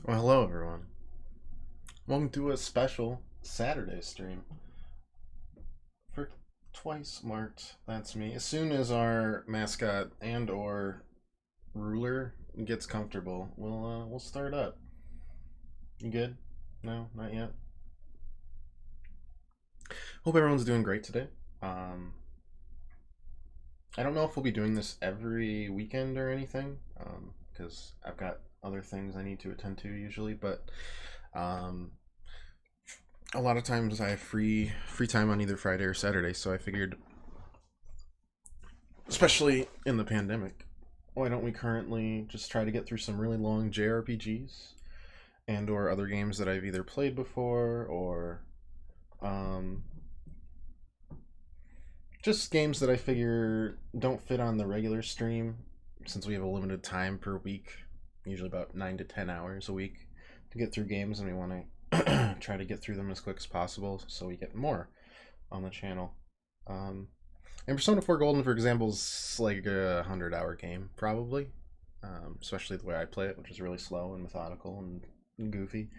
Well, hello everyone. Welcome to a special Saturday stream for Twice Marked. That's me. As soon as our mascot and or ruler gets comfortable, we'll start up. You good? No, not yet. Hope everyone's doing great today. I don't know if we'll be doing this every weekend or anything, because I've got other things I need to attend to usually, but um, a lot of times I have free time on either Friday or Saturday, so I figured, especially in the pandemic, why don't we currently just try to get through some really long JRPGs and or other games that I've either played before or um, just games that I figure don't fit on the regular stream since we have a limited time per week, usually about 9 to 10 hours a week to get through games, and we want to try to get through them as quick as possible so we get more on the channel. And Persona 4 Golden, for example, is like a 100-hour game, probably. Especially the way I play it, which is really slow and methodical and goofy.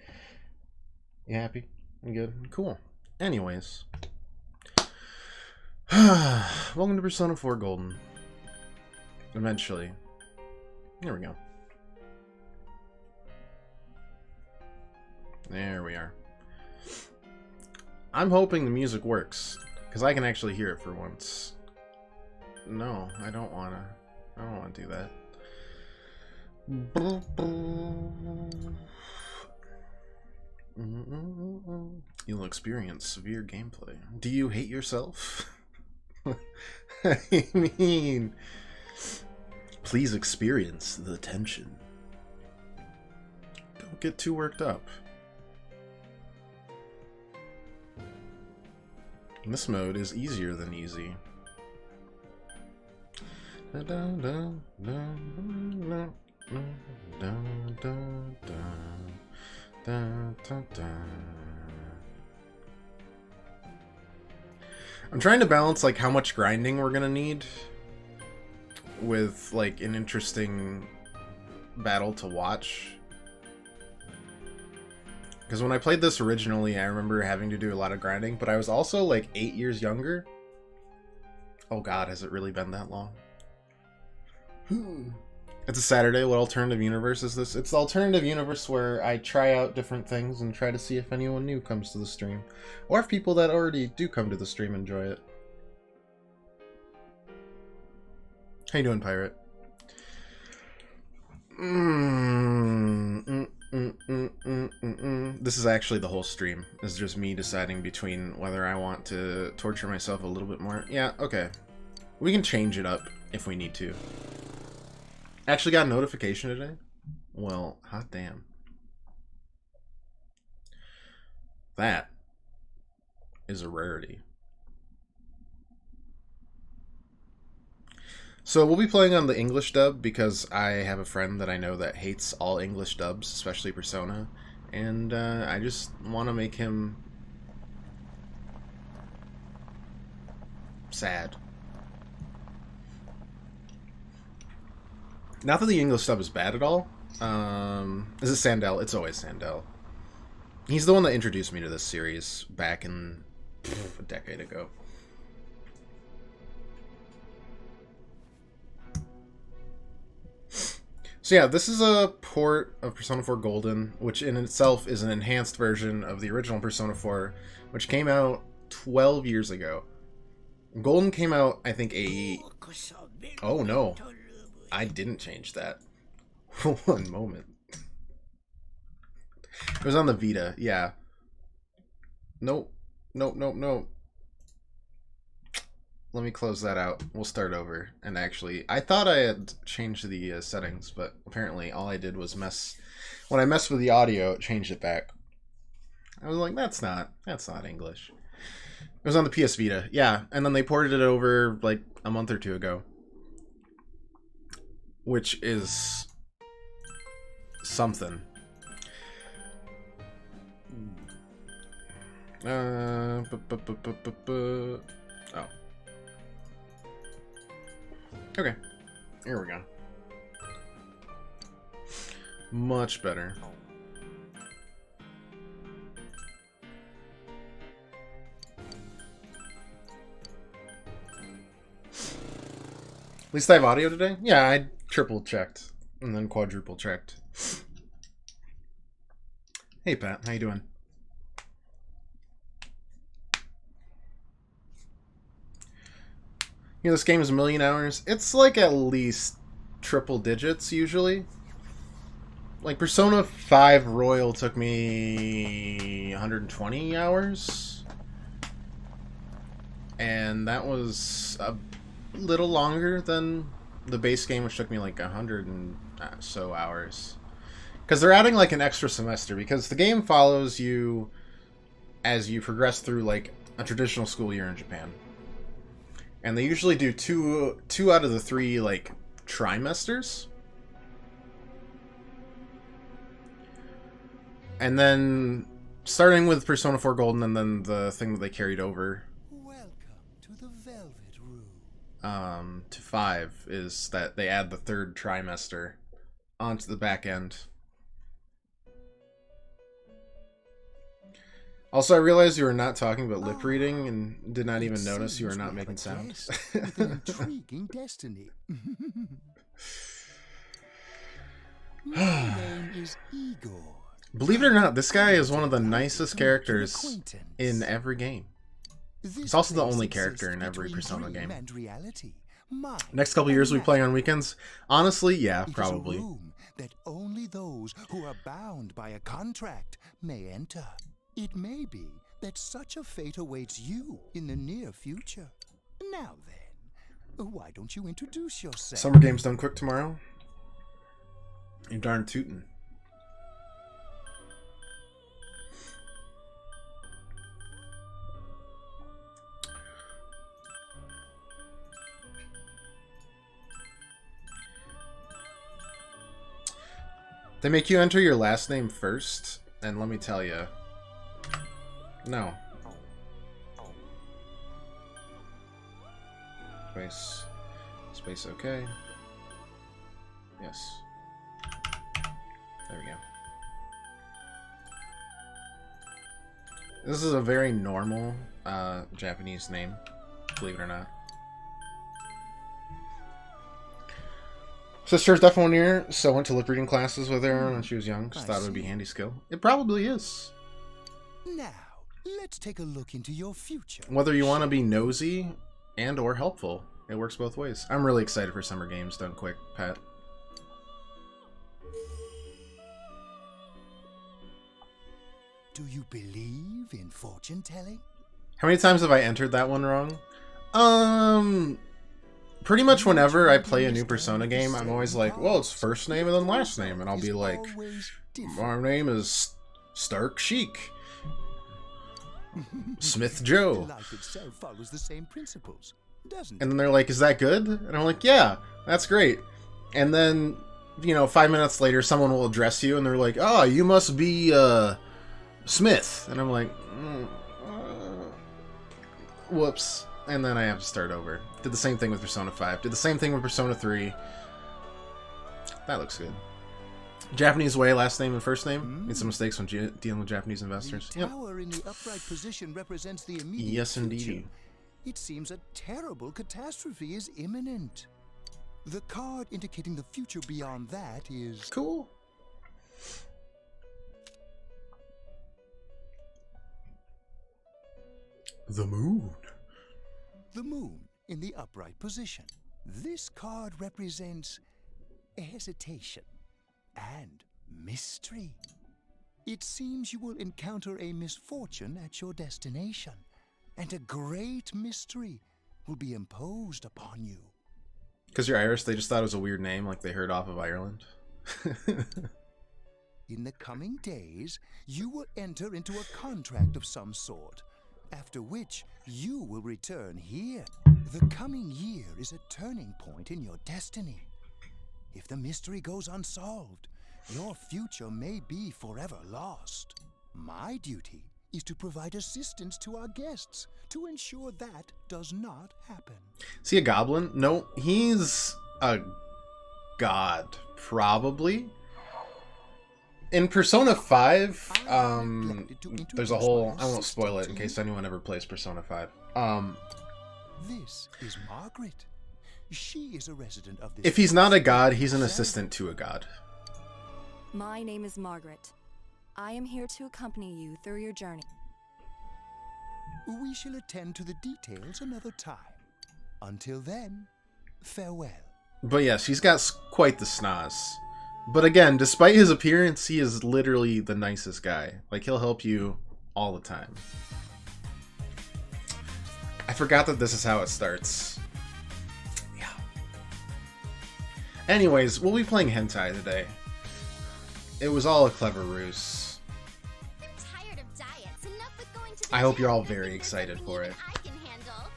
You happy? You good? Cool. Anyways. Welcome to Persona 4 Golden. Eventually. There we go. There we are. I'm hoping the music works, because I can actually hear it for once. No, I don't want to do that. You'll experience severe gameplay. Do you hate yourself? I mean, please experience the tension. Don't get too worked up. And this mode is easier than easy. I'm trying to balance like how much grinding we're gonna need with like an interesting battle to watch. Because when I played this originally, I remember having to do a lot of grinding, but I was also like 8 years younger. Oh god, has it really been that long? It's a Saturday. What alternative universe is this? It's the alternative universe where I try out different things and try to see if anyone new comes to the stream. Or if people that already do come to the stream enjoy it. How you doing, Pirate? This is actually the whole stream. It's just me deciding between whether I want to torture myself a little bit more. Yeah, okay. We can change it up if we need to. Actually got a notification today? Well, hot damn. That is a rarity. So we'll be playing on the English dub because I have a friend that I know that hates all English dubs, especially Persona, and I just want to make him sad. Not that the English dub is bad at all. Is it Sandel? It's always Sandel. He's the one that introduced me to this series back in a decade ago. So yeah, this is a port of Persona 4 Golden, which in itself is an enhanced version of the original Persona 4, which came out 12 years ago. Golden came out, I think, Oh no, I didn't change that. One moment. It was on the Vita, yeah. Nope. Nope. Let me close that out. We'll start over. And actually, I thought I had changed the settings, but apparently all I did was when I messed with the audio, it changed it back. I was like, that's not English. It was on the PS Vita, yeah. And then they ported it over like a month or two ago. Which is something. Oh. Okay. Here we go. Much better. At least I have audio today? Yeah, I triple checked and then quadruple checked. Hey Pat, how you doing? You know, this game is a million hours. It's like at least triple digits usually. Like Persona 5 Royal took me 120 hours. And that was a little longer than the base game, which took me like 100 and so hours. Because they're adding like an extra semester, because the game follows you as you progress through like a traditional school year in Japan. And they usually do two out of the 3 like trimesters. And then starting with Persona 4 Golden, and then the thing that they carried over to the Velvet Room. To 5 is that they add the 3rd trimester onto the back end. Also, I realized you were not talking about lip reading and did not even notice you were not making sounds. With an intriguing destiny. My name is Igor. Believe it or not, this guy is one of the nicest characters in every game. He's also the only character in every Persona game. Next couple years we play on weekends? Honestly, yeah, probably. It is a room that only those who are bound by a contract may enter. It may be that such a fate awaits you in the near future. Now then, why don't you introduce yourself? Summer games done quick tomorrow? You darn tootin'. They make you enter your last name first, and let me tell you, no. Space, okay. Yes. There we go. This is a very normal Japanese name, believe it or not. Sister's definitely near, so I went to lip reading classes with her when she was young. Just thought it would be a handy skill. It probably is. Now, let's take a look into your future. Whether you want to be nosy and or helpful, it works both ways. I'm really excited for summer games done quick, Pat. Do you believe in fortune telling? How many times have I entered that one wrong? Pretty much whenever I play a new Persona game, I'm always like, well, it's first name and then last name. And I'll be like, my name is Stark Sheik. Smith Joe. Life itself follows the same principles, doesn't it? And then they're like, is that good? And I'm like, yeah, that's great. And then, you know, 5 minutes later, someone will address you and they're like, oh, you must be, Smith. And I'm like, whoops. And then I have to start over. Did the same thing with Persona 5. Did the same thing with Persona 3. That looks good. Japanese way, last name and first name. Made some mistakes when dealing with Japanese investors. The tower in the upright position represents the immediate Yes, future. indeed. It seems a terrible catastrophe is imminent. The card indicating the future beyond that is... Cool. The moon. The moon in the upright position. This card represents hesitation and mystery. It seems you will encounter a misfortune at your destination, and a great mystery will be imposed upon you. Because you're Irish, they just thought it was a weird name, like they heard off of Ireland. In the coming days, you will enter into a contract of some sort, after which you will return here. The coming year is a turning point in your destiny. If the mystery goes unsolved, your future may be forever lost. My duty is to provide assistance to our guests to ensure that does not happen. Is he a goblin? No, he's a god, probably. In Persona 5, there's a whole... I won't spoil it in case anyone ever plays Persona 5. This is Margaret. She is a resident of this. If he's not a god, he's an assistant to a god. My name is Margaret. I am here to accompany you through your journey. We shall attend to the details another time. Until then, farewell. But yes, he's got quite the snaz. But again, despite his appearance, he is literally the nicest guy. Like, he'll help you all the time. I forgot that this is how it starts. Yeah. Anyways, we'll be playing hentai today. It was all a clever ruse. Tired of diets. Enough with going to the I hope gym. you're all Nothing very that excited doesn't for even it. I can handle.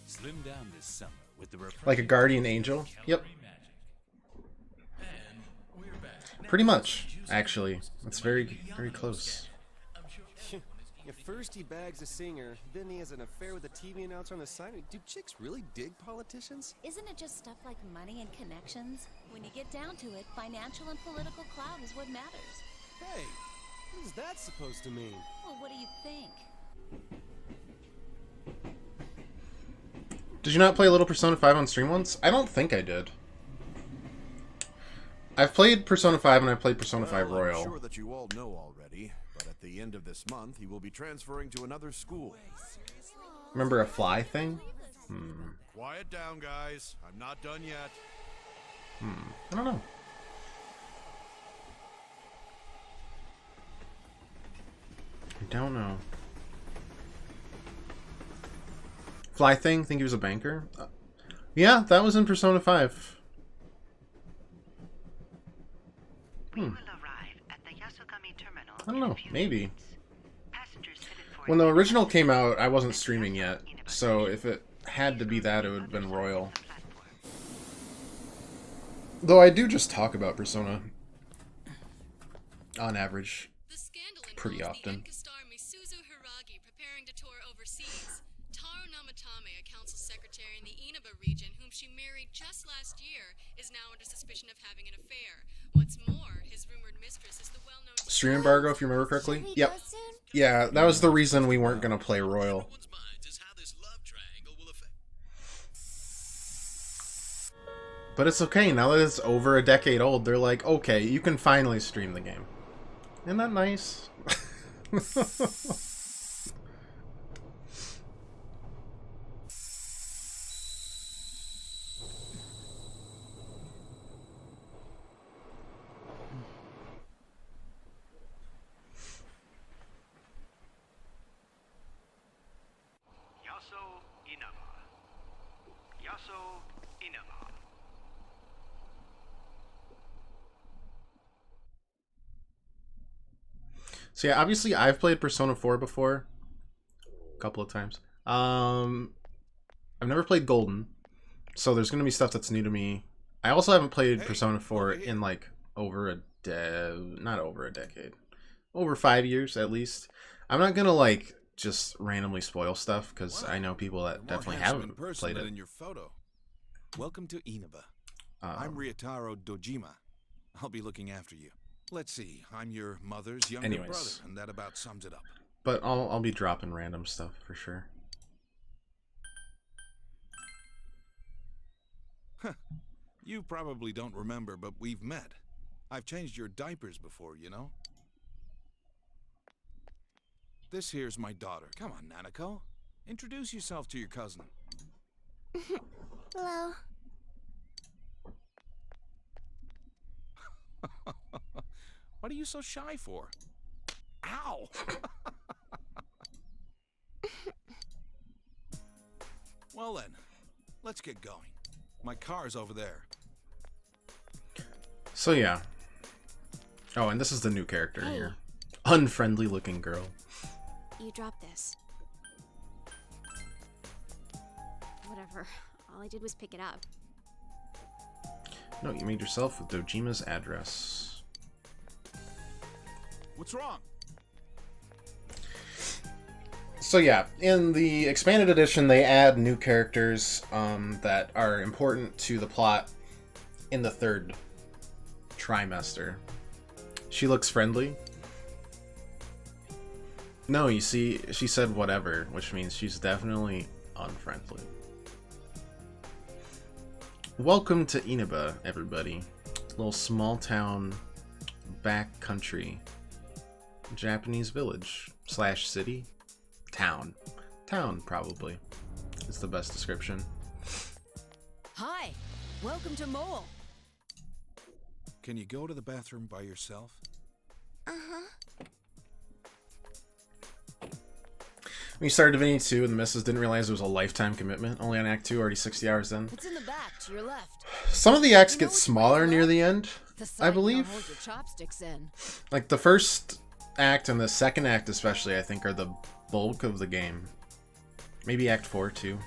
Slim down this summer with the Like a guardian angel? Yep. Pretty much, actually. It's very, very close. Yeah, first he bags a singer, then he has an affair with a TV announcer on the side. Do chicks really dig politicians? Isn't it just stuff like money and connections? When you get down to it, financial and political clout is what matters. Hey, what is that supposed to mean? Well, what do you think? Did you not play Little Persona 5 on stream once? I don't think I did. I've played Persona 5 and I played Persona 5 Royal. I'm sure that you all know already, but at the end of this month, he will be transferring to another school. Remember a fly thing? Quiet down, guys. I'm not done yet. I don't know. I don't know. Fly thing? Think he was a banker? Yeah, that was in Persona 5. We will arrive at the Yasogami terminal. I don't know, maybe. Passengers headed for When the original came out, I wasn't streaming yet, so if it had to be that, it would have been Royal. Though I do just talk about Persona on average pretty often. Misuzu Hiragi preparing to tour overseas. Taro Namatame, a council secretary in the Inaba region, whom she married just last year, is now under suspicion of having an affair. What's more, his rumored mistress is the well-known Stream embargo, if you remember correctly? Should we Yep. go soon? Yeah, that was the reason we weren't going to play Royal. But it's okay, now that it's over a decade old, they're like, okay, you can finally stream the game. Isn't that nice? Yaso Inaba. Yaso Inaba. So yeah, obviously I've played Persona 4 before. A couple of times. I've never played Golden. So there's going to be stuff that's new to me. I also haven't played Persona 4 in like over a not over a decade. Over 5 years at least. I'm not going to like just randomly spoil stuff because I know people that definitely haven't played it. in your photo. Welcome to Inaba. I'm Ryotaro Dojima. I'll be looking after you. Let's see, I'm your mother's younger Anyways. brother, and that about sums it up. But I'll be dropping random stuff for sure. You probably don't remember, but we've met. I've changed your diapers before, you know? This here's my daughter. Come on, Nanako. Introduce yourself to your cousin. Hello. What are you so shy for? Ow! Well then, let's get going. My car's over there. So yeah. Oh, and this is the new character here. Unfriendly looking girl. You dropped this. Whatever. All I did was pick it up. No, you made yourself with Dojima's address. What's wrong? So yeah, in the expanded edition, they add new characters that are important to the plot in the third trimester. She looks friendly. No, you see, she said whatever, which means she's definitely unfriendly. Welcome to Inaba, everybody. Little small town, backcountry, Japanese village / city, town. Town, probably. It's the best description. Hi, welcome to Mole. Can you go to the bathroom by yourself? Uh-huh. When you started Divinity 2 and the missus didn't realize it was a lifetime commitment, only on Act 2, already 60 hours in. It's in the back, to your left. Some of the acts get smaller near the end, I believe. Hold your chopsticks in. Like the first act and the second act especially, I think, are the bulk of the game. Maybe Act 4 too.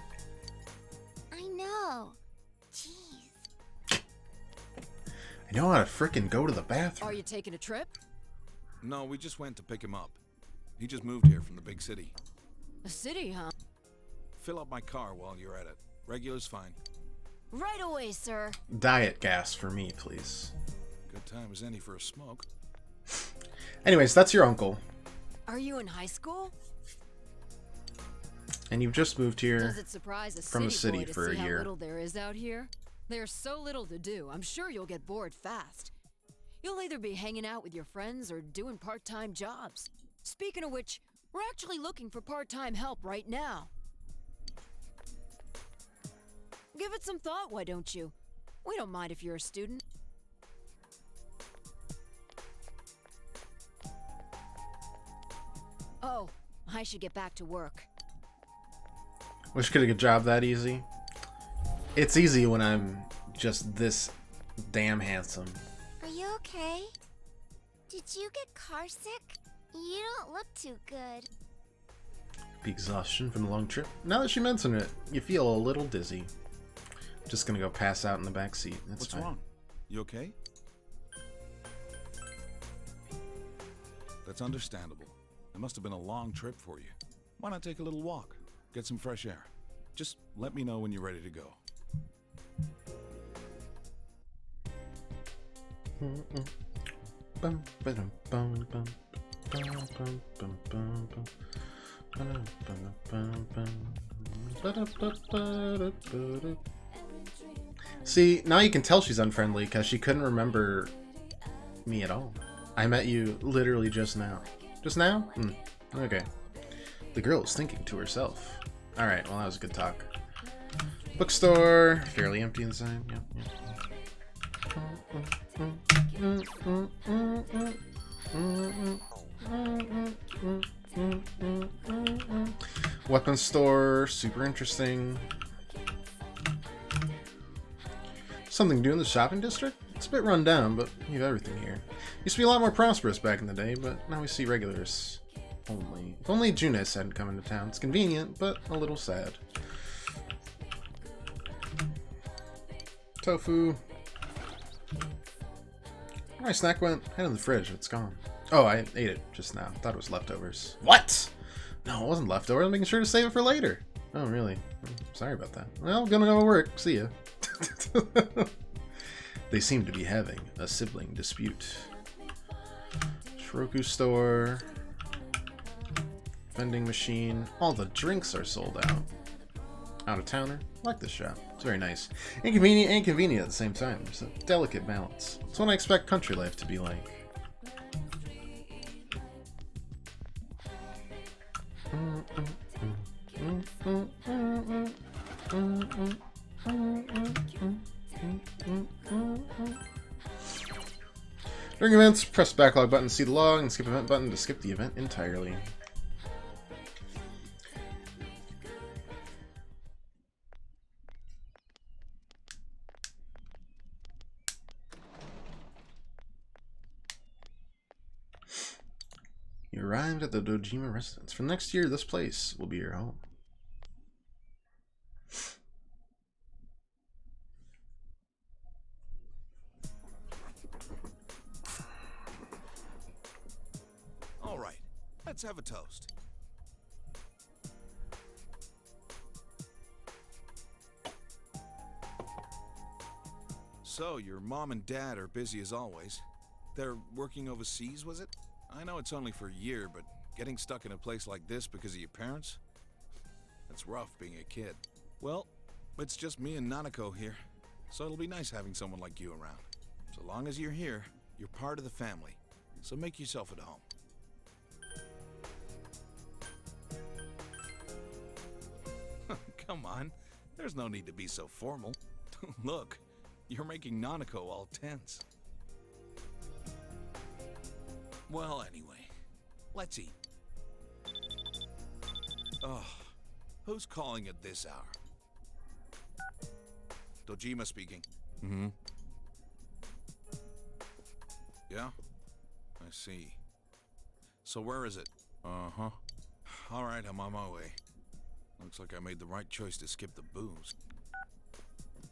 I know. Jeez. I know how to frickin' go to the bathroom. Are you taking a trip? No, we just went to pick him up. He just moved here from the big city. A city, huh? Fill up my car while you're at it. Regular's fine. Right away, sir. Diet gas for me, please. Good time as any for a smoke. Anyways, that's your uncle. Are you in high school? And you've just moved here Does it surprise a from the city boy to for a see year. How little there is out here? There's so little to do. I'm sure you'll get bored fast. You'll either be hanging out with your friends or doing part-time jobs. Speaking of which, we're actually looking for part-time help right now. Give it some thought, why don't you? We don't mind if you're a student. Oh, I should get back to work. Wish could have a job that easy. It's easy when I'm just this damn handsome. Are you okay? Did you get car sick? You don't look too good. The exhaustion from the long trip. Now that you mention it, you feel a little dizzy. Just gonna go pass out in the back seat. That's What's fine. wrong? You okay? That's understandable. It must have been a long trip for you. Why not take a little walk? Get some fresh air. Just let me know when you're ready to go. See, now you can tell she's unfriendly because she couldn't remember me at all. I met you literally just now. Just now? Okay. The girl is thinking to herself. Alright, well that was a good talk. Bookstore. Fairly empty inside. Yep. Weapon store. Super interesting. Something to do in the shopping district? It's a bit run down, but we have everything here. Used to be a lot more prosperous back in the day, but now we see regulars only. If only Junes hadn't come into town. It's convenient, but a little sad. Tofu. Where my snack went? Head in the fridge. It's gone. Oh, I ate it just now. Thought it was leftovers. What? No, it wasn't leftovers. I'm making sure to save it for later. Oh, really? Sorry about that. Well, gonna go to work. See ya. They seem to be having a sibling dispute. Shoroku store. Vending machine. All the drinks are sold out. Out of towner. Like this shop. It's very nice. Inconvenient and convenient at the same time. There's a delicate balance. It's what I expect country life to be like. During events, press the backlog button to see the log and skip event button to skip the event entirely. You arrived at the Dojima residence. For next year, this place will be your home. All right, let's have a toast. So, your mom and dad are busy as always. They're working overseas, was it? I know it's only for a year, but getting stuck in a place like this because of your parents? That's rough being a kid. Well, it's just me and Nanako here. so it'll be nice having someone like you around. So long as you're here, you're part of the family. So make yourself at home. Come on, there's no need to be so formal. Look, you're making Nanako all tense. Well, anyway, let's eat. Oh, who's calling at this hour? Dojima speaking. Mm-hmm. Yeah? I see. So where is it? Uh-huh. All right, I'm on my way. Looks like I made the right choice to skip the booze.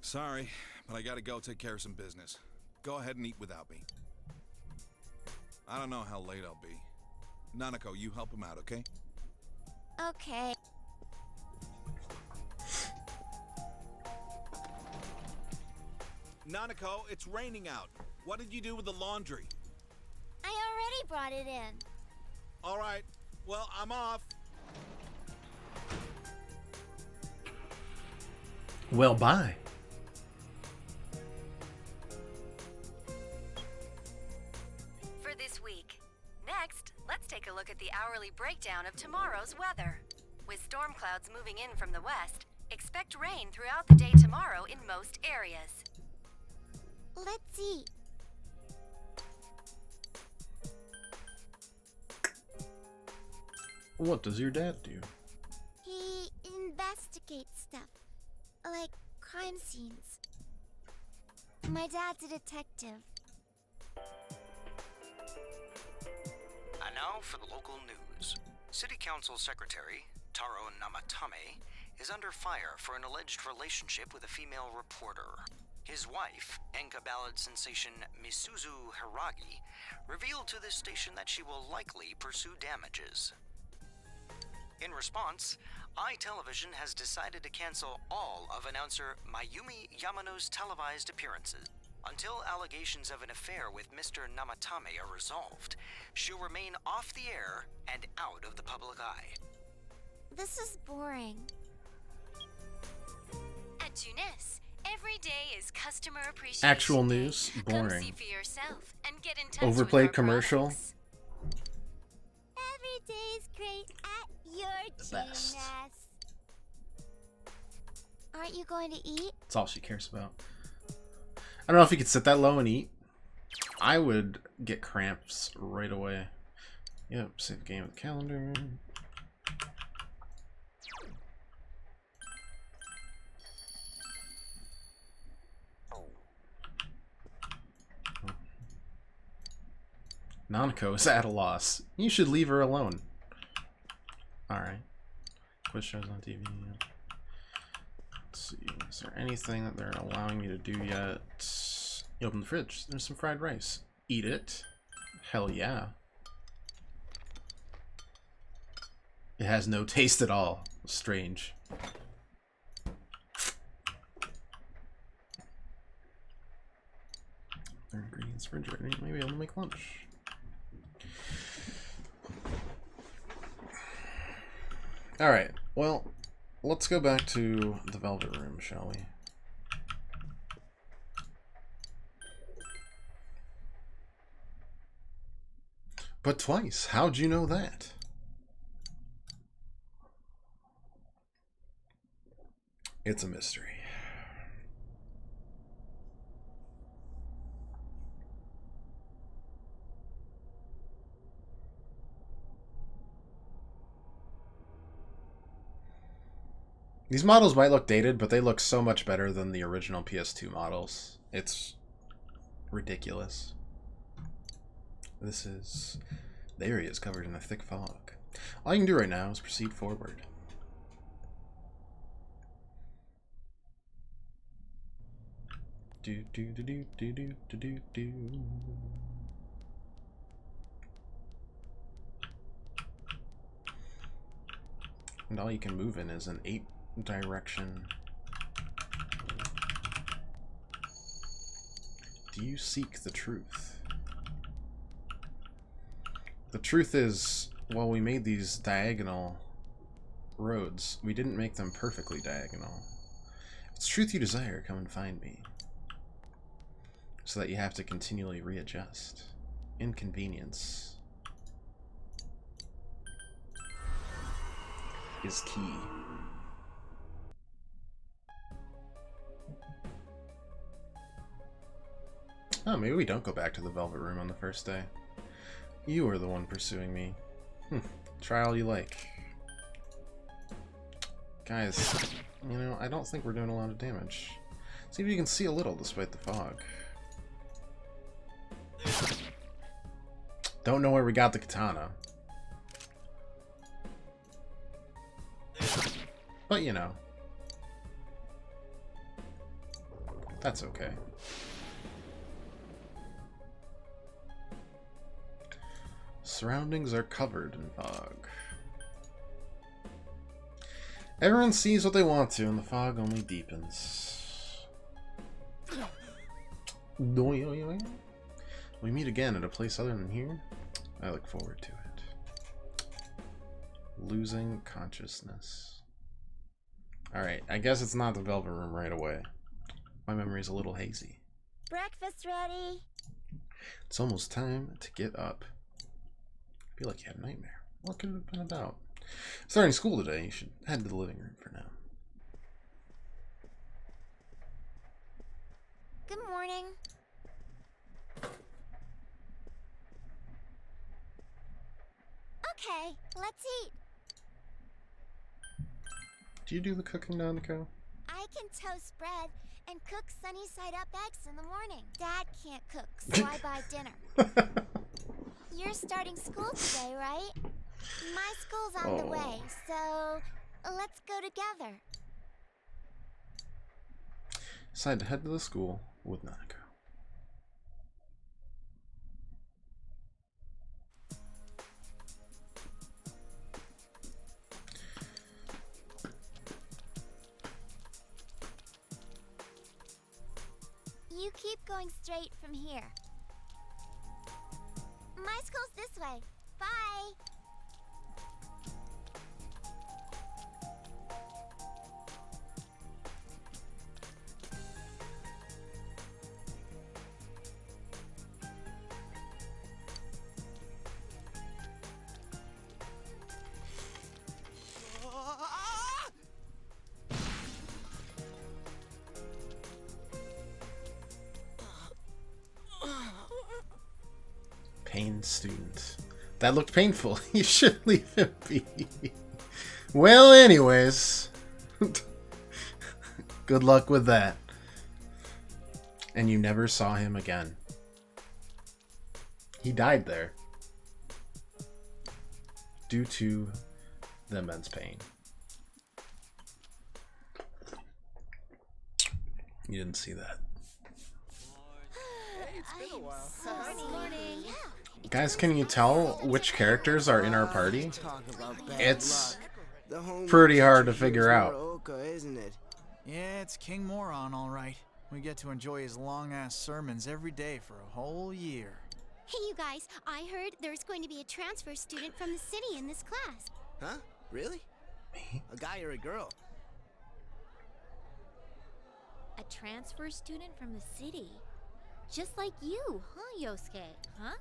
Sorry, but I gotta go take care of some business. Go ahead and eat without me. I don't know how late I'll be. Nanako, you help him out, okay? Okay. Nanako, it's raining out. What did you do with the laundry? I already brought it in. All right, well, I'm off. Well, bye. For this week. Next, let's take a look at the hourly breakdown of tomorrow's weather. With storm clouds moving in from the west, expect rain throughout the day tomorrow in most areas. Let's eat. What does your dad do? He investigates stuff, like crime scenes. My dad's a detective. And now for the local news. City Council Secretary Taro Namatame is under fire for an alleged relationship with a female reporter. His wife, Enka ballad sensation Misuzu Hiragi, revealed to this station that she will likely pursue damages. In response, iTelevision has decided to cancel all of announcer Mayumi Yamano's televised appearances. Until allegations of an affair with Mr. Namatame are resolved, she'll remain off the air and out of the public eye. This is boring. At Tunis, every day is customer appreciation. Actual news, Day. Come see boring. for yourself and get in touch with Overplayed our commercial. products. Every day's great at your The best. Tunis. Aren't you going to eat? That's all she cares about. I don't know if you could sit that low and eat. I would get cramps right away. Yep, save game with calendar. Nanako is at a loss. You should leave her alone. Alright. Quiz shows on TV. Let's see. Is there anything that they're allowing me to do yet? You open the fridge. There's some fried rice. Eat it. Hell yeah. It has no taste at all. Strange. Their ingredients refrigerated. Maybe I'll make lunch. Alright, well, let's go back to the Velvet Room, shall we? But twice, how'd you know that? It's a mystery. These models might look dated, but they look so much better than the original PS2 models. It's ridiculous. This is... The area is covered in a thick fog. All you can do right now is proceed forward. Do do do do do do do do do. And all you can move in is an 8-direction. Do you seek the truth? The truth is, while we made these diagonal roads, we didn't make them perfectly diagonal. If it's truth you desire, come and find me. so that you have to continually readjust. Inconvenience is key. Oh, maybe we don't go back to the Velvet Room on the first day. You were the one pursuing me. Try all you like. Guys, you know, I don't think we're doing a lot of damage. See if you can see a little despite the fog. Don't know where we got the katana. But, you know. That's okay. Surroundings are covered in fog. Everyone sees what they want to, and the fog only deepens. We meet again at a place other than here. I look forward to it. Losing consciousness. Alright, I guess it's not the Velvet Room right away. My memory's a little hazy. Breakfast ready. It's almost time to get up. I feel like you had a nightmare. What could it have been about? Starting school today, you should head to the living room for now. Good morning. Okay, let's eat. Do you do the cooking, Nanako? I can toast bread and cook sunny side up eggs in the morning. Dad can't cook, so I buy dinner. You're starting school today, right? My school's on the way, so let's go together. Decide to head to the school with Nanako. You keep going straight from here. My school's this way. Bye! Pain student. That looked painful. You should leave him be. Well, anyways. Good luck with that. And you never saw him again. He died there. Due to the immense pain. You didn't see that. Guys, can you tell which characters are in our party? It's pretty hard to figure out. Isn't it? Yeah, it's King Moron, all right. We get to enjoy his long-ass sermons every day for a whole year. Hey, you guys, I heard there's going to be a transfer student from the city in this class. Huh? Really? Me? A guy or a girl? A transfer student from the city. Just like you, huh, Yosuke? Huh?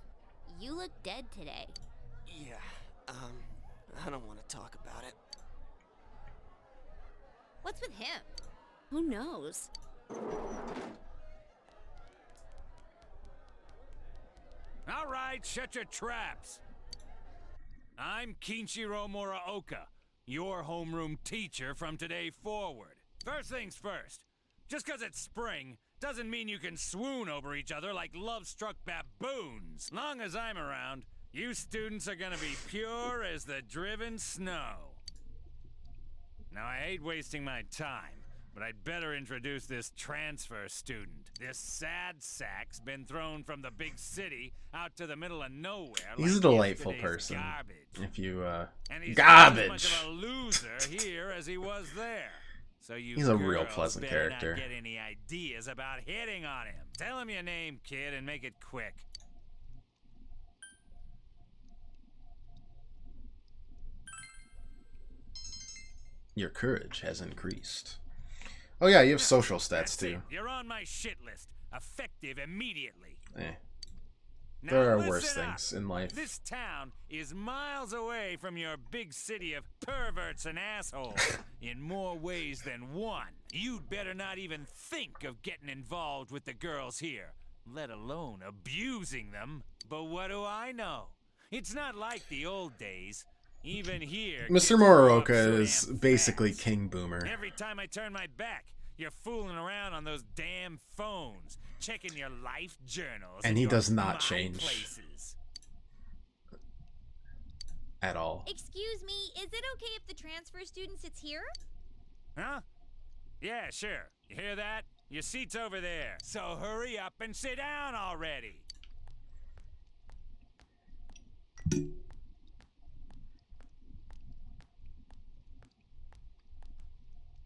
You look dead today. Yeah, I don't want to talk about it. What's with him? Who knows? All right, shut your traps. I'm Kinshiro Muraoka, your homeroom teacher from today forward. First things first, just 'cause it's spring doesn't mean you can swoon over each other like love-struck baboons. Long as I'm around, you students are gonna be pure as the driven snow. Now, I hate wasting my time, but I'd better introduce this transfer student. This sad sack's been thrown from the big city out to the middle of nowhere. He's like a delightful yesterday's person. Garbage. If you, And he's garbage. not as much of a loser here as he was there. So you He's a real girls pleasant better character. Not get any ideas about hitting on him. Tell him your name, kid, and make it quick. Your courage has increased. Oh yeah, you have social stats That's too. it. You're on my shit list. Effective immediately. Now There are listen worse up. things in life. This town is miles away from your big city of perverts and assholes in more ways than one. You'd better not even think of getting involved with the girls here, let alone abusing them. But what do I know? It's not like the old days. Even here, Mr. kids grow up Morooka so is damn basically fast. King Boomer. Every time I turn my back, you're fooling around on those damn phones, checking your life journals. And he your does not my change. Places. At all. Excuse me, is it okay if the transfer student sits here? Huh? Yeah, sure. You hear that? Your seat's over there. So hurry up and sit down already.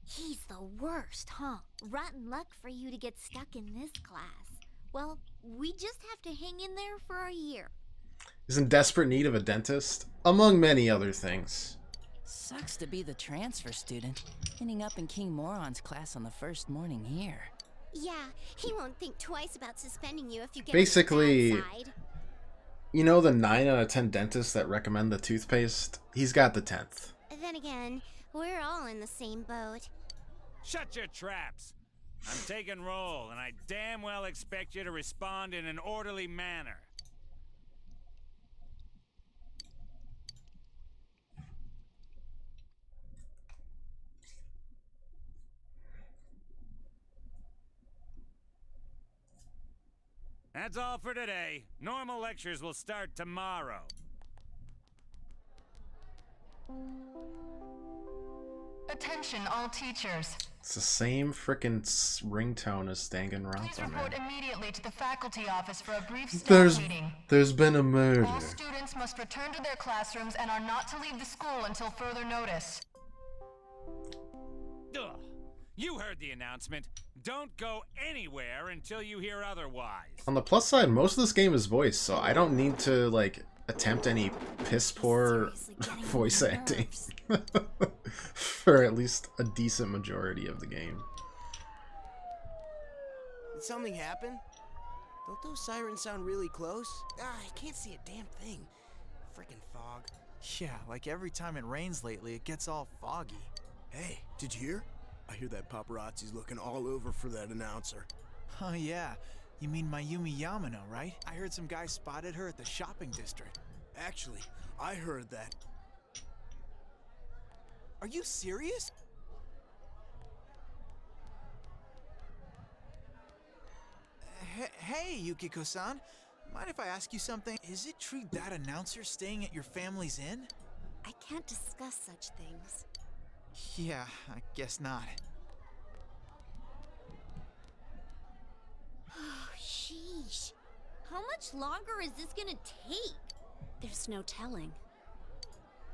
He's the worst, huh? Rotten luck for you to get stuck in this class. Well, we just have to hang in there for a year. He's in desperate need of a dentist, among many other things. Sucks to be the transfer student, ending up in King Moron's class on the first morning here. Yeah, he won't think twice about suspending you if you get Basically, on the bad side. You know the 9 out of 10 dentists that recommend the toothpaste? He's got the 10th. Then again, we're all in the same boat. Shut your traps. I'm taking roll, and I damn well expect you to respond in an orderly manner. That's all for today. Normal lectures will start tomorrow. Attention all teachers. It's the same frickin' ringtone as Danganronpa, Please report man. immediately to the faculty office for a brief staff There's meeting. been a murder. All students must return to their classrooms and are not to leave the school until further notice. Ugh. You heard the announcement. Don't go anywhere until you hear otherwise. On the plus side, most of this game is voice, so I don't need to, like, attempt any piss poor voice acting for at least a decent majority of the game. Did something happen? Don't those sirens sound really close? Ah, I can't see a damn thing. Frickin' fog. Yeah, like every time it rains lately, it gets all foggy. Hey, did you hear? I hear that paparazzi's looking all over for that announcer. Oh yeah, you mean Mayumi Yamano, right? I heard some guy spotted her at the shopping district. Actually, I heard that. Are you serious? Hey, Yukiko-san. Mind if I ask you something? Is it true that announcer's staying at your family's inn? I can't discuss such things. Yeah, I guess not. Oh, sheesh. How much longer is this gonna take? There's no telling.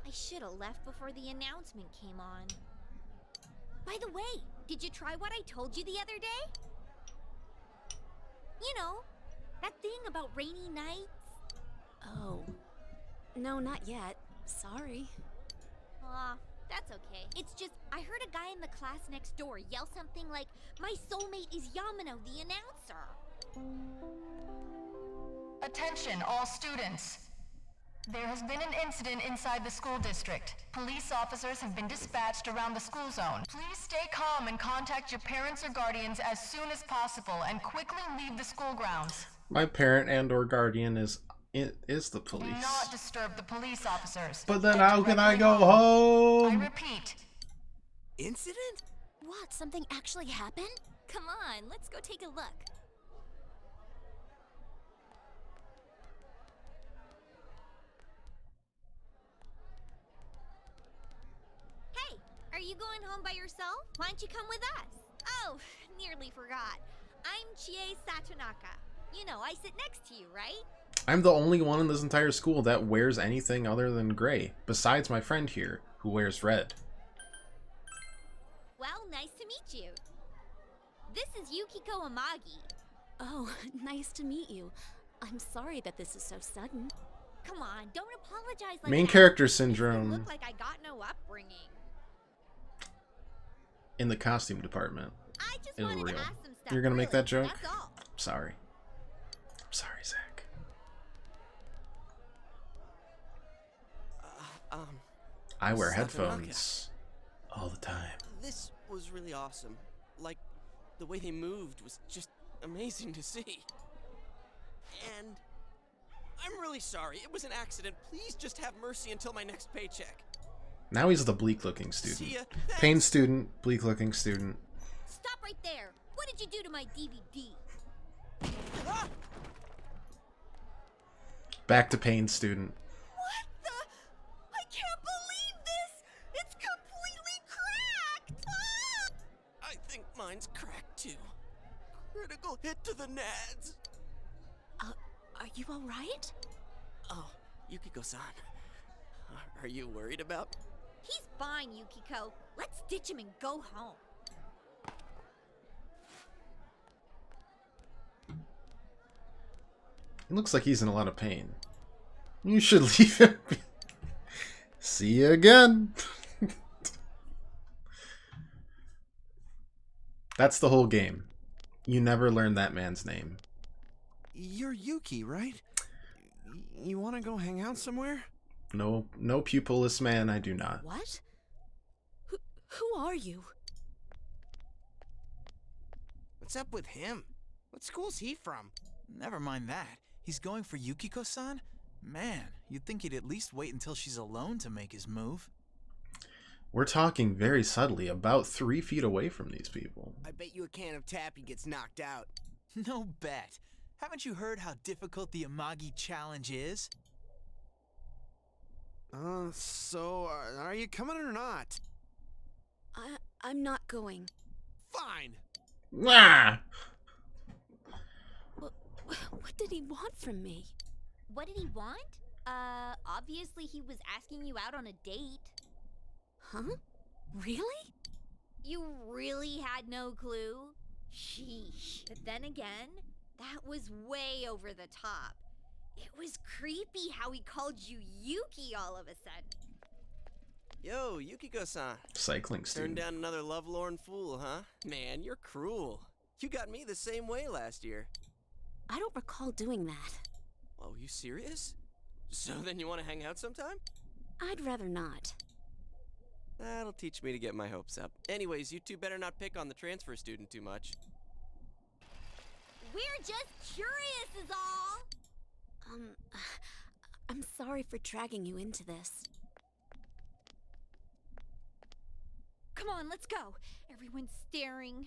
I should have left before the announcement came on. By the way, did you try what I told you the other day? You know, that thing about rainy nights? Oh. No, not yet. Sorry. Aw, that's okay. It's just, I heard a guy in the class next door yell something like, "My soulmate is Yamano, the announcer." Attention all students. There has been an incident inside the school district. Police officers have been dispatched around the school zone. Please stay calm and contact your parents or guardians as soon as possible and quickly leave the school grounds. My parent and or guardian is the Do police. not disturb the police officers. But then how can I go home? I repeat. Incident? What? Something actually happened? Come on, let's go take a look. Hey, are you going home by yourself? Why don't you come with us? Oh, nearly forgot. I'm Chie Satonaka. You know, I sit next to you, right? I'm the only one in this entire school that wears anything other than gray, besides my friend here, who wears red. Well, nice to meet you. This is Yukiko Amagi. Oh, nice to meet you. I'm sorry that this is so sudden. Come on, don't apologize like Main that. character Makes me syndrome look like I got no upbringing. in the costume department. I just is wanted real. to ask some stuff. You're gonna make really, that joke? That's all. Sorry. I'm sorry, Zach. I wear Satonaka. headphones all the time. This was really awesome. Like, the way they moved was just amazing to see. And I'm really sorry. It was an accident. Please just have mercy until my next paycheck. Now he's the bleak-looking student. See ya. Pain student, bleak-looking student. Stop right there. What did you do to my DVD? Ah! Back to pain student. What the? I can't believe this! It's completely cracked! Ah! I think mine's cracked too. Critical hit to the nads. Are you alright? Oh, Yukiko-san. Are you worried about? He's fine, Yukiko. Let's ditch him and go home. He looks like he's in a lot of pain. You should leave him. See you again. That's the whole game. You never learn that man's name. You're Yuki, right? You want to go hang out somewhere? No pupilless man, I do not. What? Who are you? What's up with him? What school's he from? Never mind that. He's going for Yukiko-san? Man, you'd think he'd at least wait until she's alone to make his move. We're talking very subtly, about 3 feet away from these people. I bet you a can of Tappy gets knocked out. No bet. Haven't you heard how difficult the Amagi challenge is? So, are you coming or not? I'm not going. Fine. Ah! What did he want from me? What did he want? Obviously he was asking you out on a date. Huh? Really? You really had no clue? Sheesh. But then again, that was way over the top. It was creepy how he called you Yuki all of a sudden. Yo, Yukiko-san. Cycling Turned student. down another lovelorn fool, huh? Man, you're cruel. You got me the same way last year. I don't recall doing that. Oh, you serious? So then you want to hang out sometime? I'd rather not. That'll teach me to get my hopes up. Anyways, you two better not pick on the transfer student too much. We're just curious is all. I'm sorry for dragging you into this. Come on, let's go. Everyone's staring.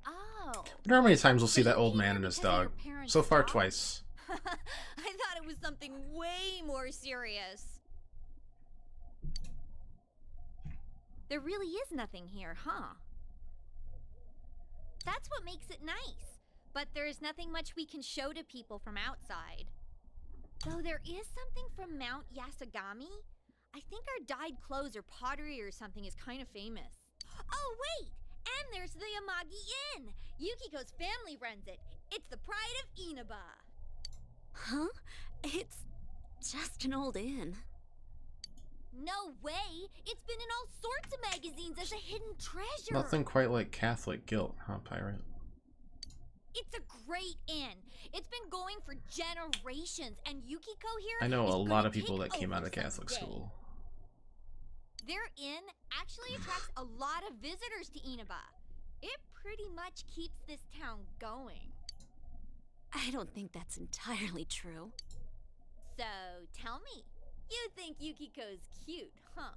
Oh. I wonder how many times we'll see that old man and his dog. So far, twice. I thought it was something way more serious. There really is nothing here, huh? That's what makes it nice. But there's nothing much we can show to people from outside. Though there is something from Mount Yasogami. I think our dyed clothes or pottery or something is kind of famous. Oh, wait! And there's the Amagi Inn! Yukiko's family runs it. It's the pride of Inaba. Huh? It's just an old inn. No way! It's been in all sorts of magazines as a hidden treasure! Nothing quite like Catholic guilt, huh, Pirate? It's a great inn. It's been going for generations, and Yukiko here I know is a gonna lot of people take that came out over of Catholic someday. school. Their inn actually attracts a lot of visitors to Inaba. It pretty much keeps this town going. I don't think that's entirely true. So, tell me, you think Yukiko's cute, huh?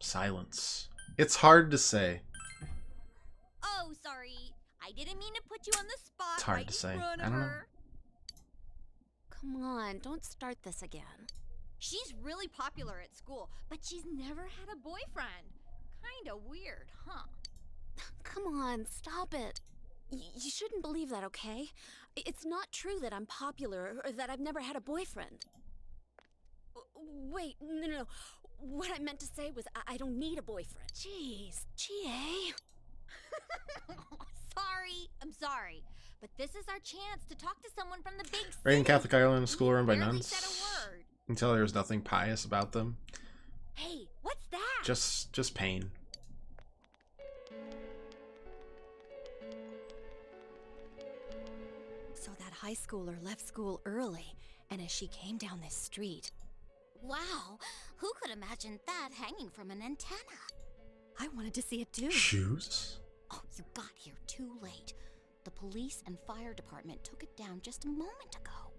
Silence. It's hard to say. Oh, sorry. I didn't mean to put you on the spot. It's hard right to in say. front I of don't know. her. Come on, don't start this again. She's really popular at school, but she's never had a boyfriend. Kinda weird, huh? Come on, stop it. You shouldn't believe that, okay? It's not true that I'm popular or that I've never had a boyfriend. Wait, no. what I meant to say was I don't need a boyfriend. Jeez, GA. I'm sorry. But this is our chance to talk to someone from the big city. Right in Catholic Island, a school run by Barely nuns. said a word. You can tell there's nothing pious about them. Hey, what's that? Just pain. So that high schooler left school early, and as she came down this street... Wow, who could imagine that hanging from an antenna? I wanted to see it too. Shoes? Oh, you got here too late. The police and fire department took it down just a moment ago.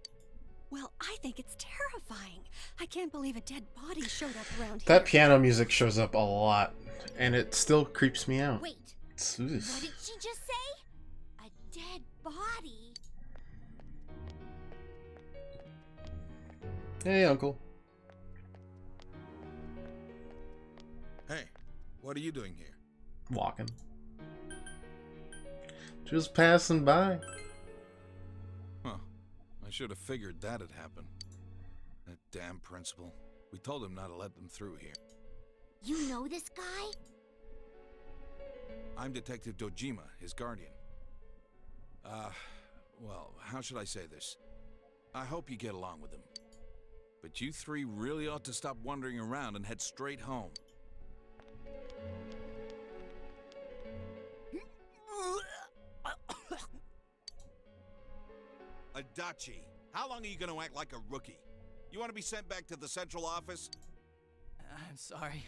Well, I think it's terrifying. I can't believe a dead body showed up around here. That piano music shows up a lot, and it still creeps me out. Wait, It's- what did she just say? A dead body? Hey, Uncle. Hey, what are you doing here? Walking. Just passing by. Huh. I should have figured that'd happen. That damn principal. We told him not to let them through here. You know this guy? I'm Detective Dojima, his guardian. Well, how should I say this? I hope you get along with him. But you three really ought to stop wandering around and head straight home. Adachi, how long are you going to act like a rookie? You want to be sent back to the central office? I'm sorry.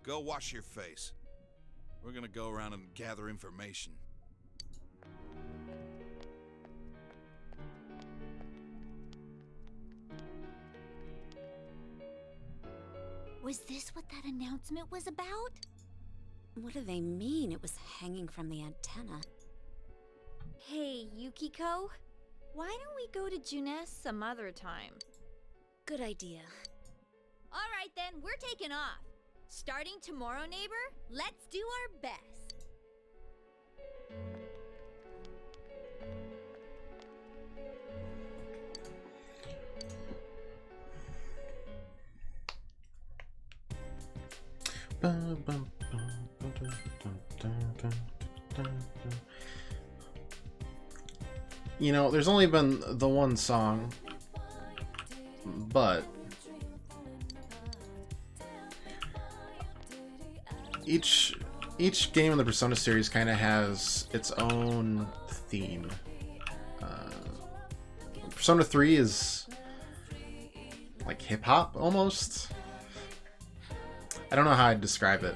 Go wash your face. We're going to go around and gather information. Was this what that announcement was about? What do they mean it was hanging from the antenna? Hey, Yukiko. Why don't we go to Junes some other time? Good idea. Alright then, we're taking off. Starting tomorrow, neighbor, let's do our best. You know, there's only been the one song, but each game in the Persona series kind of has its own theme. Persona 3 is like hip hop almost. I don't know how I'd describe it.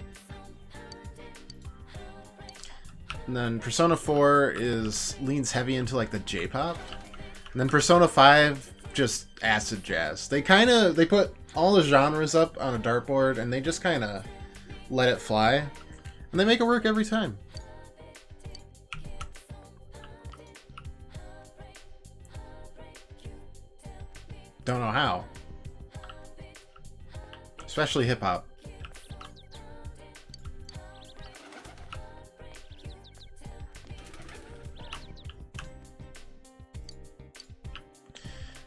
And then Persona 4 leans heavy into like the J-pop. And then Persona 5 just acid jazz. They put all the genres up on a dartboard and they just kind of let it fly. And they make it work every time. Don't know how. Especially hip hop.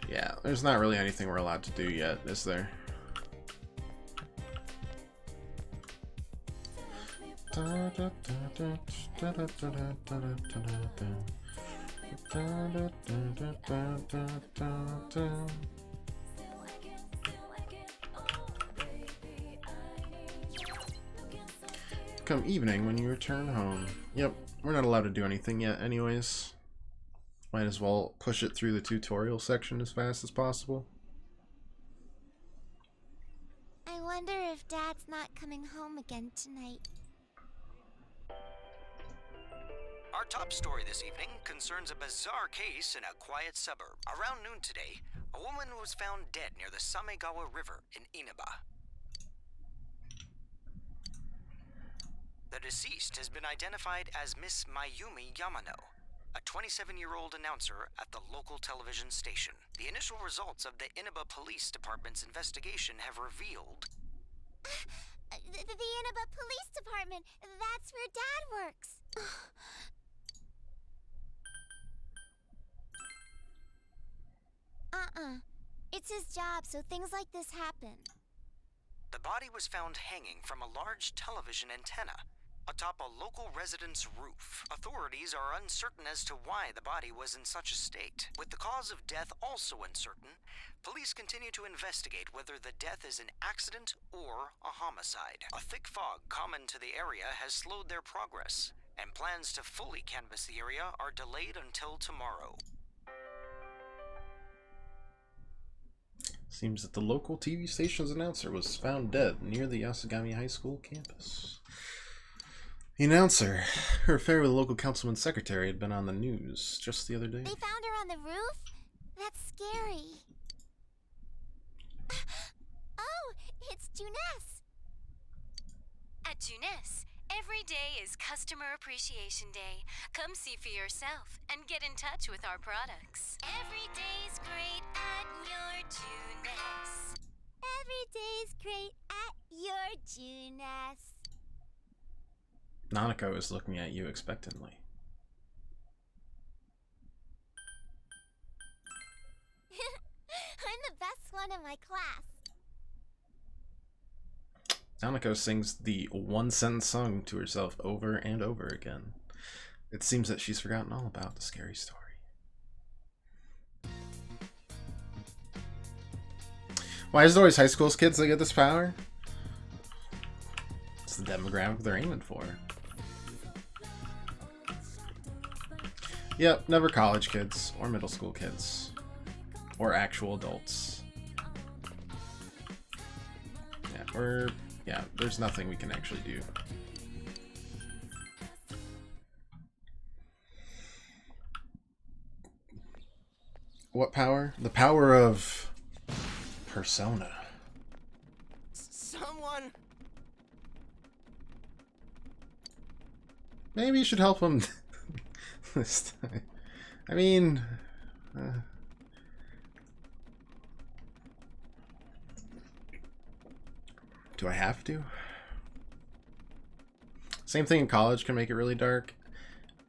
Yeah, there's not really anything we're allowed to do yet, is there? Come evening when you return home. Yep, we're not allowed to do anything yet anyways. Might as well push it through the tutorial section as fast as possible. I wonder if Dad's not coming home again tonight. Our top story this evening concerns a bizarre case in a quiet suburb. Around noon today, a woman was found dead near the Samegawa River in Inaba. The deceased has been identified as Miss Mayumi Yamano, a 27-year-old announcer at the local television station. The initial results of the Inaba Police Department's investigation have revealed... The Inaba Police Department! That's where Dad works! It's his job, so things like this happen. The body was found hanging from a large television antenna atop a local resident's roof. Authorities are uncertain as to why the body was in such a state. With the cause of death also uncertain, police continue to investigate whether the death is an accident or a homicide. A thick fog common to the area has slowed their progress, and plans to fully canvass the area are delayed until tomorrow. Seems that the local TV station's announcer was found dead near the Yasogami High School campus. The announcer, her affair with the local councilman's secretary, had been on the news just the other day. They found her on the roof? That's scary. Oh, it's Juness. At Juness, every day is Customer Appreciation Day. Come see for yourself and get in touch with our products. Every day's great at your Juness. Every day's great at your Juness. Nanako is looking at you expectantly. I'm the best one in my class. Nanako sings the one-sentence song to herself over and over again. It seems that she's forgotten all about the scary story. Why is it always high school kids that get this power? It's the demographic they're aiming for. Yep, never college kids, or middle school kids, or actual adults. Yeah, there's nothing we can actually do. What power? The power of Persona. Someone... Maybe you should help him this time. I mean... do I have to? Same thing in college can make it really dark.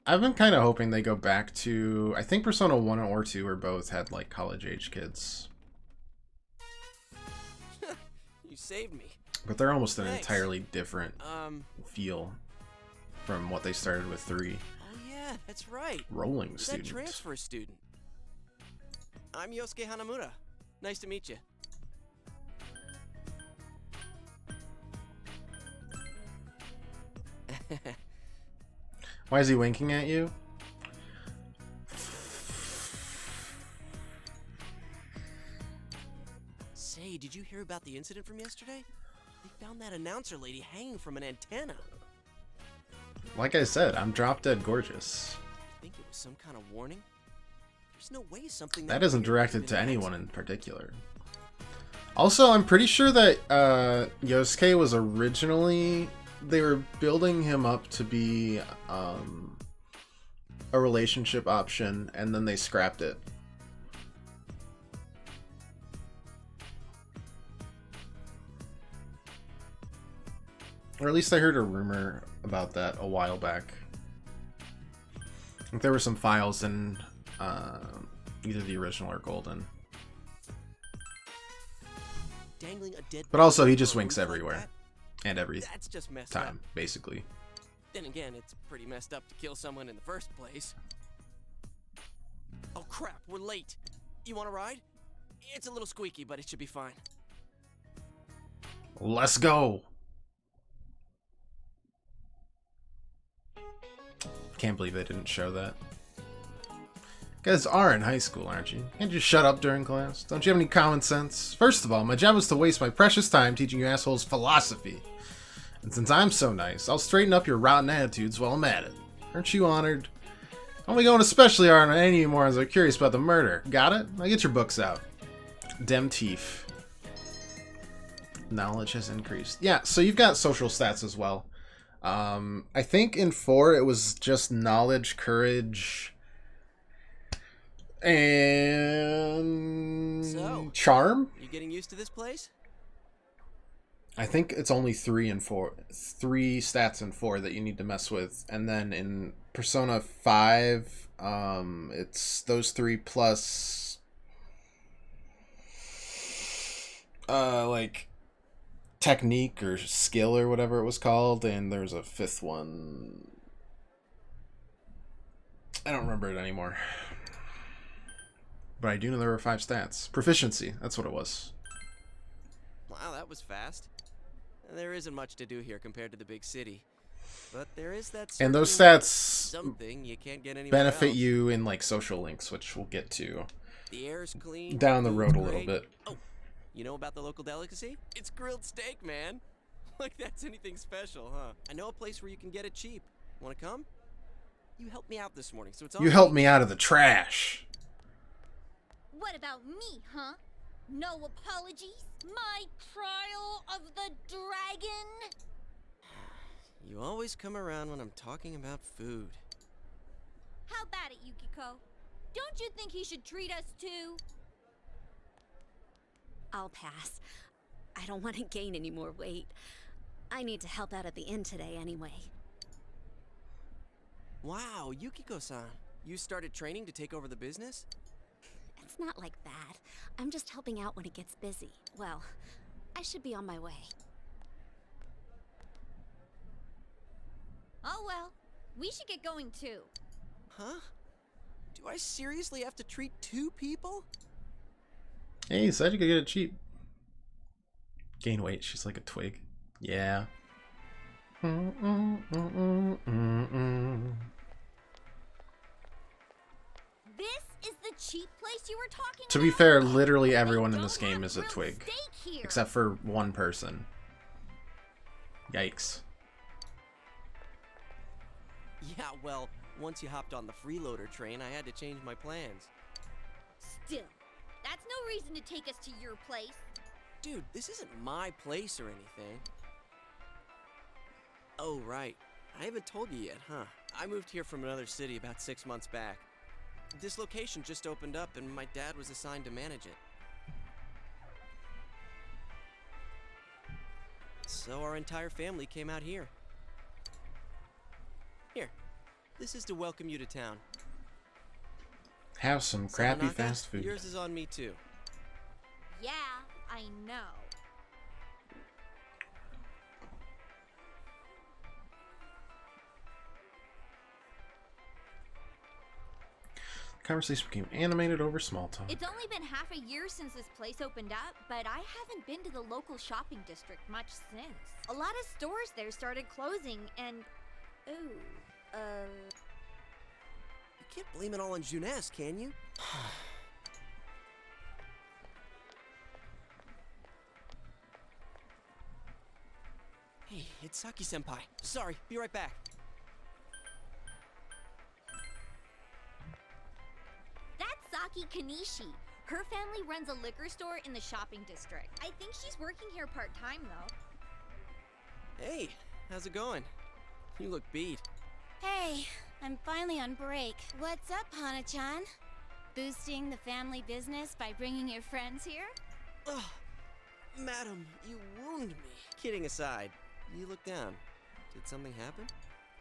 I've been kind of hoping they go back to... I think Persona 1 or 2 or both had like college-age kids. You saved me. But they're almost an Thanks. entirely different feel from what they started with 3. Oh yeah, that's right. Rolling That student. transfer student. I'm Yosuke Hanamura. Nice to meet you. Why is he winking at you? Say, did you hear about the incident from yesterday? They found that announcer lady hanging from an antenna. Like I said, I'm drop dead gorgeous. Think it was some kind of warning? There's no way something That isn't directed to anyone in particular. Also, I'm pretty sure that Yosuke was originally... They were building him up to be a relationship option, and then they scrapped it. Or at least I heard a rumor about that a while back. I think there were some files in either the original or Golden. Dangling a dead But also, he just body winks on a roof everywhere. like And every That's just messed time, up. basically. Then again, it's pretty messed up to kill someone in the first place. Oh crap, we're late. You want to ride? It's a little squeaky, but it should be fine. Let's go! Can't believe they didn't show that. You guys are in high school, aren't you? Can't you shut up during class? Don't you have any common sense? First of all, my job is to waste my precious time teaching you assholes philosophy. And since I'm so nice, I'll straighten up your rotten attitudes while I'm at it. Aren't you honored? Only going especially hard on any morons that are curious about the murder. Got it? Now get your books out. Dem teeth. Knowledge has increased. Yeah, so you've got social stats as well. I think in 4 it was just knowledge, courage, and charm. You getting used to this place? I think it's only 3 stats in 4 that you need to mess with, and then in Persona 5, it's those 3 plus like technique or skill or whatever it was called, and there's a fifth one. I don't remember it anymore. But I do know there were 5 stats. Proficiency, that's what it was. Wow, that was fast. There isn't much to do here compared to the big city. But there is that And those certain stats something you can't get anywhere benefit else. you in like social links, which we'll get to The air's clean. down the food's road a little great. bit. Oh, you know about the local delicacy? It's grilled steak, man. Like that's anything special, huh? I know a place where you can get it cheap. Want to come? You helped me out this morning, so it's all You helped me out of the trash. What about me, huh? No apologies? My trial of the dragon? You always come around when I'm talking about food. How about it, Yukiko? Don't you think he should treat us too? I'll pass. I don't want to gain any more weight. I need to help out at the inn today anyway. Wow, Yukiko-san. You started training to take over the business? It's not like that. I'm just helping out when it gets busy. Well, I should be on my way. Oh well, we should get going too. Huh? Do I seriously have to treat 2 people? Hey, you said you could get it cheap. Gain weight, she's like a twig. Yeah. This is the cheap place you were talking To be fair, literally everyone in this game is a twig. here. Except for one person. Yikes. Yeah, well, once you hopped on the freeloader train, I had to change my plans. Still, that's no reason to take us to your place. Dude, this isn't my place or anything. Oh, right. I haven't told you yet, huh? I moved here from another city about 6 months back. This location just opened up and my dad was assigned to manage it. So our entire family came out here. Here, this is to welcome you to town. Have some crappy Samanaka, fast food. Yours is on me too. Yeah, I know. Conversation became animated over small talk. It's only been half a year since this place opened up, but I haven't been to the local shopping district much since. A lot of stores there started closing and... You can't blame it all on Juness, can you? Hey, it's Saki-senpai. Sorry, be right back. That's Saki Kanishi. Her family runs a liquor store in the shopping district. I think she's working here part-time, though. Hey, how's it going? You look beat. Hey, I'm finally on break. What's up, Hana-chan? Boosting the family business by bringing your friends here? Ugh, madam, you wound me. Kidding aside, you look down. Did something happen?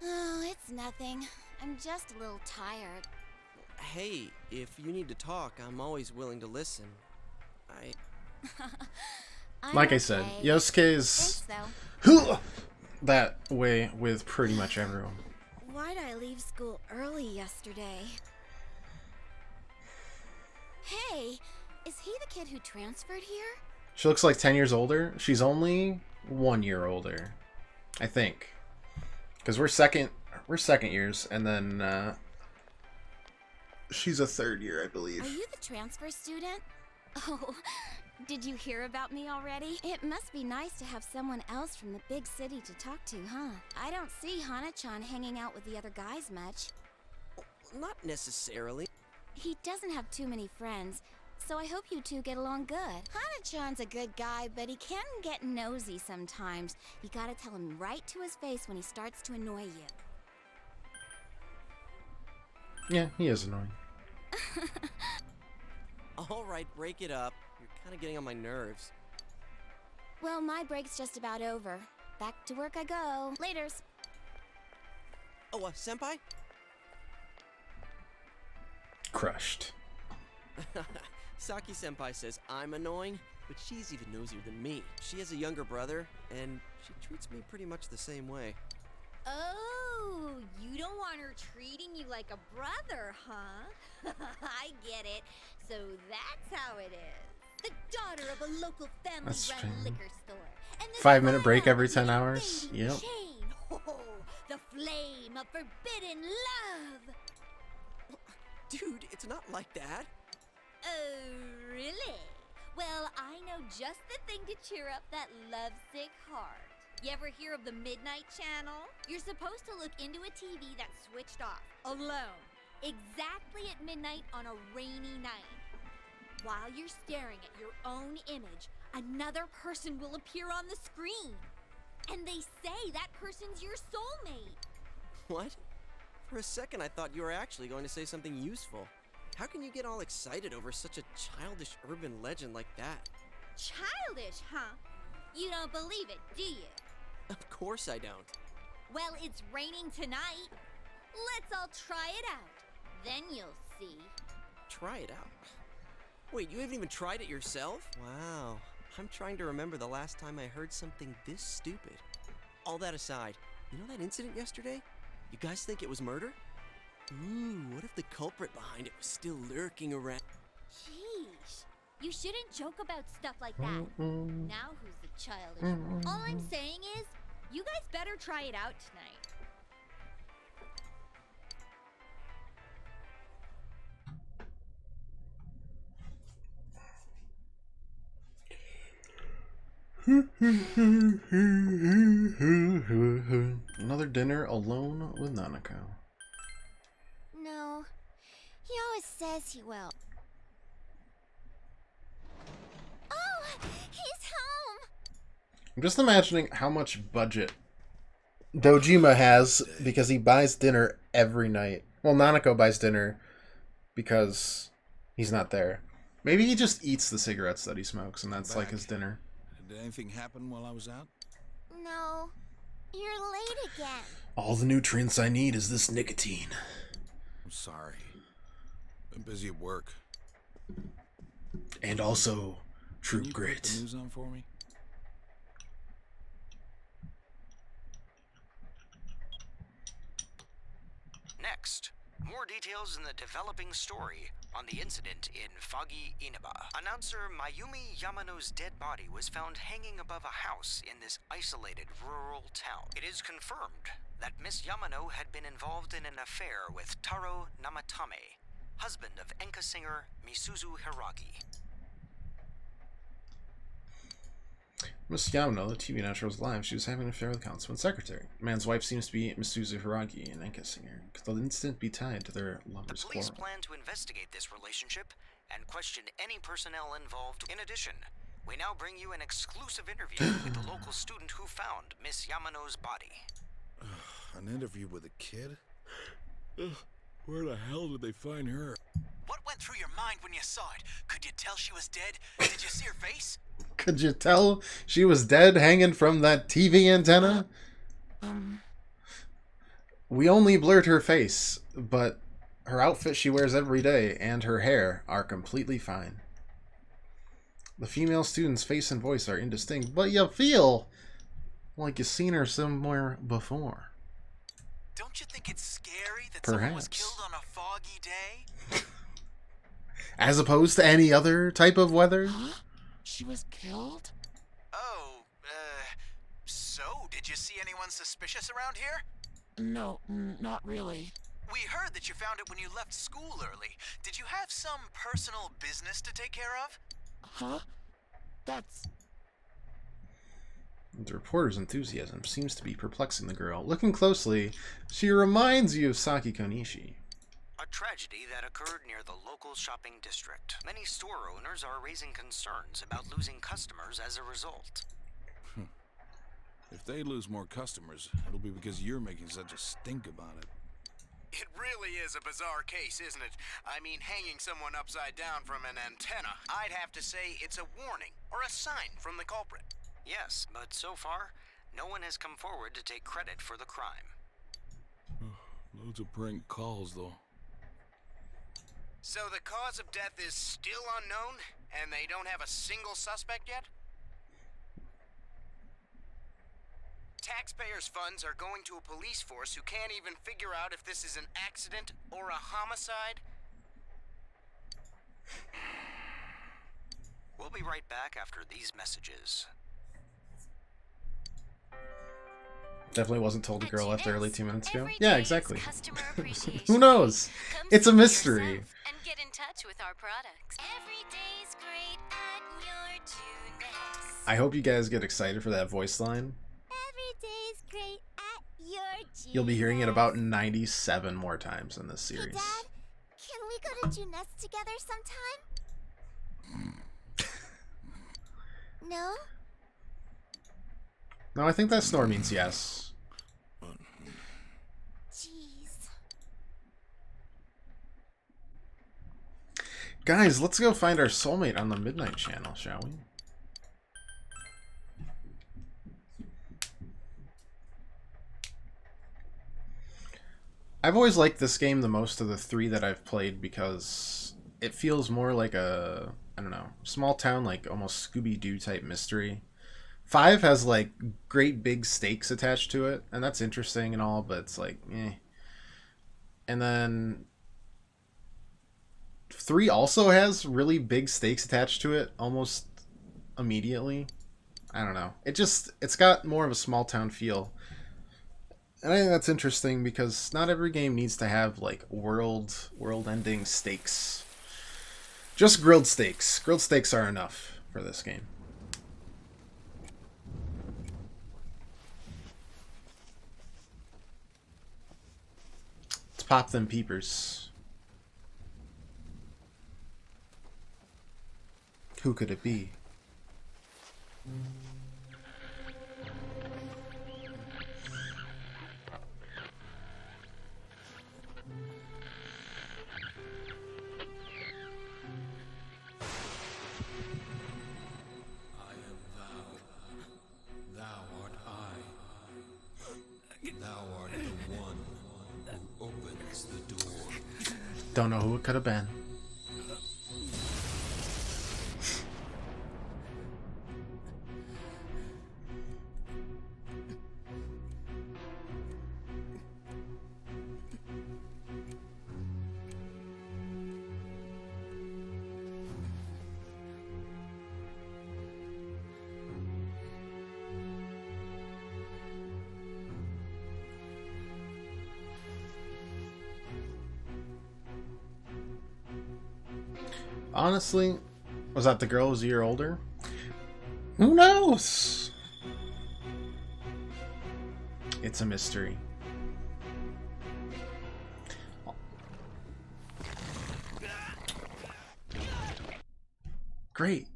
Oh, it's nothing. I'm just a little tired. Hey, if you need to talk, I'm always willing to listen. Like I said, Yosuke's that way with pretty much everyone. Why'd I leave school early yesterday? Hey, is he the kid who transferred here? She looks like 10 years older. She's only 1 year older, I think. Because we're second years, and then she's a third year, I believe. Are you the transfer student? Oh, did you hear about me already? It must be nice to have someone else from the big city to talk to, huh? I don't see Hana-chan hanging out with the other guys much. Not necessarily. He doesn't have too many friends, so I hope you two get along good. Hana-chan's a good guy, but he can get nosy sometimes. You gotta tell him right to his face when he starts to annoy you. Yeah, he is annoying. Alright, break it up. You're kind of getting on my nerves. Well, my break's just about over. Back to work I go. Laters. Oh, senpai? Crushed. Saki-senpai says I'm annoying. but she's even nosier than me. She has a younger brother, and she treats me pretty much the same way. Oh, you don't want her treating you like a brother, huh? I get it. So that's how it is. The daughter of a local family-run liquor store. And the 5-minute break son every of 10 the hours. invading Yep. chain. Oh, the flame of forbidden love. Dude, it's not like that. Oh, really? Well, I know just the thing to cheer up that lovesick heart. You ever hear of the Midnight Channel? You're supposed to look into a TV that's switched off, alone, exactly at midnight on a rainy night. While you're staring at your own image, another person will appear on the screen. And they say that person's your soulmate. What? For a second, I thought you were actually going to say something useful. How can you get all excited over such a childish urban legend like that? Childish, huh? You don't believe it, do you? Of course I don't. Well, it's raining tonight. Let's all try it out. Then you'll see. Try it out? Wait, you haven't even tried it yourself? Wow. I'm trying to remember the last time I heard something this stupid. All that aside, you know that incident yesterday? You guys think it was murder? Ooh, what if the culprit behind it was still lurking around? Sheesh. You shouldn't joke about stuff like that. Now who's the childish one? All I'm saying is, you guys better try it out tonight. Another dinner alone with Nanako. No, he always says he will. Oh, he's home! I'm just imagining how much budget Dojima has because he buys dinner every night. Well, Nanako buys dinner because he's not there. Maybe he just eats the cigarettes that he smokes and that's like his dinner. Did anything happen while I was out? No, you're late again. All the nutrients I need is this nicotine. I'm sorry. Been busy at work. And also True Can you Grit. put the news on for me? Next, more details in the developing story on the incident in foggy Inaba. Announcer Mayumi Yamano's dead body was found hanging above a house in this isolated rural town. It is confirmed that Miss Yamano had been involved in an affair with Taro Namatame, husband of enka singer Misuzu Hiragi. Miss Yamano, the TV announcer, was live. She was having an affair with the councilman's secretary. The man's wife seems to be Misuzu Hiragi, an enka singer. Could the incident be tied to their lovers' The police quarrel? plan to investigate this relationship and question any personnel involved. In addition, we now bring you an exclusive interview with the local student who found Miss Yamano's body. An interview with a kid? Where the hell did they find her? What went through your mind when you saw it? Could you tell she was dead? Did you see her face? Could you tell she was dead hanging from that TV antenna? We only blurred her face, but her outfit she wears every day and her hair are completely fine. The female student's face and voice are indistinct, but you feel like you've seen her somewhere before. Don't you think it's scary that someone was Perhaps. killed on a foggy day? As opposed to any other type of weather? She was killed? Oh, so did you see anyone suspicious around here? No, not really. We heard that you found it when you left school early. Did you have some personal business to take care of? Huh? That's... The reporter's enthusiasm seems to be perplexing the girl. Looking closely, she reminds you of Saki Konishi. A tragedy that occurred near the local shopping district. Many store owners are raising concerns about losing customers as a result. If they lose more customers, it'll be because you're making such a stink about it. It really is a bizarre case, isn't it? I mean, hanging someone upside down from an antenna. I'd have to say it's a warning or a sign from the culprit. Yes, but so far, no one has come forward to take credit for the crime. Loads of prank calls, though. So the cause of death is still unknown, and they don't have a single suspect yet? Taxpayers' funds are going to a police force who can't even figure out if this is an accident or a homicide? We'll be right back after these messages. Definitely wasn't told a girl left early 2 minutes ago. Yeah, exactly. Who knows? It's a mystery. And get in touch with our products. Every day's great at your Tunex. I hope you guys get excited for that voice line. Every day's great at your Tunex. You'll be hearing it about 97 more times in this series. Hey, Dad, can we go to Junette's together sometime? No? No, I think that snore means yes. Jeez. Guys, let's go find our soulmate on the Midnight Channel, shall we? I've always liked this game the most of the three that I've played because it feels more like a, I don't know, small town, like almost Scooby-Doo type mystery. 5 has like great big stakes attached to it, and that's interesting and all, but it's like, eh. And then 3 also has really big stakes attached to it almost immediately. I don't know. It's got more of a small town feel. And I think that's interesting because not every game needs to have like world-ending stakes. Just grilled steaks. Grilled steaks are enough for this game. Let's pop them peepers. Who could it be? Don't know who it could have been. Honestly, was that the girl who's a year older? Who knows? It's a mystery. Great.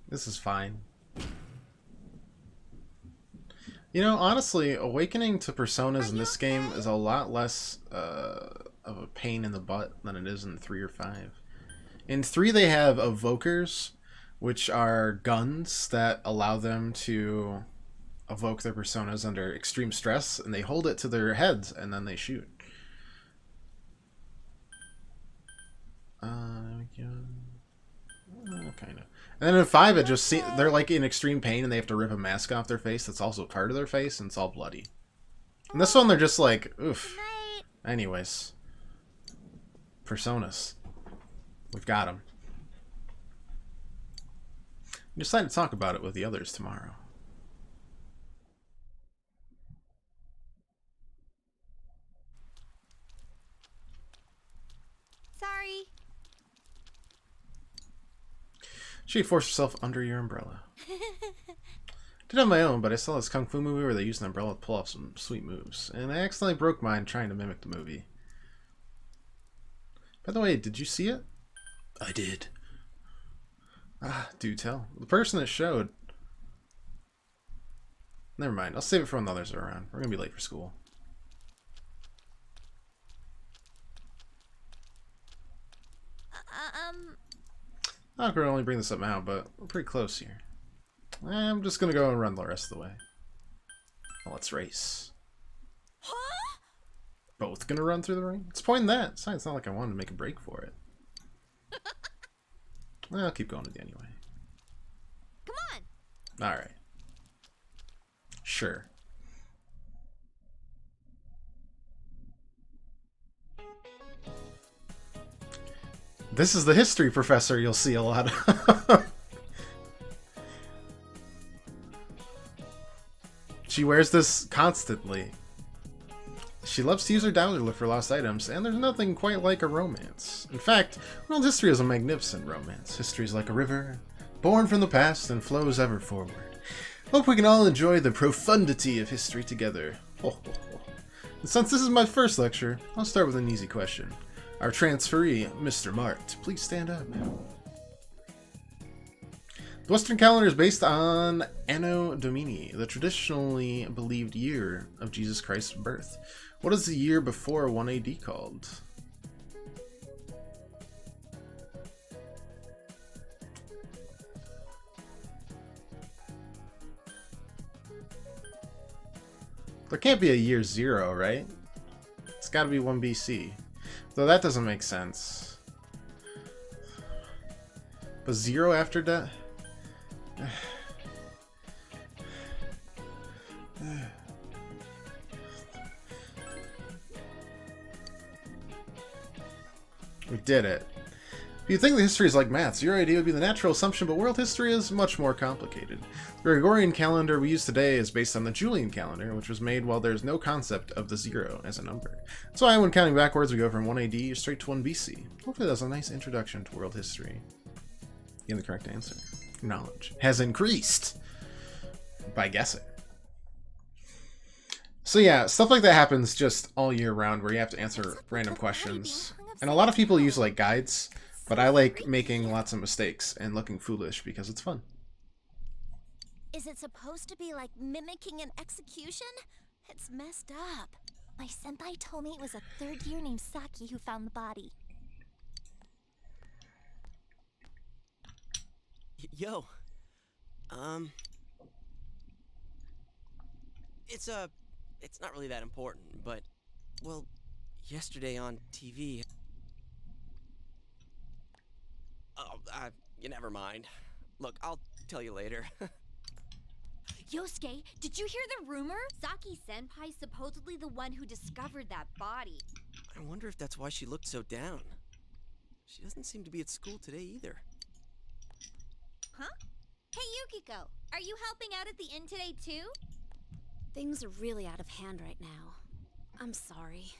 This is fine. You know, honestly, awakening to personas in this game is a lot less of a pain in the butt than it is in 3 or 5. In 3, they have evokers, which are guns that allow them to evoke their personas under extreme stress, and they hold it to their heads, and then they shoot. Kind of. And then in 5, it just they're like in extreme pain and they have to rip a mask off their face that's also part of their face and it's all bloody. And this one, they're just like, oof. Anyways. Personas. We've got them. We decided to talk about it with the others tomorrow. Sorry. She forced herself under your umbrella. Did on my own, but I saw this kung fu movie where they used an umbrella to pull off some sweet moves, and I accidentally broke mine trying to mimic the movie. By the way, did you see it? I did. Ah, do tell. The person that showed... Never mind, I'll save it for when the others are around. We're gonna be late for school. I could only bring this up now, but we're pretty close here. I'm just gonna go and run the rest of the way. Well, let's race. Huh? Both gonna run through the ring? It's pointing that. It's not like I wanted to make a break for it. Well, I'll keep going with you anyway. Come on. Alright. Sure. This is the history professor you'll see a lot of. She wears this constantly. She loves to use her dollar for lost items, and there's nothing quite like a romance. In fact, world history is a magnificent romance. History is like a river, born from the past and flows ever forward. Hope we can all enjoy the profundity of history together. And since this is my first lecture, I'll start with an easy question. Our transferee, Mr. Mart, please stand up. The Western calendar is based on Anno Domini, the traditionally believed year of Jesus Christ's birth. What is the year before 1 AD called? There can't be a year 0, right? It's gotta be 1 BC. Though that doesn't make sense. But 0 after that? We did it. If you think the history is like maths, your idea would be the natural assumption, but world history is much more complicated. The Gregorian calendar we use today is based on the Julian calendar, which was made while there's no concept of the 0 as a number. That's why when counting backwards, we go from 1 AD straight to 1 BC. Hopefully that's a nice introduction to world history. You have the correct answer. Knowledge has increased by guessing. So yeah, stuff like that happens just all year round where you have to answer random questions. And a lot of people use like guides, but I like making lots of mistakes and looking foolish because it's fun. Is it supposed to be like mimicking an execution? It's messed up. My senpai told me it was a third year named Saki who found the body. Yo. It's not really that important, but, well, yesterday on TV... Oh, you never mind. Look, I'll tell you later. Yosuke, did you hear the rumor? Saki Senpai's supposedly the one who discovered that body. I wonder if that's why she looked so down. She doesn't seem to be at school today either. Huh? Hey Yukiko, are you helping out at the inn today too? Things are really out of hand right now. I'm sorry.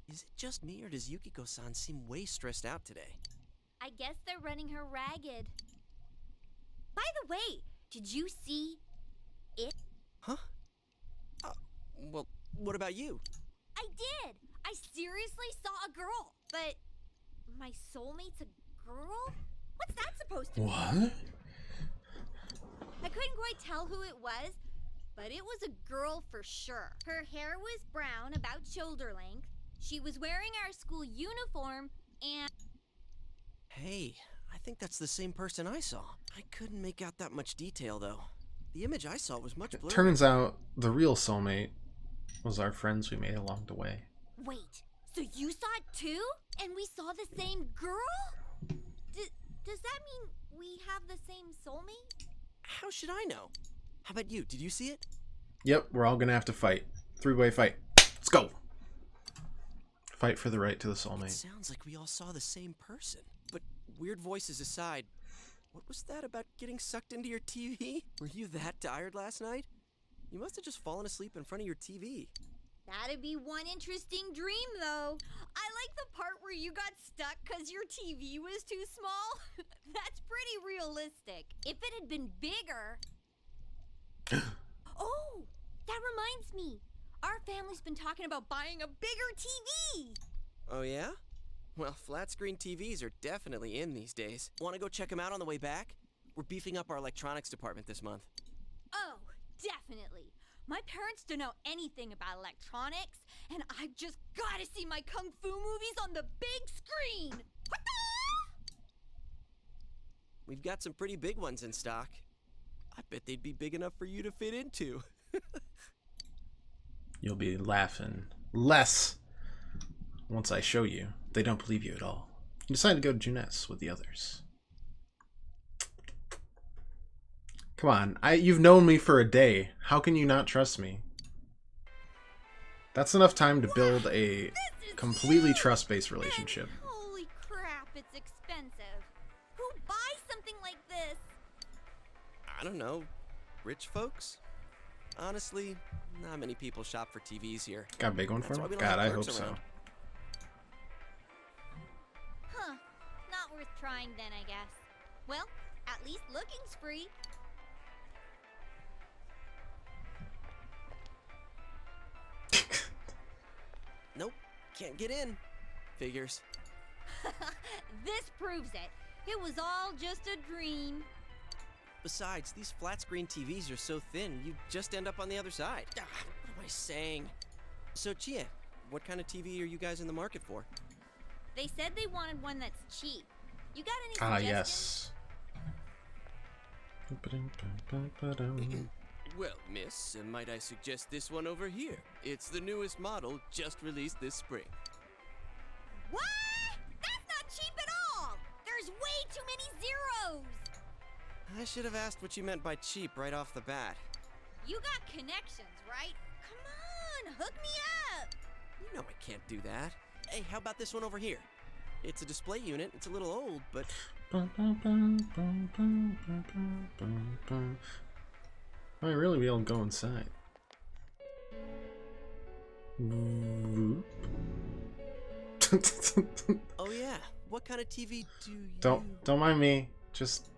Is it just me, or does Yukiko-san seem way stressed out today? I guess they're running her ragged. By the way, did you see it? Huh? Well, what about you? I did! I seriously saw a girl, but my soulmate's a girl? What's that supposed to mean? What? I couldn't quite tell who it was, but it was a girl for sure. Her hair was brown, about shoulder length. She was wearing our school uniform, and... Hey, I think that's the same person I saw. I couldn't make out that much detail, though. The image I saw was much blurry. Turns out the real soulmate was our friends we made along the way. Wait, so you saw it too? And we saw the same girl? Does that mean we have the same soulmate? How should I know? How about you? Did you see it? Yep, we're all gonna have to fight. 3-way fight. Let's go! Fight for the right to the soulmate. It sounds like we all saw the same person. But weird voices aside, what was that about getting sucked into your TV? Were you that tired last night? You must have just fallen asleep in front of your TV. That'd be one interesting dream, though. I like the part where you got stuck because your TV was too small. That's pretty realistic. If it had been bigger... Oh, that reminds me. Our family's been talking about buying a bigger TV. Oh, yeah? Well, flat-screen TVs are definitely in these days. Want to go check them out on the way back? We're beefing up our electronics department this month. Oh, definitely. My parents don't know anything about electronics, and I've just got to see my kung fu movies on the big screen. We've got some pretty big ones in stock. I bet they'd be big enough for you to fit into. You'll be laughing less once I show you. They don't believe you at all. You decide to go to Junes with the others. Come on, you've known me for a day. How can you not trust me? That's enough time to build a completely trust-based relationship. Holy crap, it's expensive. Who buys something like this? I don't know. Rich folks? Honestly, not many people shop for TVs here. Got a big one for That's him? why we don't God, have I hope clerks so. around. Huh. Not worth trying then, I guess. Well, at least looking's free. Nope, can't get in. Figures. This proves it. It was all just a dream. Besides, these flat screen TVs are so thin, you just end up on the other side. What am I saying? So, Chia, what kind of TV are you guys in the market for? They said they wanted one that's cheap. You got any Yes. suggestions? Well, miss, might I suggest this one over here? It's the newest model, just released this spring. What? That's not cheap at all! There's way too many zeros! I should have asked what you meant by cheap right off the bat. You got connections, right? Come on, hook me up! You know I can't do that. Hey, how about this one over here? It's a display unit, it's a little old, but... I really be able to go inside. Oh yeah, what kind of TV do you... Don't mind me. Just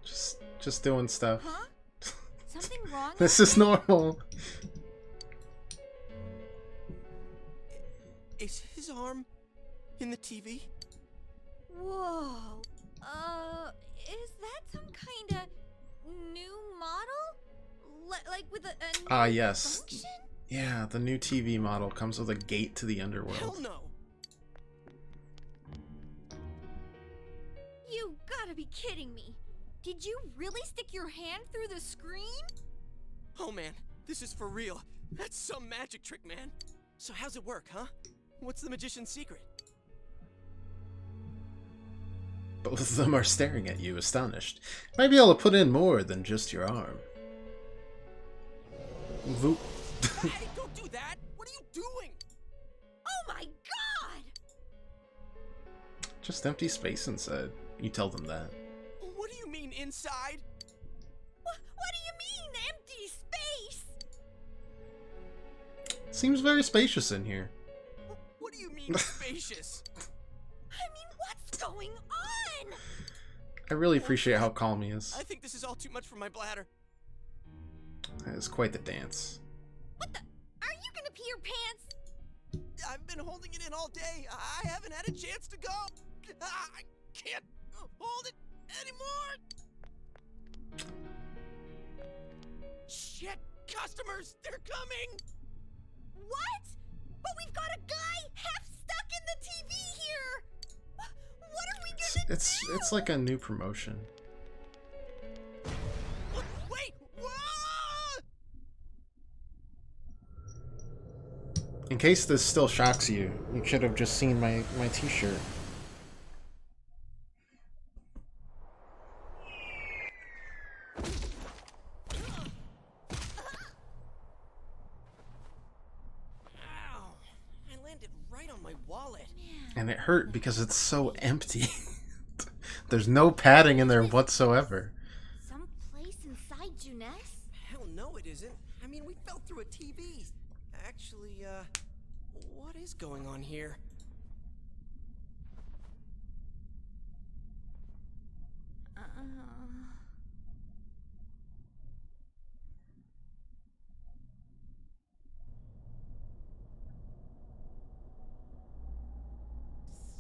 doing stuff. Huh? Something wrong? This is normal. Is his arm in the TV? Whoa. Is that some kind of new model? Like with a new yes. function? Yeah, the new TV model comes with a gate to the underworld. Hell no. You gotta be kidding me. Did you really stick your hand through the screen? Oh man, this is for real. That's some magic trick, man. So how's it work, huh? What's the magician's secret? Both of them are staring at you, astonished. Might be able to put in more than just your arm. Voop. Hey, don't do that! What are you doing? Oh my god! Just empty space inside. You tell them that. What do you mean inside? What do you mean, empty space? Seems very spacious in here. What do you mean spacious? I mean, what's going on? I really appreciate how calm he is. I think this is all too much for my bladder. It's quite the dance. What the? Are you gonna pee your pants? I've been holding it in all day. I haven't had a chance to go. I can't hold it anymore. Shit, customers, they're coming. What? But we've got a guy half stuck in the TV here. What are we gonna do? It's like a new promotion. Wait! Whoa! In case this still shocks you, you should have just seen my t-shirt. Ow! I landed right on my wallet. And it hurt because it's so empty. There's no padding in there whatsoever. Some place inside Junes? Hell no, it isn't. I mean, we fell through a TV. Actually, what is going on here?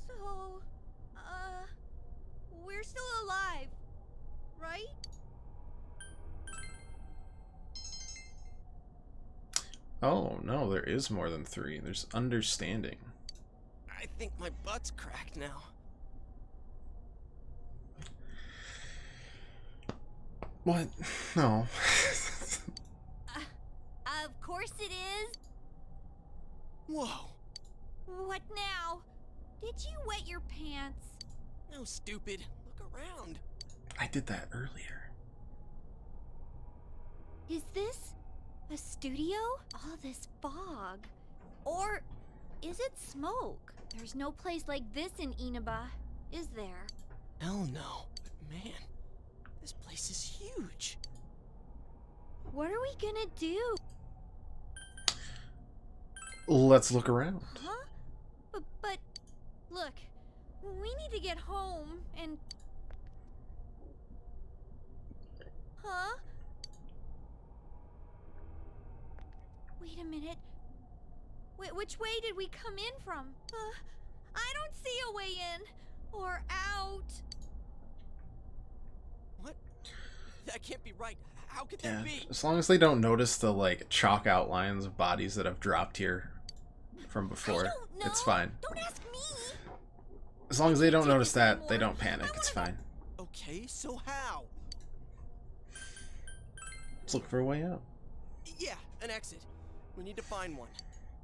So, we're still alive, right? Oh, no, there is more than 3. There's understanding. I think my butt's cracked now. What? No. Of course it is. Whoa. What now? Did you wet your pants? No, stupid. Look around. I did that earlier. Is this a studio? All this fog. Or is it smoke? There's no place like this in Inaba, is there? Hell no. But man, this place is huge. What are we gonna do? Let's look around. Huh? But look, we need to get home and... Huh? Wait a minute. Which way did we come in from? I don't see a way in or out. What? That can't be right. How could Yeah, that be? as long as they don't notice the like chalk outlines of bodies that have dropped here from before, it's fine. Don't ask me. As long as they don't notice that, they don't panic. It's fine. Okay, so how? Let's look for a way out. Yeah, an exit. We need to find one.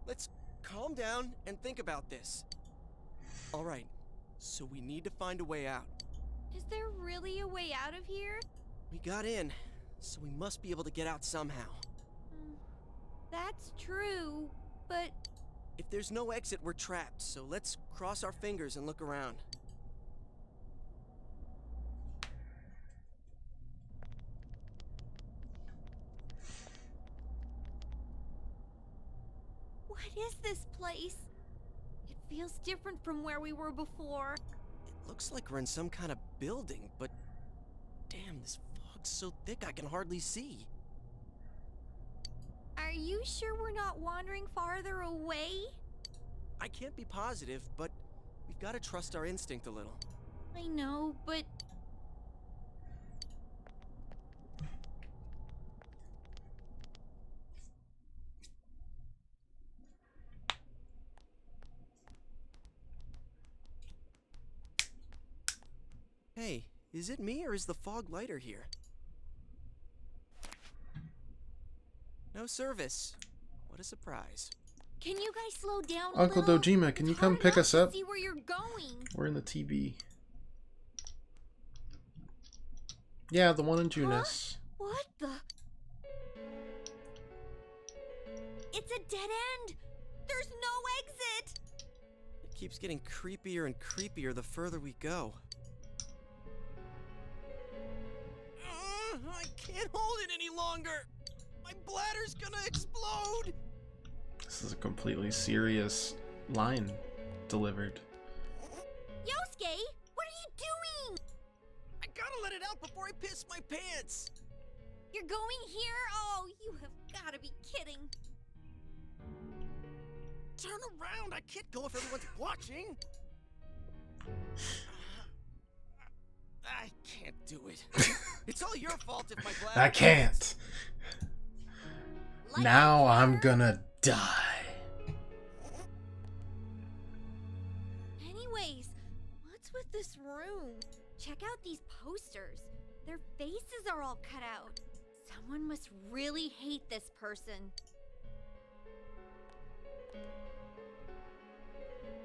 Let's calm down and think about this. All right, so we need to find a way out. Is there really a way out of here? We got in, so we must be able to get out somehow. That's true, but... If there's no exit, we're trapped, so let's cross our fingers and look around. What is this place? It feels different from where we were before. It looks like we're in some kind of building, but damn, this fog's so thick I can hardly see. Are you sure we're not wandering farther away? I can't be positive, but we've got to trust our instinct a little. I know, but... Hey, is it me or is the fog lighter here? No service. What a surprise. Can you guys slow down a Uncle little? Dojima, can you It's come hard pick enough us to up? see where you're going. We're in the TV. Yeah, the one in Junis. What the? It's a dead end. There's no exit. It keeps getting creepier and creepier the further we go. I can't hold it any longer. My bladder's gonna explode. This is a completely serious line delivered. Yosuke, what are you doing? I gotta let it out before I piss my pants. You're going here? Oh, you have gotta be kidding. Turn around. I can't go if everyone's watching. I can't do it. It's all your fault if my bladder... I can't. Now I'm gonna die. Anyways, what's with this room? Check out these posters. Their faces are all cut out. Someone must really hate this person.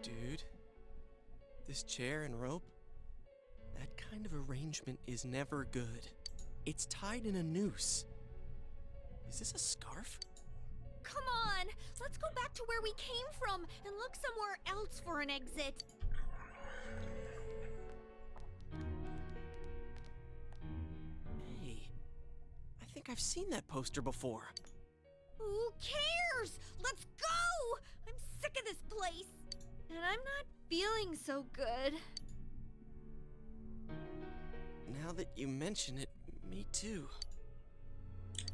Dude, this chair and rope, that kind of arrangement is never good. It's tied in a noose. Is this a scarf? Come on, let's go back to where we came from and look somewhere else for an exit. Hey, I think I've seen that poster before. Who cares? Let's go! I'm sick of this place. And I'm not feeling so good. Now that you mention it, me too.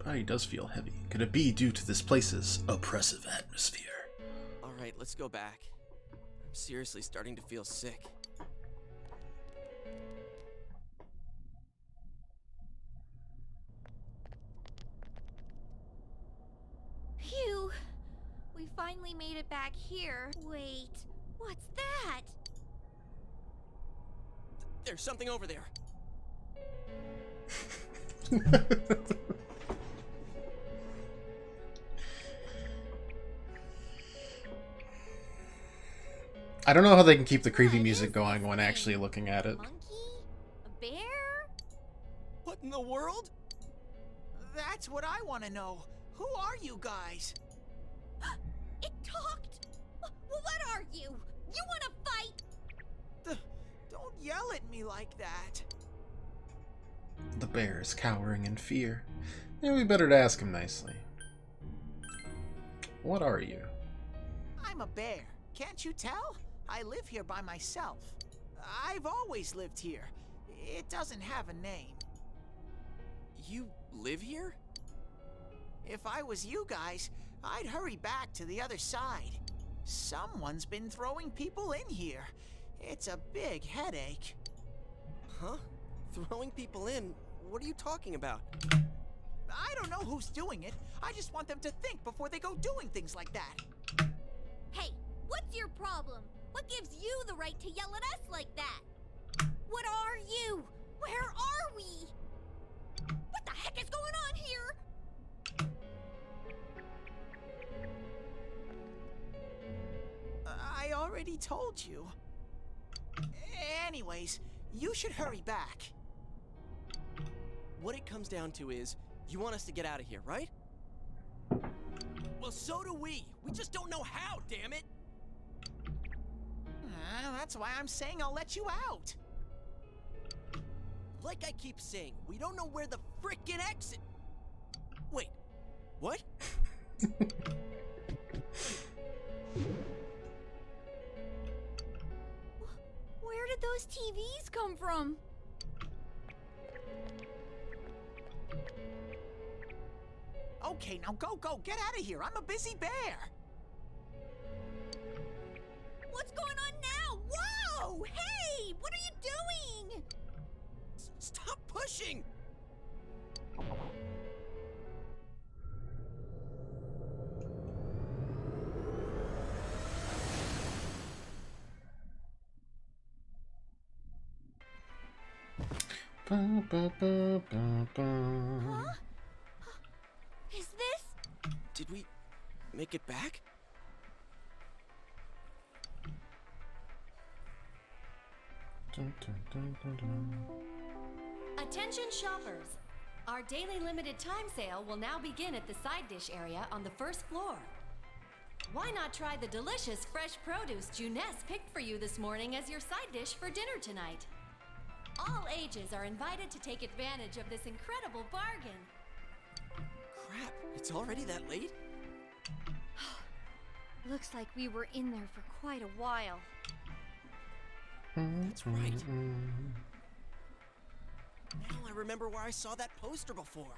Body does feel heavy. Could it be due to this place's oppressive atmosphere? Alright, let's go back. I'm seriously starting to feel sick. Phew. We finally made it back here. Wait, what's that? There's something over there. I don't know how they can keep the creepy music going when actually looking at it. A bear? What in the world? That's what I want to know. Who are you guys? It talked! What are you? You want to fight? Don't yell at me like that. The bear is cowering in fear. Maybe better to ask him nicely. What are you? I'm a bear. Can't you tell? I live here by myself. I've always lived here. It doesn't have a name. You live here? If I was you guys, I'd hurry back to the other side. Someone's been throwing people in here. It's a big headache. Huh? Throwing people in? What are you talking about? I don't know who's doing it. I just want them to think before they go doing things like that. Hey, what's your problem? What gives you the right to yell at us like that? What are you? Where are we? What the heck is going on here? I already told you. Anyways, you should hurry back. What it comes down to is, you want us to get out of here, right? Well, so do we. We just don't know how, damn it. That's why I'm saying I'll let you out. Like I keep saying, we don't know where the frickin' exit... Wait, what? Where did those TVs come from? Okay, now go, get out of here. I'm a busy bear. What's going on now? Whoa! Hey! What are you doing? Stop pushing! Ba, ba, ba, ba, ba. Huh? Is this? Did we make it back? Dun, dun, dun, dun, dun. Attention shoppers! Our daily limited time sale will now begin at the side dish area on the first floor. Why not try the delicious fresh produce Juness picked for you this morning as your side dish for dinner tonight? All ages are invited to take advantage of this incredible bargain. Crap, it's already that late? Looks like we were in there for quite a while. That's right. Now I remember where I saw that poster before.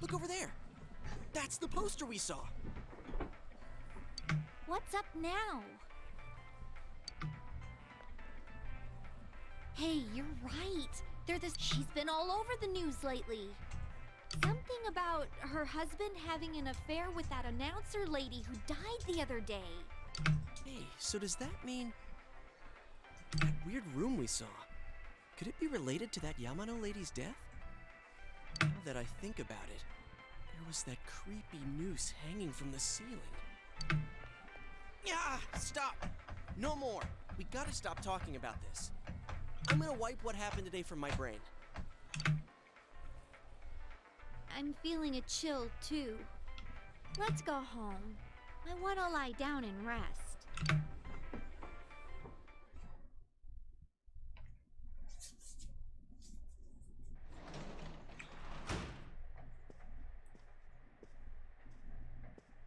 Look over there. That's the poster we saw. What's up now? Hey, you're right. She's been all over the news lately. Something about her husband having an affair with that announcer lady who died the other day. Hey, so does that mean... that weird room we saw, could it be related to that Yamano lady's death? Now that I think about it, there was that creepy noose hanging from the ceiling. Yeah, stop! No more! We gotta stop talking about this. I'm gonna wipe what happened today from my brain. I'm feeling a chill, too. Let's go home. I want to lie down and rest.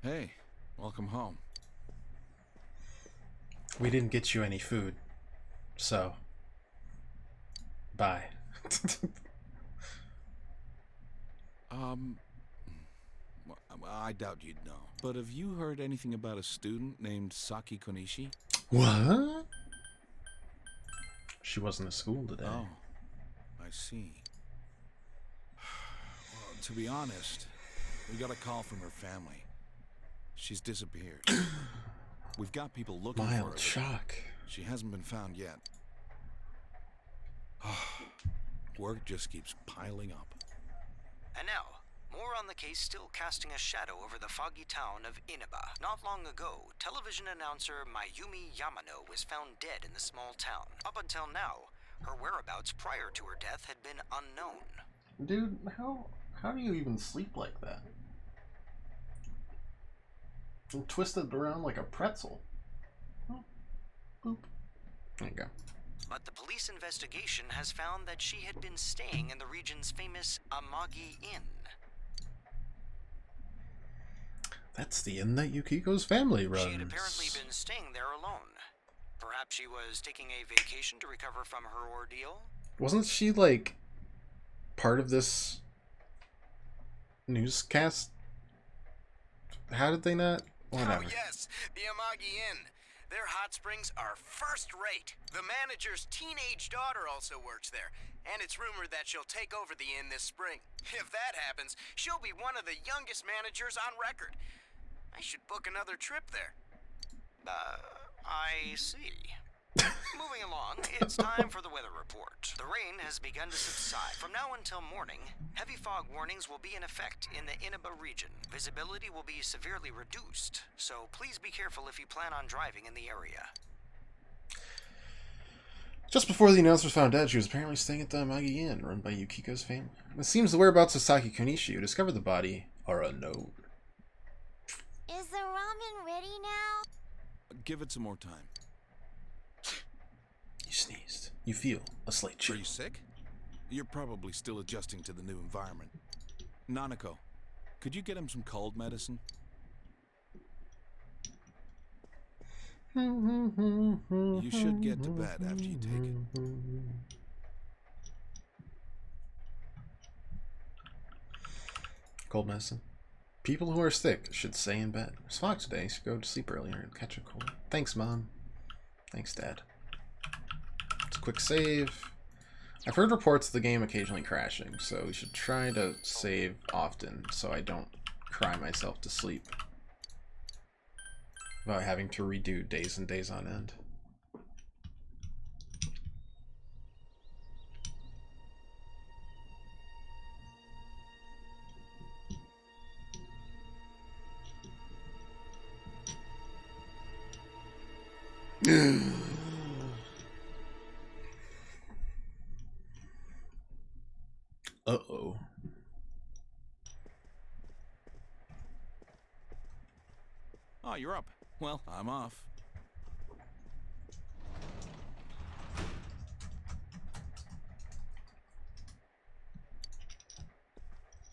Hey, welcome home. We didn't get you any food, so bye. I doubt you'd know. But have you heard anything about a student named Saki Konishi? What? She wasn't at school today. Oh, I see. Well, to be honest, we got a call from her family. She's disappeared. We've got people looking for her. Mild shock. She hasn't been found yet. Work just keeps piling up. And now, more more on the case still casting a shadow over the foggy town of Inaba. Not long ago, television announcer Mayumi Yamano was found dead in the small town. Up until now, her whereabouts prior to her death had been unknown. Dude, how do you even sleep like that? I'm twisted around like a pretzel. Oh, boop. There you go. But the police investigation has found that she had been staying in the region's famous Amagi Inn. That's the inn that Yukiko's family runs. She had apparently been staying there alone. Perhaps she was taking a vacation to recover from her ordeal? Wasn't she, like, part of this newscast? How did they not? Whatever. Oh yes, the Amagi Inn. Their hot springs are first rate. The manager's teenage daughter also works there, and it's rumored that she'll take over the inn this spring. If that happens, she'll be one of the youngest managers on record. I should book another trip there. I see. Moving along, it's time for the weather report. The rain has begun to subside. From now until morning, heavy fog warnings will be in effect in the Inaba region. Visibility will be severely reduced, so please be careful if you plan on driving in the area. Just before the announcer was found dead, she was apparently staying at the Amagi Inn, run by Yukiko's family. It seems the whereabouts of Saki Konishi, who discovered the body, are unknown. Is the ramen ready now? Give it some more time. You sneezed. You feel a slight chill. Are you sick? You're probably still adjusting to the new environment. Nanako, could you get him some cold medicine? You should get to bed after you take it. Cold medicine. People who are sick should stay in bed. It's fog today. You should go to sleep earlier and catch a cold. Thanks, Mom. Thanks, Dad. It's a quick save. I've heard reports of the game occasionally crashing, so we should try to save often so I don't cry myself to sleep without having to redo days and days on end. Uh-oh. Oh, you're up. Well, I'm off.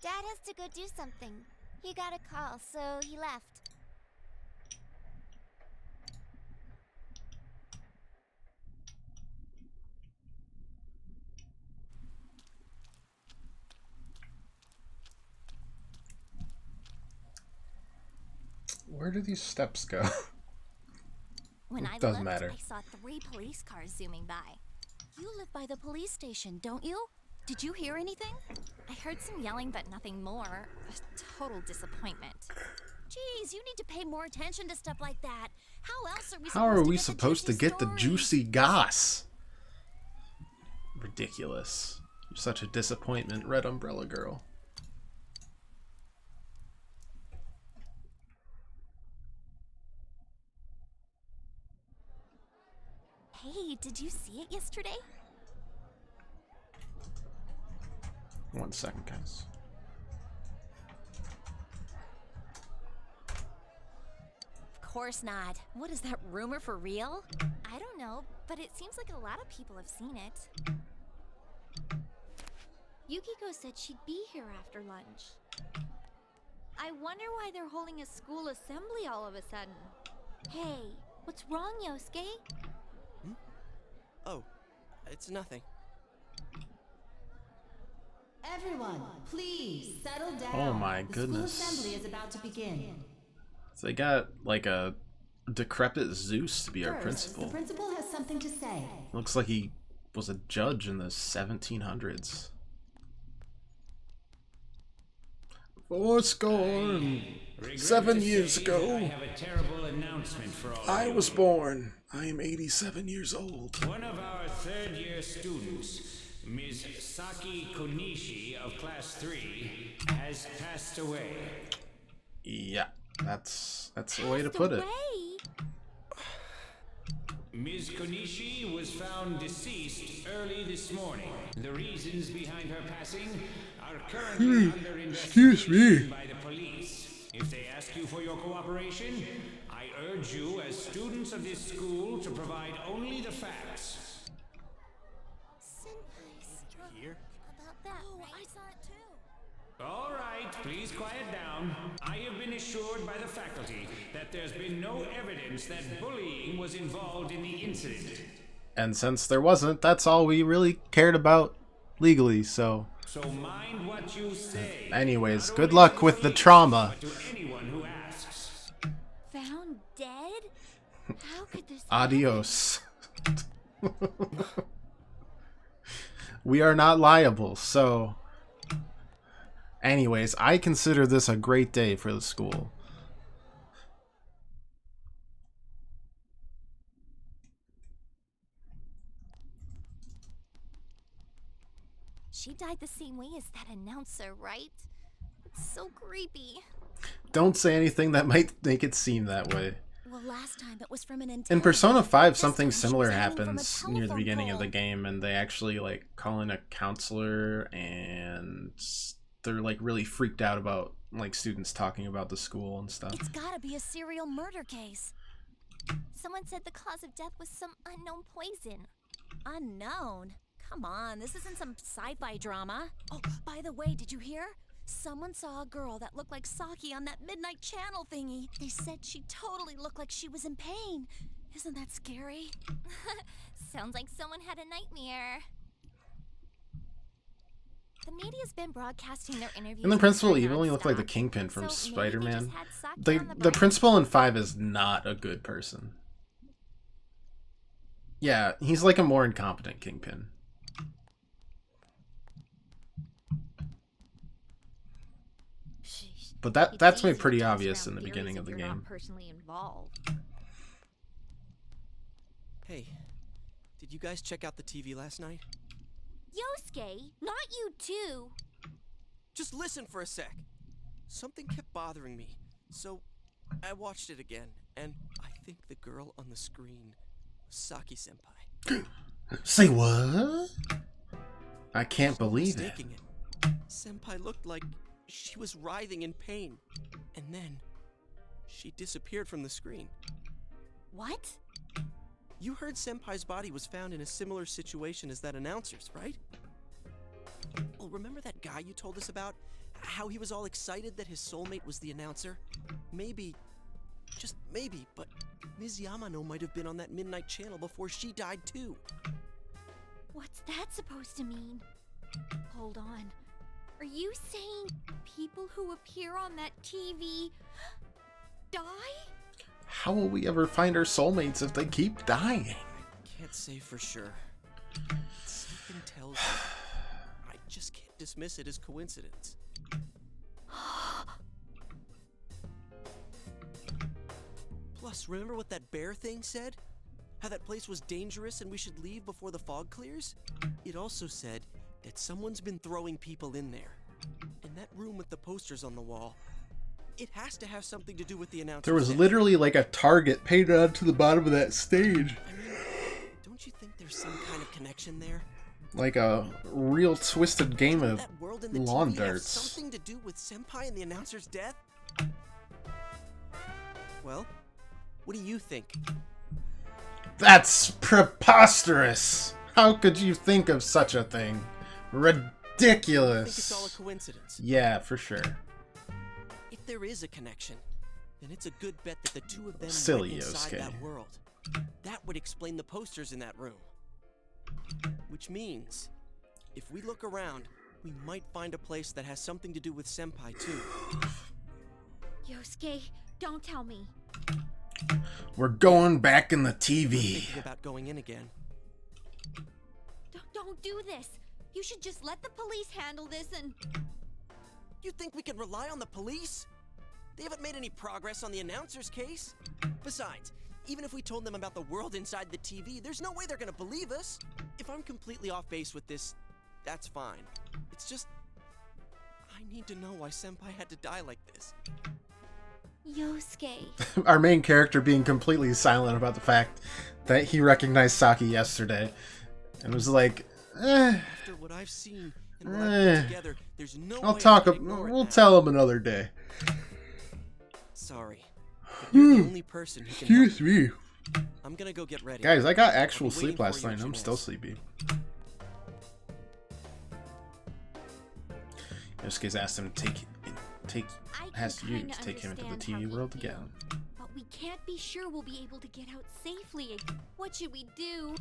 Dad has to go do something. He got a call, so he left. Where do these steps go? When I Doesn't looked, matter. I saw 3 police cars zooming by. You live by the police station, don't you? Did you hear anything? I heard some yelling, but nothing more. A total disappointment. Jeez, you need to pay more attention to stuff like that. How How are we supposed to get the juicy goss? Ridiculous. You're such a disappointment, Red Umbrella Girl. Hey, did you see it yesterday? 1 second, guys. Of course not. What is that rumor for real? I don't know, but it seems like a lot of people have seen it. Yukiko said she'd be here after lunch. I wonder why they're holding a school assembly all of a sudden. Hey, what's wrong, Yosuke? Oh, it's nothing. Everyone, please settle down. Oh my The goodness. school assembly is about to begin. So they got like a decrepit Zeus to be our First, principal. the principal has something to say. Looks like he was a judge in the 1700s. Fourscore 7 years ago, I have a terrible announcement for all I of you. was born. I am 87 years old. One of our third-year students, Ms. Saki Konishi of Class 3 has passed away. Yeah, that's a way to put it. Ms. Konishi was found deceased early this morning. The reasons behind her passing are currently under investigation by the police. If they ask you for your cooperation, I urge you as students of this school to provide only the facts. Here? About that, I saw it too. All right, please quiet down. I have been assured by the faculty that there's been no evidence that bullying was involved in the incident. And since there wasn't, that's all we really cared about legally, so... So mind what you say. Anyways, good luck with the trauma. To anyone who asks. Found dead? How could this Adios. We are not liable, so... Anyways, I consider this a great day for the school. She died the same way as that announcer, right? It's so creepy. Don't say anything that might make it seem that way. Well, last time it was from an In Persona 5, something similar happens near the beginning of the game, and they actually like call in a counselor, and they're like really freaked out about like students talking about the school and stuff. It's gotta be a serial murder case. Someone said the cause of death was some unknown poison. Unknown? Come on, this isn't some sci-fi drama. Oh, by the way, did you hear? Someone saw a girl that looked like Saki on that Midnight Channel thingy. They said she totally looked like she was in pain. Isn't that scary? Sounds like someone had a nightmare. The media's been broadcasting their interviews. And the principal even only looked like the Kingpin from Spider-Man. The principal in 5 is not a good person. Yeah, he's like a more incompetent Kingpin. But that's made pretty obvious in the beginning of the game. Personally involved. Hey, did you guys check out the TV last night? Yosuke, not you too. Just listen for a sec. Something kept bothering me, so I watched it again, and I think the girl on the screen was Saki-senpai. Say what? I can't believe it. Senpai looked like she was writhing in pain, and then she disappeared from the screen. What? You heard Senpai's body was found in a similar situation as that announcer's, right? Oh, remember that guy you told us about? How he was all excited that his soulmate was the announcer? Maybe, just maybe, but Ms. Yamano might have been on that Midnight Channel before she died too. What's that supposed to mean? Hold on. Are you saying people who appear on that TV die? How will we ever find our soulmates if they keep dying? Can't say for sure. Something tells me I just can't dismiss it as coincidence. Plus, remember what that bear thing said? How that place was dangerous and we should leave before the fog clears? It also said that someone's been throwing people in there. And that room with the posters on the wall, it has to have something to do with the announcement. There was literally like a target painted onto the bottom of that stage. I mean, don't you think there's some kind of connection there? Like a real twisted game of That world in the lawn TV have darts. something to do with Senpai and the announcer's death? Well, what do you think? That's preposterous! How could you think of such a thing? Ridiculous! I think it's all a coincidence. Yeah, for sure. If there is a connection, then it's a good bet that the two of them Silly went inside Yosuke. that world. That would explain the posters in that room. Which means, if we look around, we might find a place that has something to do with Senpai too. Yosuke, don't tell me. We're going back in the I'm TV. thinking about going in again. Don't do this. You should just let the police handle this and... You think we can rely on the police? They haven't made any progress on the announcer's case. Besides, even if we told them about the world inside the TV, there's no way they're gonna believe us. If I'm completely off base with this, that's fine. It's just... I need to know why Senpai had to die like this. Yosuke. Our main character being completely silent about the fact that he recognized Saki yesterday. And was like, After what I've seen and what I've put together, there's no way I can ignore it we'll now. tell him another day. Sorry. But you're the only person who can help. Excuse me. I'm gonna go get ready. Guys, I got actual I'll be sleep waiting last for you night. at I'm Jeunesse. still sleepy. Yosuke's asked him to asked you to take him into the TV world again. But we can't be sure we'll be able to get out safely. What should we do?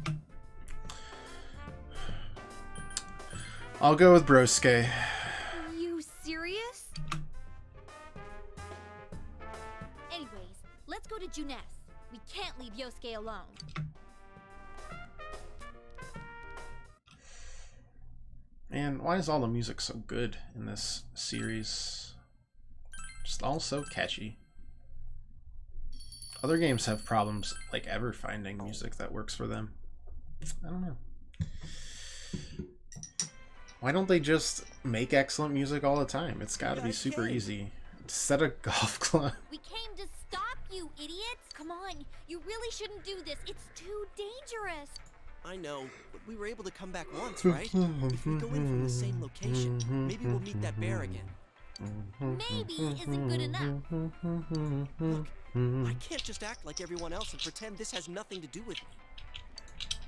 I'll go with Brosuke. Are you serious? Anyways, let's go to Jeunesse. We can't leave Yosuke alone. Man, why is all the music so good in this series? Just all so catchy. Other games have problems like ever finding music that works for them. I don't know. Why don't they just make excellent music all the time? It's gotta be super easy. Set a golf club. We came to stop you, idiots! Come on, you really shouldn't do this. It's too dangerous. I know, but we were able to come back once, right? If we go in from the same location, maybe we'll meet that bear again. Maybe isn't good enough. Look, I can't just act like everyone else and pretend this has nothing to do with me.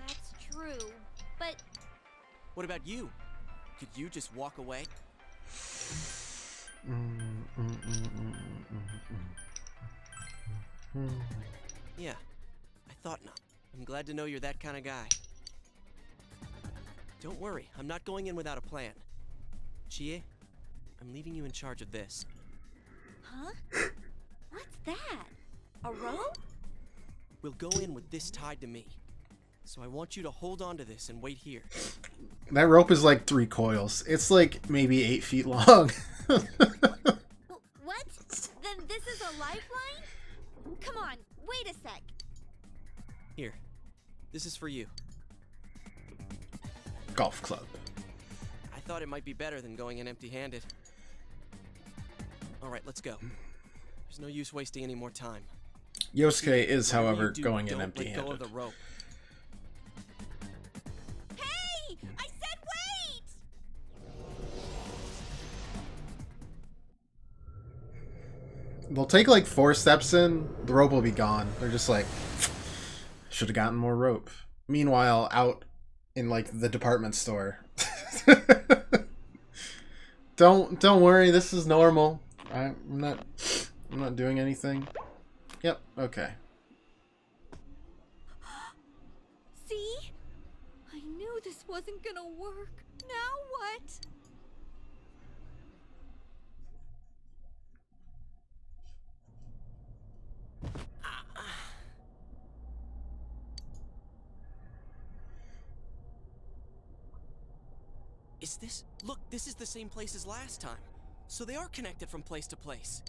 That's true, but What about you? Could you just walk away? Yeah, I thought not. I'm glad to know you're that kind of guy. Don't worry, I'm not going in without a plan. Chie, I'm leaving you in charge of this. huh? What's that? A rope? We'll go in with this tied to me. So I want you to hold on to this and wait here. That rope is like 3 coils. It's like maybe 8 feet long. What? Then this is a lifeline? Come on, wait a sec. Here, this is for you. Golf club. I thought it might be better than going in empty-handed. All right, let's go. There's no use wasting any more time. Yosuke is, Whatever however, you do, going in don't let go empty-handed. of the rope. Hey! I said wait! They'll take like 4 steps in, the rope will be gone. They're just like, should have gotten more rope. Meanwhile, out in like the department store. Don't worry, this is normal. I'm not doing anything. Yep, okay. See? I knew this wasn't gonna work. Now what? Is this? Look, this is the same place as last time. So they are connected from place to place.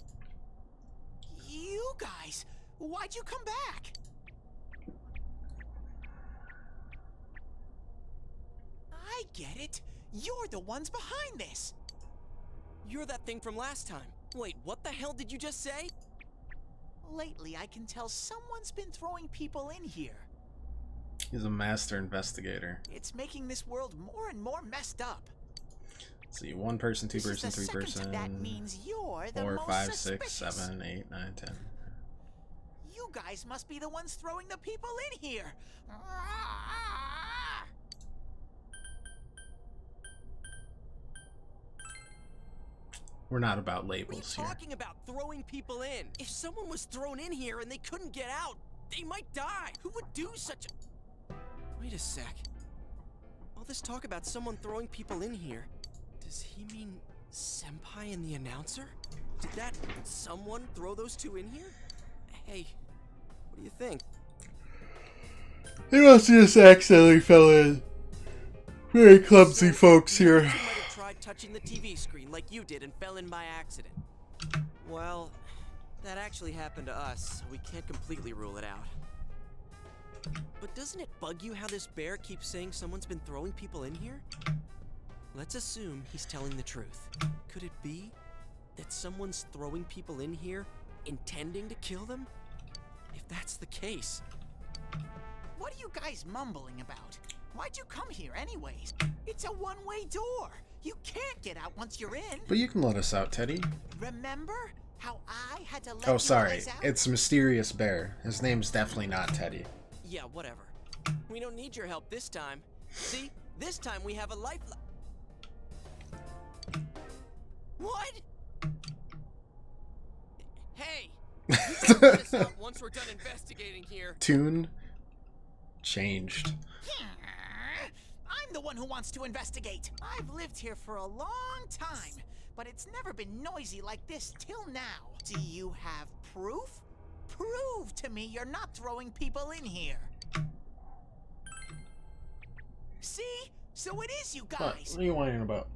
You guys, why'd you come back? I get it. You're the ones behind this. You're that thing from last time. Wait, what the hell did you just say? Lately, I can tell someone's been throwing people in here. He's a master investigator. It's making this world more and more messed up. Let's see, 1 person, 2 This is person, the 3 second person, to that means you're the 4, most 5, 6, suspicious. 7, 8, 9, 10. You guys must be the ones throwing the people in here. We're not about What are labels you here. talking about throwing people in? If someone was thrown in here and they couldn't get out, they might die. Who would do such a... Wait a sec. All this talk about someone throwing people in here. Does he mean Senpai and the announcer? Did that someone throw those 2 in here? Hey, what do you think? He must have just accidentally fell in. Very clumsy folks here. You might have tried touching the TV screen like you did and fell in by accident. Well, that actually happened to us, so we can't completely rule it out. But doesn't it bug you how this bear keeps saying someone's been throwing people in here? Let's assume he's telling the truth. Could it be that someone's throwing people in here intending to kill them? If that's the case... What are you guys mumbling about? Why'd you come here anyways? It's a one-way door. You can't get out once you're in. But you can let us out, Teddy. Remember how I had to let Oh, you sorry. guys out? It's Mysterious Bear. His name's definitely not Teddy. Yeah, whatever. We don't need your help this time. See? This time we have a lifeline. What? Hey! You can let us out once we're done investigating here. Tune changed. I'm the one who wants to investigate. I've lived here for a long time, but it's never been noisy like this till now. Do you have proof? Prove to me you're not throwing people in here. See? So it is you guys. What are you whining about?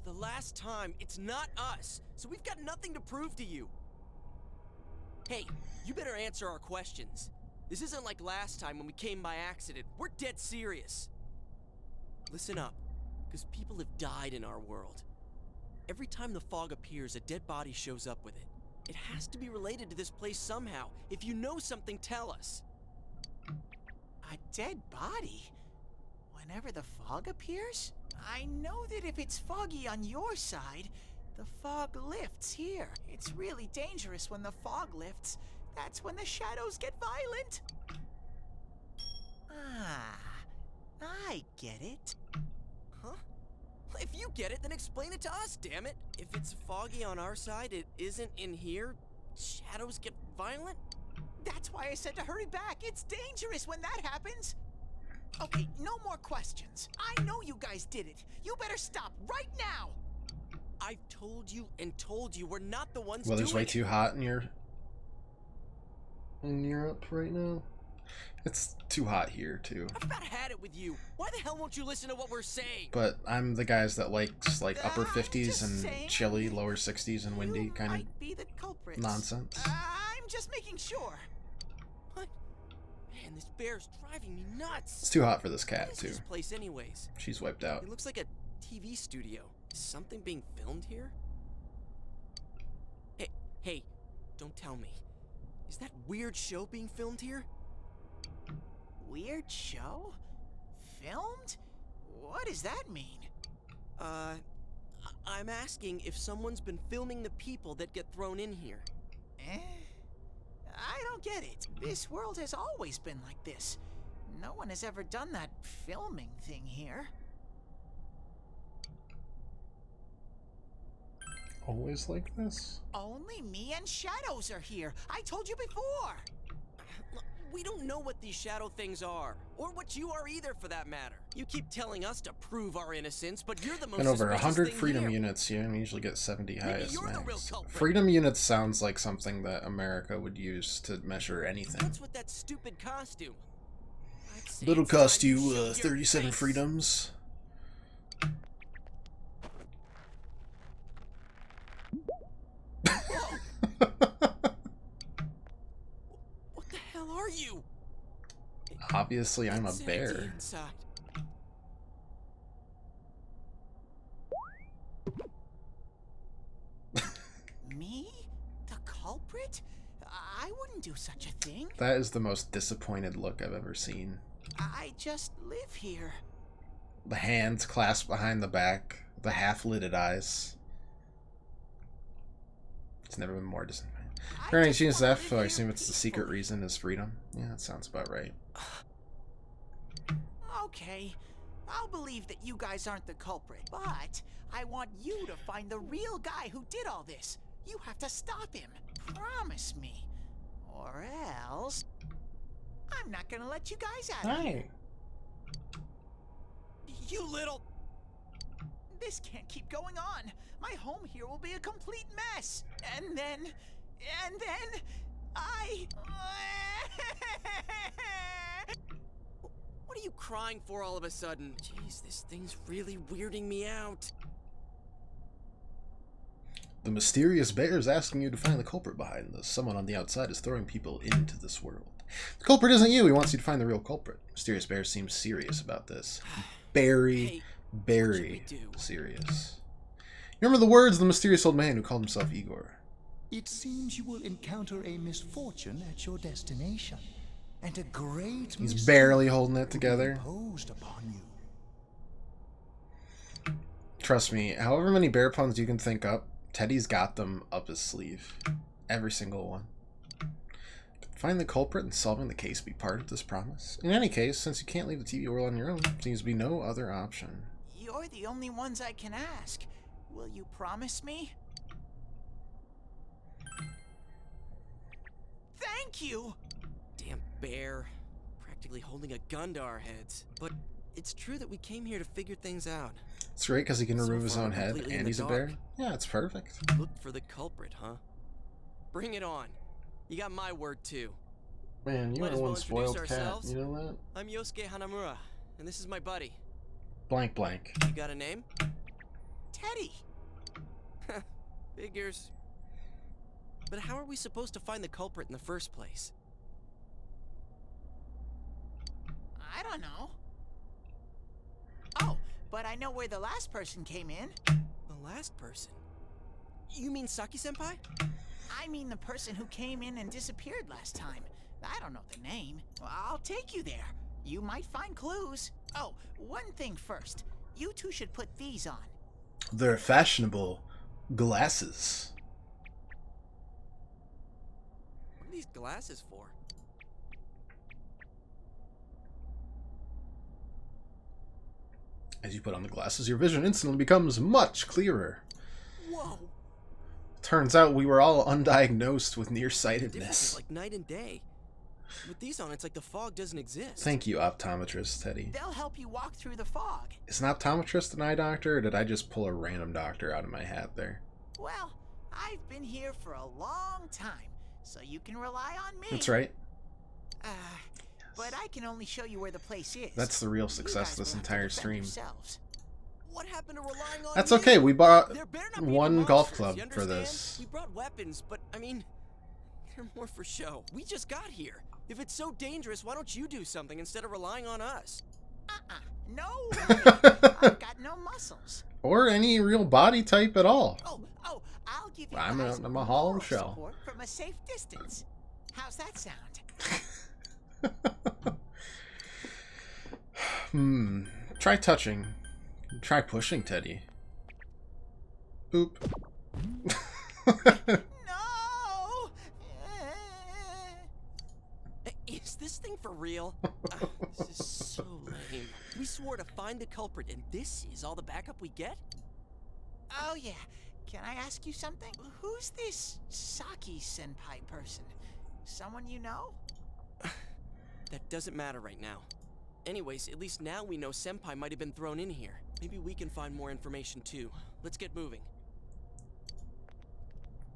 For the last time, it's not us, so we've got nothing to prove to you. Hey, you better answer our questions. This isn't like last time when we came by accident. We're dead serious. Listen up, because people have died in our world. Every time the fog appears, a dead body shows up with it. It has to be related to this place somehow. If you know something, tell us. A dead body? Whenever the fog appears? I know that if it's foggy on your side, the fog lifts here. It's really dangerous when the fog lifts. That's when the shadows get violent. Ah, I get it. Huh? If you get it, then explain it to us, damn it. If it's foggy on our side, it isn't in here. Shadows get violent? That's why I said to hurry back. It's dangerous when that happens. Okay, no more questions. I know you guys did it. You better stop right now. I've told you and told you we're not the ones Weather's doing way it. too hot in Europe right now. It's too hot here too. I've about had it with you. Why the hell won't you listen to what we're saying? But I'm the guys that likes like upper 50s and chilly, lower 60s and windy kind Be the of culprits. nonsense. I'm just making sure. What? Man, this bear's driving me nuts. It's too hot for this cat What is too. this place anyways? She's wiped out. It looks like a TV studio. Is something being filmed here? Hey, don't tell me. Is that weird show being filmed here? Weird show? Filmed? What does that mean? I'm asking if someone's been filming the people that get thrown in here. I don't get it. This world has always been like this. No one has ever done that filming thing here. Always like this? Only me and Shadows are here. I told you before. We don't know what these shadow things are, or what you are either, for that matter. You keep telling us to prove our innocence, but you're the most And over suspicious 100 thing freedom here. units, you usually get 70 highest you're the real max. culprit. Freedom units sounds like something that America would use to measure anything. What's with that stupid costume? I'd say Little it's time cost you you showed your 37 face. freedoms. What the hell are you? Obviously, I'm a It's empty bear. inside. Me? The culprit? I wouldn't do such a thing. That is the most disappointed look I've ever seen. I just live here. The hands clasped behind the back, the half-lidded eyes. It's never been more disappointing. Alright, GSF, so I assume it's the secret reason is freedom. Yeah, that sounds about right. Okay, I'll believe that you guys aren't the culprit, but I want you to find the real guy who did all this. You have to stop him. Promise me. Or else... I'm not gonna let you guys out of here. You little... This can't keep going on. My home here will be a complete mess. And then... I... What are you crying for all of a sudden? Jeez, this thing's really weirding me out. The mysterious bear is asking you to find the culprit behind this. Someone on the outside is throwing people into this world. The culprit isn't you. He wants you to find the real culprit. Mysterious bear seems serious about this. Barry, very serious. You remember the words of the mysterious old man who called himself Igor? It seems you will encounter a misfortune at your destination, and a great He's barely holding it together. imposed upon you. Trust me, however many bear puns you can think up, Teddy's got them up his sleeve. Every single one. Find the culprit and solving the case be part of this promise. In any case, since you can't leave the TV world on your own, there seems to be no other option. You're the only ones I can ask. Will you promise me? Thank you! Damn bear. Practically holding a gun to our heads. But it's true that we came here to figure things out. It's great because he can remove his far, own head completely in and the he's a dark. bear. Yeah, it's perfect. Look for the culprit, huh? Bring it on. You got my word too. Man, you Might are as well one spoiled introduce cat. ourselves. You know that? I'm Yosuke Hanamura, and this is my buddy. Blank blank. You got a name? Teddy! Figures. But how are we supposed to find the culprit in the first place? I don't know. Oh, but I know where the last person came in. The last person? You mean Saki-senpai? I mean the person who came in and disappeared last time. I don't know the name. Well, I'll take you there. You might find clues. Oh, one thing first. You two should put these on. They're fashionable glasses. What are these glasses for? As you put on the glasses, your vision instantly becomes much clearer. Whoa! Turns out we were all undiagnosed with The difference is nearsightedness. like night and day. With these on, it's like the fog doesn't exist. Thank you, optometrist Teddy. They'll help you walk through the fog. Is an optometrist an eye doctor, or did I just pull a random doctor out of my hat there? Well, I've been here for a long time, so you can rely on me. That's right. But I can only show you where the place is. That's the real You success guys of this will have to entire defend stream. yourselves. What happened to relying on That's me? okay, we bought There better not be one any golf monsters, club you for understand? this. We brought weapons, but I mean, they're more for show. We just got here. If it's so dangerous, why don't you do something instead of relying on us? No way. I've got no muscles. Or any real body type at all. Oh, I'll give you I'm guys a hollow moral shell. support from a safe distance. How's that sound? Try touching. Try pushing, Teddy. Oop. Is this thing for real? This is so lame. We swore to find the culprit, and this is all the backup we get? Oh yeah. Can I ask you something? Who's this Saki-senpai person? Someone you know? That doesn't matter right now. Anyways, at least now we know Senpai might have been thrown in here. Maybe we can find more information too. Let's get moving.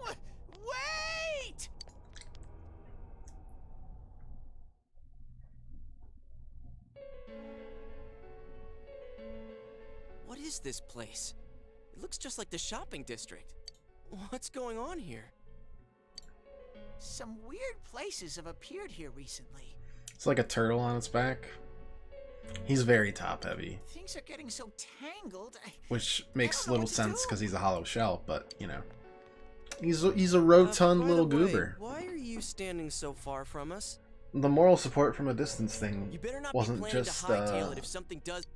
Wait! What is this place? It looks just like the shopping district. What's going on here? Some weird places have appeared here recently. It's like a turtle on its back. He's very top heavy, Things are getting so tangled. which makes little sense because he's a hollow shell, but you know. He's a rotund By little the way, goober. why are you standing so far from us? The moral support from a distance thing You better not wasn't be planning just to hightail it if something does.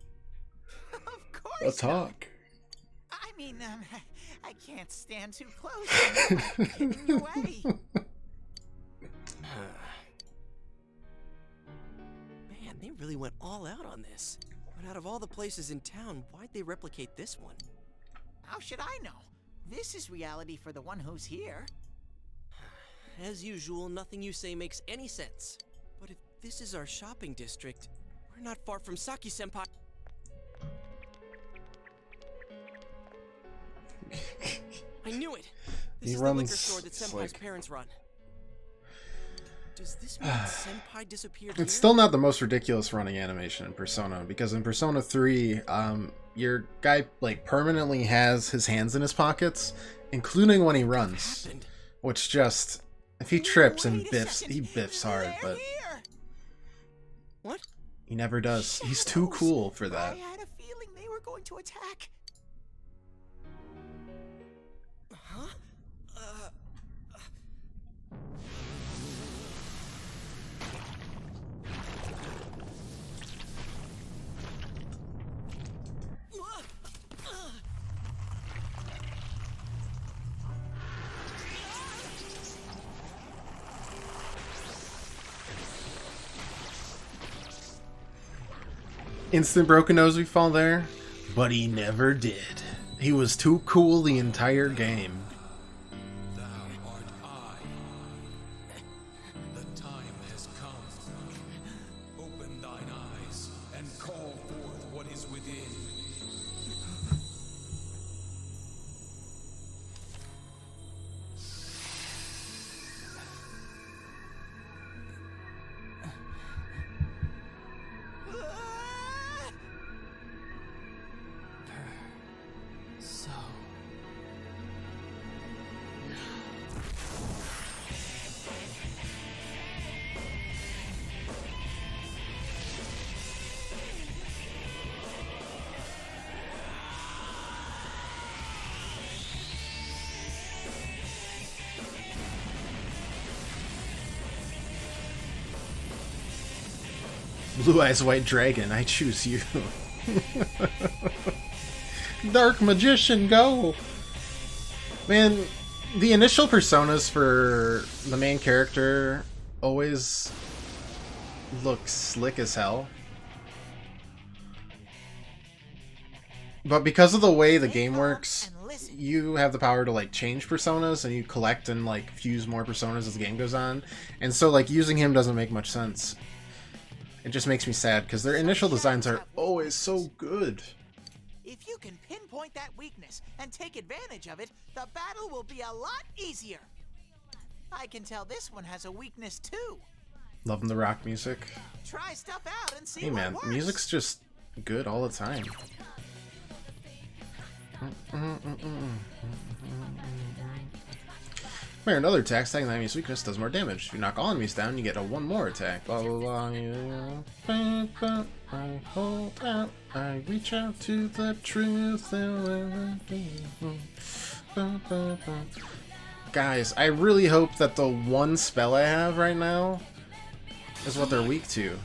a talk. I mean, I can't stand too close. I'm getting in your way. Man, they really went all out on this. But out of all the places in town, why'd they replicate this one? How should I know? This is reality for the one who's here. As usual, nothing you say makes any sense. But if this is our shopping district, we're not far from Saki-senpai. I knew it! This He is the liquor runs store that Senpai's like- parents run. Does this mean Senpai disappeared It's here? still not the most ridiculous running animation in Persona, because in Persona 3, your guy like permanently has his hands in his pockets, including when he runs. Which just, if he trips and biffs, he biffs hard, but What? he never does. He's too cool for that. I had a feeling they were were going to attack? Huh? Instant broken nose we fall there, but he never did. He was too cool the entire game. Thou art I. The time has come. Open thine eyes and call forth what is within. So. Blue Eyes White Dragon, I choose you. Dark Magician, go! Man, the initial personas for the main character always look slick as hell. But because of the way the game works, you have the power to like change personas and you collect and like fuse more personas as the game goes on. And so like using him doesn't make much sense. It just makes me sad because their initial designs are always so good. If you can pinpoint that weakness and take advantage of it, the battle will be a lot easier. I can tell this one has a weakness too. Loving the rock music. Try stuff out and see Hey man, what works. music's just good all the time. Where another attack, stacking the enemy's weakness does more damage. If you knock all enemies down, you get a 1 more attack. Blah blah blah. I hold out, I reach out to the truth. Guys, I really hope that the one spell I have right now is what they're weak to.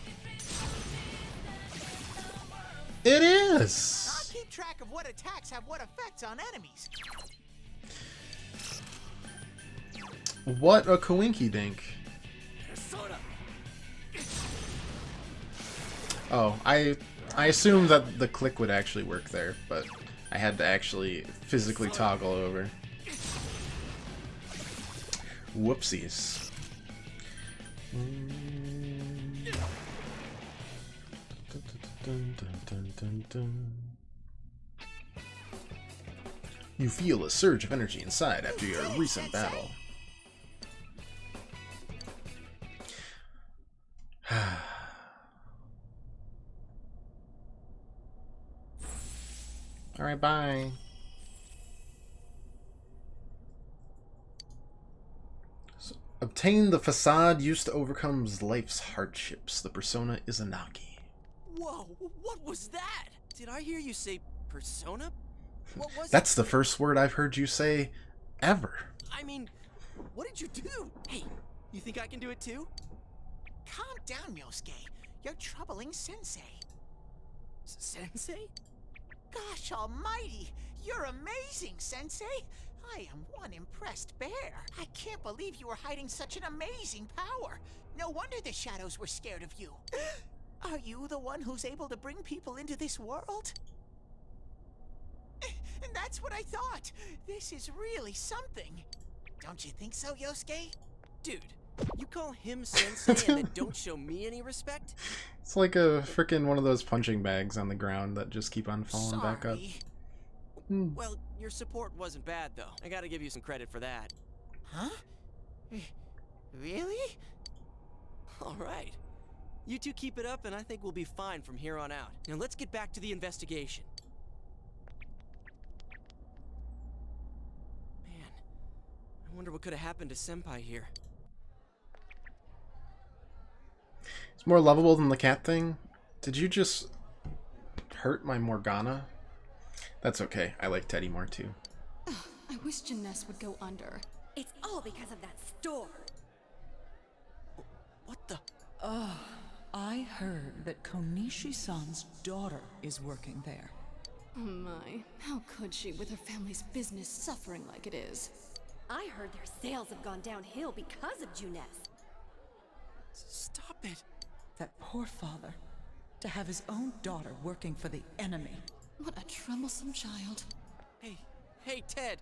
It is! I'll keep track of what attacks have what effects on enemies. What a coinky dink. Oh, I assumed that the click would actually work there, but I had to actually physically toggle over. Whoopsies. You feel a surge of energy inside after your recent battle. Alright, bye. So, obtain the facade used to overcome life's hardships. The persona Izanagi. Whoa, what was that? Did I hear you say persona? What was That's the first word I've heard you say ever. I mean, what did you do? Hey, you think I can do it too? Calm down, Yosuke. You're troubling Sensei. Sensei? Gosh almighty! You're amazing, Sensei! I am one impressed bear. I can't believe you were hiding such an amazing power. No wonder the shadows were scared of you. Are you the one who's able to bring people into this world? And that's what I thought. This is really something. Don't you think so, Yosuke? Dude, you call him Sensei and then don't show me any respect? It's like a frickin' one of those punching bags on the ground that just keep on falling back up. Well, your support wasn't bad, though. I gotta give you some credit for that. Huh? Really? Alright. You two keep it up and I think we'll be fine from here on out. Now let's get back to the investigation. Man, I wonder what could have happened to Senpai here. It's more lovable than the cat thing. Did you just hurt my Morgana? That's okay. I like Teddy more too. I wish Janess would go under. It's all because of that store. What the? I heard that Konishi-san's daughter is working there. Oh my, how could she with her family's business suffering like it is? I heard their sales have gone downhill because of Juness. Stop it. That poor father. To have his own daughter working for the enemy. What a troublesome child. Hey, Ted.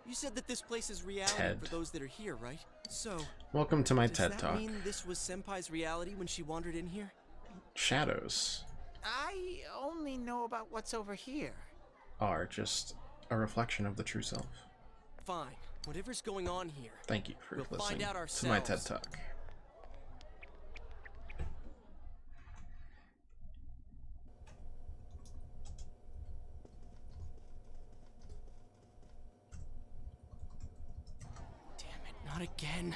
You said that this place is reality Ted. for those that are here, right? So, Welcome to my does TED that Talk. mean this was Senpai's reality when she wandered in here? Shadows I only know about what's over here. are just a reflection of the true self. Fine. Whatever's going on here. Thank you for we'll listening find out to my TED ourselves. Talk. Damn it, not again.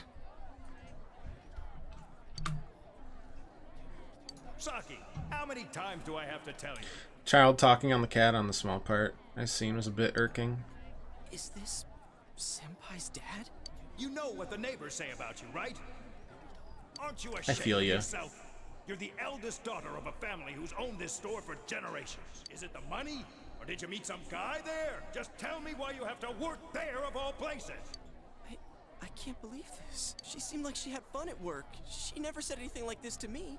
Saki, how many times do I have to tell you? Child talking on the cat on the small part I seen was a bit irking. Is this Senpai's dad? You know what the neighbors say about you, right? Aren't you I ashamed feel of ya. yourself? You're the eldest daughter of a family who's owned this store for generations. Is it the money? Or did you meet some guy there? Just tell me why you have to work there of all places. I can't believe this. She seemed like she had fun at work. She never said anything like this to me.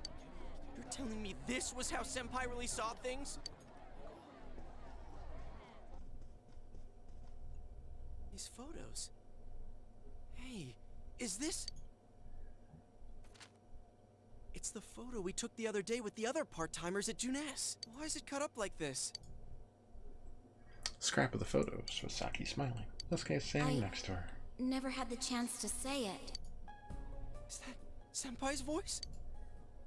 You're telling me this was how Senpai really saw things? These photos. Hey, is this... It's the photo we took the other day with the other part-timers at Juness. Why is it cut up like this? Scrap of the photos with Saki smiling. This guy's standing next to her. Never had the chance to say it. Is that Senpai's voice?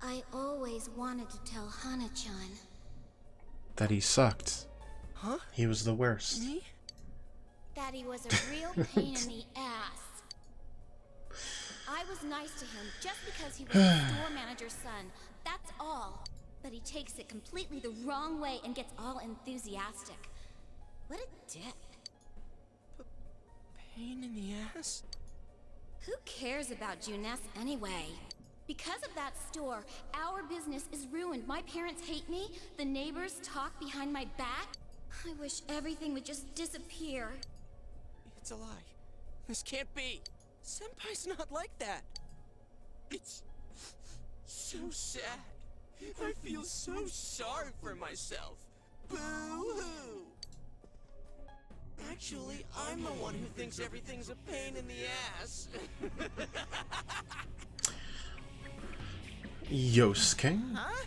I always wanted to tell Hana-chan. That he sucked. Huh? He was the worst. Me? That he was a real pain in the ass. I was nice to him just because he was the store manager's son. That's all. But he takes it completely the wrong way and gets all enthusiastic. What a dick. Pain in the ass? Who cares about Juness anyway? Because of that store, our business is ruined. My parents hate me. The neighbors talk behind my back. I wish everything would just disappear. It's a lie. This can't be. Senpai's not like that. It's so sad. I feel so sorry for myself. Boo-hoo! Actually, I'm the one who thinks everything's a pain in the ass. Yosuke? Huh?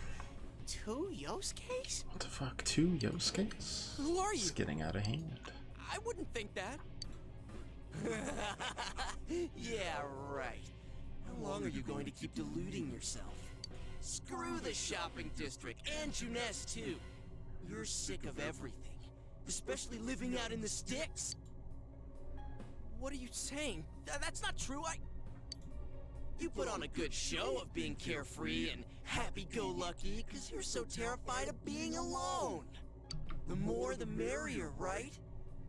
2 Yosuke's? What the fuck? 2 Yosuke's? Who are you? It's getting out of hand. I wouldn't think that. Yeah, right. How long are you going to keep deluding yourself? Screw the shopping district and Juness too. You're sick of everything, especially living out in the sticks. What are you saying? That's not true. You put on a good show of being carefree and happy-go-lucky because you're so terrified of being alone. The more the merrier, right?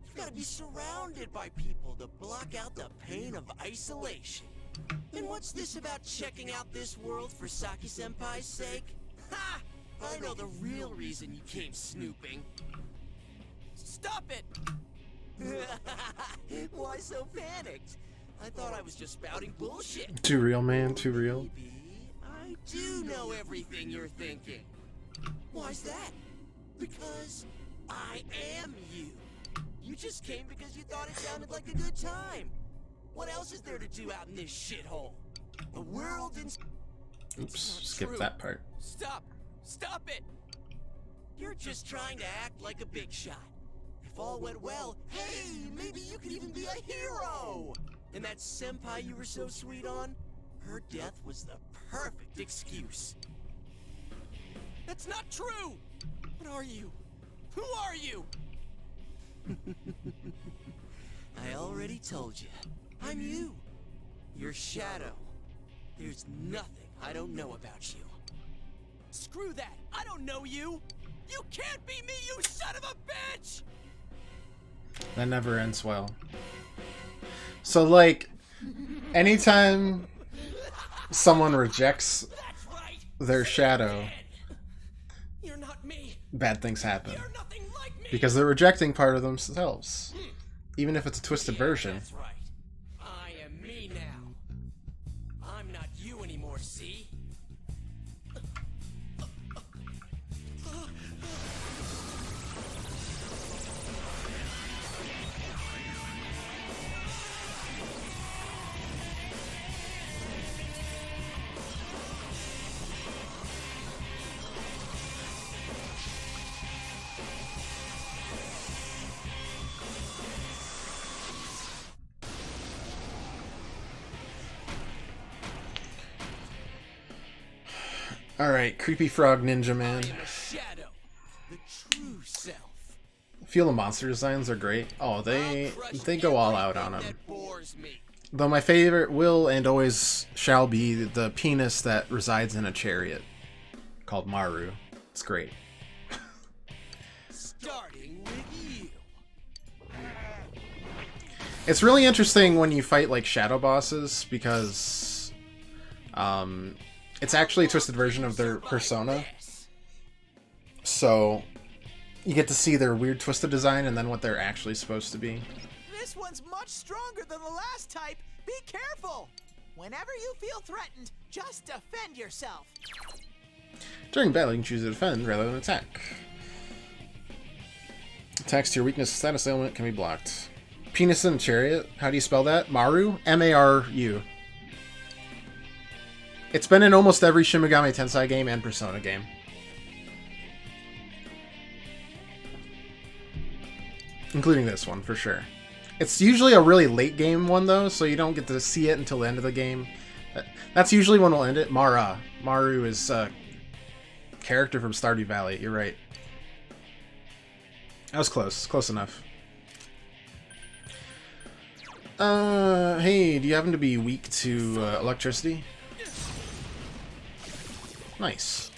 You've got to be surrounded by people to block out the pain of isolation. And what's this about checking out this world for Saki-senpai's sake? Ha! I know the real reason you came snooping. Stop it! Why so panicked? I thought I was just spouting bullshit. Too real, man. Too real. I do know everything you're thinking. Why's that? Because I am you. You just came because you thought it sounded like a good time. What else is there to do out in this shithole? The world in... Oops, skip that part. Stop! Stop it! You're just trying to act like a big shot. If all went well, hey, maybe you could even be a hero! And that senpai you were so sweet on, her death was the perfect excuse. That's not true! What are you? Who are you? I already told you. I'm you. Your shadow. There's nothing I don't know about you. Screw that! I don't know you! You can't be me, you son of a bitch! That never ends well. So, like, anytime someone rejects their shadow, bad things happen. Because they're rejecting part of themselves. Even if it's a twisted version. That's right. I am me now. I'm not you anymore, see? Alright, Creepy Frog Ninja Man. Shadow, the true self. Feel the monster designs are great. Oh, they go all out on them. Though my favorite will and always shall be the penis that resides in a chariot called Maru. It's great. Starting with you. It's really interesting when you fight like shadow bosses because it's actually a twisted version of their persona. So you get to see their weird twisted design and then what they're actually supposed to be. This one's much stronger than the last type. Be careful. Whenever you feel threatened, just defend yourself. During battle, you can choose to defend rather than attack. Attacks to your weakness status element can be blocked. Penis in a chariot. How do you spell that? Maru? M-A-R-U. It's been in almost every Shin Megami Tensei game and Persona game. Including this one, for sure. It's usually a really late game one, though, so you don't get to see it until the end of the game. That's usually when we'll end it. Mara. Maru is a character from Stardew Valley. You're right. That was close. Close enough. Hey, do you happen to be weak to electricity? Nice.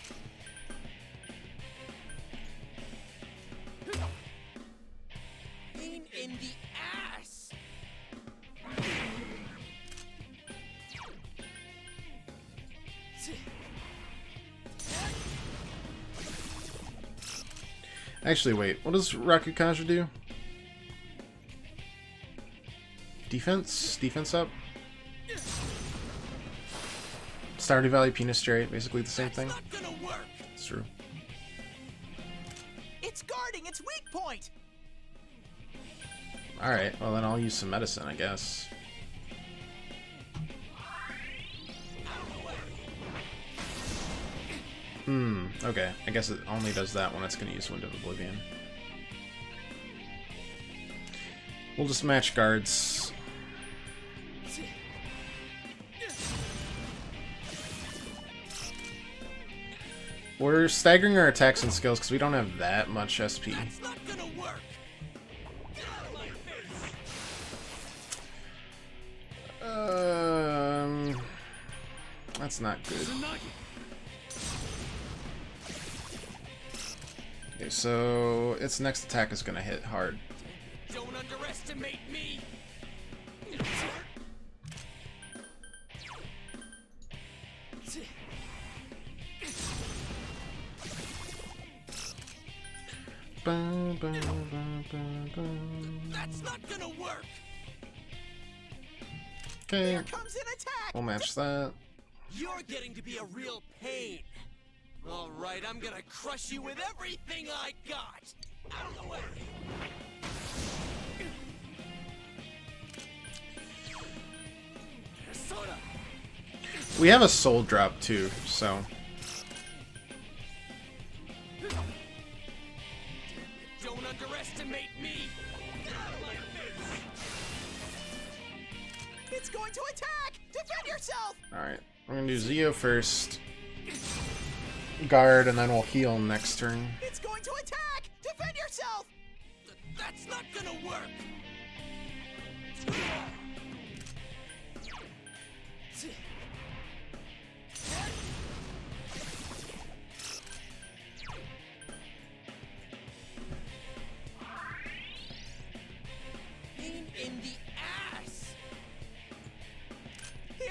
Pain in the ass. Actually, wait. What does Rakukaja do? Defense? Defense up? Stardew Valley, Penis Chariot, basically the same thing. Not gonna work. It's true. It's guarding its weak point. Alright, well then I'll use some medicine, I guess. Okay. I guess it only does that when it's going to use Wind of Oblivion. We'll just match guards. We're staggering our attacks and skills because we don't have that much SP. That's not gonna work. That's not good. Okay, so its next attack is gonna hit hard. Don't underestimate me. That's not gonna work. Okay. Here comes an attack. We'll match that. You're getting to be a real pain. All right, I'm gonna crush you with everything I got. Out of the way. Soda. We have a soul drop too, so. Don't underestimate me. It's going to attack. Defend yourself. Alright, I'm gonna do Zio first. Guard, and then we'll heal next turn. It's going to attack. Defend yourself. That's not gonna work.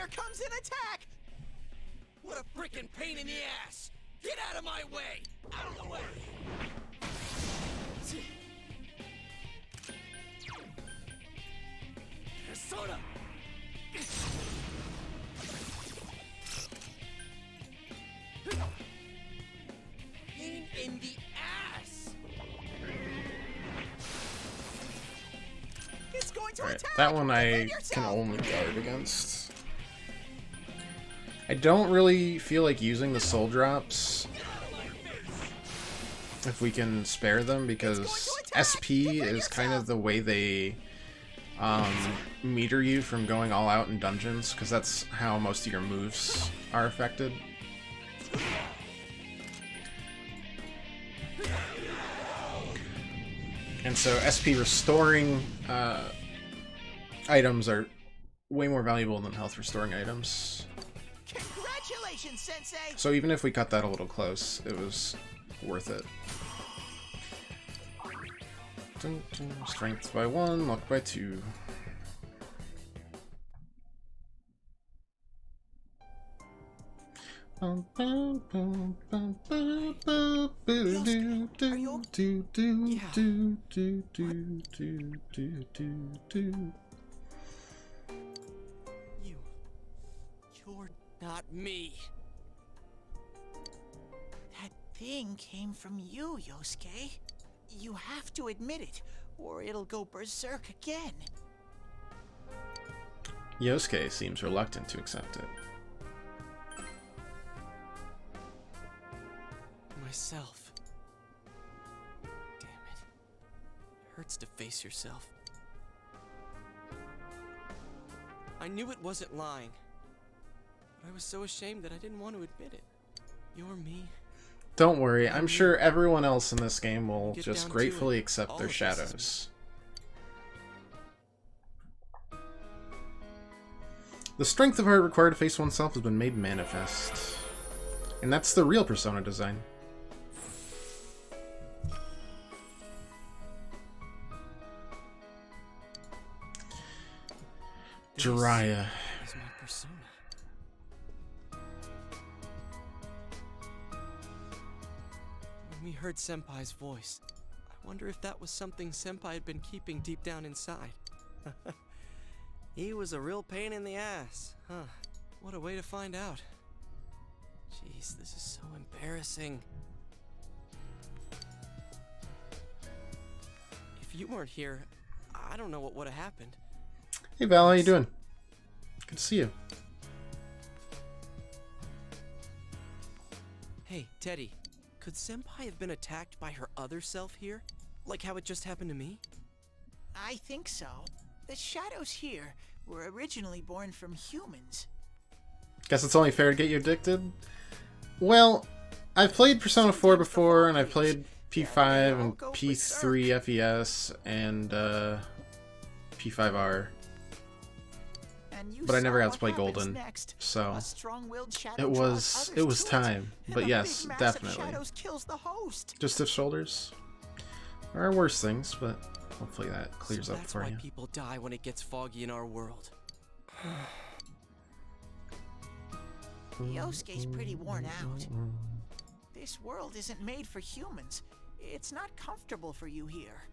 Here comes an attack! What a frickin' pain in the ass! Get out of my way! Out of the way! Persona! Pain in the ass! It's going to Alright, attack! that one I can only guard against. I don't really feel like using the soul drops if we can spare them, because SP is kind of the way they meter you from going all out in dungeons, because that's how most of your moves are affected. And so SP restoring items are way more valuable than health restoring items. Congratulations, Sensei! So even if we cut that a little close, it was worth it. Strength by 1, luck by 2. You're not me. That thing came from you, Yosuke. You have to admit it, or it'll go berserk again. Yosuke seems reluctant to accept it. Myself. Damn it. It hurts to face yourself. I knew it wasn't lying. But I was so ashamed that I didn't want to admit it. You're me. Don't worry, I'm sure everyone else in this game will Get just down to gratefully it. accept All their of this shadows. The strength of heart required to face oneself has been made manifest. And that's the real Persona design. Jiraiya. Is my persona. When we heard Senpai's voice, I wonder if that was something Senpai had been keeping deep down inside. He was a real pain in the ass, huh? What a way to find out. Jeez, this is so embarrassing. If you weren't here, I don't know what would have happened. Hey Val, how you doing? Good to see you. Hey, Teddy, could Senpai have been attacked by her other self here? Like how it just happened to me? I think so. The shadows here were originally born from humans. Guess it's only fair to get you addicted? Well, I've played Persona 4 before, and I've played P5 and P3 FES and P5R. But I never got to play Golden, so it was time. But yes, definitely. Just stiff shoulders. There are worse things, but hopefully that clears up for you. That's why people die when it gets foggy in our world. Yosuke's pretty worn out. This world isn't made for humans. It's not comfortable for you here.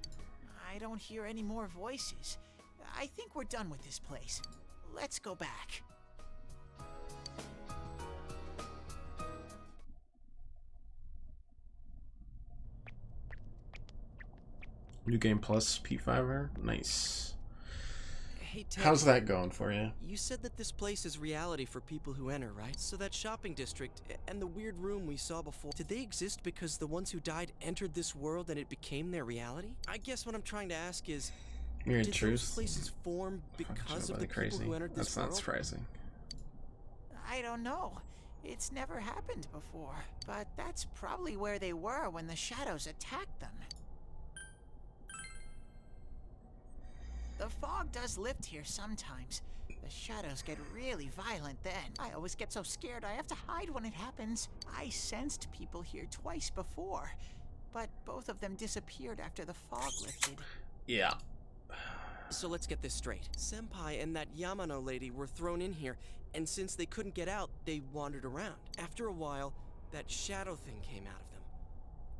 I don't hear any more voices. I think we're done with this place. Let's go back. New Game Plus P5R? Nice. Hey, Teddy, how's that going for you? You said that this place is reality for people who enter, right? So that shopping district and the weird room we saw before, did they exist because the ones who died entered this world and it became their reality? I guess what I'm trying to ask is, You're in did truth? those places form because of the crazy. people who entered this That's world? not surprising. I don't know. It's never happened before, but that's probably where they were when the shadows attacked them. The fog does lift here sometimes. The shadows get really violent then. I always get so scared I have to hide when it happens. I sensed people here twice before, but both of them disappeared after the fog lifted. Yeah. So let's get this straight. Senpai and that Yamano lady were thrown in here, and since they couldn't get out, they wandered around. After a while, that shadow thing came out of them.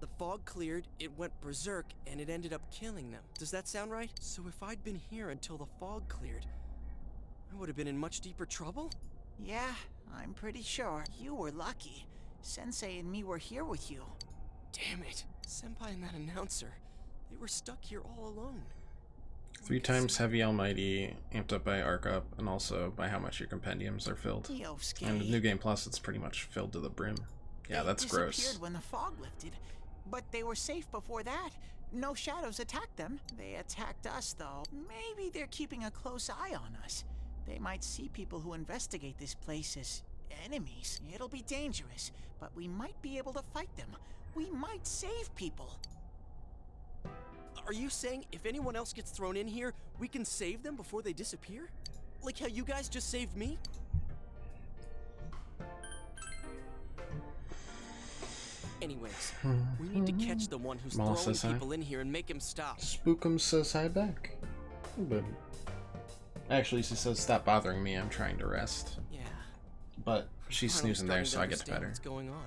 The fog cleared, it went berserk, and it ended up killing them. Does that sound right? So if I'd been here until the fog cleared, I would have been in much deeper trouble? Yeah, I'm pretty sure. You were lucky. Sensei and me were here with you. Damn it. Senpai and that announcer, they were stuck here all alone. 3 times Heavy Almighty, amped up by Arc Up, and also by how much your compendiums are filled. Yosuke. And with New Game Plus, it's pretty much filled to the brim. Yeah, that's They gross. disappeared when the fog lifted, but they were safe before that. No shadows attacked them. They attacked us, though. Maybe they're keeping a close eye on us. They might see people who investigate this place as enemies. It'll be dangerous, but we might be able to fight them. We might save people. Are you saying if anyone else gets thrown in here, we can save them before they disappear? Like how you guys just saved me? Anyways, we need to catch the one who's Maul throwing says hi. people in here and make him stop. Spookum says hi back. But actually, she says, stop bothering me, I'm trying to rest. Yeah. But she's Finally snoozing there, starting to so I get to understand pet her. what's going on.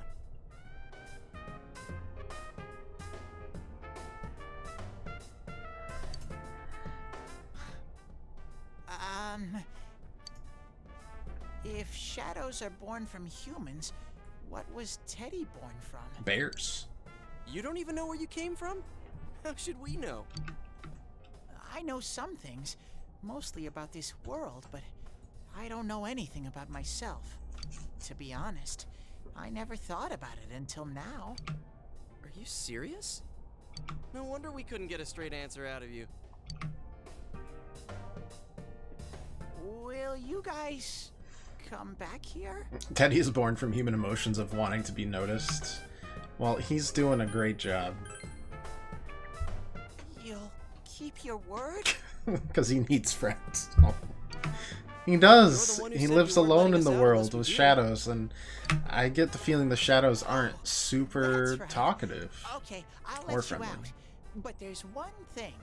If shadows are born from humans, what was Teddy born from? Bears. You don't even know where you came from? How should we know? I know some things, mostly about this world, but I don't know anything about myself. To be honest, I never thought about it until now. Are you serious? No wonder we couldn't get a straight answer out of you. Will you guys come back here? Teddy is born from human emotions of wanting to be noticed. Well, he's doing a great job. You'll keep your word? Because he needs friends. He does. He lives alone in the world with shadows, and I get the feeling the shadows aren't super talkative Okay, I'll or let you friendly. out. But there's one thing.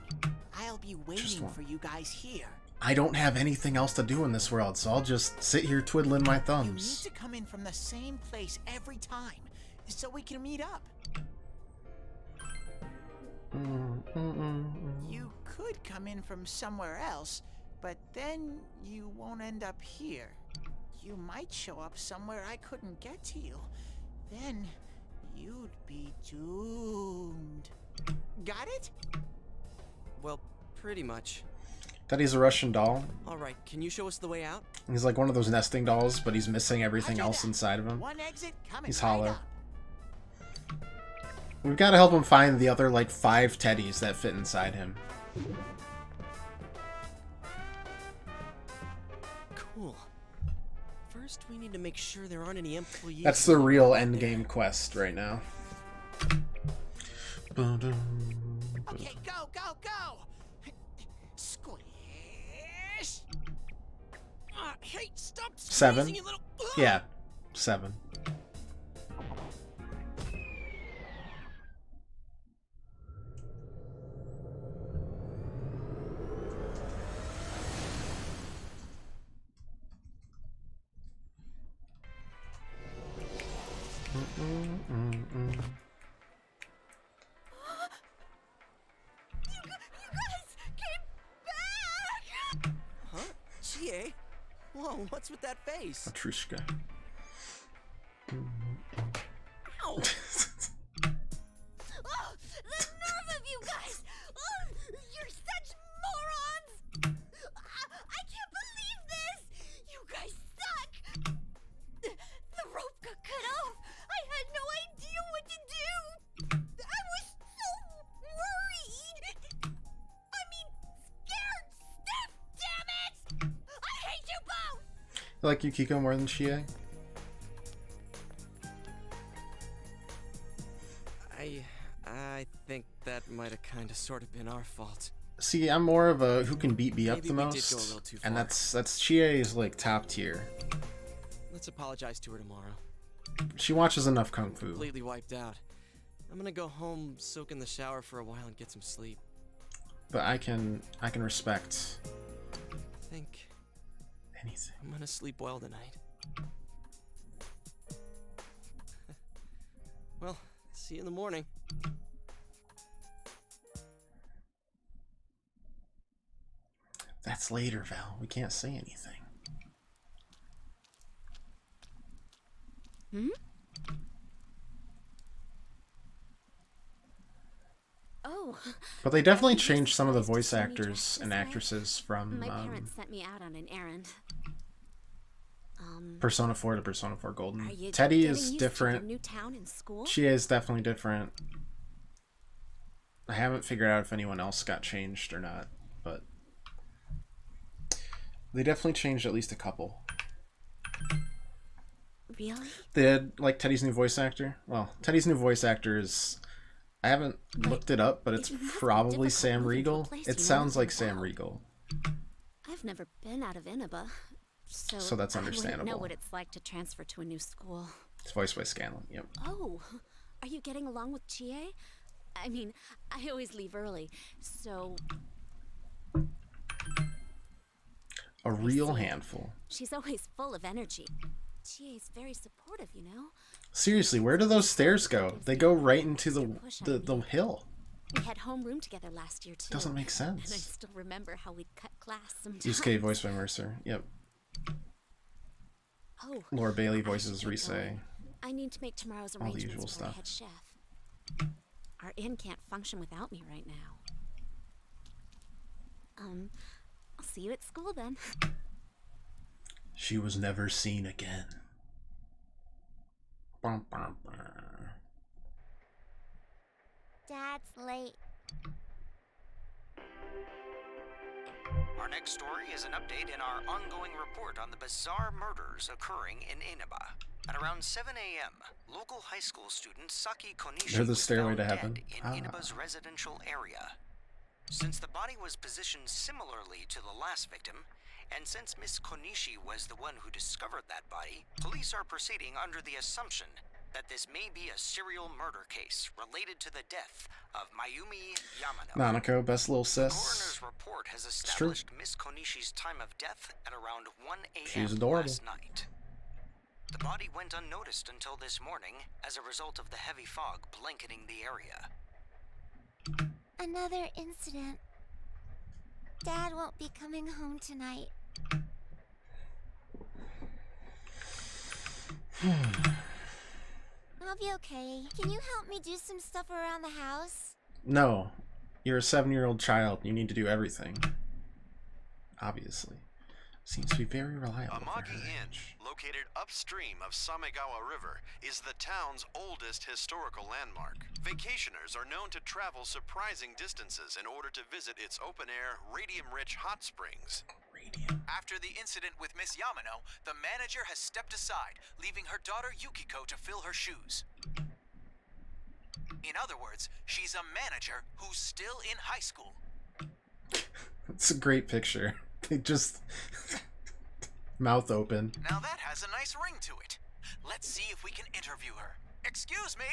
I'll be waiting for you guys here. I don't have anything else to do in this world, so I'll just sit here twiddling my You need thumbs. to come in from the same place every time, so we can meet up. You could come in from somewhere else, but then you won't end up here. You might show up somewhere I couldn't get to you. Then you'd be doomed. Got it? Well, pretty much. Teddy's a Russian doll. Alright, can you show us the way out? He's like one of those nesting dolls, but he's missing everything else inside of him. One exit coming He's right hollow. up. We've got to help him find the other, like, 5 teddies that fit inside him. Cool. First, we need to make sure there aren't any employees. That's the real endgame quest right now. Okay, go, go, go! Squish! Hey, stop 7? squeezing, you little... Yeah, 7. Huh? Chie? Whoa, what's with that face? Matrushka. Ow! Oh, the nerve of you guys! Oh, you're such morons! I can't believe this! You guys suck! The rope got cut off! I had no idea what to do! I was so worried! I mean, scared stiff, damn it! I hate you both! You like Yukiko more than Chie? I think that might have kind of sort of been our fault. See, I'm more of a who can beat me up Maybe the we did most, go a little too and far. that's Chie's like top tier. Let's apologize to her tomorrow. She watches enough kung fu. Completely wiped out. I'm gonna go home, soak in the shower for a while, and get some sleep. but I can respect I think anything. I'm gonna sleep well tonight. Well, see you in the morning. That's later, Val. We can't say anything. Hmm? Oh. But they definitely changed some of the voice actors and actresses from My parents sent me out on an errand. Persona 4 to Persona 4 Golden. Are you Teddy getting is used different. To your new town and school? She is definitely different. I haven't figured out if anyone else got changed or not, but they definitely changed at least a couple. Really? They had, like, Teddy's new voice actor. Well, Teddy's new voice actor is... I haven't looked it up, but it's probably Sam Riegel. It sounds like Sam Riegel. I've never been out of Inaba, So that's I wouldn't understandable. know what it's like to transfer to a new school. It's voiced by Scanlon, yep. Oh, are you getting along with Chie? I mean, I always leave early, so A real handful. she's always full of energy. Chie's very supportive, you know? Seriously, where do those stairs go? They go right into the hill. We had homeroom together last year, too. Doesn't make sense. And I still remember how we'd cut class sometimes. Yusuke voiced by Mercer, yep. Oh, Laura Bailey I should voices get Rise. going. I need to make tomorrow's All the arrangements usual for stuff. the head chef. Our inn can't function without me right now. I'll see you at school then. She was never seen again. Bum, bum, bum. Dad's late. Our next story is an update in our ongoing report on the bizarre murders occurring in Inaba. At around 7 a.m., local high school student Saki Konishi Near the was stairway found to heaven. dead in Inaba's residential area. Since the body was positioned similarly to the last victim, and since Miss Konishi was the one who discovered that body, police are proceeding under the assumption that this may be a serial murder case related to the death of Mayumi Yamano. Nanako, best little sis. Coroner's report has It's true. established Miss Konishi's time of death at around 1 a.m. She's adorable. last night. The body went unnoticed until this morning as a result of the heavy fog blanketing the area. Another incident. Dad won't be coming home tonight. I'll be okay. Can you help me do some stuff around the house? No. You're a 7-year-old child. You need to do everything. Obviously. Seems to be very reliable. for Amagi her Inn, age. located upstream of Samegawa River, is the town's oldest historical landmark. Vacationers are known to travel surprising distances in order to visit its open-air, radium-rich hot springs. After the incident with Miss Yamano, the manager has stepped aside, leaving her daughter Yukiko to fill her shoes. In other words, she's a manager who's still in high school. It's a great picture. They just... mouth open. Now that has a nice ring to it. Let's see if we can interview her. Excuse me?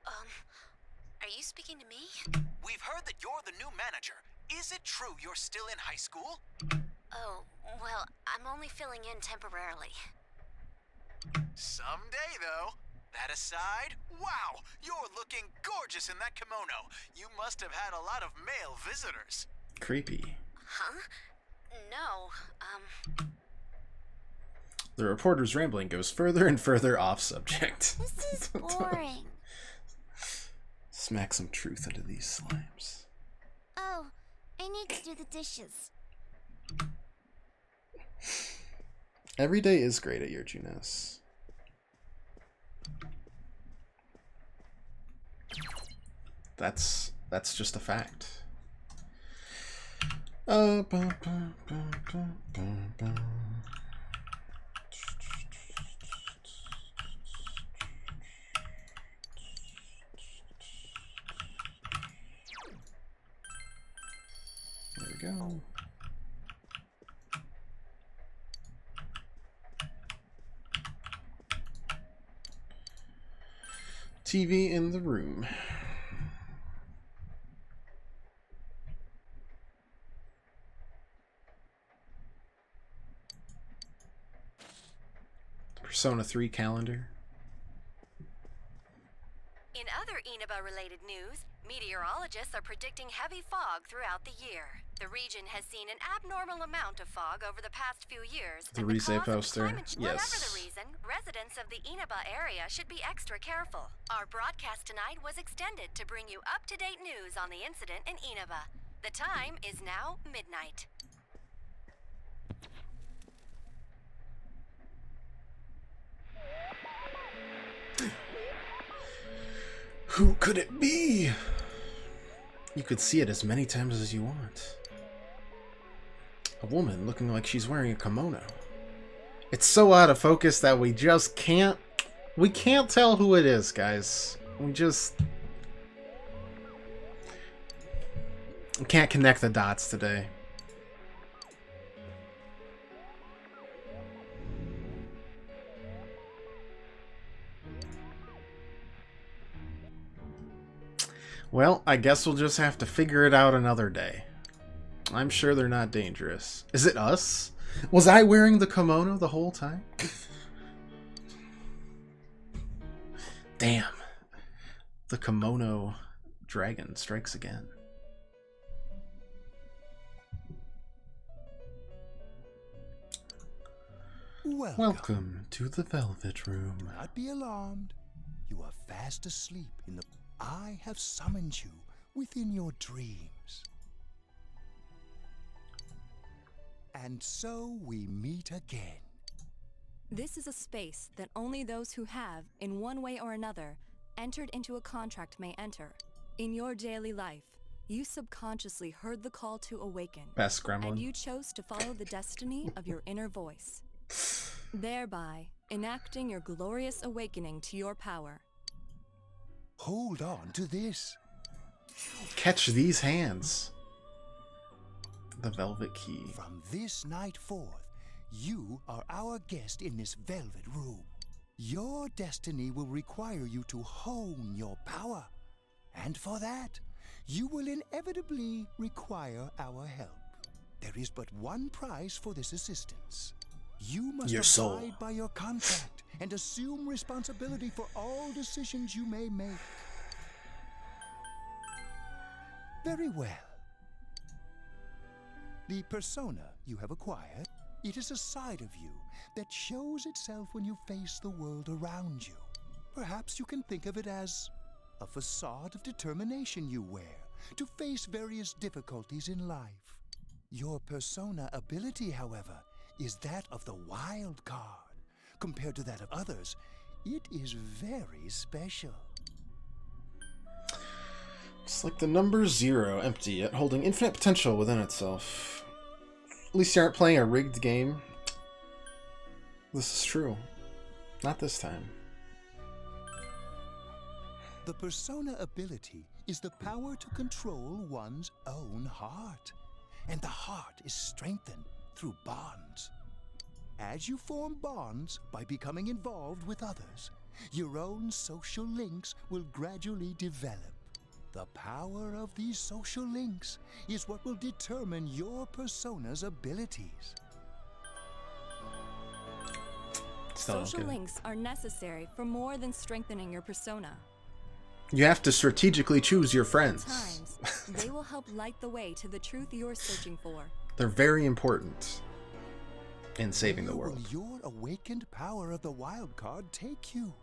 Are you speaking to me? We've heard that you're the new manager. Is it true you're still in high school? Oh, well, I'm only filling in temporarily. Someday, though. That aside, wow, you're looking gorgeous in that kimono. You must have had a lot of male visitors. Creepy. Huh? No, The reporter's rambling goes further and further off subject. This is boring. Smack some truth into these slimes. Oh, I need to do the dishes. Every day is great at your Junes. That's just a fact. Bum, bum, bum, bum, bum. There we go. TV in the room. Persona 3 calendar. In other Inaba-related news, meteorologists are predicting heavy fog throughout the year. The region has seen an abnormal amount of fog over the past few years. The and Rise because of poster. climate change- Whatever Yes. the reason, residents of the Inaba area should be extra careful. Our broadcast tonight was extended to bring you up-to-date news on the incident in Inaba. The time is now midnight. Who could it be? You could see it as many times as you want. A woman looking like she's wearing a kimono. It's so out of focus that we just can't... We can't tell who it is, guys. We can't connect the dots today. Well, I guess we'll just have to figure it out another day. I'm sure they're not dangerous. Is it us? Was I wearing the kimono the whole time? Damn. The kimono dragon strikes again. Welcome to the Velvet Room. Do not be alarmed. You are fast asleep in the... I have summoned you within your dreams. And so we meet again. This is a space that only those who have, in one way or another, entered into a contract may enter. In your daily life, you subconsciously heard the call to awaken. Best gremlin. And you chose to follow the destiny of your inner voice, thereby enacting your glorious awakening to your power. Hold on to this. Catch these hands. The Velvet Key. From this night forth, you are our guest in this Velvet Room. Your destiny will require you to hone your power. And for that, you will inevitably require our help. There is but one price for this assistance. You must Your soul. abide by your contract and assume responsibility for all decisions you may make. Very well. The persona you have acquired, it is a side of you that shows itself when you face the world around you. Perhaps you can think of it as a facade of determination you wear to face various difficulties in life. Your persona ability, however, is that of the wild card. Compared to that of others, it is very special. It's like the number 0, empty, yet holding infinite potential within itself. At least you aren't playing a rigged game. This is true. Not this time. The persona ability is the power to control one's own heart. And the heart is strengthened through bonds. As you form bonds by becoming involved with others, your own social links will gradually develop. The power of these social links is what will determine your persona's abilities. Social links are necessary for more than strengthening your persona. You have to strategically choose your friends. Sometimes, they will help light the way to the truth you're searching for. They're very important in saving the Where world. will your awakened power of the wild card take you?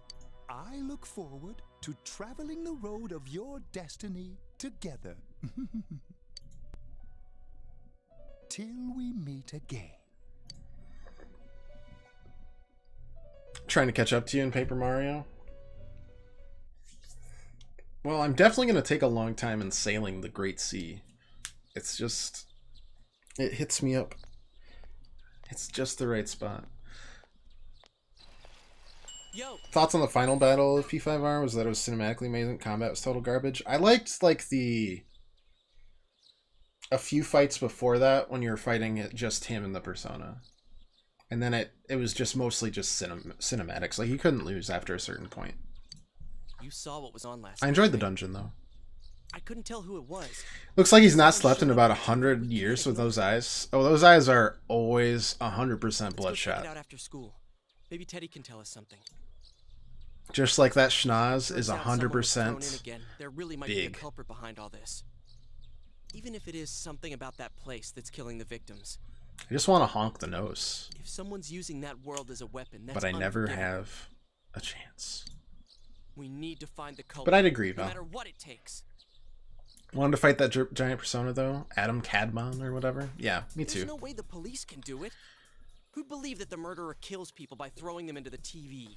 I look forward to traveling the road of your destiny together. Till we meet again. Trying to catch up to you in Paper Mario? Well, I'm definitely going to take a long time in sailing the Great Sea. It's just... It hits me up. It's just the right spot. Yo. Thoughts on the final battle of P5R was that it was cinematically amazing, combat was total garbage. I liked, like, a few fights before that when you were fighting just him and the persona. And then it was just mostly just cinematics. Like, you couldn't lose after a certain point. You saw what was on last I enjoyed night. the dungeon, though. I couldn't tell who it was. Looks like he's not slept in about 100 years with those eyes. Oh, those eyes are always 100% Let's go check bloodshot. it out after school. Maybe Teddy can tell us something. Just like that schnoz is Turns out someone was thrown in 100% again. There really might be a big. culprit behind all this. Even if it is something about that place that's killing the victims. I just want to honk the nose, If someone's using that world as a weapon, that's but I never unforgivable. have a chance. We need to find the culprit. But I'd agree, no Val. matter what it takes. Wanted to fight that giant persona though? Adam Cadmon or whatever? Yeah, me too. There's no way the police can do it. Who'd believe that the murderer kills people by throwing them into the TV?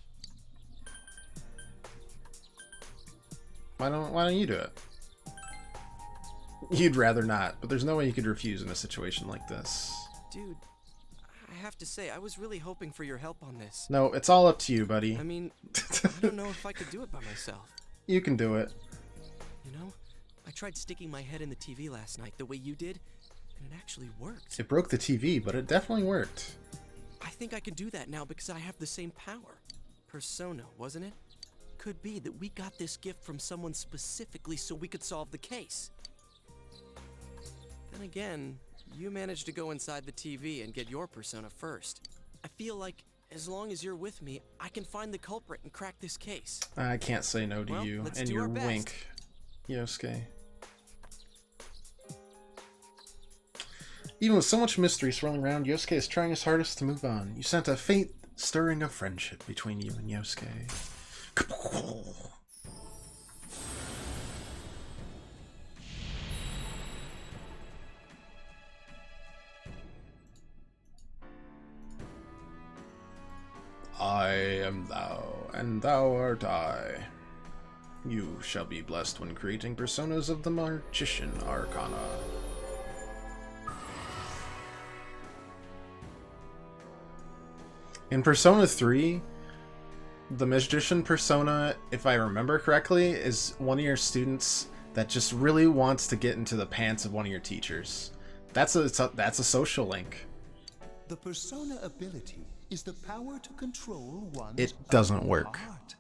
Why don't you do it? You'd rather not, but there's no way you could refuse in a situation like this. Dude, I have to say, I was really hoping for your help on this. No, it's all up to you, buddy. I mean, I don't know if I could do it by myself. You can do it. You know, I tried sticking my head in the TV last night the way you did, and it actually worked. It broke the TV, but it definitely worked. I think I can do that now because I have the same power. Persona, wasn't it? Could be that we got this gift from someone specifically so we could solve the case. Then again, you managed to go inside the TV and get your persona first. I feel like as long as you're with me, I can find the culprit and crack this case. I can't say no to Well, you let's and do your our best. wink, Yosuke. Even with so much mystery swirling around, Yosuke is trying his hardest to move on. You sent a faint stirring of friendship between you and Yosuke. I am thou, and thou art I. You shall be blessed when creating personas of the Magician Arcana. In Persona 3, the Magician persona, if I remember correctly, is one of your students that just really wants to get into the pants of one of your teachers. That's a social link. The persona ability is the power to control one's It doesn't own work. heart.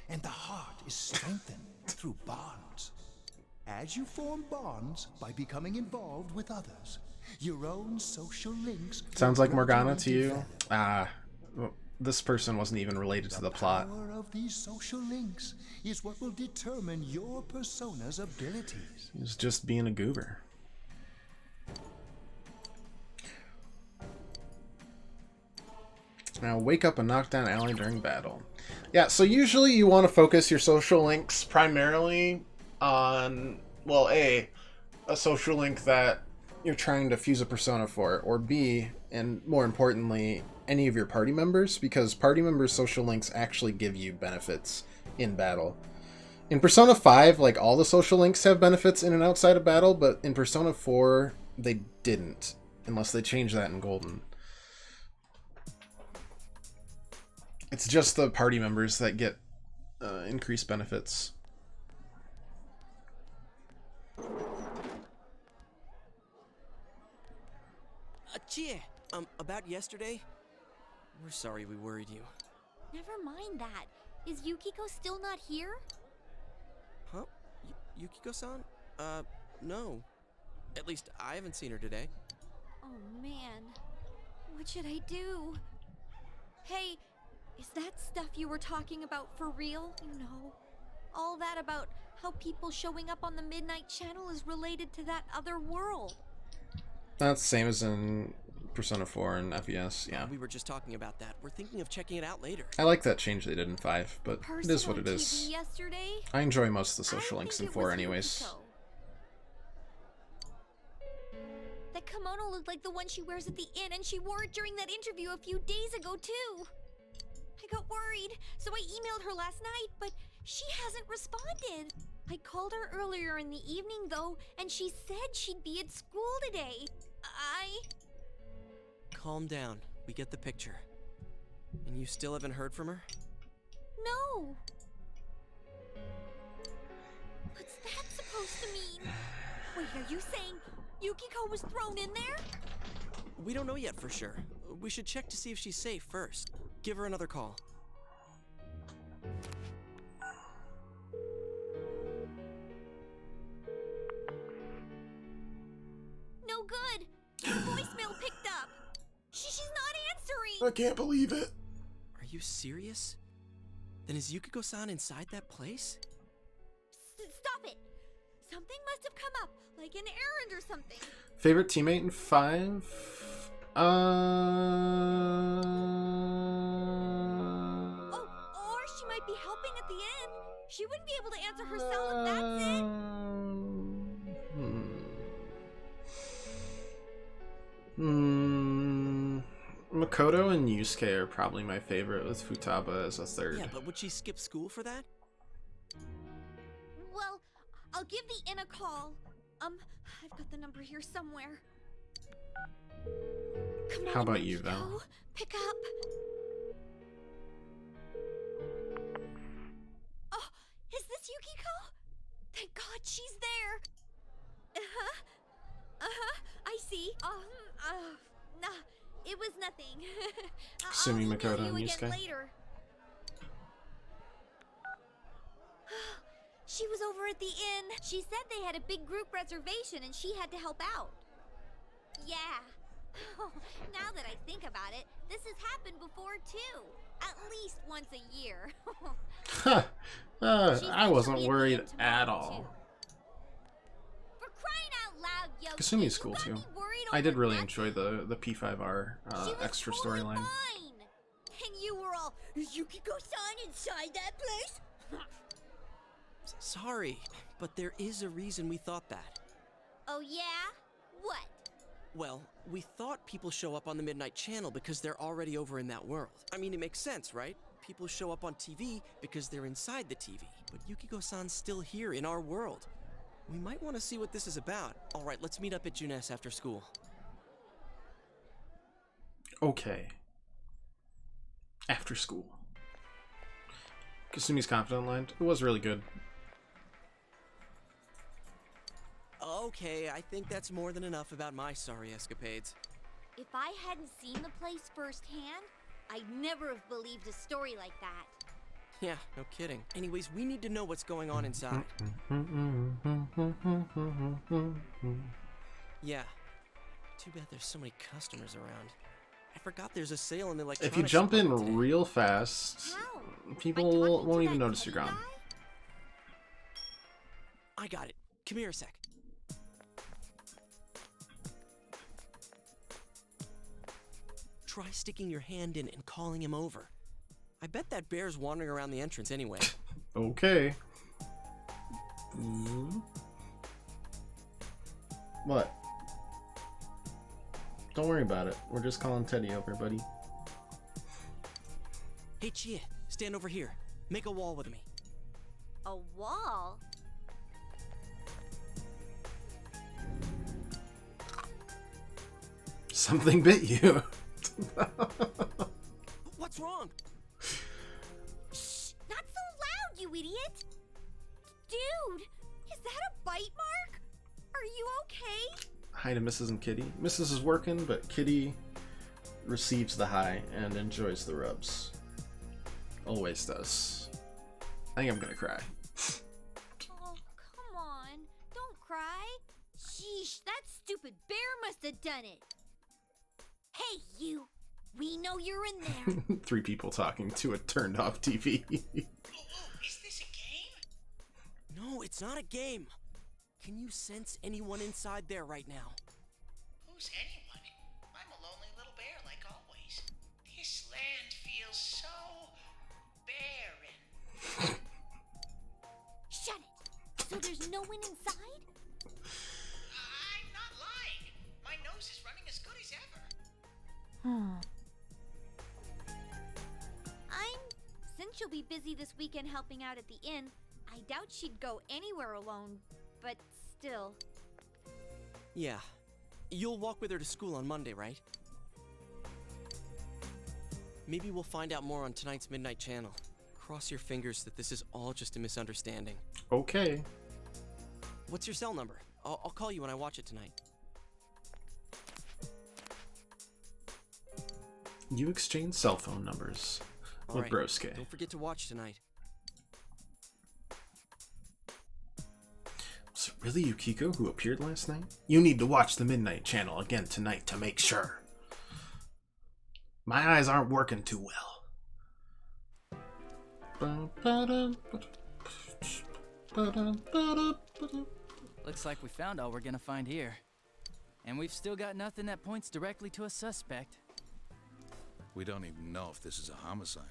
And the heart is strengthened through bonds. As you form bonds by becoming involved with others, your own social links Sounds like will Morgana gradually to you? develop. Ah, well, this person wasn't even related to the plot. The power of these social links is what will determine your persona's abilities. He's just being a goober. Now wake up and knock down ally during battle. Yeah, so usually you want to focus your social links primarily on, well, A, a social link that you're trying to fuse a persona for, or B, and more importantly, any of your party members, because party members' social links actually give you benefits in battle. In Persona 5, like, all the social links have benefits in and outside of battle, but in Persona 4, they didn't, unless they changed that in Golden. It's just the party members that get increased benefits. Chie, about yesterday? We're sorry we worried you. Never mind that. Is Yukiko still not here? Huh? Yukiko-san? No. At least I haven't seen her today. Oh man. What should I do? Hey, is that stuff you were talking about for real? You know, all that about how people showing up on the Midnight Channel is related to that other world. That's the same as in Persona 4 and FES, yeah. We were just talking about that. We're thinking of checking it out later. I like that change they did in 5, but it is what it is. TV yesterday? I enjoy most of the social links in 4 anyways. Yukiko. That kimono looked like the one she wears at the inn, and she wore it during that interview a few days ago, too. I got worried, so I emailed her last night, but she hasn't responded. I called her earlier in the evening, though, and she said she'd be at school today. Calm down. We get the picture. And you still haven't heard from her? No. What's that supposed to mean? Wait, are you saying Yukiko was thrown in there? We don't know yet for sure. We should check to see if she's safe first. Give her another call. No good. Her voicemail picked up. She's not answering. I can't believe it. Are Are you serious? Then is Yukiko-san inside that place? Stop it! Something must have come up, like an errand or something. Favorite teammate in 5? Oh, or she might be helping at the inn. She wouldn't be able to answer herself if that's it. Makoto and Yusuke are probably my favorite, with Futaba as a third. Yeah, but would she skip school for that? Well, I'll give the inn a call. I've got the number here somewhere. Come How on, about you, Yukiko. Val? Pick up. Oh, is this Yukiko? Thank God she's there. I see. Nah, it was nothing. Sumi, I'll Makoto, email and you Yusuke. again later. She was over at the inn. She said they had a big group reservation and she had to help out. Yeah. Now that I think about it, this has happened before too. At least once a year. I wasn't worried at all. For crying out loud, yo. Kasumi's cool too. I did really enjoy the P5R extra storyline. And you were all, is Yukiko-san inside that place? Sorry, but there is a reason we thought that. Oh yeah? What? Well, we thought people show up on the Midnight Channel because they're already over in that world. I mean, it makes sense, right? People show up on TV because they're inside the TV. But Yukiko-san's still here in our world. We might want to see what this is about. All right, let's meet up at Junes after school. Okay. After school. Kasumi's confident line. It was really good. Okay, I think that's more than enough about my sorry escapades. If I hadn't seen the place firsthand, I'd never have believed a story like that. Yeah, no kidding. Anyways, we need to know what's going on inside. Yeah. Too bad there's so many customers around. I forgot there's a sale in the electronics If you jump in department today. real fast, people won't even notice you're gone. I got it. Come here a sec. Try sticking your hand in and calling him over. I bet that bear's wandering around the entrance anyway. Okay. What? Don't worry about it. We're just calling Teddy over, buddy. Hey, Chia, stand over here. Make a wall with me. A wall? Something bit you. What's wrong? Shh! Not so loud, you idiot! Dude, is that a bite mark? Are you okay? Hi to Mrs. and Kitty. Mrs. is working, but Kitty receives the hi and enjoys the rubs. Always does. I think I'm gonna cry. Oh, come on. Don't cry. Sheesh, that stupid bear must have done it. Hey, you. We know you're in there. 3 people talking to a turned off TV. Is this a game? No, it's not a game. Can you sense anyone inside there right now? Who's anyone? I'm a lonely little bear like always. This land feels so barren. Shut it. So there's no one inside? I'm not lying. My nose is running as good as ever. Since she'll be busy this weekend helping out at the inn, I doubt she'd go anywhere alone, but still. Yeah. You'll walk with her to school on Monday, right? Maybe we'll find out more on tonight's Midnight Channel. Cross your fingers that this is all just a misunderstanding. Okay. What's your cell number? I'll call you when I watch it tonight. You exchange cell phone numbers All with right. Broske. Don't forget to watch tonight. Was it really Yukiko who appeared last night? You need to watch the Midnight Channel again tonight to make sure. My eyes aren't working too well. Looks like we found all we're gonna find here. And we've still got nothing that points directly to a suspect. We don't even know if this is a homicide.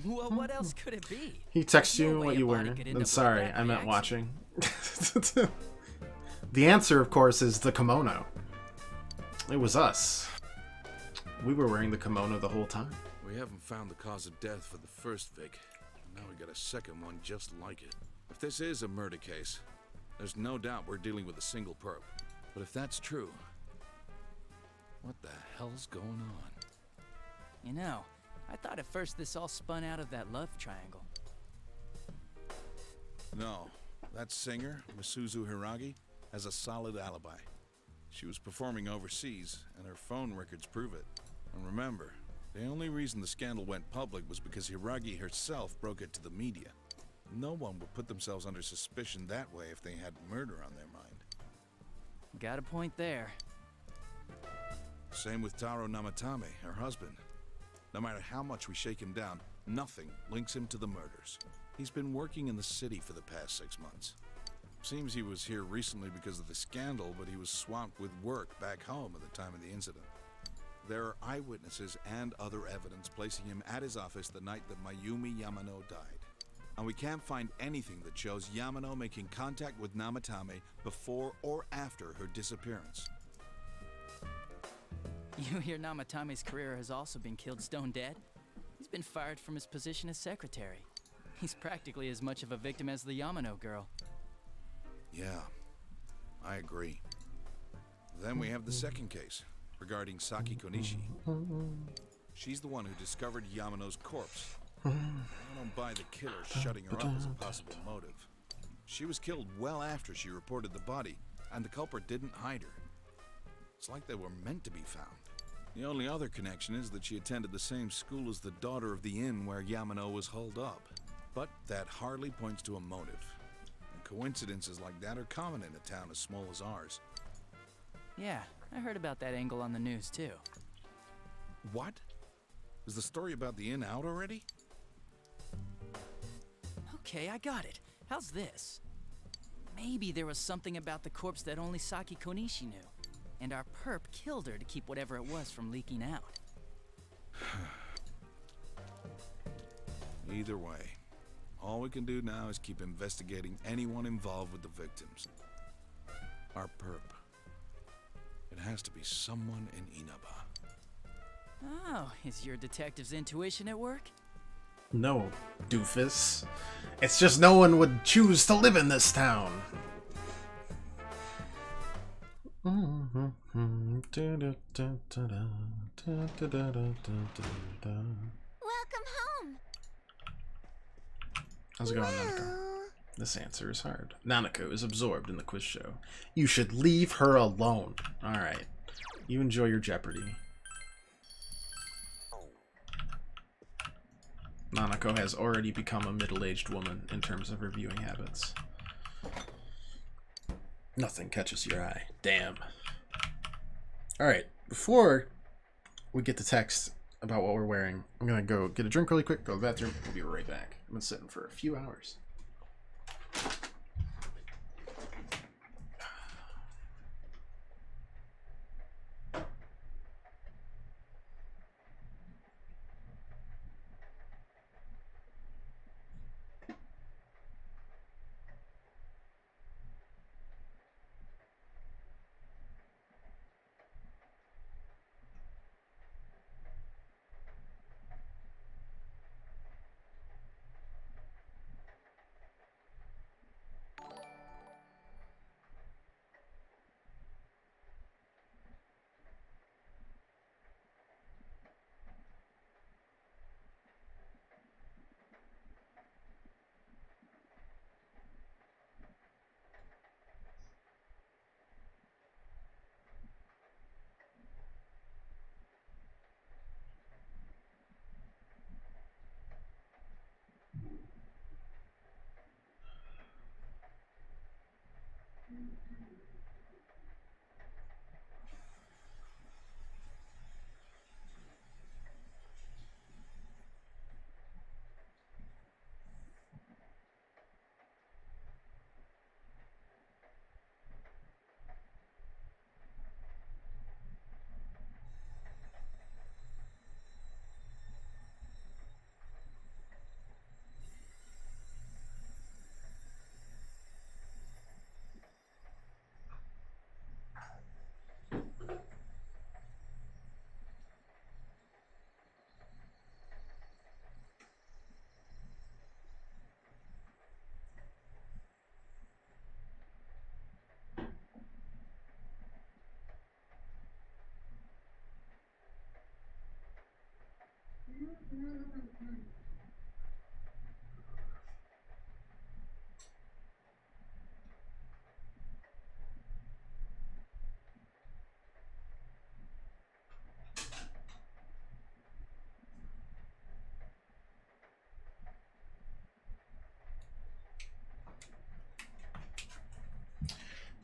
Well, what else could it be? He texts No you way what a you body wear. could end Then up sorry, like that I by meant accident. watching. The answer, of course, is the kimono. It was us. We were wearing the kimono the whole time. We haven't found the cause of death for the first Vic. Now we got a second one just like it. If this is a murder case, there's no doubt we're dealing with a single perp. But if that's true, what the hell's going on? You know, I thought at first this all spun out of that love triangle. No, that singer, Misuzu Hiragi, has a solid alibi. She was performing overseas, and her phone records prove it. And remember, the only reason the scandal went public was because Hiragi herself broke it to the media. No one would put themselves under suspicion that way if they had murder on their mind. Got a point there. Same with Taro Namatame, her husband. No matter how much we shake him down, nothing links him to the murders. He's been working in the city for the past 6 months. Seems he was here recently because of the scandal, but he was swamped with work back home at the time of the incident. There are eyewitnesses and other evidence placing him at his office the night that Mayumi Yamano died. And we can't find anything that shows Yamano making contact with Namatame before or after her disappearance. You hear Namatame's career has also been killed stone dead? He's been fired from his position as secretary. He's practically as much of a victim as the Yamano girl. Yeah, I agree. Then we have the second case, regarding Saki Konishi. She's the one who discovered Yamano's corpse. I don't buy the killer shutting her up as a possible motive. She was killed well after she reported the body, and the culprit didn't hide her. It's like they were meant to be found. The only other connection is that she attended the same school as the daughter of the inn where Yamano was holed up. But that hardly points to a motive. And coincidences like that are common in a town as small as ours. Yeah, I heard about that angle on the news too. What? Is the story about the inn out already? Okay, I got it. How's this? Maybe there was something about the corpse that only Saki Konishi knew, and our perp killed her to keep whatever it was from leaking out. Either way, all we can do now is keep investigating anyone involved with the victims. Our perp. It has to be someone in Inaba. Oh, is your detective's intuition at work? No, doofus. It's just no one would choose to live in this town. Welcome home. How's it going, Nanako? This answer is hard. Nanako is absorbed in the quiz show. You should leave her alone. Alright. You enjoy your Jeopardy. Nanako has already become a middle-aged woman in terms of her viewing habits. Nothing catches your eye. Damn. Alright, before we get the text about what we're wearing, I'm gonna go get a drink really quick, go to the bathroom, we'll be right back. I've been sitting for a few hours.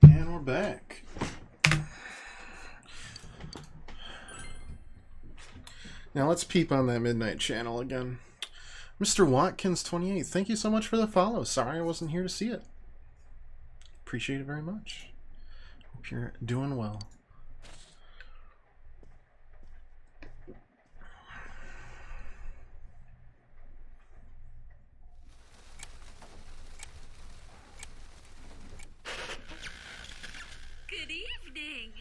And we're back. Now let's peep on that midnight channel again. Mr. Watkins28, thank you so much for the follow. Sorry I wasn't here to see it. Appreciate it very much. Hope you're doing well. Good evening!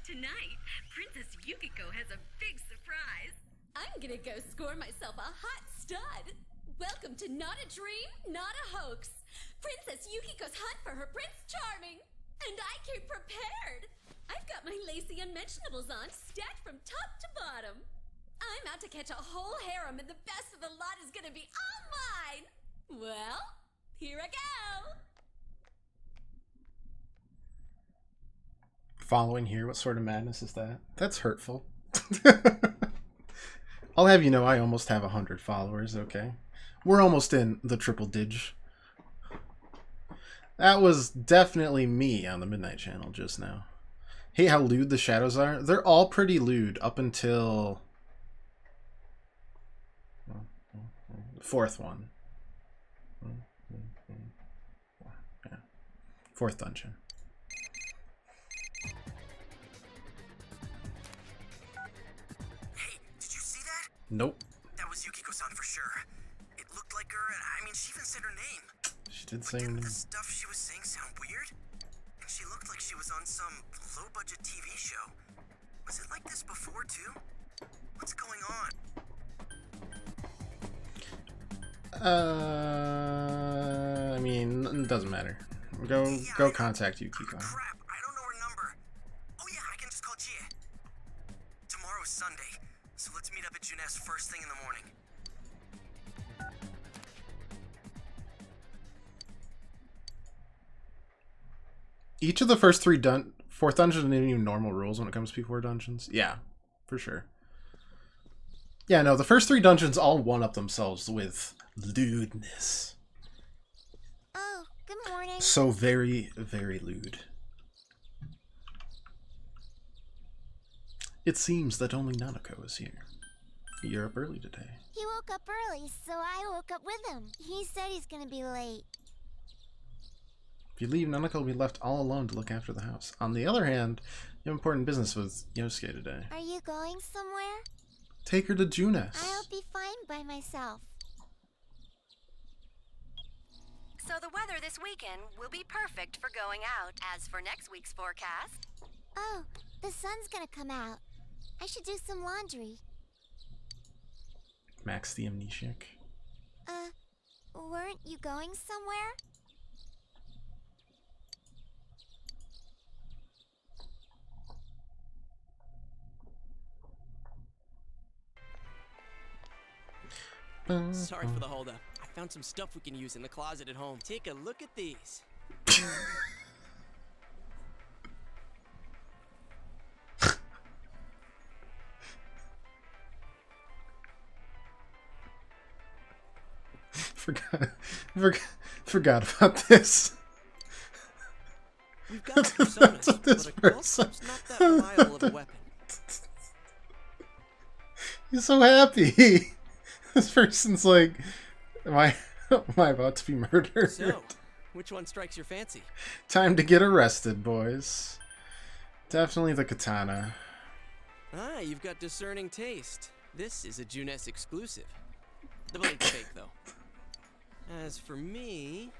Tonight, Princess Yukiko has a big surprise. I'm gonna go score myself a hot stud. Welcome to Not a Dream, Not a Hoax. Princess Yukiko's hunt for her Prince Charming. And I came prepared. I've got my lacy unmentionables on, stacked from top to bottom. I'm out to catch a whole harem, and the best of the lot is gonna be all mine. Well, here I go. Following here, what sort of madness is that? That's hurtful. I'll have you know I almost have 100 followers, okay? We're almost in the triple dig. That was definitely me on the Midnight Channel just now. Hey, how lewd the shadows are. They're all pretty lewd up until the fourth one. Yeah. Fourth dungeon. Hey, did you see that? Nope. That was Yukiko-san for sure. It looked like her, and I mean, she even said her name. She did say her name. The stuff she was saying sound weird? And she looked like she was on some low-budget TV show. Was it like this before, too? What's going on? I mean, it doesn't matter. Go contact Yukiko. Crap, I don't know her number. Oh yeah, I can just call Gia. Tomorrow's Sunday, so let's meet up at Junes first thing in the morning. Each of the first three fourth dungeons are even normal rules when it comes to P4 dungeons. Yeah, for sure. Yeah, no, the first three dungeons all one-up themselves with lewdness. Oh, good morning. So very, very lewd. It seems that only Nanako is here. You're up early today. He woke up early, so I woke up with him. He said he's gonna be late. If you leave, Nanako will be left all alone to look after the house. On the other hand, you have important business with Yosuke today. Are you going somewhere? Take her to Junes. I'll be fine by myself. So the weather this weekend will be perfect for going out. As for next week's forecast... Oh, the sun's gonna come out. I should do some laundry. Max the Amnesiac. Weren't you going somewhere? Sorry for the holdup. I found some stuff we can use in the closet at home. Take a look at these. Forgot about this. We've got personas, this but a close-up's not that reliable of a weapon. He's so happy. This person's like, am I about to be murdered? So, which one strikes your fancy? Time to get arrested, boys. Definitely the katana. Ah, you've got discerning taste. This is a Junes exclusive. The blade's fake, though. As for me...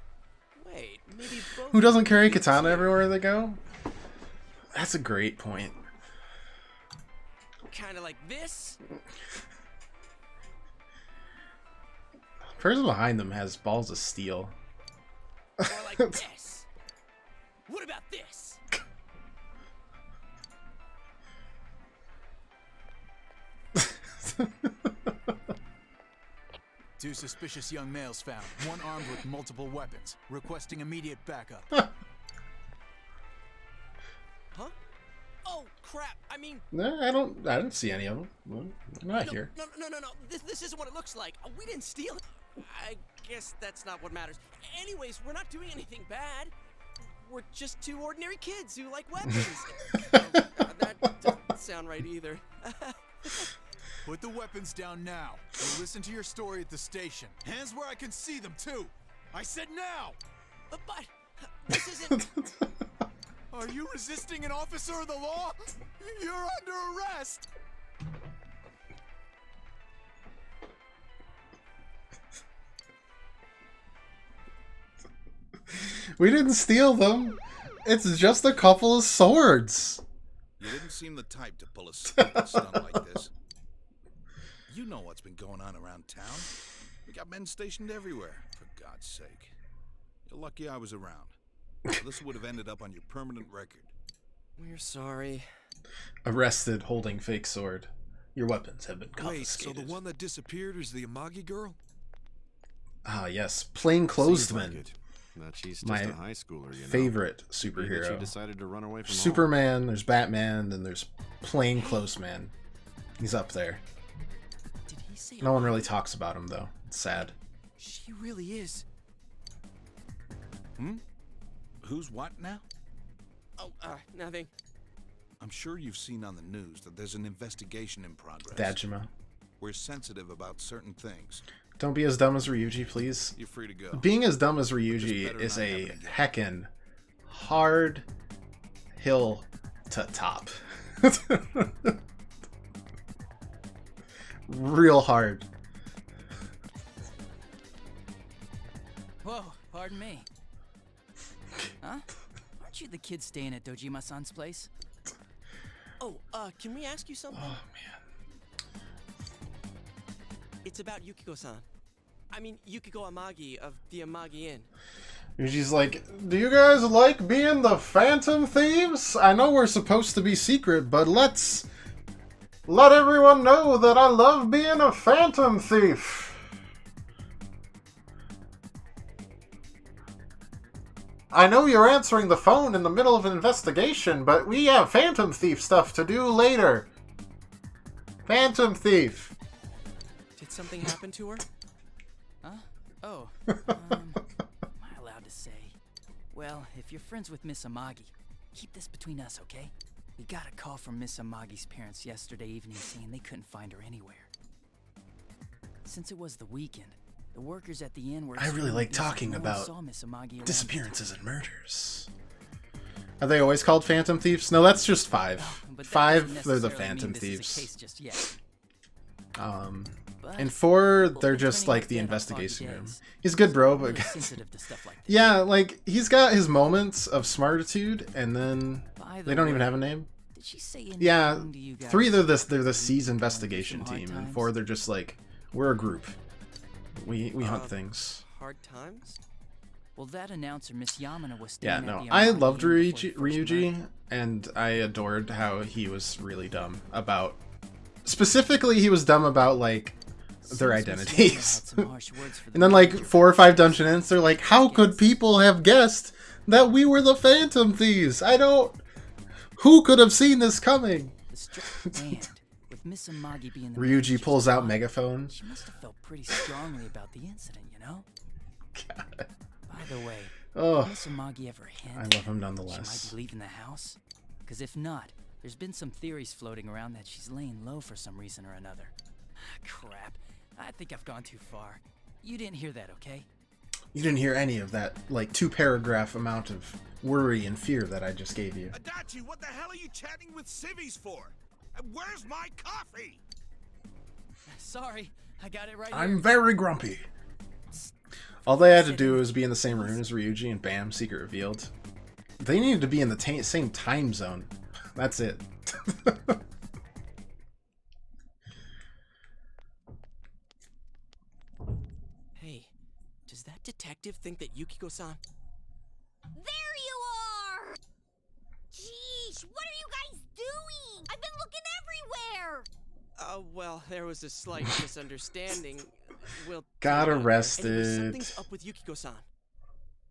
Wait, maybe both... Who doesn't carry katana everywhere they go? That's a great point. Kinda like this? The person behind them has balls of steel. Or like this? What about this? 2 suspicious young males found, one armed with multiple weapons, requesting immediate backup. Huh? Oh, crap. I mean... No, I didn't see any of them. Well, they're not here. No. This isn't what it looks like. We didn't steal it. I guess that's not what matters. Anyways, we're not doing anything bad. We're just 2 ordinary kids who like weapons. That doesn't sound right either. Put the weapons down now. We'll listen to your story at the station. Hands where I can see them, too. I said now! But this isn't... Are you resisting an officer of the law? You're under arrest! We didn't steal them. It's just a couple of swords. You didn't seem the type to pull a stupid stunt like this. You know what's been going on around town. We got men stationed everywhere, for God's sake. You're lucky I was around. This would have ended up on your permanent record. We're sorry. Arrested holding fake sword. Your weapons have been Wait, so confiscated. the one that disappeared is the Amagi girl? Ah, yes. Plainclothesman. That she's just My a high schooler, you know. favorite Maybe that she superhero. decided to run away from home. Superman, there's Batman, and there's Plainclothesman. He's up there. Did he say No one really talks about him, though. It's sad. She really is. Who's what now? Oh, nothing. I'm sure you've seen on the news that there's an investigation in progress. Dajima. We're sensitive about certain things. Don't be as dumb as Ryuji, please. You're free to go. Being as dumb as Ryuji is a heckin' hard hill to top. Real hard. Whoa, pardon me. Huh? Aren't you the kid staying at Dojima-san's place? Oh, can we ask you something? Oh, man. It's about Yukiko-san. I mean, Yukiko Amagi of the Amagi Inn. Ryuji's like, do you guys like being the Phantom Thieves? I know we're supposed to be secret, but let's let everyone know that I love being a Phantom Thief. I know you're answering the phone in the middle of an investigation, but we have Phantom Thief stuff to do later. Phantom Thief. Did something happen to her? Huh? Oh. Am I allowed to say? Well, if you're friends with Miss Amagi, keep this between us, okay? We got a call from Miss Amagi's parents yesterday evening saying they couldn't find her anywhere. Since it was the weekend, the workers at the inn were... I really like busy. talking No one about saw Miss Amagi around disappearances and murders. Are they always called Phantom Thieves? No, that's just 5. But that 5, doesn't they're the necessarily Phantom mean this is a Thieves. case just yet. But And 4, people they're been just turning like up the dead on investigation foggy room. days. He's good, bro, Really but sensitive to stuff like this. yeah, like he's got his moments of smartitude, and then By the they don't even way, have a name. Did she say anything Yeah, to you guys? 3 they're the C's investigation hard team, and times? 4 they're just like we're a group. We hunt things. Hard times? Well, that announcer, Miss Yamana, was Yeah, staying at no, the I Amagi loved Inn before the first Ryuji, murder. and I adored how he was really dumb about. Specifically, he was dumb about like their Seems Miss Yamana had identities. some harsh words for the And then like manager. 4 or 5 dungeon ends, they're like, how could people have guessed that we were the Phantom Thieves? I don't. Who could have seen this coming? The strict band, with Miss Amagi being the Ryuji manager's pulls out wife, megaphone. She must have felt pretty strongly about the incident, you know? God. By the way, Oh, did Miss Amagi ever hint I love him she nonetheless. might be leaving the house? Because if not, there's been some theories floating around that she's laying low for some reason or another. Crap. I think I've gone too far. You didn't hear that, okay? You didn't hear any of that like 2-paragraph amount of worry and fear that I just gave you. Adachi, what the hell are you chatting with civvies for? And where's my coffee? Sorry, I got it right I'm here. very grumpy. All they had to do was be in the same room as Ryuji, and bam, secret revealed. They needed to be in the same time zone. That's it. Hey, does that detective think that Yukiko-san... There you are! Jeez, what are you guys doing? I've been looking everywhere! Well, Well, there was a slight misunderstanding. We'll Got Anyway, arrested. something's up with Yukiko-san.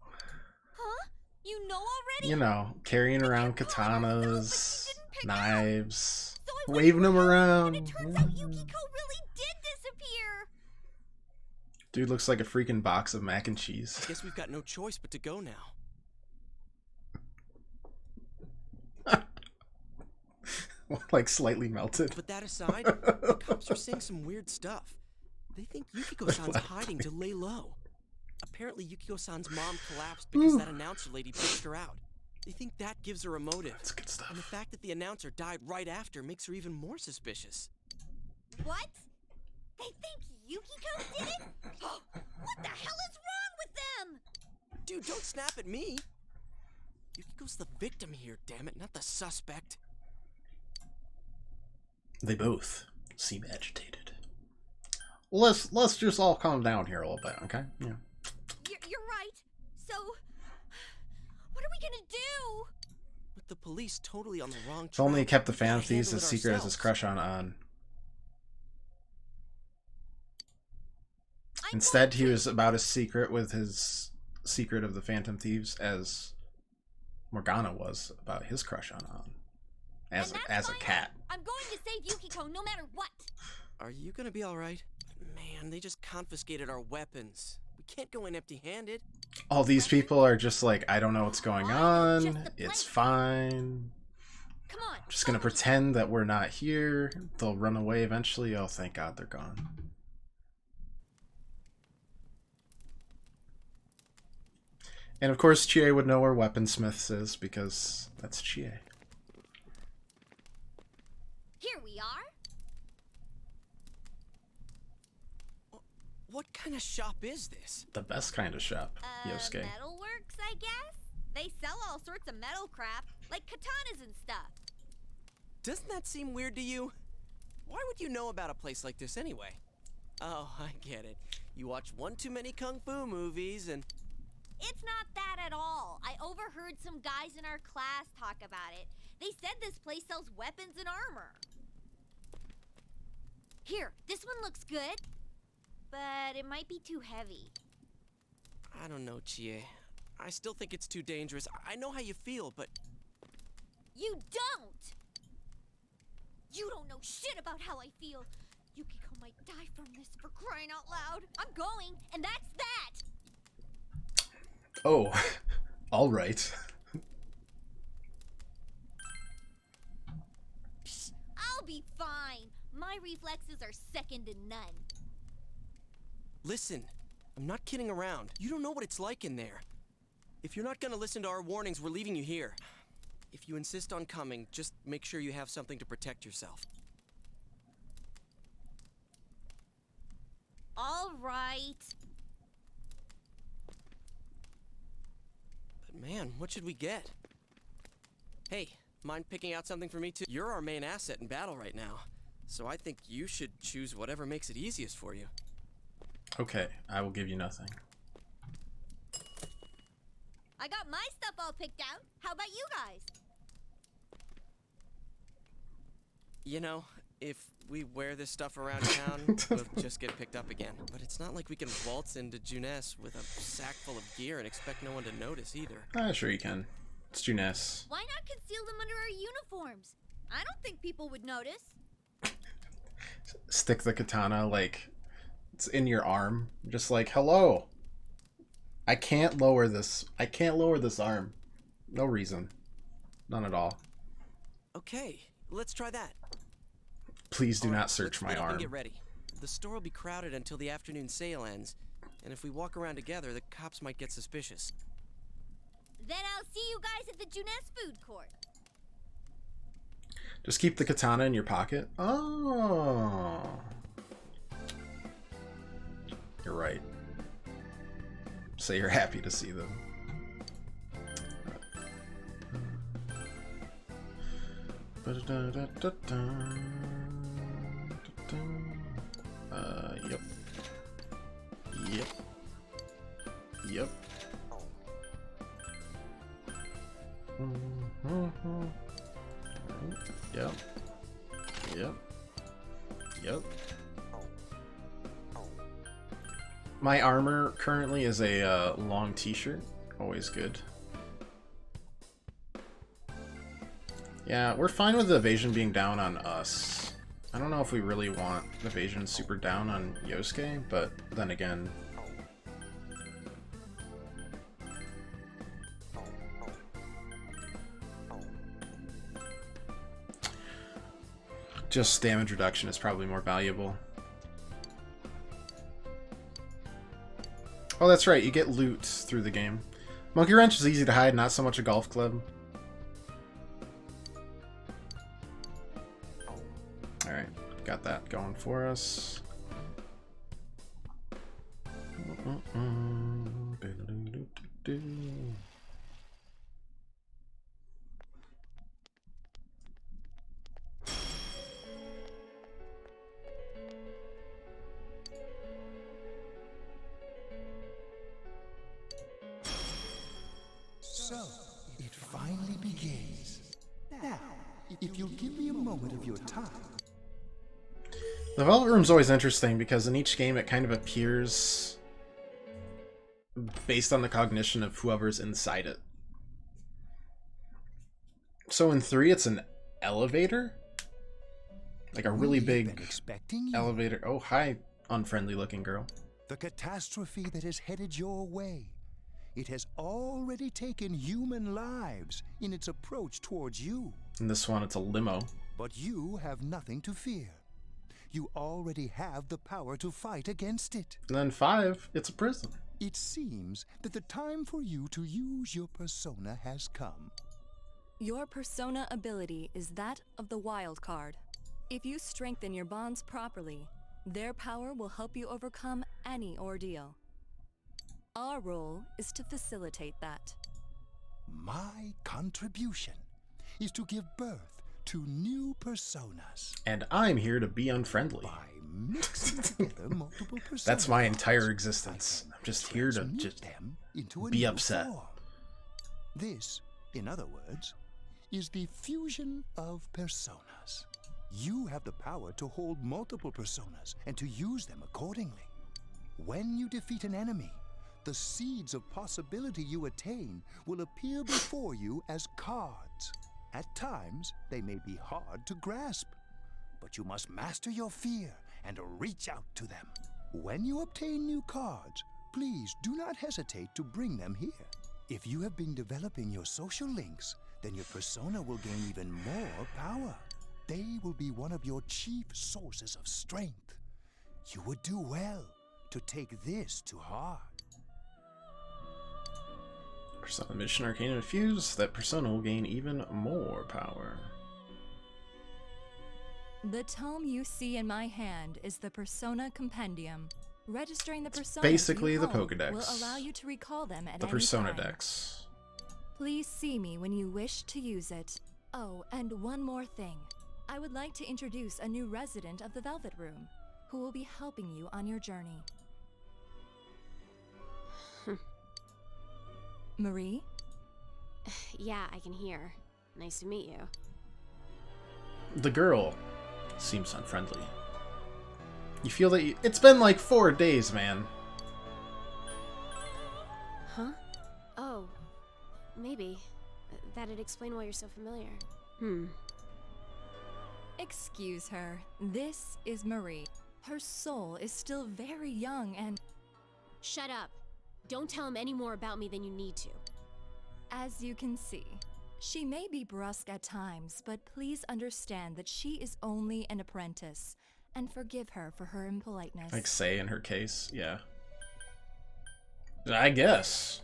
Huh? You know already? You know, carrying around katanas, knives, waving them around. Turns out Yukiko really did disappear. Dude looks like a freaking box of mac and cheese. I guess we've got no choice but to go now. Like slightly melted. But that aside, the cops are saying some weird stuff. They think Yukiko-san's hiding to lay low. Apparently Yukiko-san's mom collapsed because that announcer lady pushed her out. They think that gives her a motive. That's good stuff. And the fact that the announcer died right after makes her even more suspicious. What? They think Yukiko did it? What the hell is wrong with them? Dude, don't snap at me. Yukiko's the victim here, damn it, not the suspect. They both seem agitated. Let's just all calm down here a little bit, okay? Yeah. You're right. So, what are we gonna do? With the police totally on the wrong track. If only he kept the we Phantom gotta Thieves handle as it secret as his ourselves. crush on. Instead, he was about as secret with his secret of the Phantom Thieves as Morgana was about his crush on as a cat. I'm going to save Yukiko no matter what. Are you gonna be alright? Man, they just confiscated our weapons. We can't go in empty-handed. All these people are just like, I don't know what's going on. It's fine. Come on. I'm just gonna pretend that we're not here. They'll run away eventually. Oh, thank God they're gone. And of course, Chie would know where Weaponsmiths is because that's Chie. Here we are. What kind of shop is this? The best kind of shop, Yosuke. Metalworks, I guess? They sell all sorts of metal crap, like katanas and stuff. Doesn't that seem weird to you? Why would you know about a place like this anyway? Oh, I get it. You watch one too many kung fu movies and... It's not that at all. I overheard some guys in our class talk about it. They said this place sells weapons and armor. Here, this one looks good, but it might be too heavy. I don't know, Chie. I still think it's too dangerous. I know how you feel, but... You don't! You don't know shit about how I feel. Yukiko might die from this, for crying out loud. I'm going, and that's that! Oh, all right. Psh, I'll be fine. My reflexes are second to none. Listen, I'm not kidding around. You don't know what it's like in there. If you're not gonna listen to our warnings, we're leaving you here. If you insist on coming, just make sure you have something to protect yourself. All right. But man, what should we get? Hey, mind picking out something for me too? You're our main asset in battle right now, so I think you should choose whatever makes it easiest for you. Okay, I will give you nothing. I got my stuff all picked out. How about you guys? You know, if we wear this stuff around town, we'll just get picked up again. But it's not like we can waltz into Junes with a sack full of gear and expect no one to notice either. Sure you can. It's Junes. Why not conceal them under our uniforms? I don't think people would notice. Stick the katana like it's in your arm. Just like, hello. I can't lower this. I can't lower this arm. No reason. None at all. Okay, let's try that. Please do All right, not search let's my split up arm. and get ready. The store will be crowded until the afternoon sale ends, and if we walk around together, the cops might get suspicious. Then I'll see you guys at the Junes food court. Just keep the katana in your pocket. Oh. You're right. So you're happy to see them. Yep. Yep. Yep. Yep. Yep. Yep. My armor currently is a long t-shirt. Always good. Yeah, we're fine with the evasion being down on us. I don't know if we really want evasion super down on Yosuke, but then again... just damage reduction is probably more valuable. Oh, that's right, you get loot through the game. Monkey Wrench is easy to hide, not so much a golf club. Alright, got that going for us. So, it finally begins. Now, if you'll give me a moment of your time. The Velvet Room's always interesting because in each game it kind of appears based on the cognition of whoever's inside it. So in 3 it's an elevator? Like a really big elevator. Oh, hi, unfriendly looking girl. The catastrophe that is headed your way. It has already taken human lives in its approach towards you. In this one, it's a limo. But you have nothing to fear. You already have the power to fight against it. And then 5, it's a prison. It seems that the time for you to use your persona has come. Your persona ability is that of the wild card. If you strengthen your bonds properly, their power will help you overcome any ordeal. Our role is to facilitate that. My contribution is to give birth to new personas. And I'm here to be unfriendly. By mixing together multiple personas. That's my entire existence. I'm just here to just be upset. Form. This, in other words, is the fusion of personas. You have the power to hold multiple personas and to use them accordingly. When you defeat an enemy, the seeds of possibility you attain will appear before you as cards. At times, they may be hard to grasp, but you must master your fear and reach out to them. When you obtain new cards, please do not hesitate to bring them here. If you have been developing your social links, then your persona will gain even more power. They will be one of your chief sources of strength. You would do well to take this to heart. Persona Mission Arcane Infused, that persona will gain even more power. The tome you see in my hand is the Persona Compendium. Registering the personas basically you the hold Pokédex. will allow you to recall them at The any Persona time. Dex. Please see me when you wish to use it. Oh, and one more thing. I would like to introduce a new resident of the Velvet Room, who will be helping you on your journey. Marie? Yeah, I can hear. Nice to meet you. The girl seems unfriendly. You feel that it's been like 4 days, man. Huh? Oh, maybe. That'd explain why you're so familiar. Excuse her. This is Marie. Her soul is still very young and... Shut up. Don't tell him any more about me than you need to. As you can see, she may be brusque at times, but please understand that she is only an apprentice, and forgive her for her impoliteness. Like say in her case, yeah. I guess.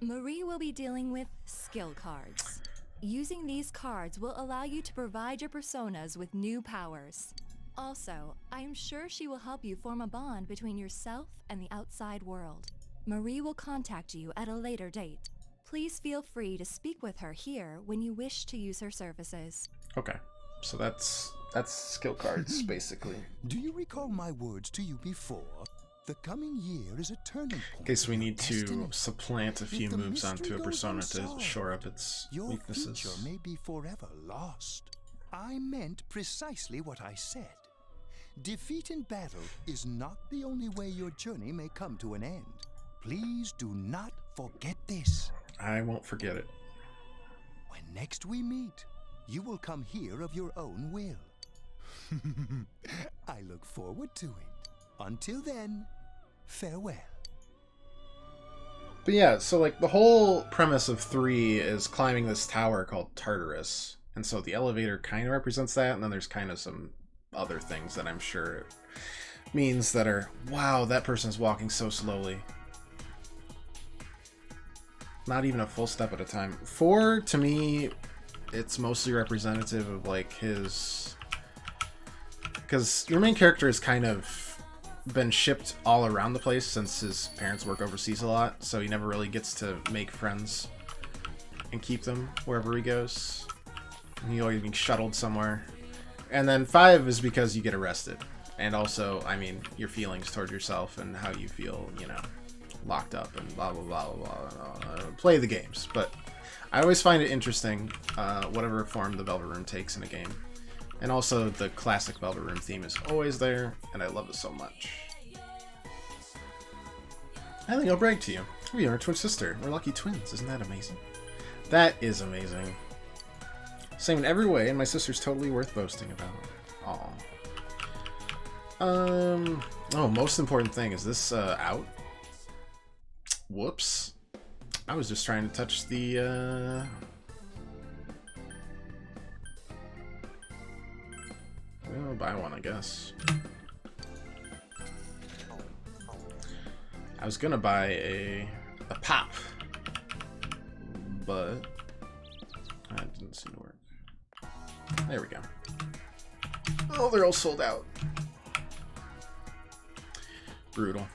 Marie will be dealing with skill cards. Using these cards will allow you to provide your personas with new powers. Also, I am sure she will help you form a bond between yourself and the outside world. Marie will contact you at a later date. Please feel free to speak with her here when you wish to use her services. Okay, so that's skill cards, basically. Do you recall my words to you before? The coming year is a turning point. In case we need to supplant a few moves onto a persona to shore up its weaknesses. Your future may be forever lost. I meant precisely what I said. Defeat in battle is not the only way your journey may come to an end. Please do not forget this. I won't forget it. When next we meet, you will come here of your own will. I look forward to it. Until then, farewell. But yeah, so like the whole premise of 3 is climbing this tower called Tartarus. And so the elevator kind of represents that, and then there's kind of some other things that I'm sure it means that are, wow, that person's walking so slowly. Not even a full step at a time. 4, to me, it's mostly representative of like his... Because your main character has kind of been shipped all around the place since his parents work overseas a lot, so he never really gets to make friends and keep them wherever he goes. And he always being shuttled somewhere. And then 5 is because you get arrested. And also, I mean, your feelings toward yourself and how you feel, you know, locked up and blah, blah, blah, blah, blah. Play the games. But I always find it interesting, whatever form the Velvet Room takes in a game. And also, the classic Velvet Room theme is always there, and I love it so much. I think I'll brag to you. We are a twin sister. We're lucky twins. Isn't that amazing? That is amazing. Same in every way, and my sister's totally worth boasting about. Aw. Oh, most important thing, is this out? Whoops. I was just trying to touch the I'll buy one, I guess. I was gonna buy a pop, but that didn't seem to work. There we go. Oh, they're all sold out. Brutal.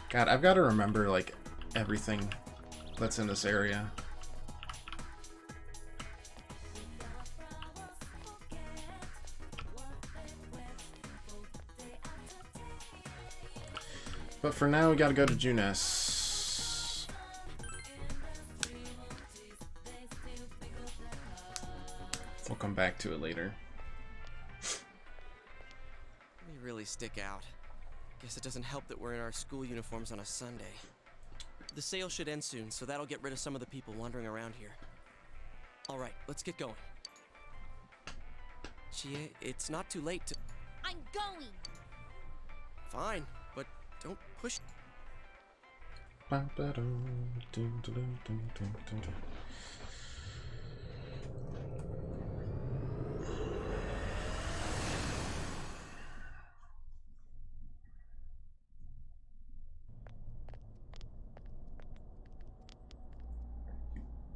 God, I've got to remember, like, everything that's in this area. But for now, we gotta go to Junes. We'll come back to it later. They really stick out. Guess it doesn't help that we're in our school uniforms on a Sunday. The sale should end soon, so that'll get rid of some of the people wandering around here. Alright, let's get going. Chie, it's not too late to... I'm going! Fine, but don't push...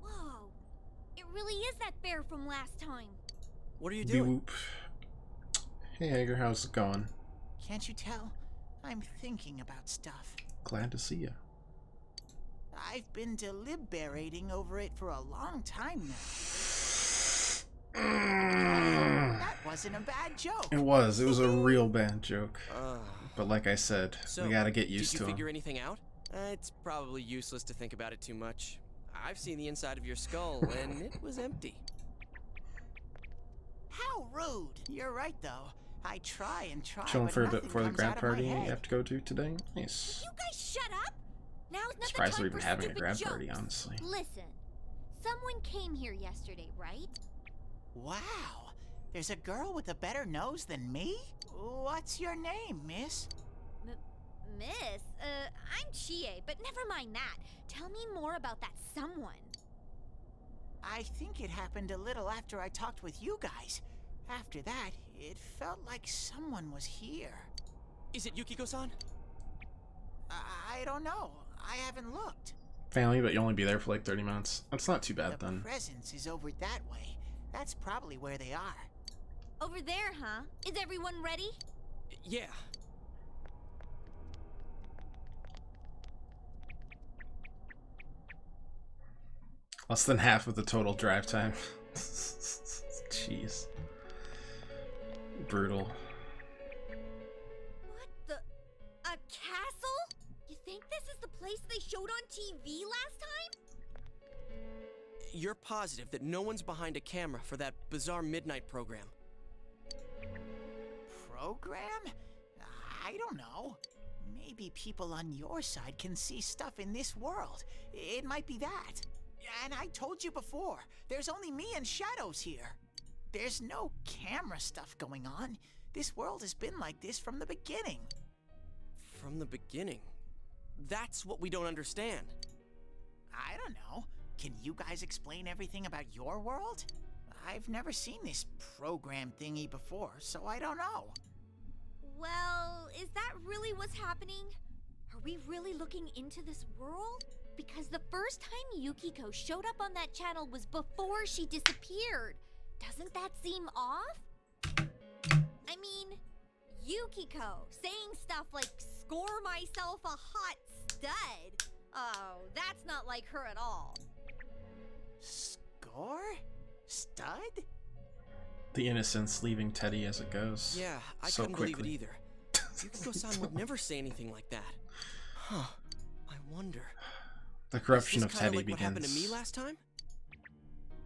Whoa! It really is that bear from last time. What are you doing? Boop. Hey Hager, how's it going? Can't you tell? I'm thinking about stuff. Glad to see you. I've been deliberating over it for a long time now. That wasn't a bad joke. It was a real bad joke. But like I said, we gotta get used to Did you it. figure anything out? It's probably useless to think about it too much. I've seen the inside of your skull, and it was empty. How rude. You're right, though. I try and try, Chilling but for nothing the comes grad out of my party you head. have to go to today? Nice. You guys shut up! Now's not Surprised the we're time even for having a stupid grad jokes. party, honestly. Listen, someone came here yesterday, right? Wow. There's a girl with a better nose than me? What's your name, miss? Miss? I'm Chie, but never mind that. Tell me more about that someone. I think it happened a little after I talked with you guys. After that, it felt like someone was here. Is it Yukiko-san? I don't know. I haven't looked. Family, but you only be there for like 30 minutes. That's not too bad then. Presence is over that way. That's probably where they are. Over there, huh? Is everyone ready? Yeah. Less than half of the total drive time. Jeez. Brutal. What the? A castle? You think this is the place they showed on TV last time? You're positive that no one's behind a camera for that bizarre midnight program? program? I don't know. Maybe people on your side can see stuff in this world. It might be that. And I told you before, there's only me and Shadows here. There's no camera stuff going on. This world has been like this from the beginning. From the beginning? That's what we don't understand. I don't know. Can you guys explain everything about your world? I've never seen this program thingy before, so I don't know. Well, is that really what's happening? Are we really looking into this world? Because the first time Yukiko showed up on that channel was before she disappeared. Doesn't that seem off? I mean, Yukiko saying stuff like, "Score myself a hot stud." Oh, that's not like her at all. Score? Stud? The innocence leaving Teddy as it goes. Yeah, I so couldn't quickly. believe it either. Yukiko-san would never say anything like that. Huh. I wonder. The corruption Is of this kinda Teddy like begins. What happened to me last time?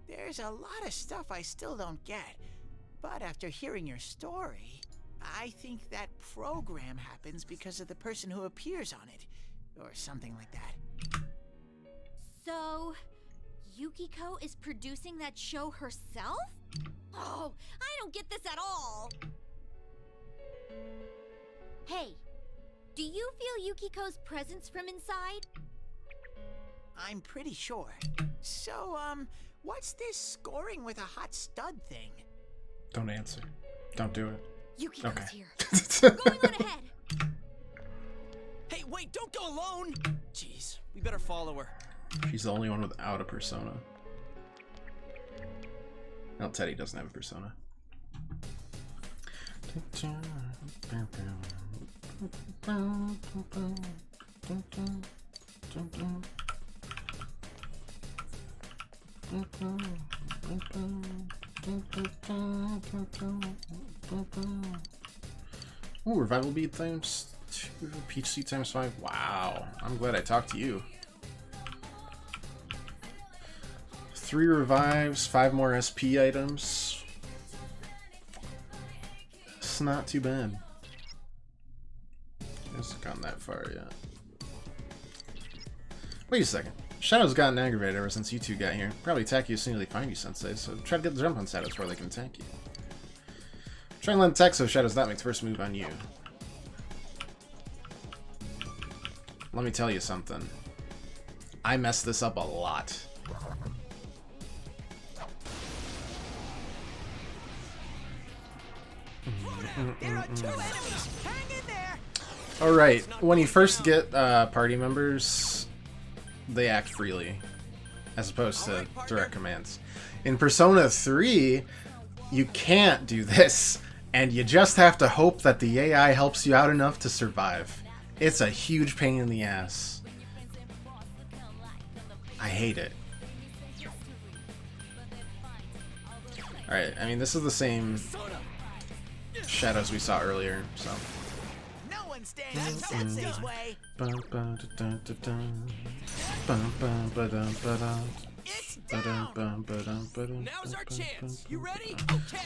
There's a lot of stuff I still don't get. But after hearing your story, I think that program happens because of the person who appears on it. Or something like that. So, Yukiko is producing that show herself? Oh, I don't get this at all. Hey, do you feel Yukiko's presence from inside? I'm pretty sure. So, what's this scoring with a hot stud thing? Don't answer. Don't do it. Yukiko's Okay. here. Going on ahead. Hey, wait, don't go alone! Jeez, we better follow her. She's the only one without a persona. No, Teddy doesn't have a persona. Ooh, revival bead times 2, peach seed times 5. Wow, I'm glad I talked to you. 3 revives, 5 more SP items. It's not too bad. Hasn't gotten that far yet. Wait a second. Shadow's gotten aggravated ever since you two got here. Probably attack you as soon as they find you, Sensei, so try to get the jump on Shadows before they can attack you. Try and let them attack so Shadows not make the first move on you. Let me tell you something. I messed this up a lot. There are 2 enemies! Hang in there! Alright, when you first get party members, they act freely, as opposed to direct commands. In Persona 3, you can't do this, and you just have to hope that the AI helps you out enough to survive. It's a huge pain in the ass. I hate it. Alright, I mean, this is the same Shadows we saw earlier, so. No one stands in Sensei's way! Now's our chance! You ready? Okay!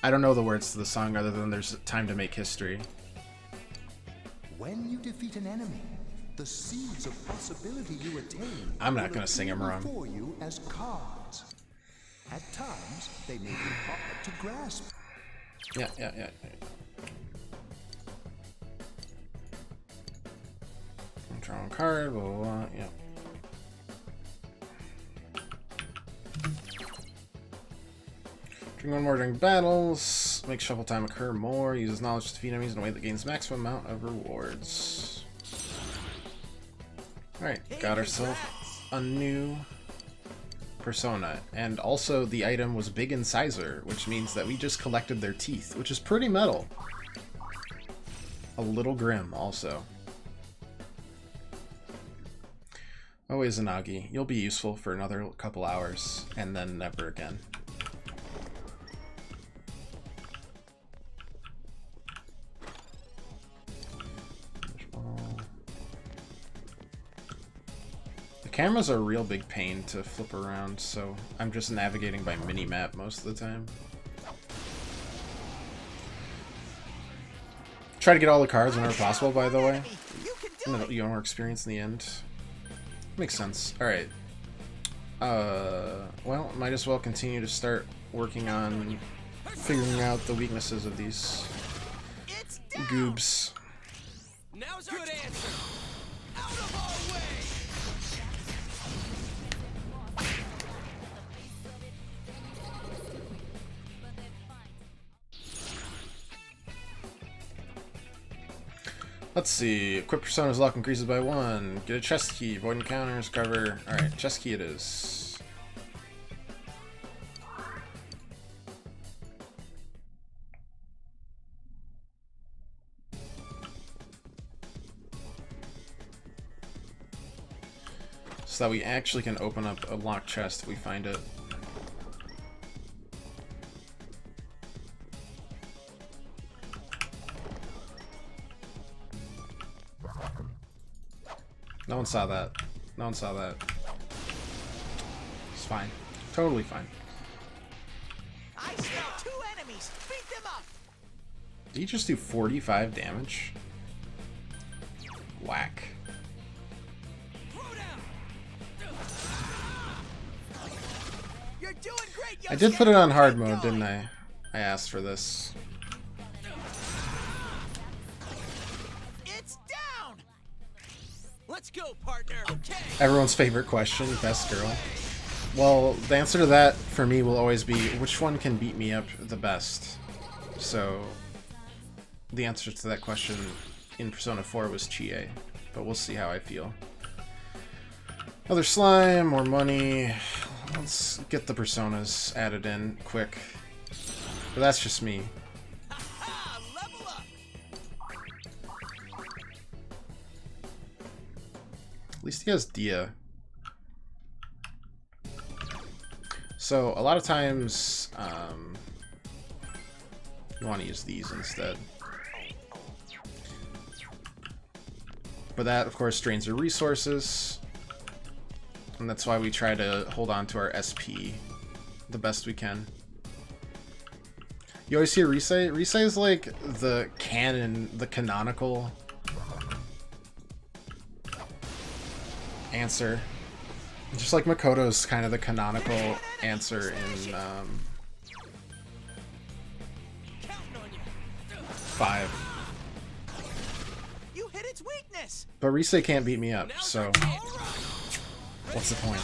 I don't know the words to the song other than there's time to make history. When you defeat an enemy, the seeds of possibility you attain I'm not gonna sing them wrong. for you as cards. At times, they may be hard to grasp. Yeah. Draw a card, blah, blah, blah, yeah. Drink 1 more during battles. Make shuffle time occur more. Uses knowledge to defeat enemies in a way that gains maximum amount of rewards. Alright, got ourselves a new persona. And also the item was big incisor, which means that we just collected their teeth, which is pretty metal. A little grim also. Oh, Izanagi, you'll be useful for another couple hours, and then never again. The camera's a real big pain to flip around, so I'm just navigating by mini-map most of the time. Try to get all the cards whenever possible, by the way. And then you get more experience in the end. Makes sense. Alright. Well, might as well continue to start working on figuring out the weaknesses of these goobs. Now's a good answer. Out of our way. Let's see. Equip Persona's luck increases by 1. Get a chest key. Avoid encounters. Cover. Alright, chest key it is. So that we actually can open up a locked chest if we find it. No one saw that. No one saw that. It's fine. Totally fine. I smell 2 enemies. Beat them up. Did he just do 45 damage? Whack. You're doing great, I did put it on hard mode, didn't I? I asked for this. It's down. Let's go, partner. Okay. Everyone's favorite question, best girl. Well, the answer to that for me will always be which one can beat me up the best. So the answer to that question in Persona 4 was Chie, but we'll see how I feel. Another slime, more money. Let's get the personas added in quick. But that's just me. At least he has Dia. So a lot of times you want to use these instead. But that of course drains your resources. And that's why we try to hold on to our SP the best we can. You always hear Risei? Risei is like the canon, the canonical answer. Just like Makoto's kind of the canonical answer in 5. You hit its weakness. But Risei can't beat me up, so what's the point?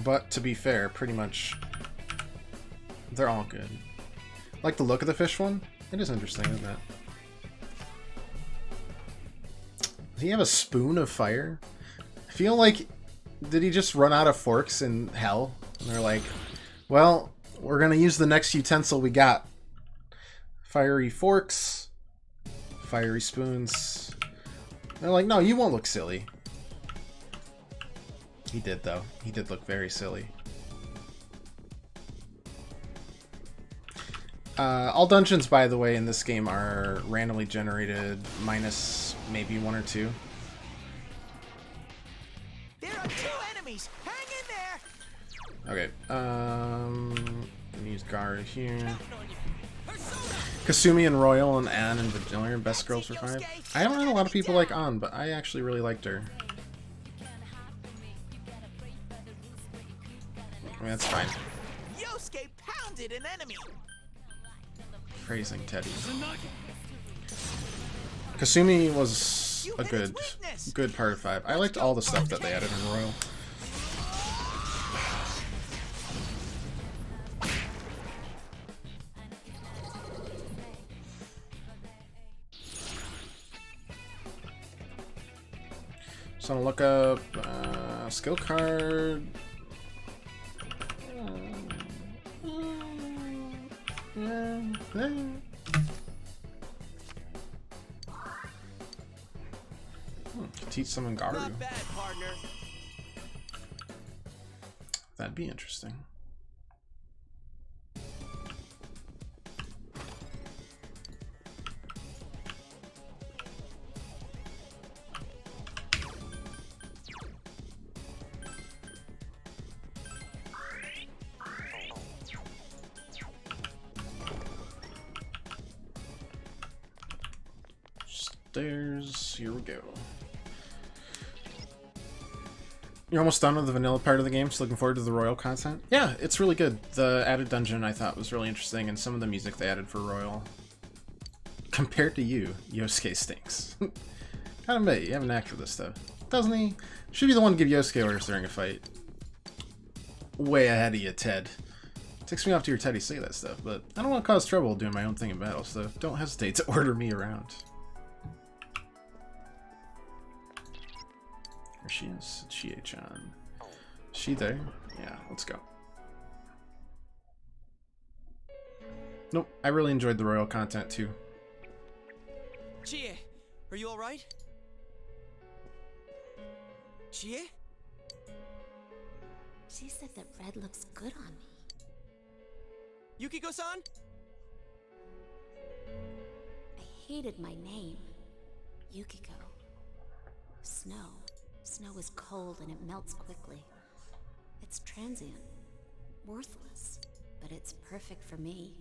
But to be fair, pretty much they're all good. Like the look of the fish one? It is interesting, isn't it? Does he have a spoon of fire? I feel like, did he just run out of forks in hell? And they're like, well, we're gonna use the next utensil we got. Fiery forks, fiery spoons. They're like, no, you won't look silly. He did, though. He did look very silly. All dungeons, by the way, in this game are randomly generated, minus maybe 1 or 2. There are 2 enemies. Hang in there. Okay. Let me use Gara here. Kasumi and Royal and Anne and Vanilla are best girls for 5. I haven't heard a lot of people like Anne, but I actually really liked her. I mean, that's fine. Yosuke pounded an enemy. Praising Teddy. Kasumi was a good part of 5. I liked all the stuff that they added in Royal. So I'm gonna look up skill card. Teach someone Garu. Not bad, partner. That'd be interesting. upstairs. Here we go. You're almost done with the vanilla part of the game, so looking forward to the Royal content? Yeah, it's really good. The added dungeon I thought was really interesting, and some of the music they added for Royal. Compared to you, Yosuke stinks. Gotta admit, you have an knack for this stuff. Doesn't he? Should be the one to give Yosuke orders during a fight. Way ahead of you, Ted. Takes me off to your Teddy say that stuff, but I don't want to cause trouble doing my own thing in battle, so don't hesitate to order me around. There she is. Chie-chan. She there? Yeah, let's go. Nope, I really enjoyed the Royal content too. Chie, are you alright? Chie? She said that red looks good on me. Yukiko-san? I hated my name. Yukiko. Snow. Snow is cold and it melts quickly. It's transient. Worthless. But it's perfect for me.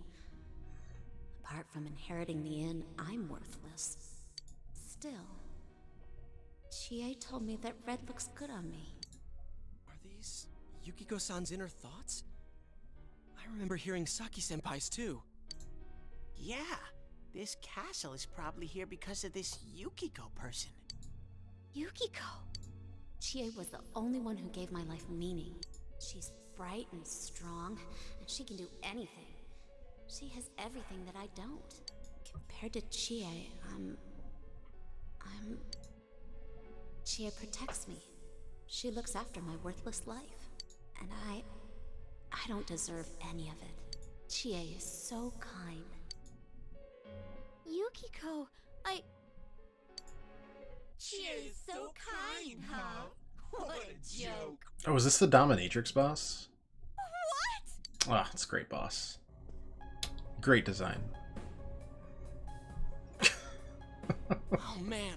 Apart from inheriting the inn, I'm worthless. Still, Chie told me that red looks good on me. Are these Yukiko-san's inner thoughts? I remember hearing Saki-senpai's too. Yeah, this castle is probably here because of this Yukiko person. Yukiko! Chie was the only one who gave my life meaning. She's bright and strong, and she can do anything. She has everything that I don't. Compared to Chie, Chie protects me. She looks after my worthless life. And I don't deserve any of it. Chie is so kind. Yukiko, Chie is so kind, huh? What a joke. Oh, is this the Dominatrix boss? What? Ah, it's a great boss. Great design. Oh man,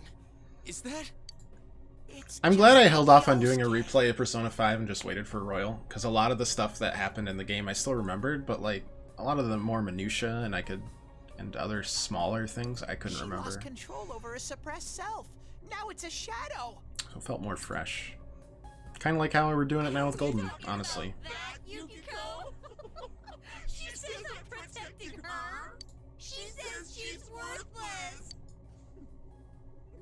is that? I'm glad I held off on doing a replay of Persona 5 and just waited for Royal, because a lot of the stuff that happened in the game I still remembered, but like a lot of the more minutia and other smaller things I couldn't remember. She lost control over her suppressed self. Now it's a shadow. So it felt more fresh. Kind of like how we're doing it now with Golden, honestly. Yukiko? She says I'm protecting her. She says she's worthless.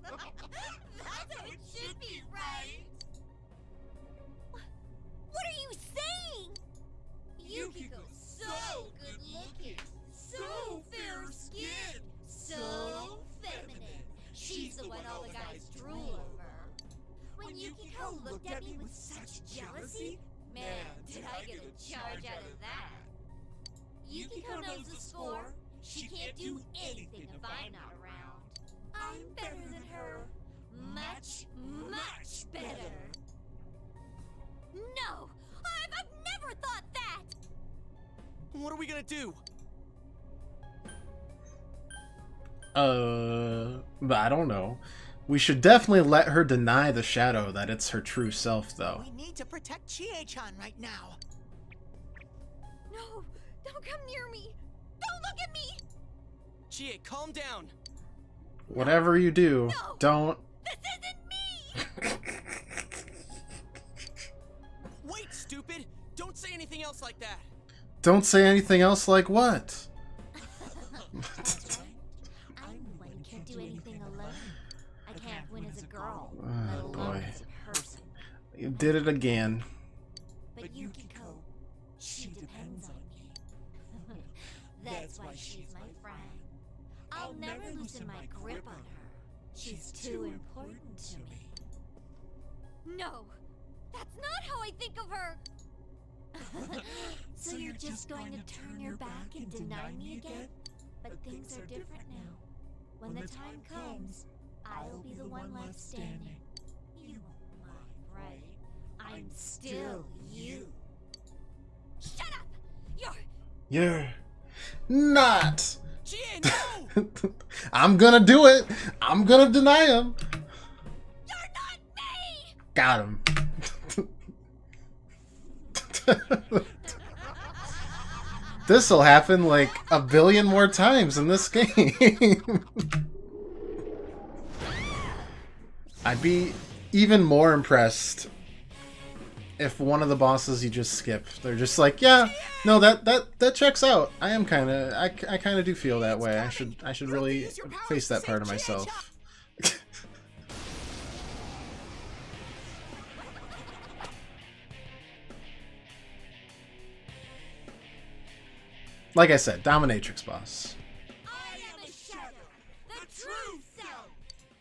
That's how it should be, right? What are you saying? Yukiko's so good looking, so fair skinned, so feminine. She's the one all the guys drool over. When Yukiko looked at me with such jealousy, man, did I get a charge out of that. Yukiko knows the score. She can't do anything if I'm not around. I'm better than her. Much, much better. No! I've never thought that! What are we gonna do? But I don't know. We should definitely let her deny the shadow that it's her true self, though. We need to protect Chie-chan right now. No! Don't come near me! Don't look at me! Chie, calm down. Whatever you do, don't... This isn't me! Wait, stupid! Don't say anything else like that! Don't say anything else like what? I'm the one who can't do anything alone. I can't win as a girl, Oh, let alone boy. as a person. You did it again. But Yukiko, she depends on me. That's why she's my friend. I'll never loosen my grip on her. She's too important to me. No! That's not how I think of her! So you're just going to turn your back and deny me again? But things are different now. When the time comes, I'll be the one left standing. You won't mind, right? I'm still you. Shut up! You're not. Chie, no! I'm gonna do it. I'm gonna deny him. You're not me! Got him. This'll happen like a billion more times in this game. I'd be even more impressed if one of the bosses you just skip. They're just like, yeah, no, that checks out. I am kind of, I kind of do feel that way. I should really face that part of myself. Like I said, Dominatrix boss. I am a shadow, the true self.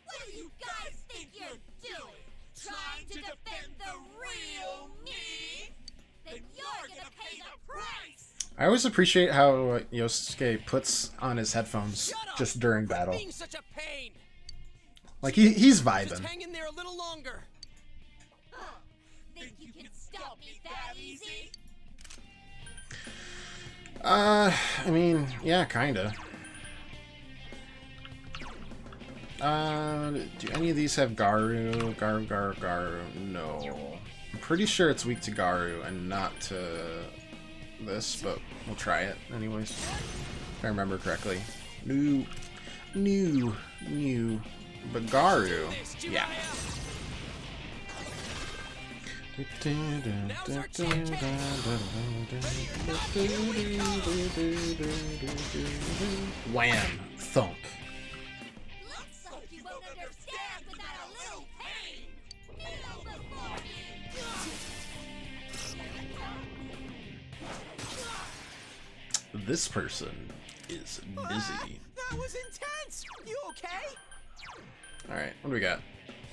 What do you guys think you're doing? Trying to defend the real me? Then you're gonna pay the price. I always appreciate how Yosuke puts on his headphones just during battle. Being such a pain. Like he's vibing. Just hang in there a little longer. Think you can stop me that easy? I mean, yeah, kinda. Do any of these have Garu? Garu? No. I'm pretty sure it's weak to Garu and not to this, but we'll try it anyways. If I remember correctly. New. But Garu, yeah. Wham! Thump. Looks like you won't understand without a little pain. Get over for me. This person is busy. That was intense. You okay? Alright, what do we got?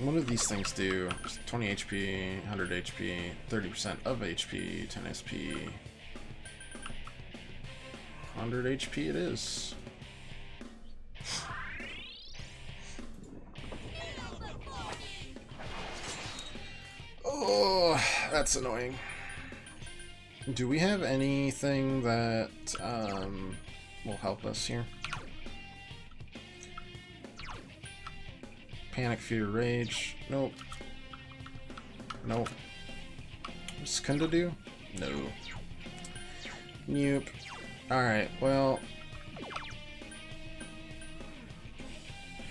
What do these things do? 20 HP, 100 HP, 30% of HP, 10 SP. 100 HP it is. Oh, that's annoying. Do we have anything that will help us here? Panic, Fear, Rage. Nope. Nope. What's Kunda do? No. Nope. Alright, well.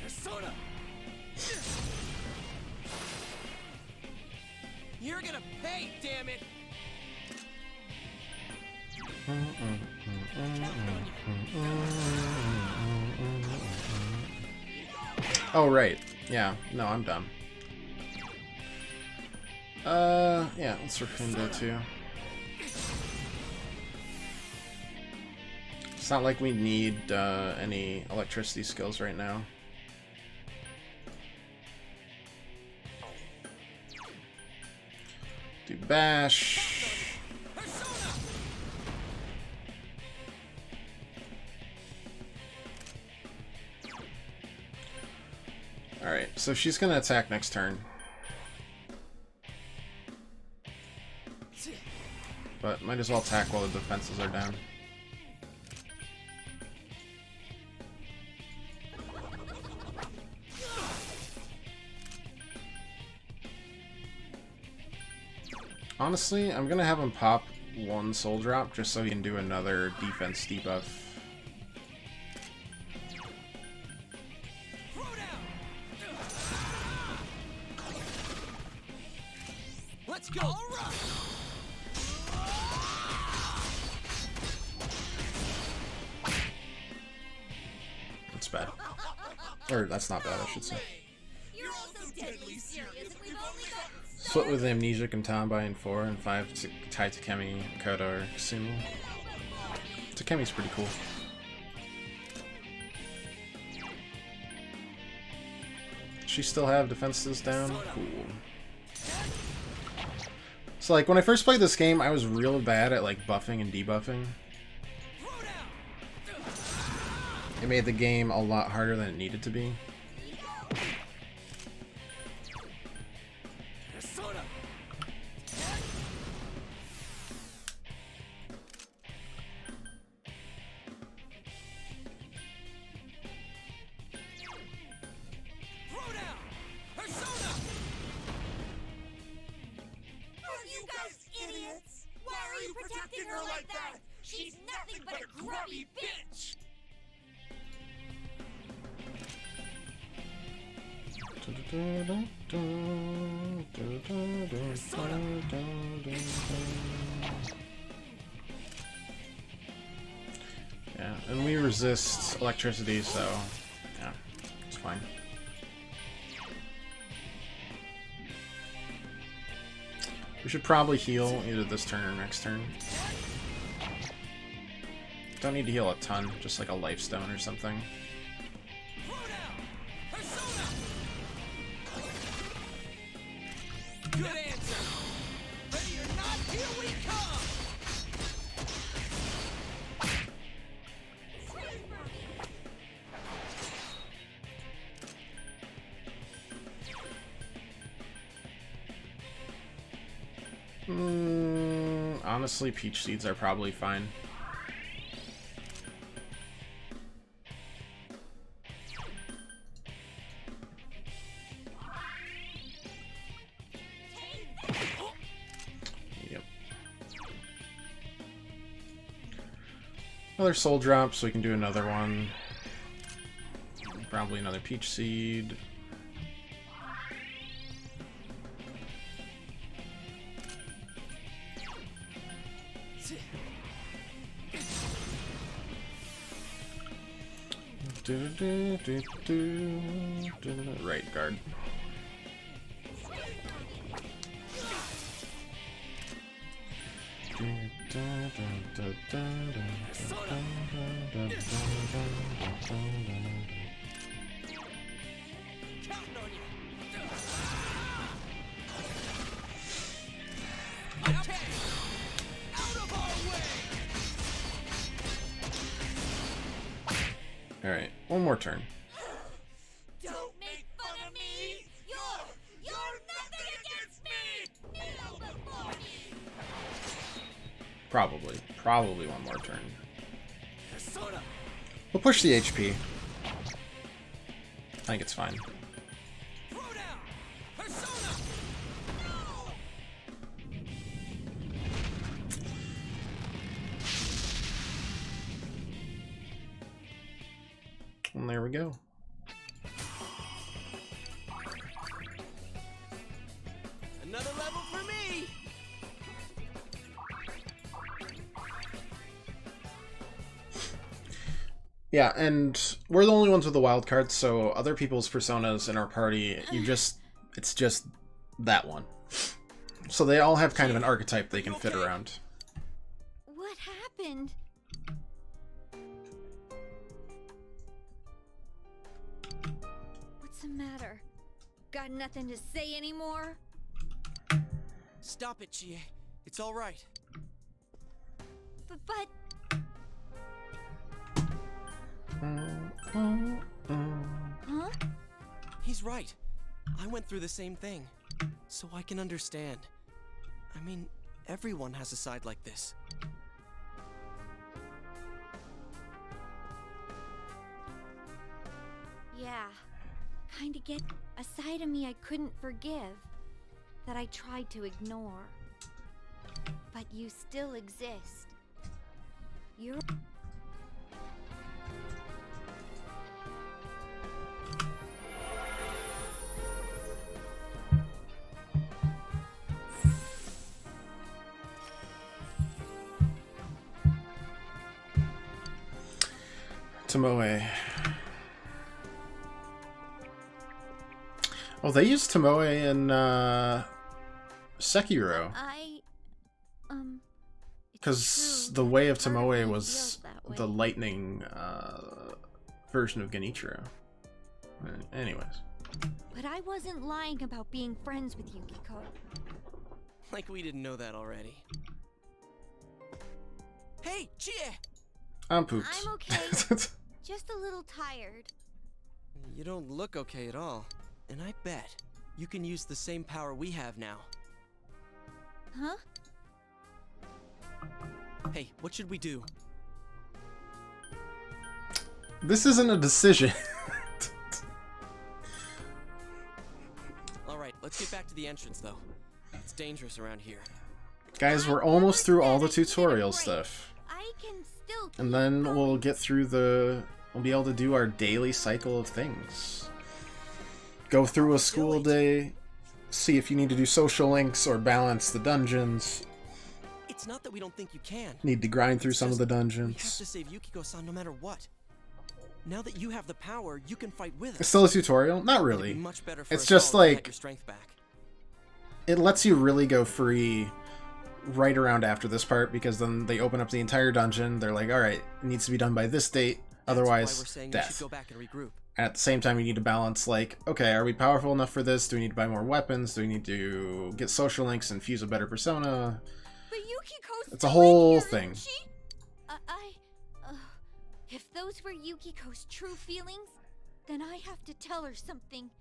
Persona. You're gonna pay, damn it. Oh, right. Yeah, no, I'm done. Yeah, let's Kunda too. It's not like we need any electricity skills right now. Do bash. Alright, so she's gonna attack next turn. But might as well attack while the defenses are down. Honestly, I'm gonna have him pop one soul drop just so he can do another defense debuff. Let's go. All right. That's bad. Or that's not bad, I should say. You're also deadly serious, and we've only got Split with Amnesia, Kantambai in 4, and 5 to Tai Takemi, Koda, or Kasumu. Takemi's pretty cool. She still have defenses down? Cool. So like when I first played this game, I was real bad at like buffing and debuffing. It made the game a lot harder than it needed to be. protecting her like that! She's nothing but a grubby bitch! Yeah, and we resist electricity, so yeah, it's fine. We should probably heal either this turn or next turn. Don't need to heal a ton, just like a life stone or something. Good answer. Ready or not, here we come. Honestly, peach seeds are probably fine. Yep. Another soul drop, so we can do another one. Probably another peach seed. Right guard. Alright, one more turn. Don't make fun of me! You're nothing against me! Kneel before me! Probably one more turn. We'll push the HP. I think it's fine. And there we go. Another level for me! Yeah, and we're the only ones with the wild cards, so other people's personas in our party, it's just that one. So they all have kind of an archetype they can fit around. What happened? What's the matter? Got nothing to say anymore? Stop it, Chie. It's all right. But... Huh? He's right. I went through the same thing. So I can understand. I mean, everyone has a side like this. Yeah. Kinda get a side of me I couldn't forgive. That I tried to ignore. But you still exist. You're... Tomoe. Oh, they used Tomoe in Sekiro. Because the way of Tomoe was the lightning version of Genichiro. Anyways. But I wasn't lying about being friends with Yukiko. Like we didn't know that already. Hey, Chie! I'm pooped. I'm okay. Just a little tired. You don't look okay at all. And I bet you can use the same power we have now. Huh? Hey, what should we do? This isn't a decision. Alright, let's get back to the entrance, though. It's dangerous around here. Guys, we're almost through all the tutorial stuff. I can still And then we'll get through we'll be able to do our daily cycle of things. Go through a school day, see if you need to do social links or balance the dungeons. It's not that we don't think you can. Need to grind through some of the We have dungeons. to save Yukiko-san no matter what. Now that you have the power, you can fight with us. It's still a tutorial? Not It'd really. be much better for It's us just all to get like your strength back. it lets you really go free right around after this part, because then they open up the entire dungeon. They're like, all right, it needs to be done by this date, That's why otherwise we're saying you death. should go back and regroup. At the same time, you need to balance, like, okay, are we powerful enough for this? Do we need to buy more weapons? Do we need to get social links and fuse a better persona? But Yukiko's It's a still whole in here, thing. isn't she? If those were Yukiko's true feelings, then I have to tell her something.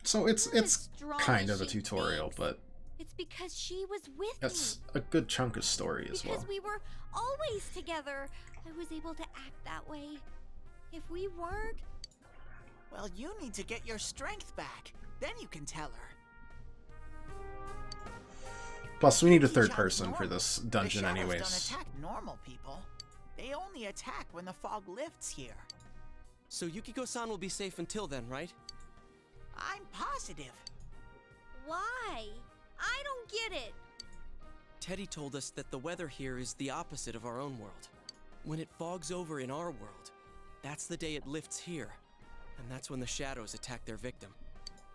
So it's strong kind as of a she tutorial, but It's because she was with that's me. a good chunk of story as Because well. we were always together. I was able to act that way. If we weren't, Well, you need to get your strength back. Then you can tell her. Plus, we need a third person for this dungeon The shadows anyways. don't attack normal people. They only attack when the fog lifts here. So Yukiko-san will be safe until then, right? I'm positive. why? I don't get it. Teddy told us that the weather here is the opposite of our own world. When it fogs over in our world, that's the day it lifts here. And that's when the shadows attack their victim.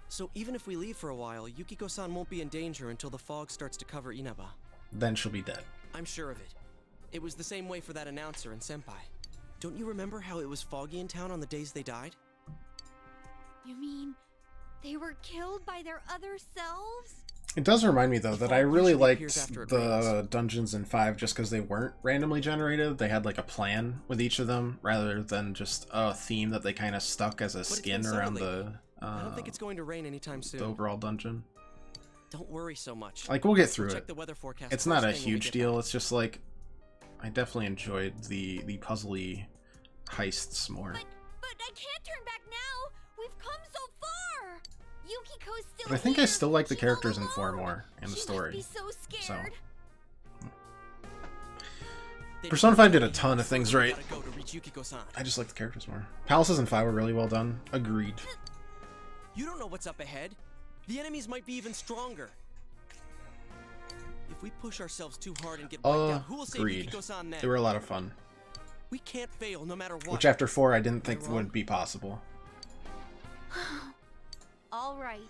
So even if we leave for a while, Yukiko-san won't be in danger until the fog starts to cover Inaba. Then she'll be dead. I'm sure of it. It was the same way for that announcer and Senpai. Don't you remember how it was foggy in town on the days they died? You mean they were killed by their other selves? It does remind me, though, that I fog really usually liked appears after it the dungeons in 5 just because they weren't randomly generated. They had, like, a plan with each of them, rather than just a theme that they kind of stuck as a skin around the, I don't think it's going to rain anytime soon. the overall dungeon. Don't worry so much. Like, we'll get through Check it. the weather forecast It's not a first thing when we huge get deal. It's just, like, I definitely enjoyed the puzzly heists more. But I can't turn back now. We've come so far. Yukiko's still But I think I here. still like the She's characters all in 4 alone. more, and the She story. must be so scared. Persona 5 did a ton of things right. Gotta go to reach Yukiko-san. I just like the characters more. Palaces in 5 were really well done. Agreed. You don't know what's up ahead. The enemies might be even stronger. If we push ourselves too hard and get wiped out, who will save Agreed. Yukiko-san then? They were a lot of fun. We can't fail no matter what. Which after 4 I didn't think Am I wrong? would be possible. All right.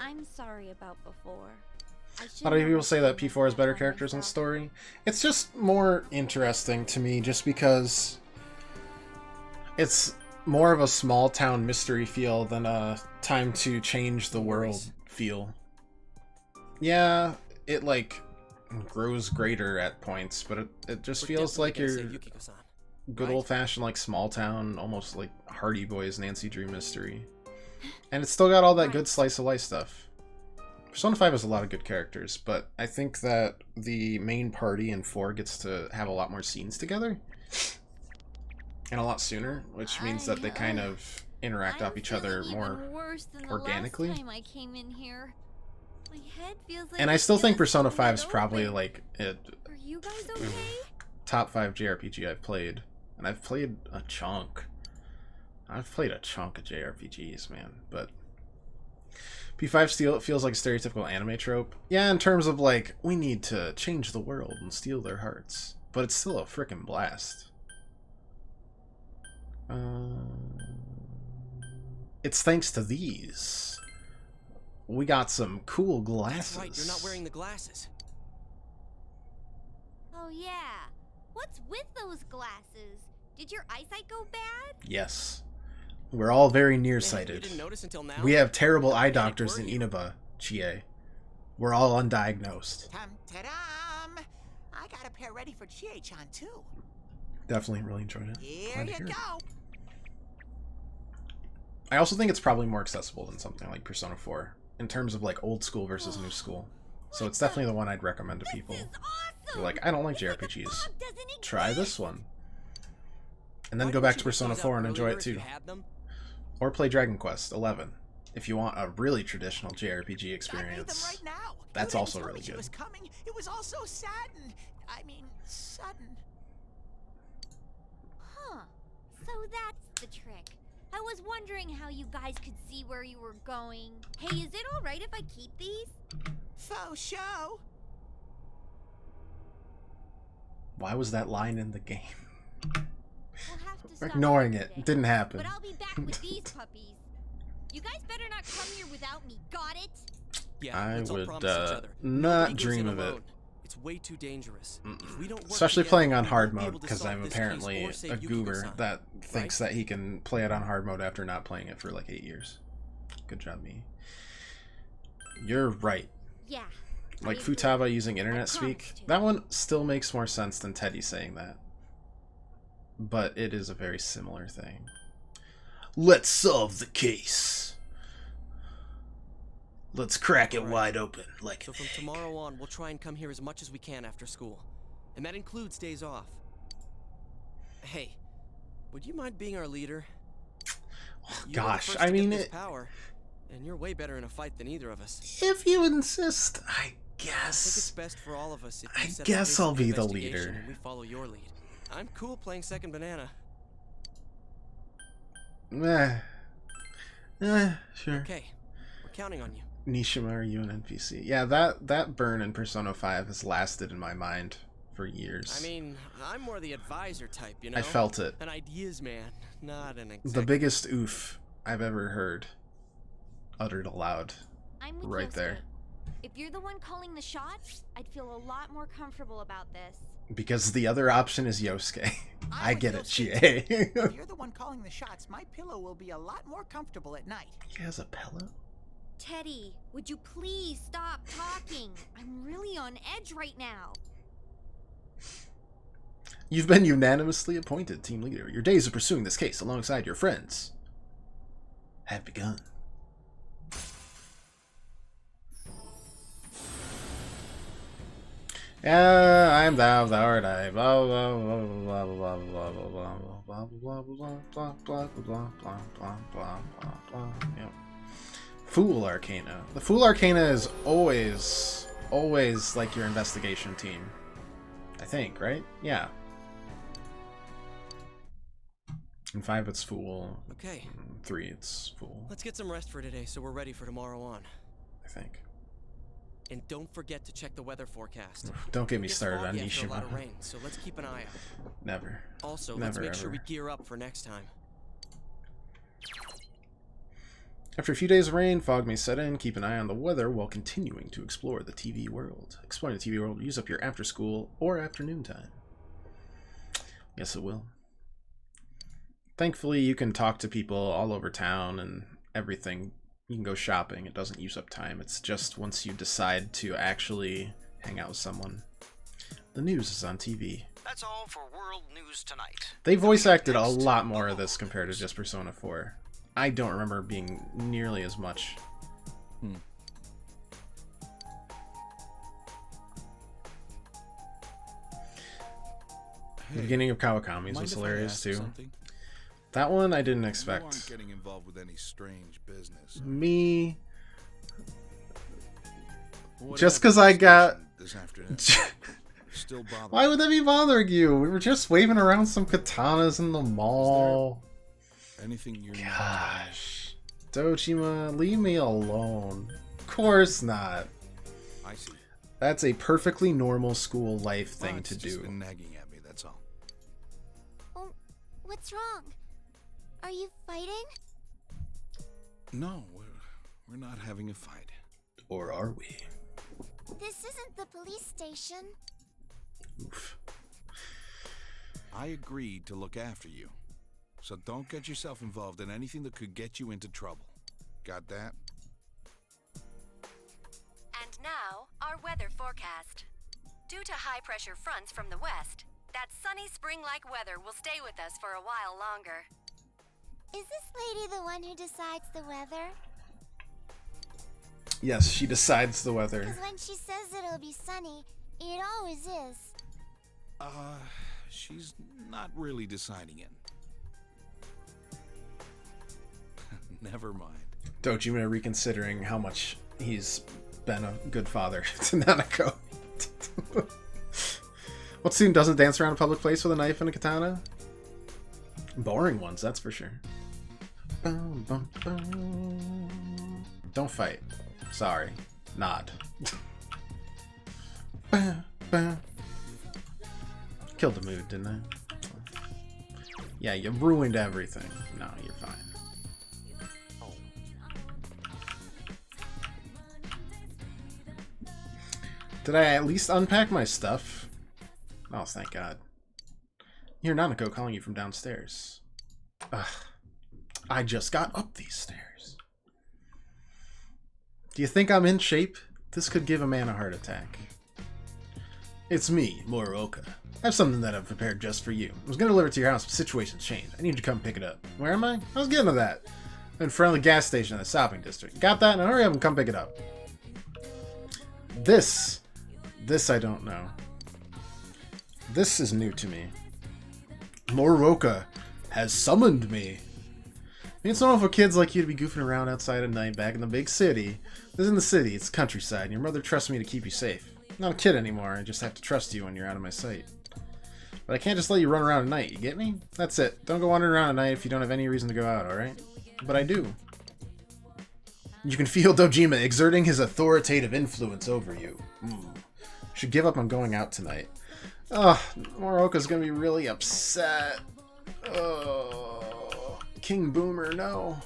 I'm sorry about before. I A lot of shouldn't people have say that taken P4 is it better out on characters and myself. story. It's just more interesting to me just because it's more of a small town mystery feel than a time to change the world feel. Yeah, it like grows greater at points, but it just We're feels definitely like gonna your save Yukiko-san, good right? old fashioned like small town, almost like Hardy Boys Nancy Drew mystery. And it's still got all that good slice of life stuff. Persona 5 has a lot of good characters, but I think that the main party in 4 gets to have a lot more scenes together. And a lot sooner, which means that they kind of interact off each other more Even worse than organically. The last time I came in here. My head feels like And I it's still think gonna Persona split 5 is probably open. like it Are you guys okay? top 5 JRPG I've played. And I've played a chunk. I've played a chunk of JRPGs, man, but P5 still feels like a stereotypical anime trope. Yeah, in terms of like, we need to change the world and steal their hearts. But it's still a frickin' blast. It's thanks to these. We got some cool glasses. That's right, you're not wearing the glasses. Oh yeah. What's with those glasses? Did your eyesight go bad? Yes. We're all very You nearsighted. didn't notice until now? We have terrible eye How panicked doctors were in you? Inaba, Chie. We're all undiagnosed. Ta-dam! I got a pair ready for Chie-chan too. Definitely really enjoyed it. Here Glad to you hear it. go. I also think it's probably more accessible than something like Persona 4 in terms of like old school versus new school. So it's definitely the one I'd recommend to people. You're like, I don't like JRPGs. Try this one. And then Why go didn't back you to get Persona those out 4 and enjoy earlier it if you too. had them? Or play Dragon Quest 11 if you want a really traditional JRPG I made them experience. right now. That's You also didn't tell really me she good. was coming. It was all so sudden. I mean, sudden. Huh. So that's the trick. I was wondering how you guys could see where you were going. Hey, is it alright if I keep these? Faux show. Why was that line in the game? We'll have to We're stop ignoring here it. today. Didn't happen. But I'll be back with these puppies. You guys better not come here without me, got it? Yeah, I let's all would promise each other. not Nobody goes dream in of it. alone. It's way too dangerous. If we don't work Especially together, playing on we hard won't be mode, able to because solve I'm this case apparently or save a goober Yukiko-san. that thinks that he can play it on hard mode after not playing it for like 8 years. Good job, me. You're right. Yeah. Like I agree. Futaba using internet promise speak, to. that one still makes more sense than Teddy saying that. But it is a very similar thing. Let's solve the case. Let's crack it Alright. wide open. Like So from tomorrow on, we'll try and come here as much as we can after school. And that includes days off. Hey, would you mind being our leader? You were the gosh, first I to get mean this it. power, and you're way better in a fight than either of us. If you insist, I I think it's guess. best for all of us if I you set guess the pace I'll of be the investigation leader. and we follow your lead. I'm cool playing second banana. Sure. Okay, we're counting on you. Nishima, are you an NPC? Yeah, that burn in Persona 5 has lasted in my mind for years. I mean, I'm more the advisor type, you know? I felt it. An ideas man, not an The executive. biggest oof I've ever heard uttered aloud. I'm with Right Yosuke. there. If you're the one calling the shots, I'd feel a lot more comfortable about this. Because the other option is Yosuke. I I'm with get it, Yosuke, GA. If you're the one calling the shots, my pillow will be a lot more comfortable at night. He has a pillow? Teddy, would you please stop talking? I'm really on edge right now. You've been unanimously appointed team leader. Your days of pursuing this case alongside your friends have begun. I'm thou, thou art I. Blah blah blah blah blah blah blah blah blah blah blah blah blah blah blah blah blah blah. Yep. Fool Arcana. The Fool Arcana is always like your investigation team. I think, right? Yeah. In 5 it's Fool. Okay. In 3 it's Fool, Let's get some rest for today so we're ready for tomorrow on. I think. And don't forget to check the weather forecast. Don't get me It gets started on foggy after a lot of Nishima. rain, so let's keep an eye out. Never. Also, Never, let's make sure ever. we gear up for next time. After a few days of rain, fog may set in. Keep an eye on the weather while continuing to explore the TV world. Exploring the TV world will use up your after school or afternoon time. Yes, it will. Thankfully, you can talk to people all over town and everything. You can go shopping. It doesn't use up time. It's just once you decide to actually hang out with someone. The news is on TV. That's all for World News Tonight. They voice acted a lot more of this compared to just Persona 4. I don't remember being nearly as much. The beginning of Kawakami's was hilarious too. That one I didn't You expect. aren't getting involved with any strange business. Me. What Just happened because at I the got. station this afternoon? Still bothering. Why would that be bothering you? We were just waving around some katanas in the mall. Anything you're Gosh. Dojima, leave me alone. Of course not. I see. That's a perfectly normal school life Well, thing it's to just do. been nagging at me, that's all. Oh, what's wrong? Are you fighting? No, we're not having a fight. Or are we? This isn't the police station. Oof. I agreed to look after you. So don't get yourself involved in anything that could get you into trouble. Got that? And now, our weather forecast. Due to high-pressure fronts from the west, that sunny spring-like weather will stay with us for a while longer. Is this lady the one who decides the weather? Yes, she decides the weather. Because when she says it'll be sunny, it always is. She's not really deciding it. Never mind. Dojima reconsidering how much he's been a good father to Nanako. What student doesn't dance around a public place with a knife and a katana? Boring ones, that's for sure. Bum, bum, bum. Don't fight. Sorry. Nod. Killed the mood, didn't I? Yeah, you ruined everything. No, you're fine. Did I at least unpack my stuff? Oh, thank God. Hear Nanako calling you from downstairs. Ugh. I just got up these stairs. Do you think I'm in shape? This could give a man a heart attack. It's me, Morooka. I have something that I've prepared just for you. I was going to deliver it to your house, but situation's changed. I need you to come pick it up. Where am I? I was getting to that. In front of the gas station in the shopping district. Got that? Now hurry up and come pick it up. This I don't know. This is new to me. Morooka has summoned me. It's normal for kids like you to be goofing around outside at night back in the big city. This isn't the city, it's the countryside, and your mother trusts me to keep you safe. I'm not a kid anymore, I just have to trust you when you're out of my sight. But I can't just let you run around at night, you get me? That's it. Don't go wandering around at night if you don't have any reason to go out, alright? But I do. You can feel Dojima exerting his authoritative influence over you. Should give up on going out tonight. Ugh, Morooka's gonna be really upset. Oh, King Boomer, no.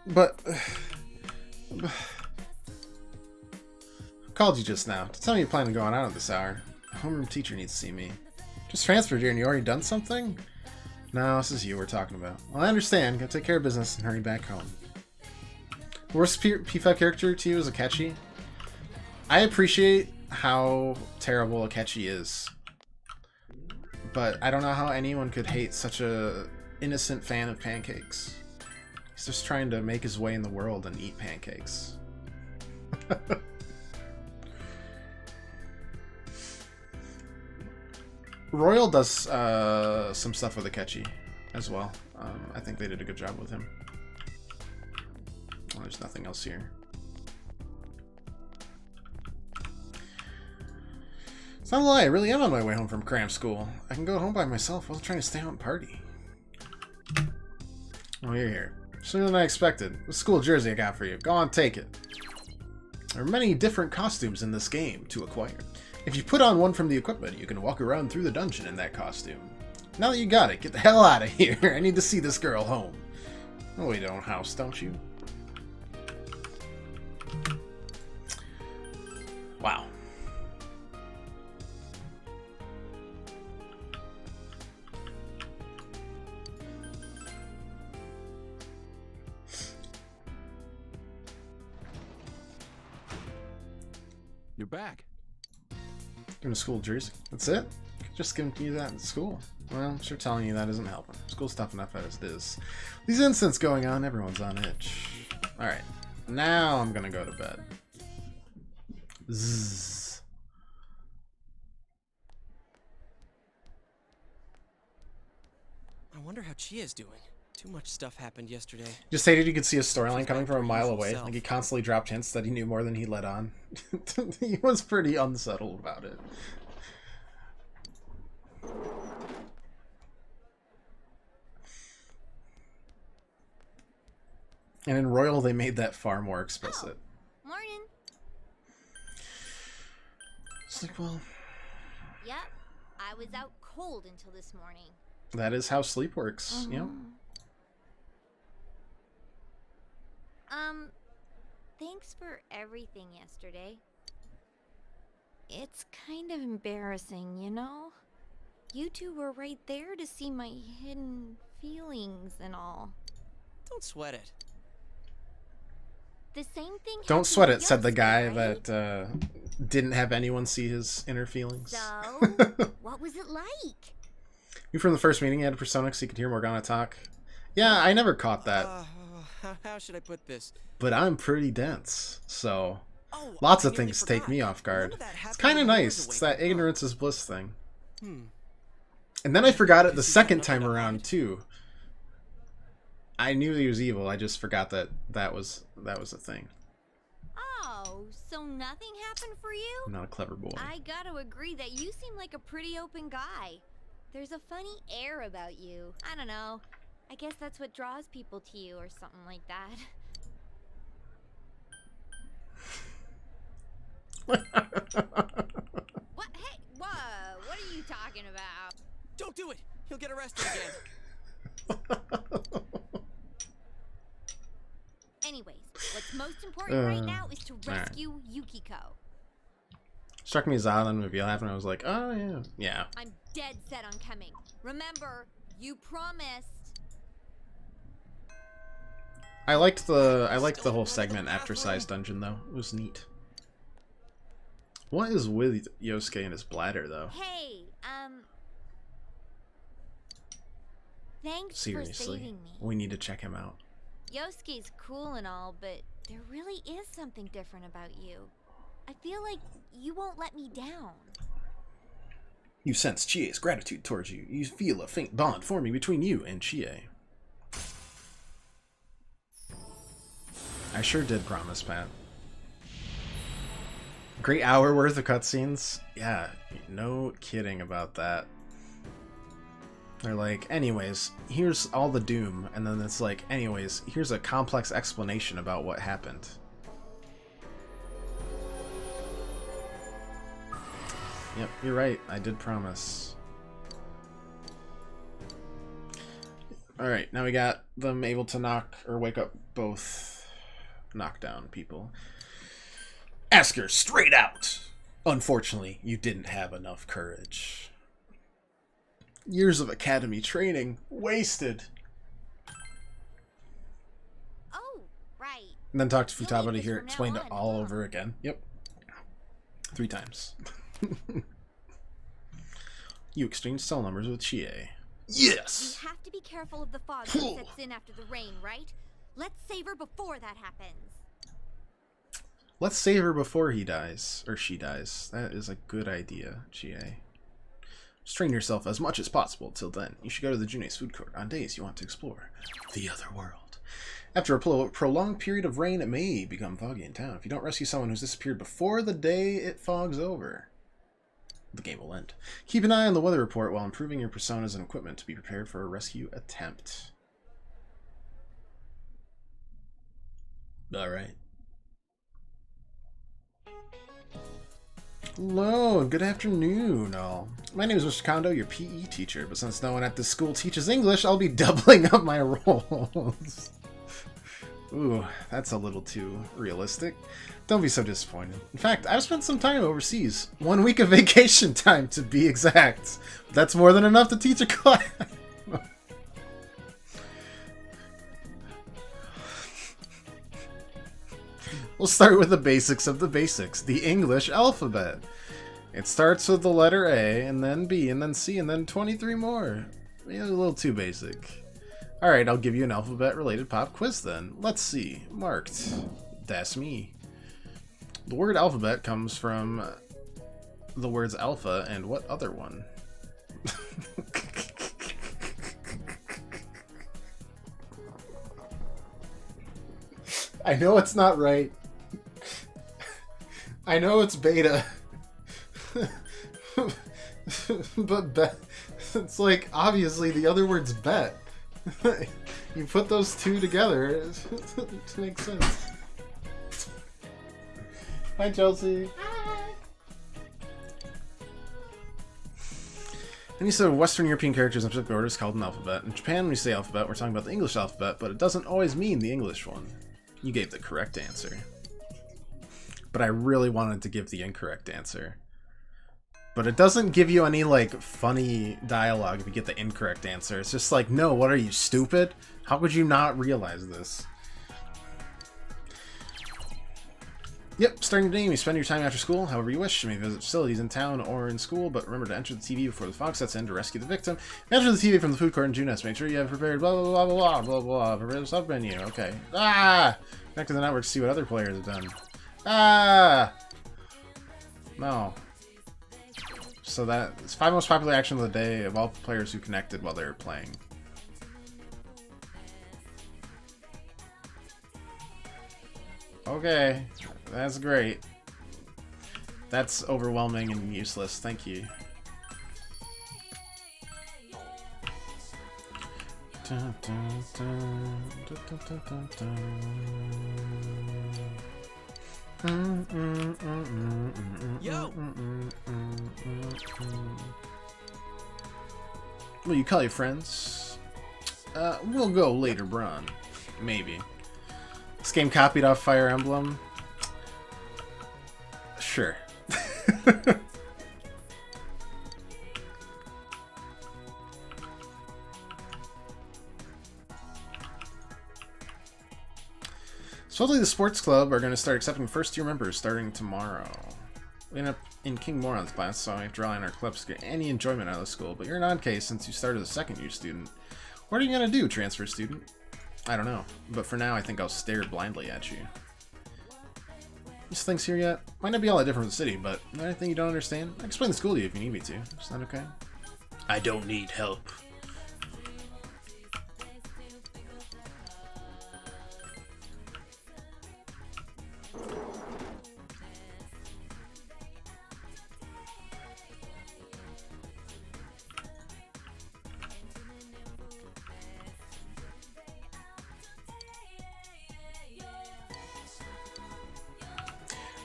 But I called you just now to tell me you plan on going out at this hour. The homeroom teacher needs to see me. Just transferred here and you already done something? No, this is you we're talking about. Well, I understand. Go take care of business and hurry back home. Worst P5 character to you is Akechi. I appreciate how terrible Akechi is. But I don't know how anyone could hate such a innocent fan of pancakes. He's just trying to make his way in the world and eat pancakes. Royal does some stuff with Akechi as well. I think they did a good job with him. Oh, there's nothing else here. It's not a lie, I really am on my way home from cram school. I can go home by myself. I wasn't trying to stay out and party. Oh, you're here. Sooner than I expected. The school jersey I got for you. Go on, take it. There are many different costumes in this game to acquire. If you put on one from the equipment, you can walk around through the dungeon in that costume. Now that you got it, get the hell out of here. I need to see this girl home. Oh, you don't house, don't you? Wow. You're back. Give him a school jersey. That's it? Just giving you that in school. Well, I'm sure telling you that isn't helping. School's tough enough as it is. These incidents going on, everyone's on edge. Alright. Now I'm gonna go to bed. Zzz. I wonder how Chia's doing. Too much stuff happened yesterday. Just hated you could see a storyline coming from a mile away. Like he constantly dropped hints that he knew more than he let on. He was pretty unsubtle about it. And in Royal, they made that far more explicit. Oh, morning. Sleep well. Yep, I was out cold until this morning. That is how sleep works. Yep. Thanks for everything yesterday. It's kind of embarrassing, you know? You two were right there to see my hidden feelings and all. Don't sweat it. The same thing. Don't sweat it, said the guy that didn't have anyone see his inner feelings. So, what was it like? You from the first meeting, you had a persona so you could hear Morgana talk. Yeah, I never caught that. How should I put this? But I'm pretty dense, so lots of things take me off guard. It's kind of nice. It's that ignorance is bliss thing. And then I forgot it the second time around too. I knew he was evil. I just forgot that that was a thing. Oh, so nothing happened for you? I'm not a clever boy. I gotta agree that you seem like a pretty open guy. There's a funny air about you. I don't know. I guess that's what draws people to you or something like that. What? Hey, whoa, what are you talking about? Don't do it! He'll get arrested again. Anyways, what's most important right now is to rescue Yukiko. Struck me as odd on the reveal happened. I was like, oh yeah, yeah. I'm dead set on coming. Remember, you promised. I liked the whole segment after Sai's dungeon though. It was neat. What is with Yosuke and his bladder though? Hey, thanks for Seriously, saving me. we need to check him out. Yosuke's cool and all, but there really is something different about you. I feel like you won't let me down. You sense Chie's gratitude towards you. You feel a faint bond forming between you and Chie. I sure did promise, Pat. Great hour worth of cutscenes. Yeah, no kidding about that. They're like, anyways, here's all the doom, and then it's like, anyways, here's a complex explanation about what happened. Yep, you're right. I did promise. Alright, now we got them able to knock or wake up both knockdown people. Ask her straight out! Unfortunately, you didn't have enough courage. Years of academy training wasted. Oh, right. And then talk to Futaba to hear it explained all over again. Yep. 3 times. You exchanged cell numbers with Chie. Yes! We have to be careful of the fog that sets in after the rain, right? Let's save her before that happens. Let's save her before he dies. Or she dies. That is a good idea, Chie. Strain yourself as much as possible till then. You should go to the June's food court on days you want to explore the other world. After a prolonged period of rain, it may become foggy in town. If you don't rescue someone who's disappeared before the day it fogs over, the game will end. Keep an eye on the weather report while improving your personas and equipment to be prepared for a rescue attempt. Alright. Hello, good afternoon, all. My name is Mr. Kondo, your PE teacher, but since no one at this school teaches English, I'll be doubling up my roles. Ooh, that's a little too realistic. Don't be so disappointed. In fact, I've spent some time overseas. 1 week of vacation time, to be exact. That's more than enough to teach a class. We'll start with the basics of the basics. The English alphabet. It starts with the letter A, and then B, and then C, and then 23 more. Yeah, a little too basic. Alright, I'll give you an alphabet-related pop quiz then. Let's see. Marked. That's me. The word alphabet comes from the words alpha and what other one? I know it's not right. I know it's beta. But it's like, obviously, the other word's bet. You put those two together, it makes sense. Hi, Chelsea. Hi. And you said Western European characters in specific order is called an alphabet. In Japan, when we say alphabet, we're talking about the English alphabet, but it doesn't always mean the English one. You gave the correct answer. But I really wanted to give the incorrect answer. But it doesn't give you any, like, funny dialogue if you get the incorrect answer. It's just like, no, what are you, stupid? How could you not realize this? Yep, starting today, you may spend your time after school however you wish. You may visit facilities in town or in school, but remember to enter the TV before the fog sets in to rescue the victim. Enter the TV from the food court in Junes. Make sure you have prepared blah blah blah blah blah blah. Prepare the sub-menu. Okay. Ah! Connect to the network to see what other players have done. Ah! No. So that's 5 most popular action of the day of all players who connected while they were playing. Okay. That's great. That's overwhelming and useless. Thank you. Yo! Will you call your friends? We'll go later, Bron. Maybe. This game copied off Fire Emblem? Sure. Supposedly the sports club are going to start accepting first-year members starting tomorrow. We end up in King Moron's class, so I have to draw in our clubs to get any enjoyment out of the school, but you're an odd case since you started as a second-year student. What are you going to do, transfer student? I don't know, but for now I think I'll stare blindly at you. These things here yet? Might not be all that different from the city, but anything you don't understand? I can explain the school to you if you need me to. Is that okay? I don't need help.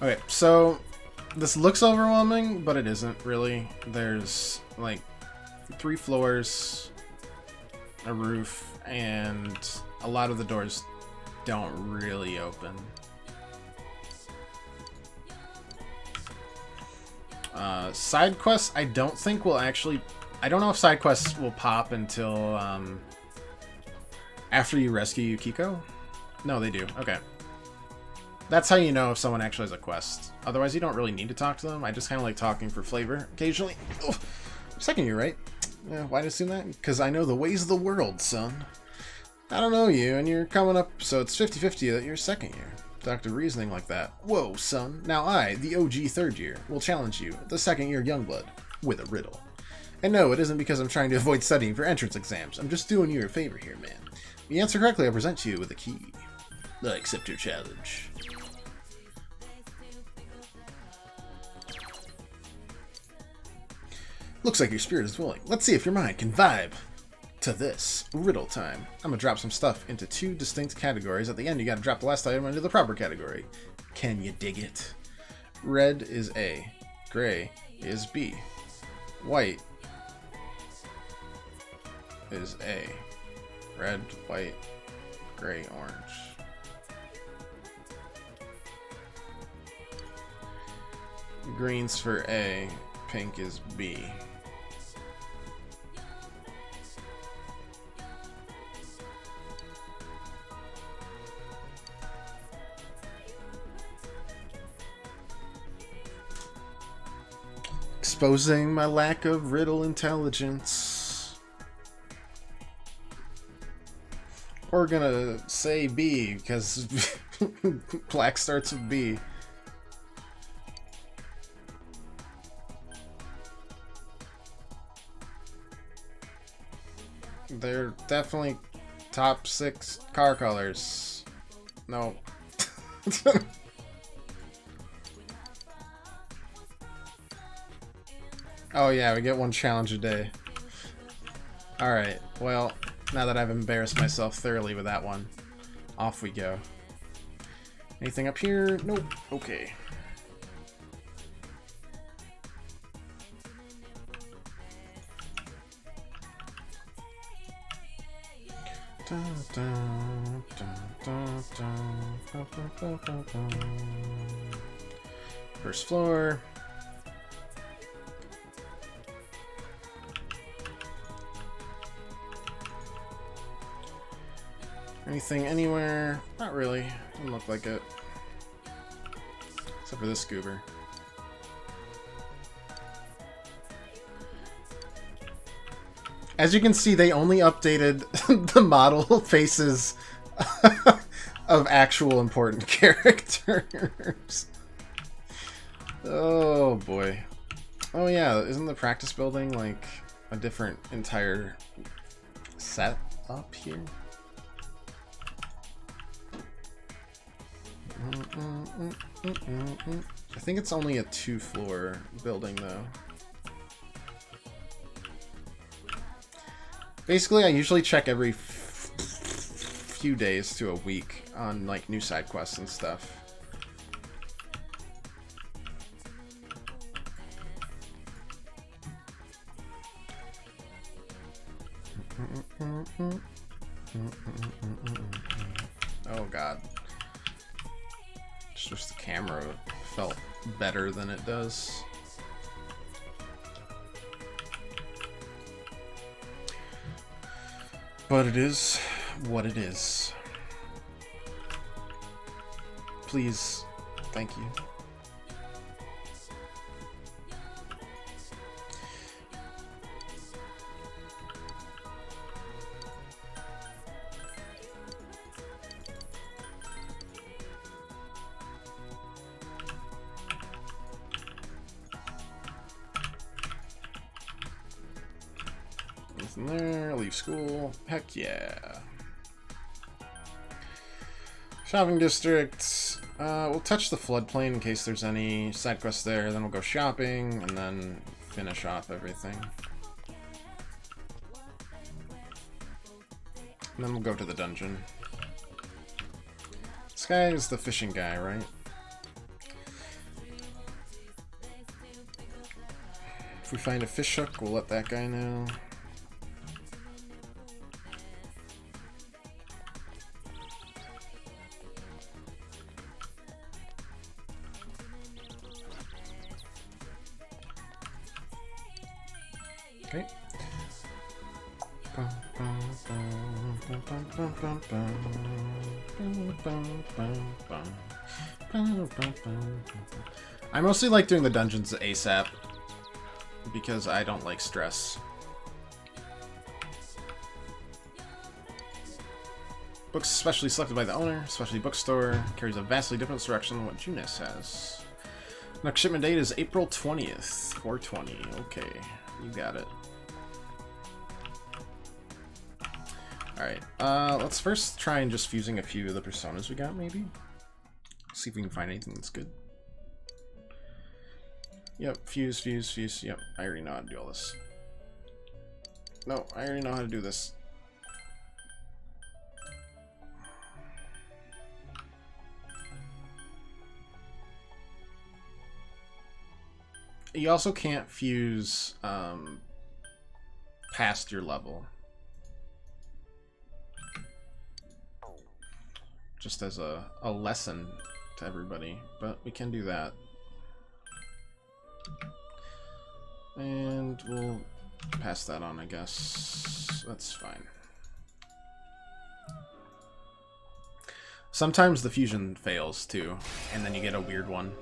Okay, so this looks overwhelming, but it isn't really. There's like 3 floors, a roof, and a lot of the doors don't really open. Side quests, I don't think will actually... I don't know if side quests will pop until after you rescue Yukiko. No, they do. Okay. That's how you know if someone actually has a quest. Otherwise, you don't really need to talk to them. I just kind of like talking for flavor occasionally. Oh, second year, right? Yeah, why did I assume that? Because I know the ways of the world, son. I don't know you, and you're coming up, so it's 50-50 that you're second year. Doctor reasoning like that. Whoa, son. Now I, the OG third year, will challenge you, the second year Youngblood, with a riddle. And no, it isn't because I'm trying to avoid studying for entrance exams. I'm just doing you a favor here, man. If you answer correctly, I'll present you with a key. I accept your challenge. Looks like your spirit is willing. Let's see if your mind can vibe to this. Riddle time. I'm gonna drop some stuff into 2 distinct categories. At the end, you gotta drop the last item into the proper category. Can you dig it? Red is A. Gray is B. White is A. Red, white, gray, orange. Green's for A. Pink is B. Exposing my lack of riddle intelligence. We're gonna say B because black starts with B. They're definitely top 6 car colors. No. Oh yeah, we get 1 challenge a day. Alright, well, now that I've embarrassed myself thoroughly with that one, off we go. Anything up here? Nope. Okay. First floor. Anything anywhere? Not really. Doesn't look like it. Except for this scuba. As you can see, they only updated the model faces of actual important characters. Oh boy. Oh yeah, isn't the practice building like a different entire set up here? I think it's only a 2-floor building though. Basically, I usually check every few days to a week on like new side quests and stuff. Oh god. Just the camera felt better than it does. But it is what it is. Please, thank you. Nothing there. Leave school. Heck yeah. Shopping district. We'll touch the floodplain in case there's any side quests there. Then we'll go shopping and then finish off everything. And then we'll go to the dungeon. This guy is the fishing guy, right? If we find a fish hook, we'll let that guy know. Okay. I mostly like doing the dungeons ASAP because I don't like stress. Books specially selected by the owner, specialty bookstore, carries a vastly different direction than what Junis has. Next shipment date is April 20th, 420. Okay, you got it. Alright, let's first try and just fusing a few of the personas we got, maybe? See if we can find anything that's good. Yep, fuse, fuse, fuse. Yep, I already know how to do all this. No, I already know how to do this. You also can't fuse past your level. Just as a lesson to everybody, but we can do that. And we'll pass that on, I guess. That's fine. Sometimes the fusion fails too, and then you get a weird one.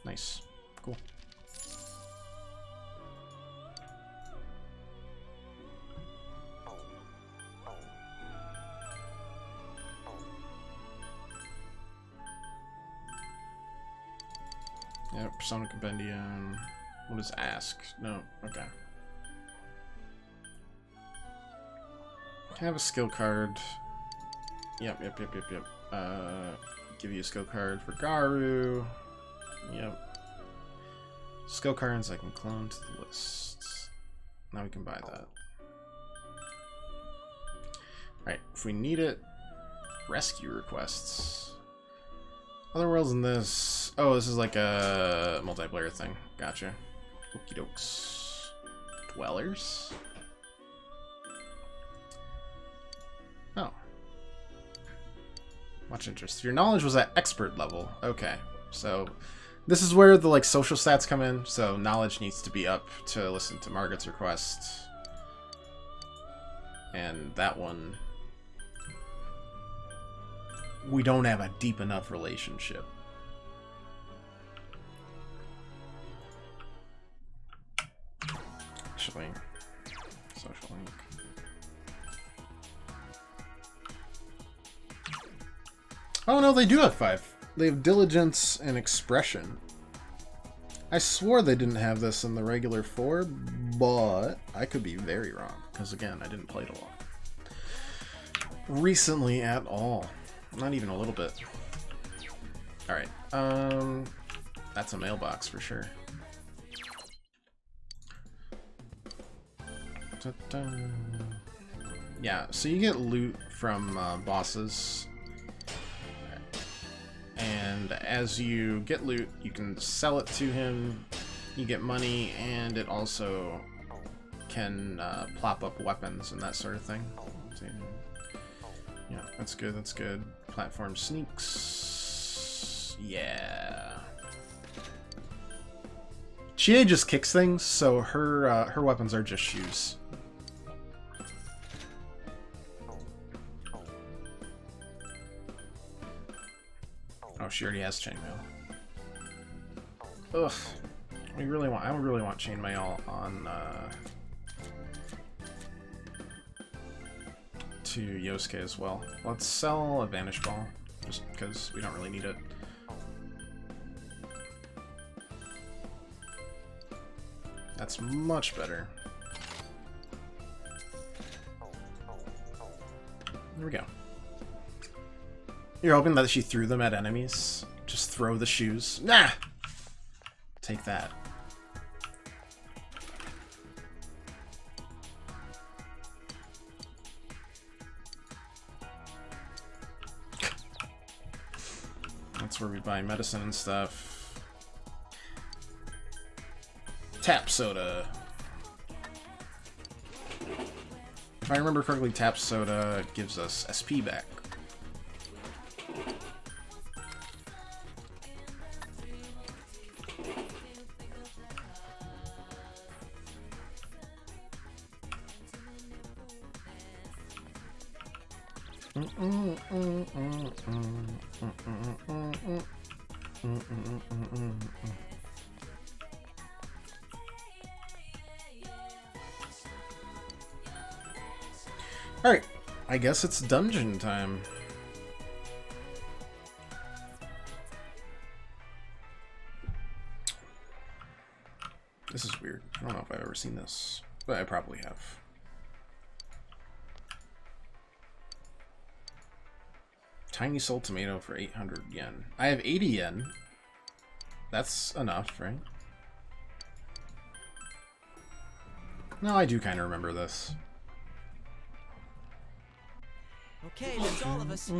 Nice. Cool. Yeah, Persona Compendium. What is ask? No, okay. Can I have a skill card? Yep. Give you a skill card for Garu. Yep. Skill cards I can clone to the list. Now we can buy that. Alright, if we need it, rescue requests. Other worlds in this. Oh, this is like a multiplayer thing. Gotcha. Okie dokes. Dwellers? Oh. Much interest. Your knowledge was at expert level. Okay. So this is where the like social stats come in. So knowledge needs to be up to listen to Margit's request. And that one, we don't have a deep enough relationship. Actually, social link. Oh no, they do have 5. They have diligence and expression. I swore they didn't have this in the regular 4, but I could be very wrong because again, I didn't play it a lot. recently at all. Not even a little bit. Alright, that's a mailbox for sure. Yeah, so you get loot from bosses, and as you get loot, you can sell it to him, you get money, and it also can plop up weapons and that sort of thing. Yeah, that's good, that's good. Platform sneaks. Yeah. Chie just kicks things, so her weapons are just shoes. Oh, she already has chainmail. Ugh. I really want chainmail on to Yosuke as well. Let's sell a Vanish Ball, just because we don't really need it. That's much better. There we go. You're hoping that she threw them at enemies? Just throw the shoes? Nah! Take that. That's where we buy medicine and stuff. Tap soda. If I remember correctly, tap soda gives us SP back. Alright, I guess it's dungeon time. This is weird. I don't know if I've ever seen this, but I probably have. Tiny soul tomato for 800 yen. I have 80 yen. That's enough, right? No, I do kind of remember this. Okay, that's all of us.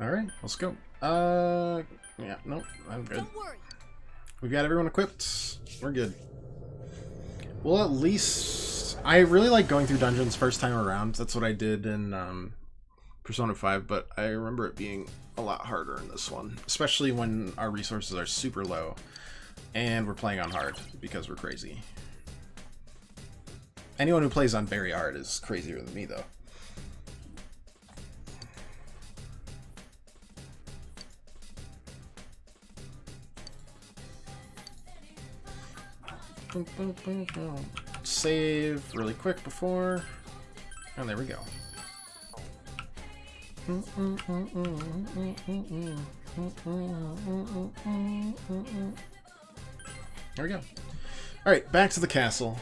Alright, let's go. Yeah, nope, I'm good. Don't worry. We've got everyone equipped. We're good. Well, at least... I really like going through dungeons first time around. That's what I did in Persona 5, but I remember it being a lot harder in this one. Especially when our resources are super low. And we're playing on hard, because we're crazy. Anyone who plays on very hard is crazier than me, though. Save really quick before, and there we go. There we go. Alright, back to the castle.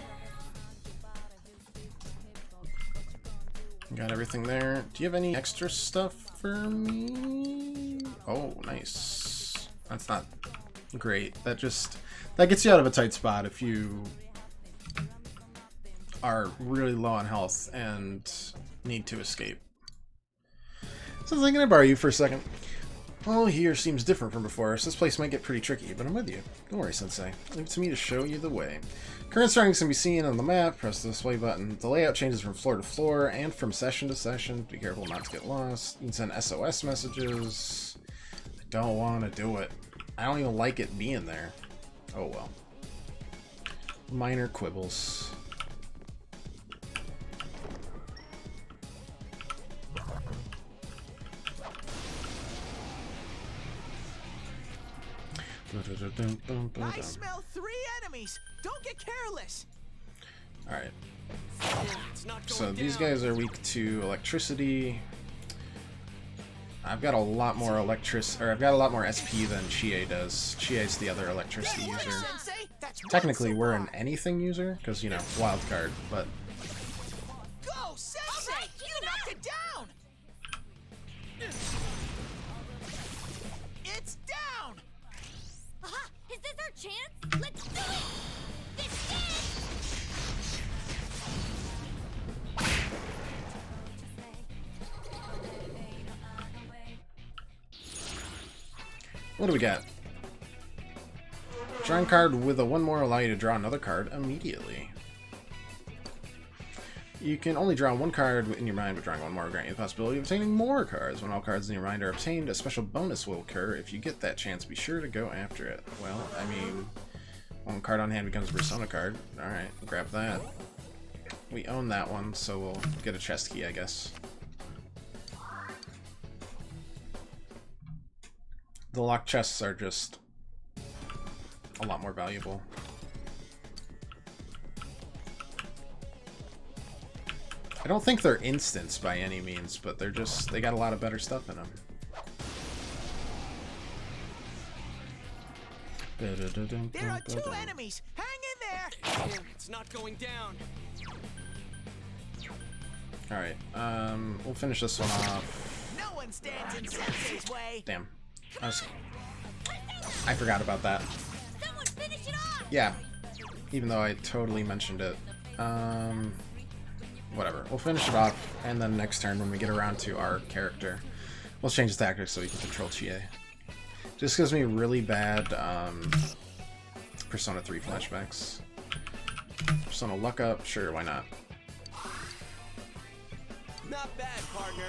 Got everything there. Do you have any extra stuff for me? Oh, nice. That's not great. That gets you out of a tight spot if you are really low on health and need to escape. So I was like, can I borrow you for a second? Well, here seems different from before, so this place might get pretty tricky, but I'm with you. Don't worry, Sensei. Leave it to me to show you the way. Current surroundings can be seen on the map. Press the display button. The layout changes from floor to floor and from session to session. Be careful not to get lost. You can send SOS messages. I don't want to do it. I don't even like it being there. Oh well. Minor quibbles. I smell 3 enemies. Don't get careless. Alright. So these guys are weak to electricity. I've got a lot more I've got a lot more SP than Chie does. Chie's the other electricity user. Technically, we're an anything user, because, you know, wild card, but... Go, Sensei! You knocked it down! It's down! Aha! Is this our chance? Let's do it! This is... What do we got? Drawing card with a 1 more allow you to draw another card immediately. You can only draw 1 card in your mind, but drawing 1 more will grant you the possibility of obtaining more cards. When all cards in your mind are obtained, a special bonus will occur. If you get that chance, be sure to go after it. Well, I mean, 1 card on hand becomes a Persona card. Alright, grab that. We own that one, so we'll get a chest key, I guess. The locked chests are just a lot more valuable. I don't think they're instants by any means, but they're just, they got a lot of better stuff in them. There are 2 enemies! Hang in there! It's not going down. Alright, we'll finish this one off. No one stands in Sensei's way! Damn. I forgot about that. Yeah, even though I totally mentioned it. Whatever. We'll finish it off, and then next turn when we get around to our character, we'll change the tactics so we can control Chie. Just gives me really bad Persona 3 flashbacks. Persona Luck Up, sure, why not? Not bad, partner.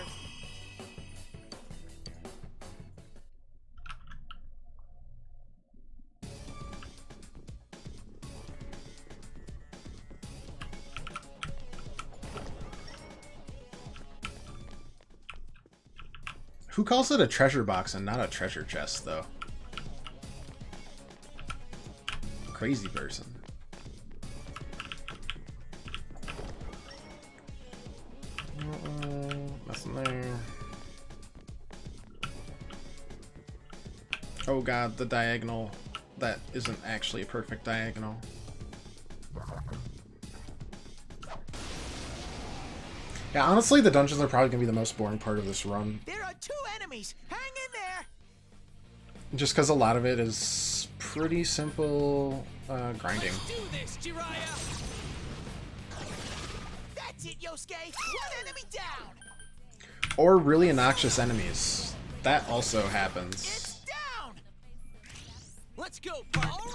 Who calls it a treasure box and not a treasure chest, though? Crazy person. Nothing there. Oh god, the diagonal. That isn't actually a perfect diagonal. Yeah, honestly, the dungeons are probably going to be the most boring part of this run. There are 2 enemies! Hang in there! Just because a lot of it is pretty simple grinding. Let's do this, Jiraiya! That's it, Yosuke! 1 enemy down! Or really obnoxious enemies. That also happens. It's down! Let's go, alright!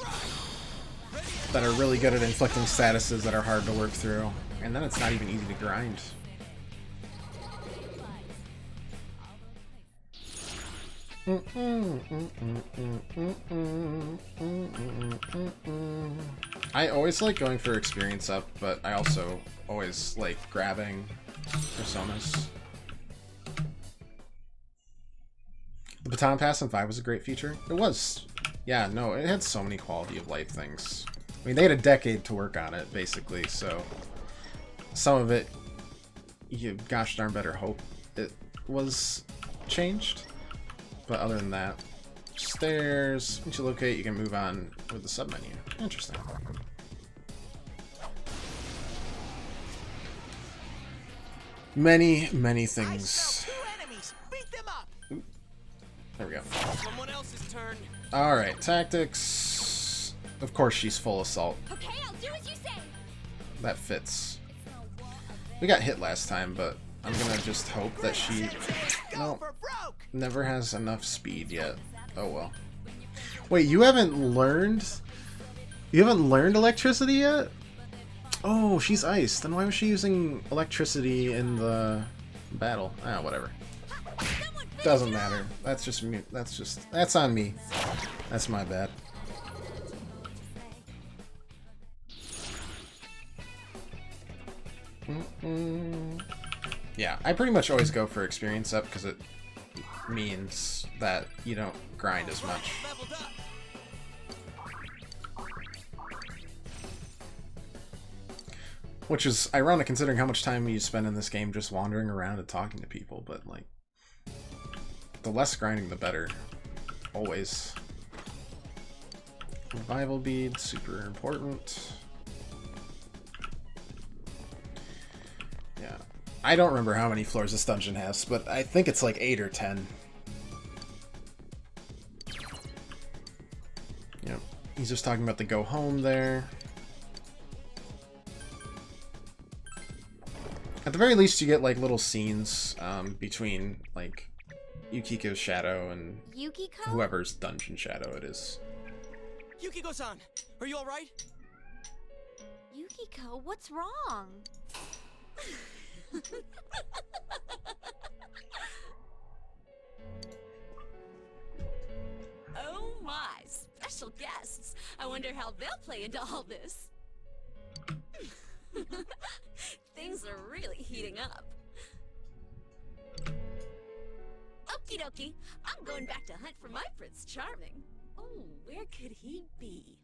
That are really good at inflicting statuses that are hard to work through. And then it's not even easy to grind. I always like going for experience up, but I also always like grabbing personas. The baton pass in 5 was a great feature. It was. Yeah, no, it had so many quality of life things. I mean, they had a decade to work on it, basically, so some of it, you gosh darn better hope it was changed. But other than that, stairs, once you locate, you can move on with the sub-menu. Interesting. Many, many things. Ooh, there we go. Someone else's turn. Alright, tactics. Of course she's full assault. Okay, I'll do as you say. That fits. We got hit last time, but I'm gonna just hope that she never has enough speed yet. Oh well. Wait, you haven't learned electricity yet? Oh, she's ice. Then why was she using electricity in the battle? Ah, whatever. Doesn't matter. That's just me. That's on me. That's my bad. Yeah, I pretty much always go for experience up because it means that you don't grind as much. Which is ironic considering how much time you spend in this game just wandering around and talking to people, but like, The less grinding, the better. Always. Revival bead, super important. Yeah. I don't remember how many floors this dungeon has, but I think it's like 8 or 10. Yep. He's just talking about the go home there. At the very least, you get like little scenes between like Yukiko's shadow and Yukiko? whoever's dungeon shadow it is. Yukiko-san, are you alright? Yukiko, what's wrong? Oh my, special guests. I wonder how they'll play into all this. Things are really heating up. Okie dokie, I'm going back to hunt for my Prince Charming. Oh, where could he be?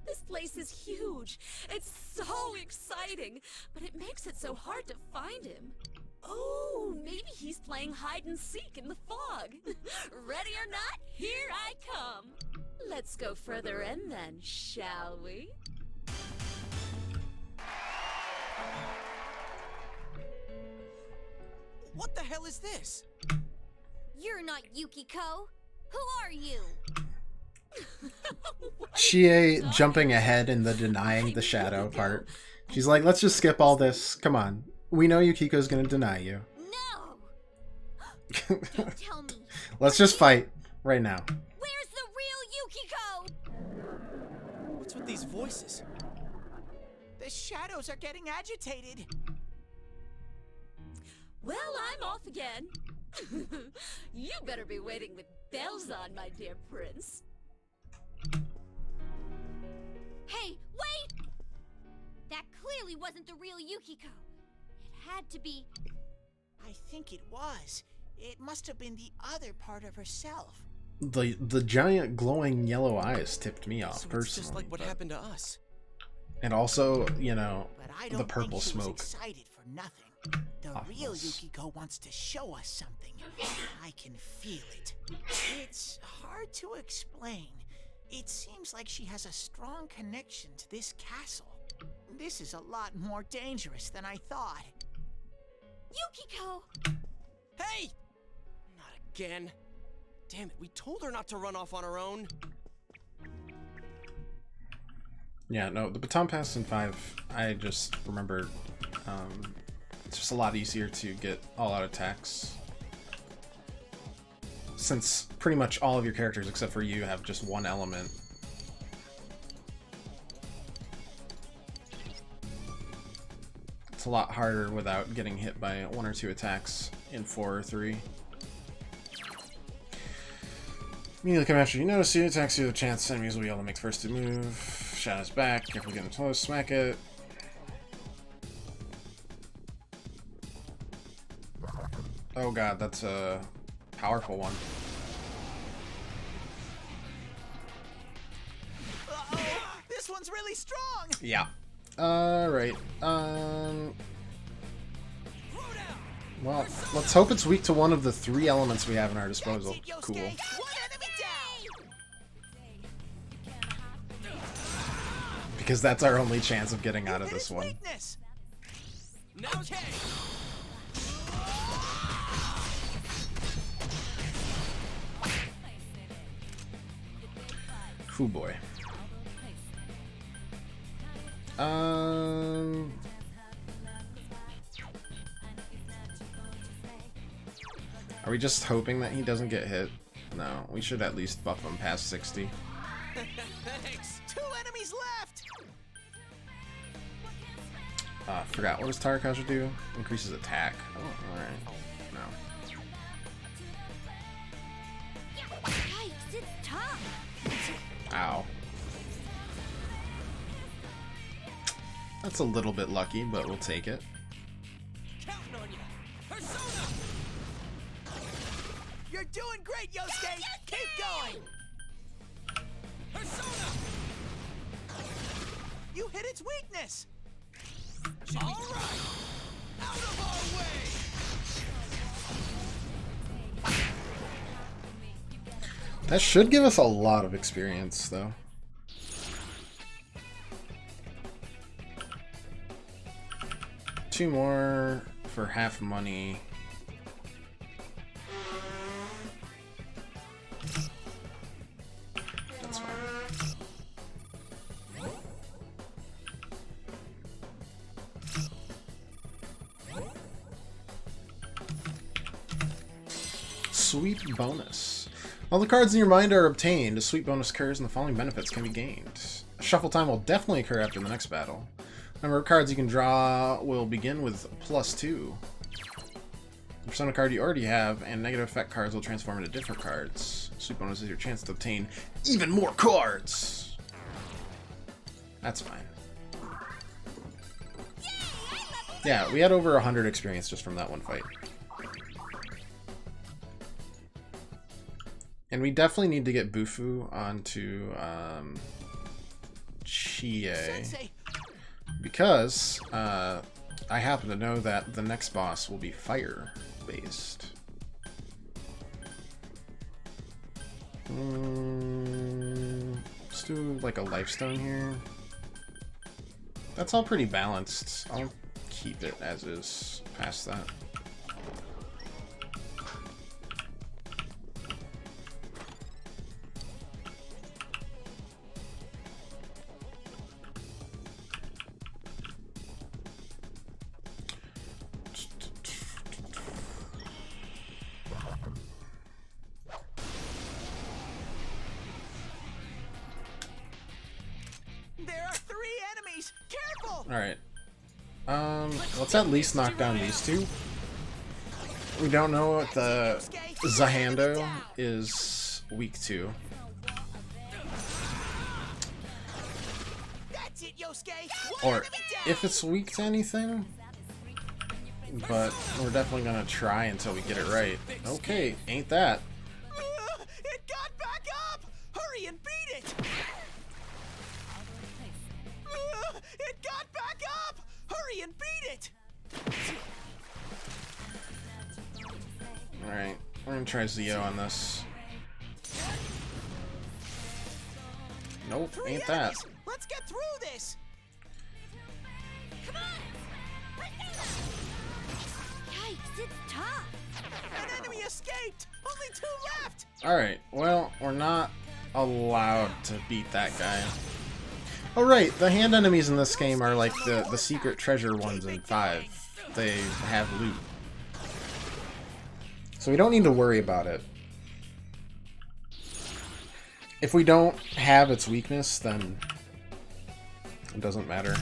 This place is huge. It's so exciting, but it makes it so hard to find him. Oh, maybe he's playing hide and seek in the fog. Ready or not, here I come. Let's go further in then, shall we? What the hell is this? You're not Yukiko. Who are you? Chie jumping ahead in the denying the shadow part. She's like, let's just skip all this. Come on. We know Yukiko's gonna deny you. No! Don't tell me. Let's just fight right now. Where's the real Yukiko? What's with these voices? The shadows are getting agitated. Well, I'm off again. You better be waiting with bells on, my dear prince. Hey, wait! That clearly wasn't the real Yukiko. It had to be... I think it was. It must have been the other part of herself. The giant glowing yellow eyes tipped me off So personally. it's just like what happened to us. And also, you know, But I the don't purple think she was smoke. excited for nothing. The real Awfulness. Yukiko wants to show us something. I can feel it. It's hard to explain. It seems like she has a strong connection to this castle. This is a lot more dangerous than I thought. Yukiko! Hey! Not again. Damn it, we told her not to run off on her own. Yeah, no, the baton pass in 5, I just remember it's just a lot easier to get all-out attacks. Since pretty much all of your characters, except for you, have just one element. It's a lot harder without getting hit by 1 or 2 attacks in 4 or 3. Immediately come after you notice you attacks you with a chance, enemies will be able to make first to move. Shadow's back, if we're getting close, smack it. Oh god, that's a powerful one. Uh-oh! This one's really strong! Yeah. Alright. Well, let's hope it's weak to one of the 3 elements we have in our disposal. Cool. One enemy down! Because that's our only chance of getting out of this one. Weakness! Okay. Hoo boy. Are we just hoping that he doesn't get hit? No, we should at least buff him past 60. Thanks! 2 enemies left! Forgot. What does Tarakaja do? Increases attack. Oh, alright. No. Yikes, it's tough! Ow. That's a little bit lucky, but we'll take it. Counting on you. Persona! You're doing great, Yosuke! Keep going! Persona! You hit its weakness! All right! Out of our way! That should give us a lot of experience, though. Two more for half money. That's fine. Sweep bonus. All the cards in your mind are obtained. A sweep bonus occurs and the following benefits can be gained. Shuffle time will definitely occur after the next battle. Number of cards you can draw will begin with +2. The persona card you already have and negative effect cards will transform into different cards. Sweep bonus is your chance to obtain even more cards. That's fine. Yeah, we had over 100 experience just from that one fight. And we definitely need to get Bufu onto Chie. Because I happen to know that the next boss will be fire-based. Let's do like a lifestone here. That's all pretty balanced. I'll keep it as is past that. Alright. Let's at least knock down these two. We don't know what the Zahando is weak to. Or if it's weak to anything. But we're definitely gonna try until we get it right. Okay, ain't that. It got back up! Hurry and beat it! It got back up! Hurry and beat it! Alright, we're gonna try Zio on this. Nope, ain't that. Let's get through this! Yikes, it's tough! An enemy escaped! Only 2 left! Alright, well, we're not allowed to beat that guy. Oh right, the hand enemies in this game are like the secret treasure ones in 5. They have loot. So we don't need to worry about it. If we don't have its weakness, then it doesn't matter.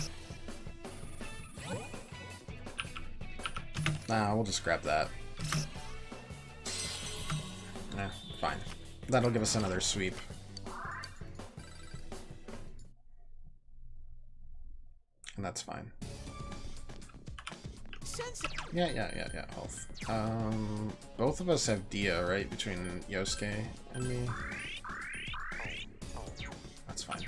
Nah, we'll just grab that. Nah, fine. That'll give us another sweep. And that's fine. Yeah, health. Both of us have Dia, right? Between Yosuke and me. That's fine.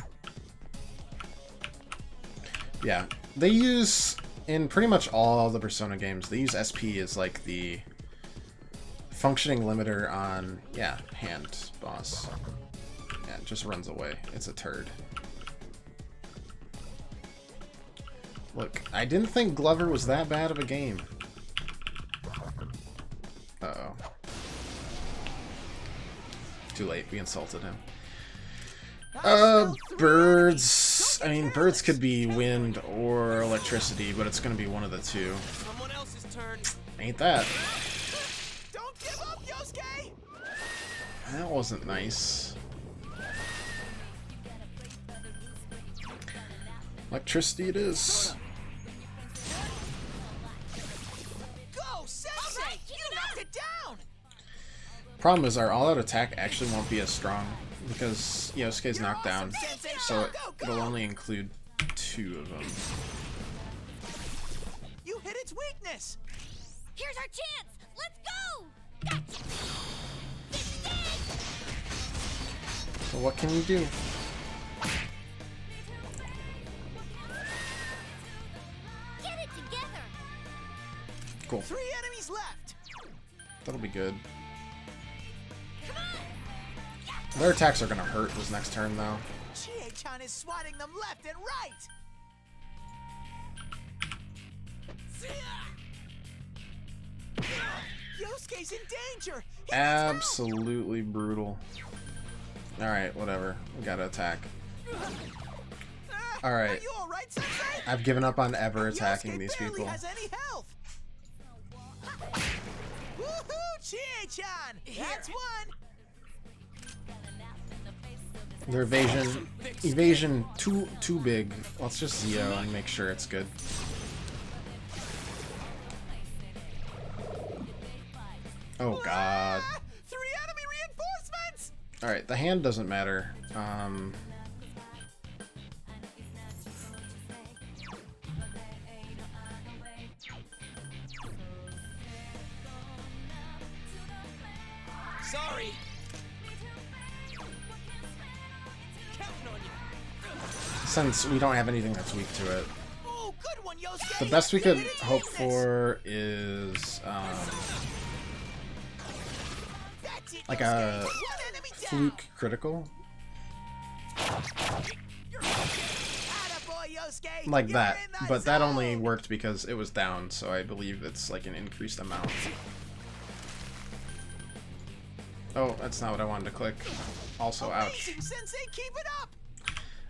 Yeah, they use, in pretty much all the Persona games, they use SP as like the functioning limiter on, yeah, hand boss. Yeah, it just runs away. It's a turd. Look, I didn't think Glover was that bad of a game. Uh-oh. Too late, we insulted him. Birds. I mean, birds could be wind or electricity, but it's gonna be one of the two. Someone else's turn. Ain't that? Don't give up, Yosuke! That wasn't nice. Electricity it is. Go, Sensei! You knocked it down! Problem is, our all-out attack actually won't be as strong because Yosuke's knocked down, so it'll only include 2 of them. You hit its weakness! Here's our chance! Let's go! Gotcha! So what can you do? Get it together! Cool. 3 enemies left! That'll be good. Their attacks are gonna hurt this next turn, though. Chie-chan is swatting them left and right. Yosuke's in danger. Absolutely brutal. Alright, whatever. We gotta attack. Alright. I've given up on ever attacking these people. Has any health. Woohoo, Chie-chan! That's one. Their evasion too big. Let's just Zio and make sure it's good. Oh god. 3 enemy reinforcements. All right, the hand doesn't matter. Sorry. Counting on you. Since we don't have anything that's weak to it. Oh, good one, Yosuke. The best we could hope for is like a fluke critical. Like that, but that only worked because it was down, so I believe it's like an increased amount. Oh, that's not what I wanted to click. Also, ouch. Sensei, keep it up.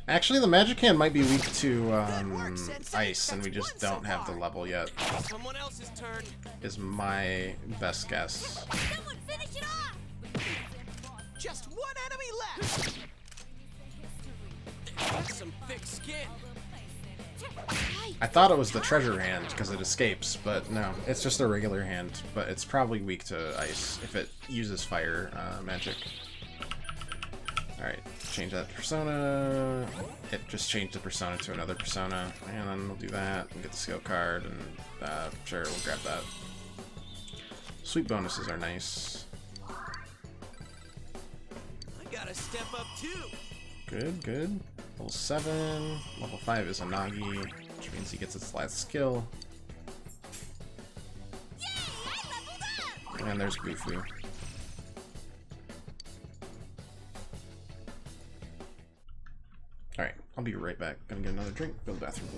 Actually, the magic hand might be weak to ice, and we just don't have the level yet. Someone else's turn. Is my best guess. Someone finish it off. Just one enemy left. That's some thick skin. I thought it was the treasure hand because it escapes, but no, it's just a regular hand. But it's probably weak to ice if it uses fire magic. Alright, change that to persona. It just changed the persona to another persona. And then we'll do that and get the skill card. And sure, we'll grab that. Sweet bonuses are nice. I gotta step up too. Good, good. Level 7. Level 5 is Anagi, which means he gets its last skill. And there's Goofy. Alright, I'll be right back. Gonna get another drink, go to the bathroom.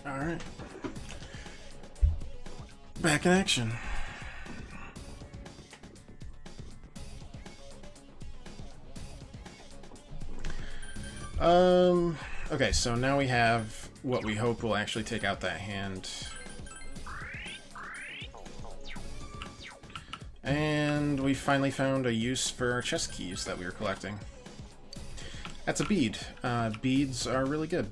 Alright. Back in action. Okay, so now we have what we hope will actually take out that hand. And we finally found a use for our chest keys that we were collecting. That's a bead. Beads are really good.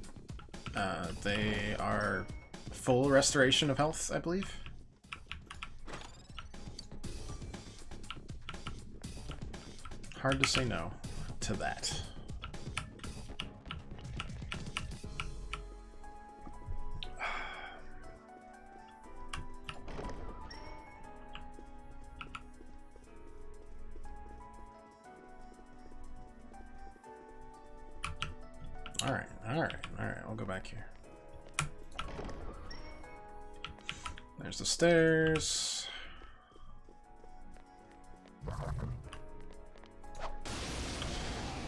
They are full restoration of health, I believe. Hard to say no to that. Alright, I'll go back here. There's the stairs.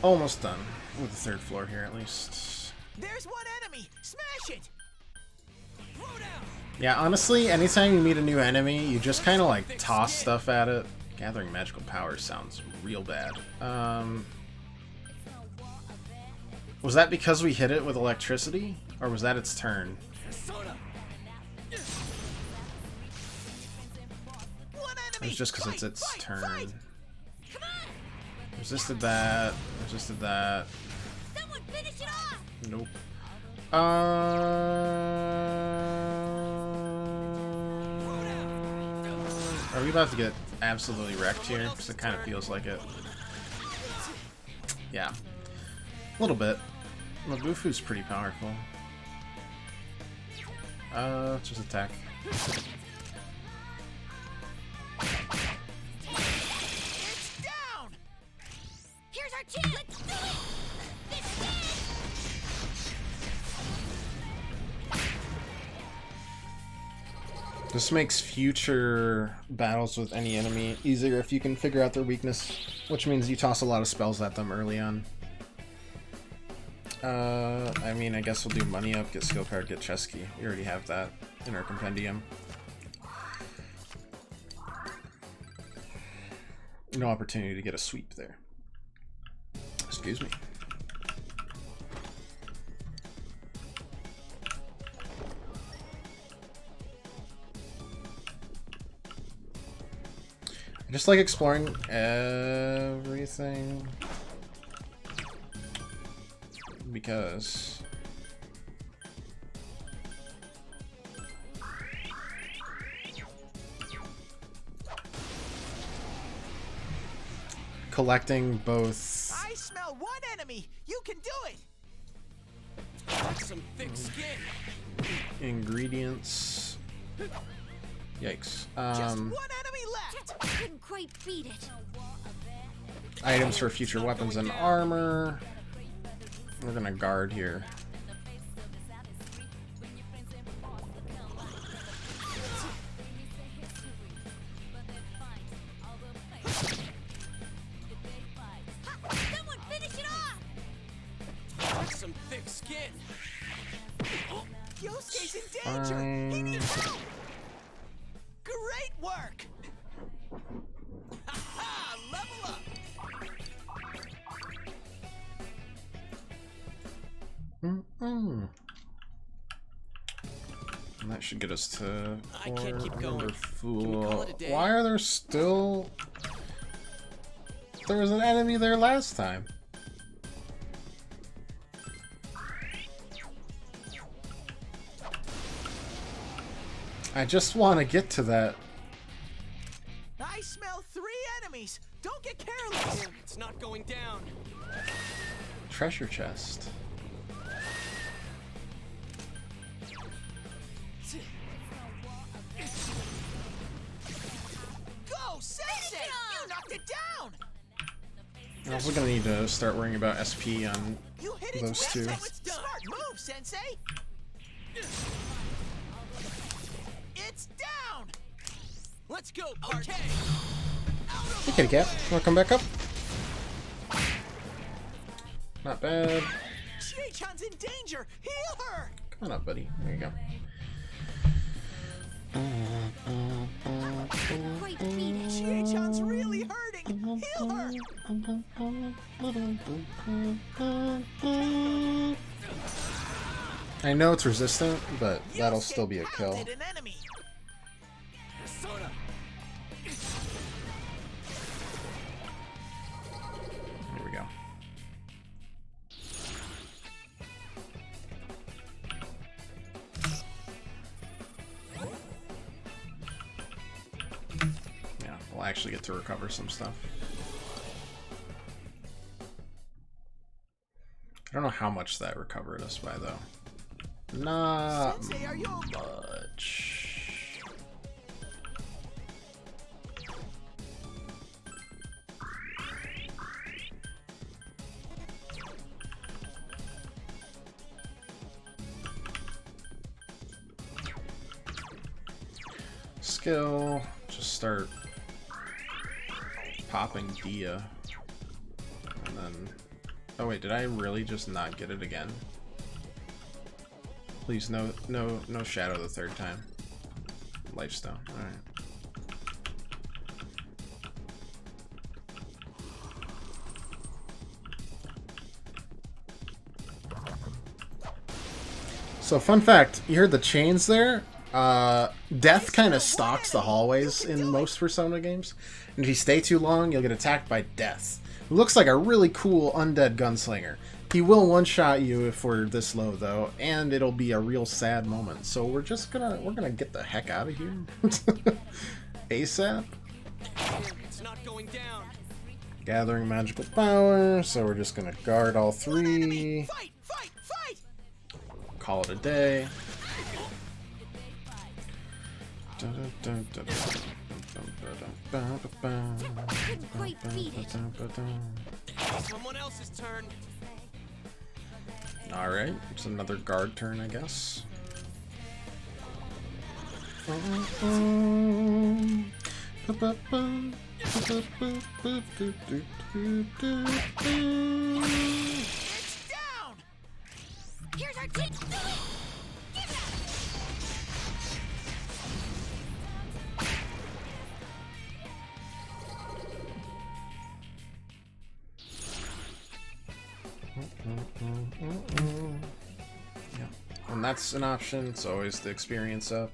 Almost done with the third floor here, at least. There's one enemy! Smash it! Yeah, honestly, anytime you meet a new enemy, you just kind of like toss stuff at it. Gathering magical power sounds real bad. Was that because we hit it with electricity? Or was that its turn? It was just because it's its turn. Resisted that. Resisted that. Nope. Are we about to get absolutely wrecked here? Because it kind of feels like it. Yeah. A little bit. Mabufu's pretty powerful. Just attack. It's down! Here's our chance! Let's do it! This makes future battles with any enemy easier if you can figure out their weakness, which means you toss a lot of spells at them early on. I mean, I guess we'll do money up, get skill card, get chest key. We already have that in our compendium. No opportunity to get a sweep there. Excuse me. I just like exploring everything. Because collecting both I smell one enemy! You can do it! That's some thick skin. ingredients. Yikes. Just one enemy left! Couldn't quite beat it. Items for future weapons and armor. We're gonna guard here. Someone finish it off! That's some thick skin. Oh, Yosuke's in danger! He needs help! Great work! Ha-ha! Level up! And that should get us to I can't keep going. Fool. Why are there still... There was an enemy there last time. I just want to get to that. I smell 3 enemies! Don't get careless! It's not going down. Treasure chest. Go, Sensei! You knocked it down! We're also gonna need to start worrying about SP on You hit those its two. Smart move, Sensei! It's down! Let's go, okay! Hey, kitty cat. Wanna come back up? Not bad. Chie-chan's in danger! Heal her! Come on up, buddy. There you go. Quite beat it. Chie-chan's really hurting! Heal her! I know it's resistant, but that'll still be a kill. An enemy. There we go. Yeah, we'll actually get to recover some stuff. I don't know how much that recovered us by, though. Not Sensei, are you much. Skill, just start popping Dia. And then, oh wait, did I really just not get it again? Please, no shadow the third time. Lifestone, alright. So, fun fact, you heard the chains there? Death kind of stalks the hallways in most Persona games. And if you stay too long, you'll get attacked by Death. Who looks like a really cool undead gunslinger. He will one-shot you if we're this low, though, and it'll be a real sad moment. So we're gonna get the heck out of here. ASAP. It's not going down. Gathering magical power, so we're just gonna guard all three. Fight! Fight! Fight! Call it a day. Couldn't quite beat it. Someone else's turn. Alright, it's another guard turn, I guess. It's down! Here's our team. Give it up. Yeah, and that's an option. It's always the experience up.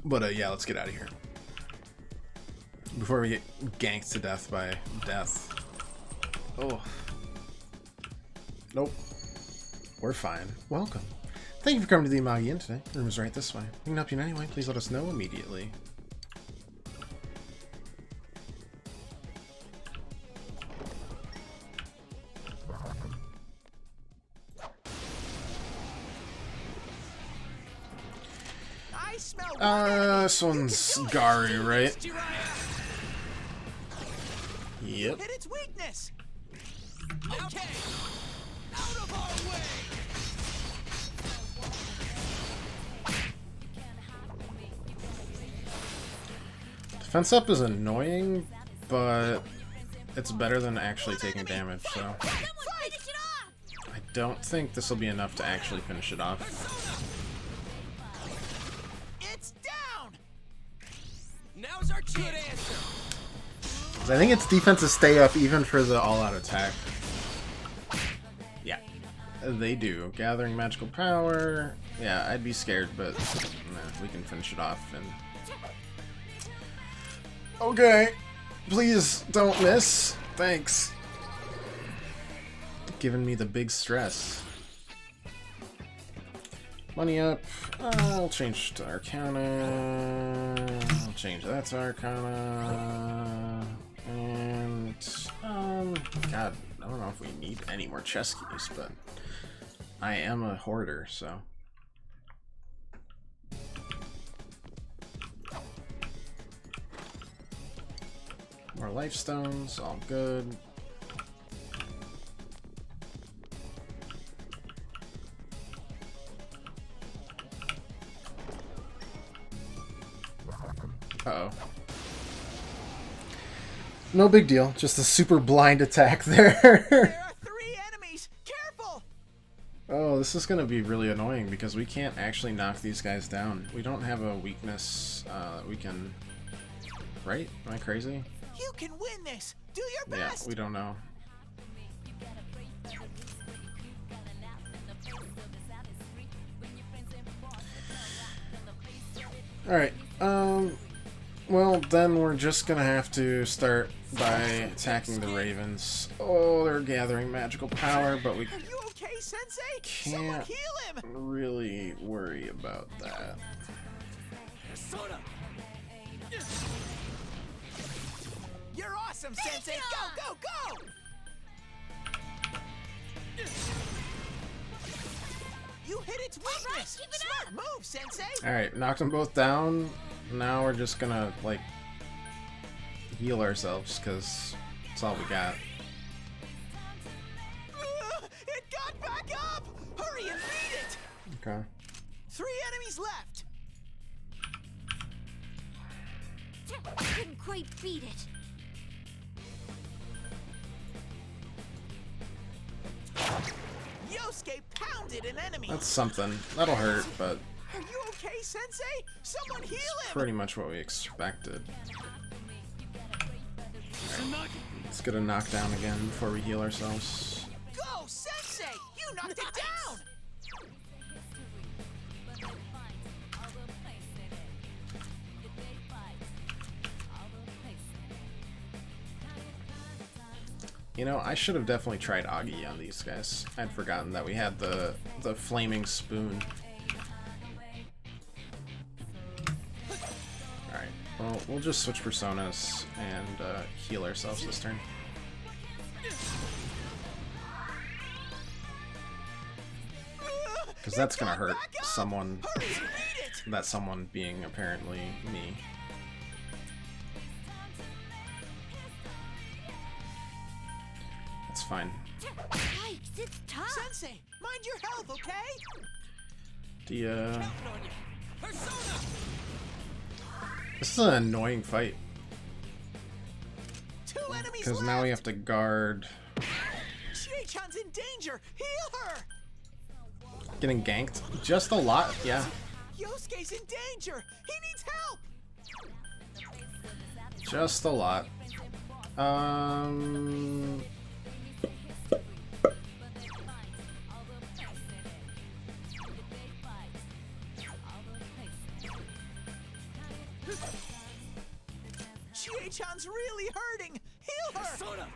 But yeah, let's get out of here before we get ganked to death by Death. Oh, nope, we're fine. Welcome. Thank you for coming to the Amagi Inn today. The room is right this way. We can help you in any way. Please let us know immediately. I smell This one's Gary, right? Yep. Hit its weakness. Okay. Out of our way. Defense up is annoying, but it's better than actually taking damage, so I don't think this will be enough to actually finish it off. It's down. Now's our good answer. I think its defenses stay up even for the all-out attack. Yeah, they do. Gathering magical power. Yeah, I'd be scared, but we can finish it off. And okay, please don't miss. Thanks. Giving me the big stress. Money up. I'll change to Arcana. I'll change that to Arcana. And, God, I don't know if we need any more chess keys, but I am a hoarder, so. More life stones, all good. Uh-oh. No big deal. Just a super blind attack there. There are 3 enemies! Careful! Oh, this is gonna be really annoying because we can't actually knock these guys down. We don't have a weakness we can... Right? Am I crazy? You can win this! Do your Yeah, best! we don't know. Alright, well, then we're just gonna have to start by attacking the ravens. Oh, they're gathering magical power, but we Okay, Sensei? Someone can't heal him! really worry about that. You're awesome, Sensei! Go, go, go! You hit its weakness! Smart move, Sensei! Alright, knocked them both down. Now we're just gonna, like, heal ourselves, because that's all we got. It got back up! Hurry and beat it! Okay. 3 enemies left! Couldn't quite beat it. Yosuke pounded an enemy! That's something. That'll hurt, but Are you okay, Sensei? Someone heal him! pretty much what we expected. Let's get a knockdown again before we heal ourselves. Go, Sensei! You knocked it down! You know, I should have definitely tried Agi on these guys. I'd forgotten that we had the flaming spoon. Alright, well, we'll just switch personas and heal ourselves this turn. Because that's gonna hurt someone. That someone being apparently me. It's fine. Yikes, it's tough! Sensei, mind your health, okay? This is an annoying fight. 2 enemies Because left! now we have to guard. Chie-chan's in danger! Heal her! Getting ganked just a lot, yeah. Yosuke's in danger! He needs help! Just a lot. Chie-chan's really hurting! Heal her!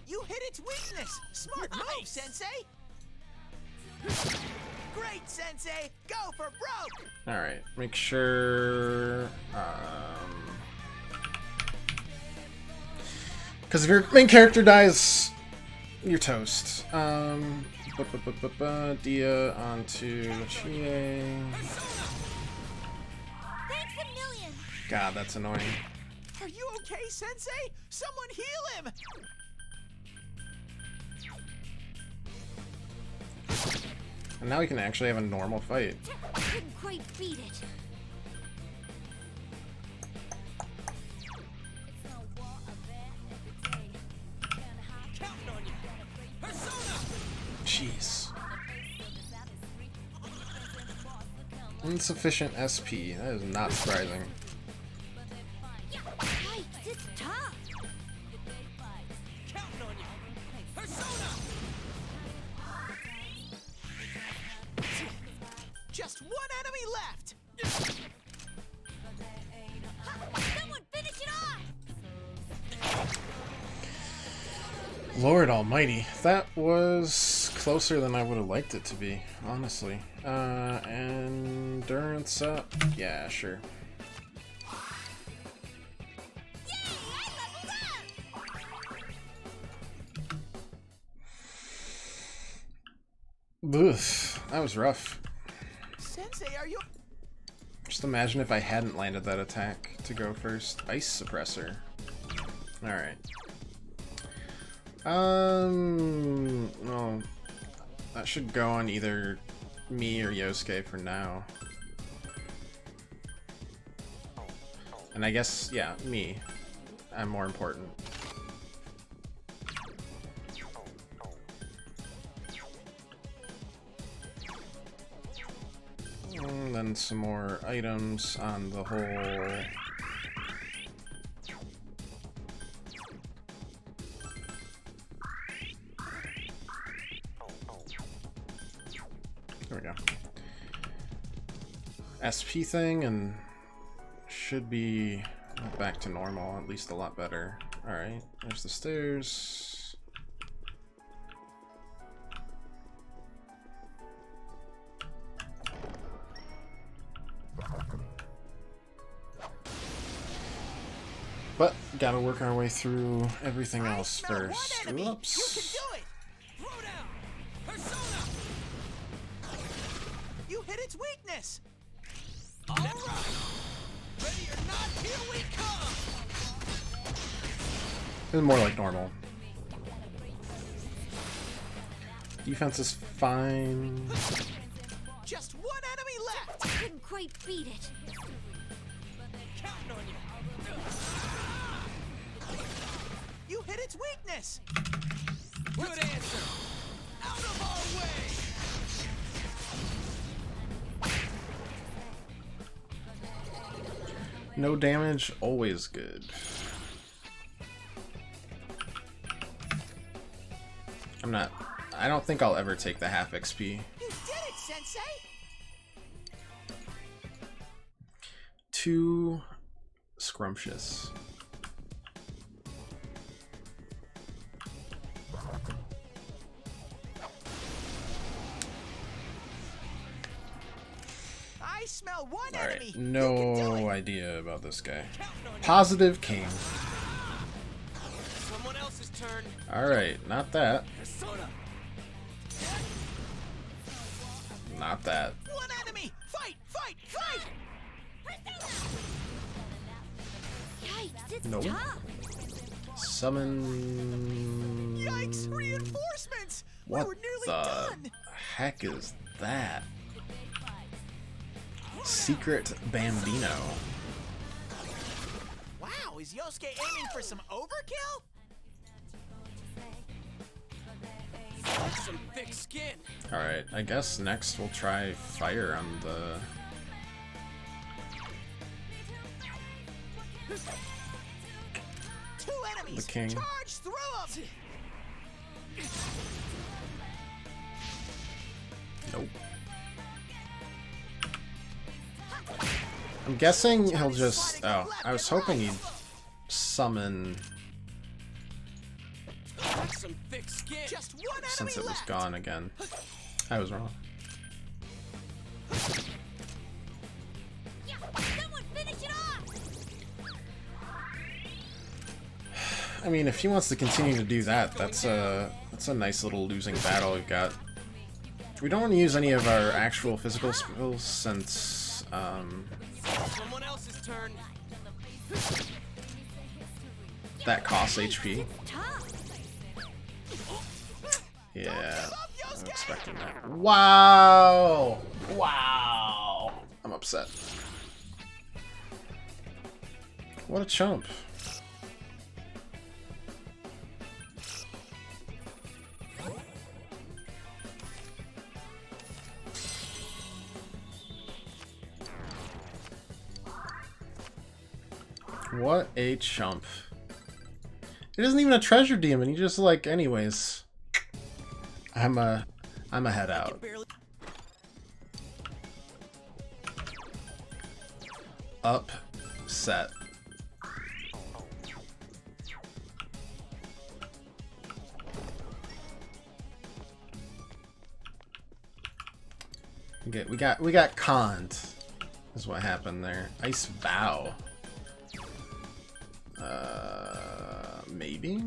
You hit its weakness! Smart move, Sensei! Great, Sensei! Go for broke! Alright, make sure... Because if your main character dies, you're toast. Dia onto Chie. Thanks a million! God, that's annoying. Are you okay, Sensei? Someone heal him! And now we can actually have a normal fight. Couldn't quite beat it. Jeez. Insufficient SP. That is not surprising. Yikes, it's tough. Just 1 enemy left! Someone finish it off! Lord almighty, that was closer than I would have liked it to be, honestly. Endurance up? Yeah, sure. Oof, that was rough. Sensei, are you... Just imagine if I hadn't landed that attack to go first. Ice suppressor. Alright. Well, that should go on either me or Yosuke for now. And I guess, yeah, me. I'm more important. And then some more items on the whole. There we go. SP thing, and should be back to normal, at least a lot better. Alright, there's the stairs. But gotta work our way through everything else first. Whoops. You hit its weakness. All right. Ready or not, here we come. It's more like normal. Defense is fine. Just one enemy left. Couldn't quite beat it. Counting on you. You hit its weakness. Good answer. Out of our way. No damage, always good. I don't think I'll ever take the half XP. You did it, Sensei. Too scrumptious. I smell one All enemy. right, no idea about this guy. Positive King. Someone else's turn. All right, not that. Persona. Not that. One enemy. Fight, fight, fight. Yikes, it's Nope. tough. Summon. Yikes, reinforcements. What We were nearly the done. heck is that? Secret Bambino. Wow, is Yosuke aiming for some overkill? That's some thick skin. Alright, I guess next we'll try fire on the... Two enemies. The king. Charge through them. Nope. I'm guessing he'll just... Oh, I was hoping he'd summon... That's some thick skin. Just one enemy Since it was left. gone again. I was wrong. Someone finish it off. I mean, if he wants to continue to do that, that's a nice little losing battle we've got. We don't want to use any of our actual physical skills since Someone else's turn. that costs HP. Yeah, I'm expecting that. Wow! Wow! I'm upset. What a chump. What a chump. It isn't even a treasure demon, he just like, anyways. I'm a head out. Upset. Okay, we got conned. Is what happened there. Ice Vow. Maybe?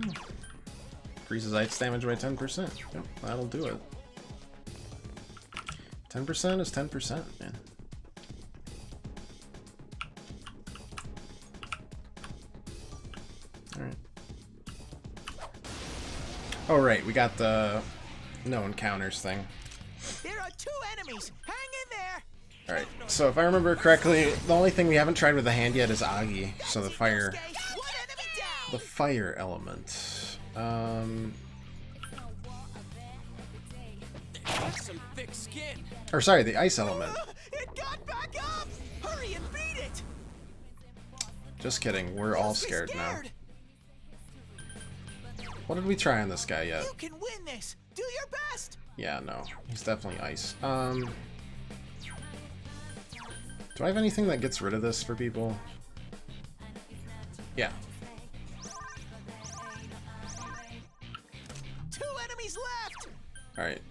Increases ice damage by 10%. Yep, that'll do it. 10% is 10%, man. Alright. Oh, right, we got the no encounters thing. There are two enemies. Hang in there. Alright, so if I remember correctly, the only thing we haven't tried with the hand yet is Agi, so the fire element. Some thick skin. Or sorry, the ice element. It got back up! Hurry and beat it! Just kidding, we're all scared now. What did we try on this guy yet? You can win this! Do your best! Yeah, no, he's definitely ice. Do I have anything that gets rid of this for people? Yeah. 2 enemies left! Alright.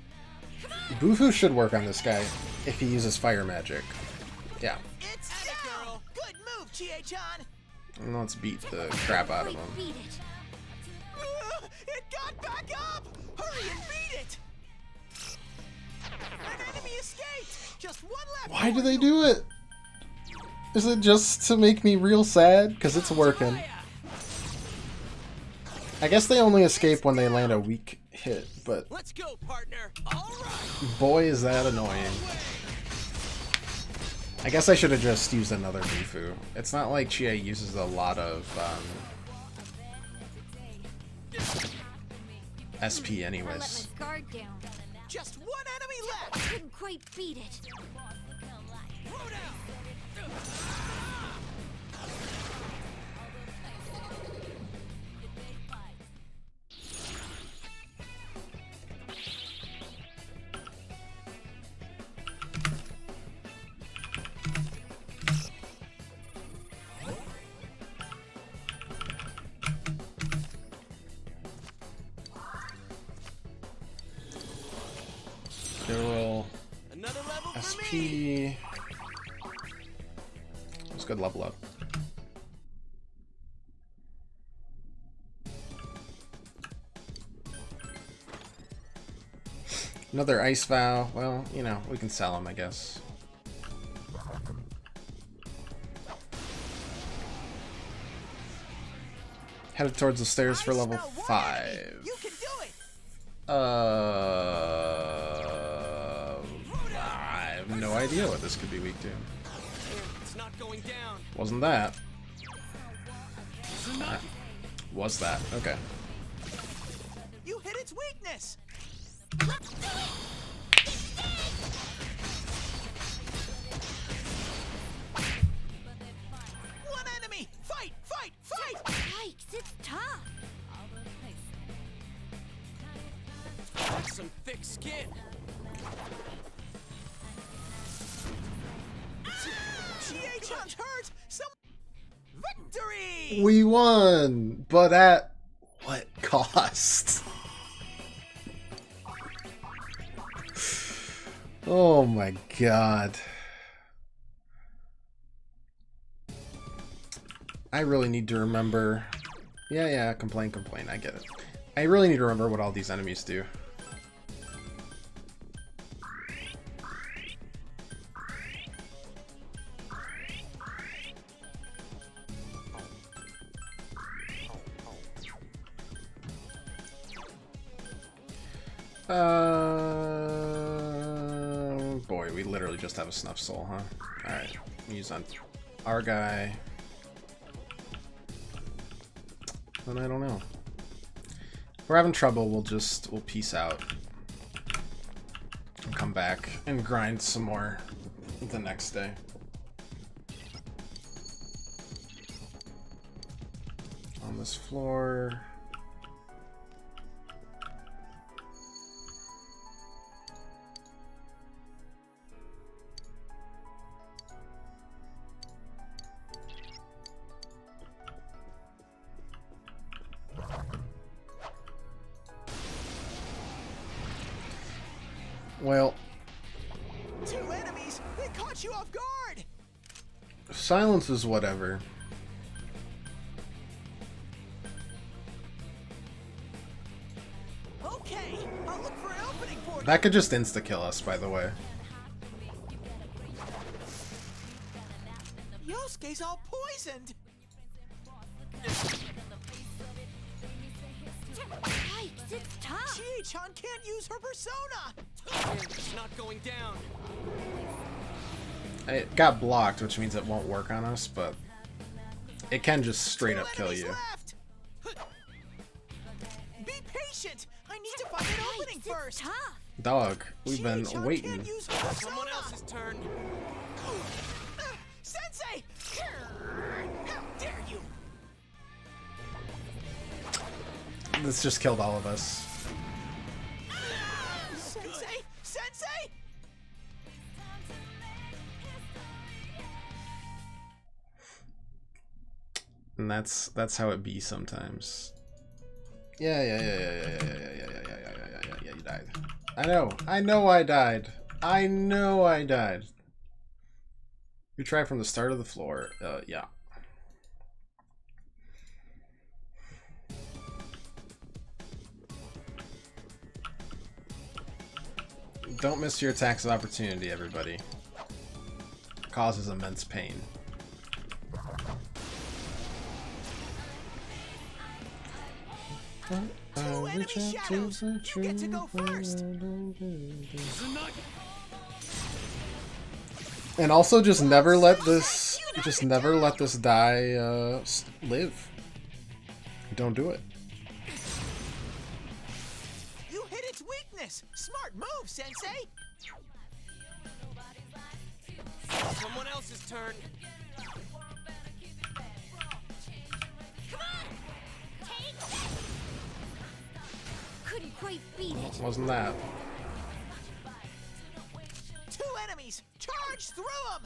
Bufu should work on this guy if he uses fire magic. Yeah. It's down! Good move, Chie-chan! And let's beat the crap out of him. It got back up! Hurry and beat it! An enemy escaped! Just one left! Why do they do it? Is it just to make me real sad? Because it's working. I guess they only escape when they land a weak hit, but Let's go, partner. All right. boy is that annoying. I guess I should have just used another Bufu. It's not like Chie uses a lot of SP anyways. Guard down. Just one enemy left! Couldn't quite beat it. Roll Another level for SP. me. It's good level up. Another ice vow. Well, you know, we can sell them, I guess. Headed towards the stairs for level 5. You can do it! I have no idea what this could be weak to. It's not going down. Wasn't that? Was that? Okay. You hit its weakness! One enemy! Fight! Fight! Fight! Yikes, it's tough. That's some thick skin. Chie-chan's hurt! Some victory! We won! But at what cost? Oh my god. I really need to remember. Yeah, complain, I get it. I really need to remember what all these enemies do. Boy, we literally just have a snuff soul, huh? Alright, use on our guy. Then I don't know. If we're having trouble, we'll peace out. And come back and grind some more the next day. On this floor. Well, 2 enemies! They caught you off guard! silence is whatever. Okay, I'll look for an opening for you. That could just insta-kill us, by the way. Yosuke's all poisoned! Yikes, it's tough. Chie-chan can't use her persona! It's not going down. It got blocked, which means it won't work on us, but it can just straight up kill you. Be patient. I need to find an opening first. Dog, we've been waiting. Someone else's turn. Sensei! How dare you! This just killed all of us. Sensei! Sensei! And that's how it be sometimes. Yeah, you died. I know I died. I know I died. You try from the start of the floor. Yeah. Don't miss your attacks of opportunity, everybody. Causes immense pain. Two enemy shadows. You get to go first. And also, just never let this die live. Don't do it. You hit its weakness. Smart move, Sensei. Someone else's turn. Come on! Take this! Couldn't quite beat it. Wasn't that? Two enemies. Charge through them.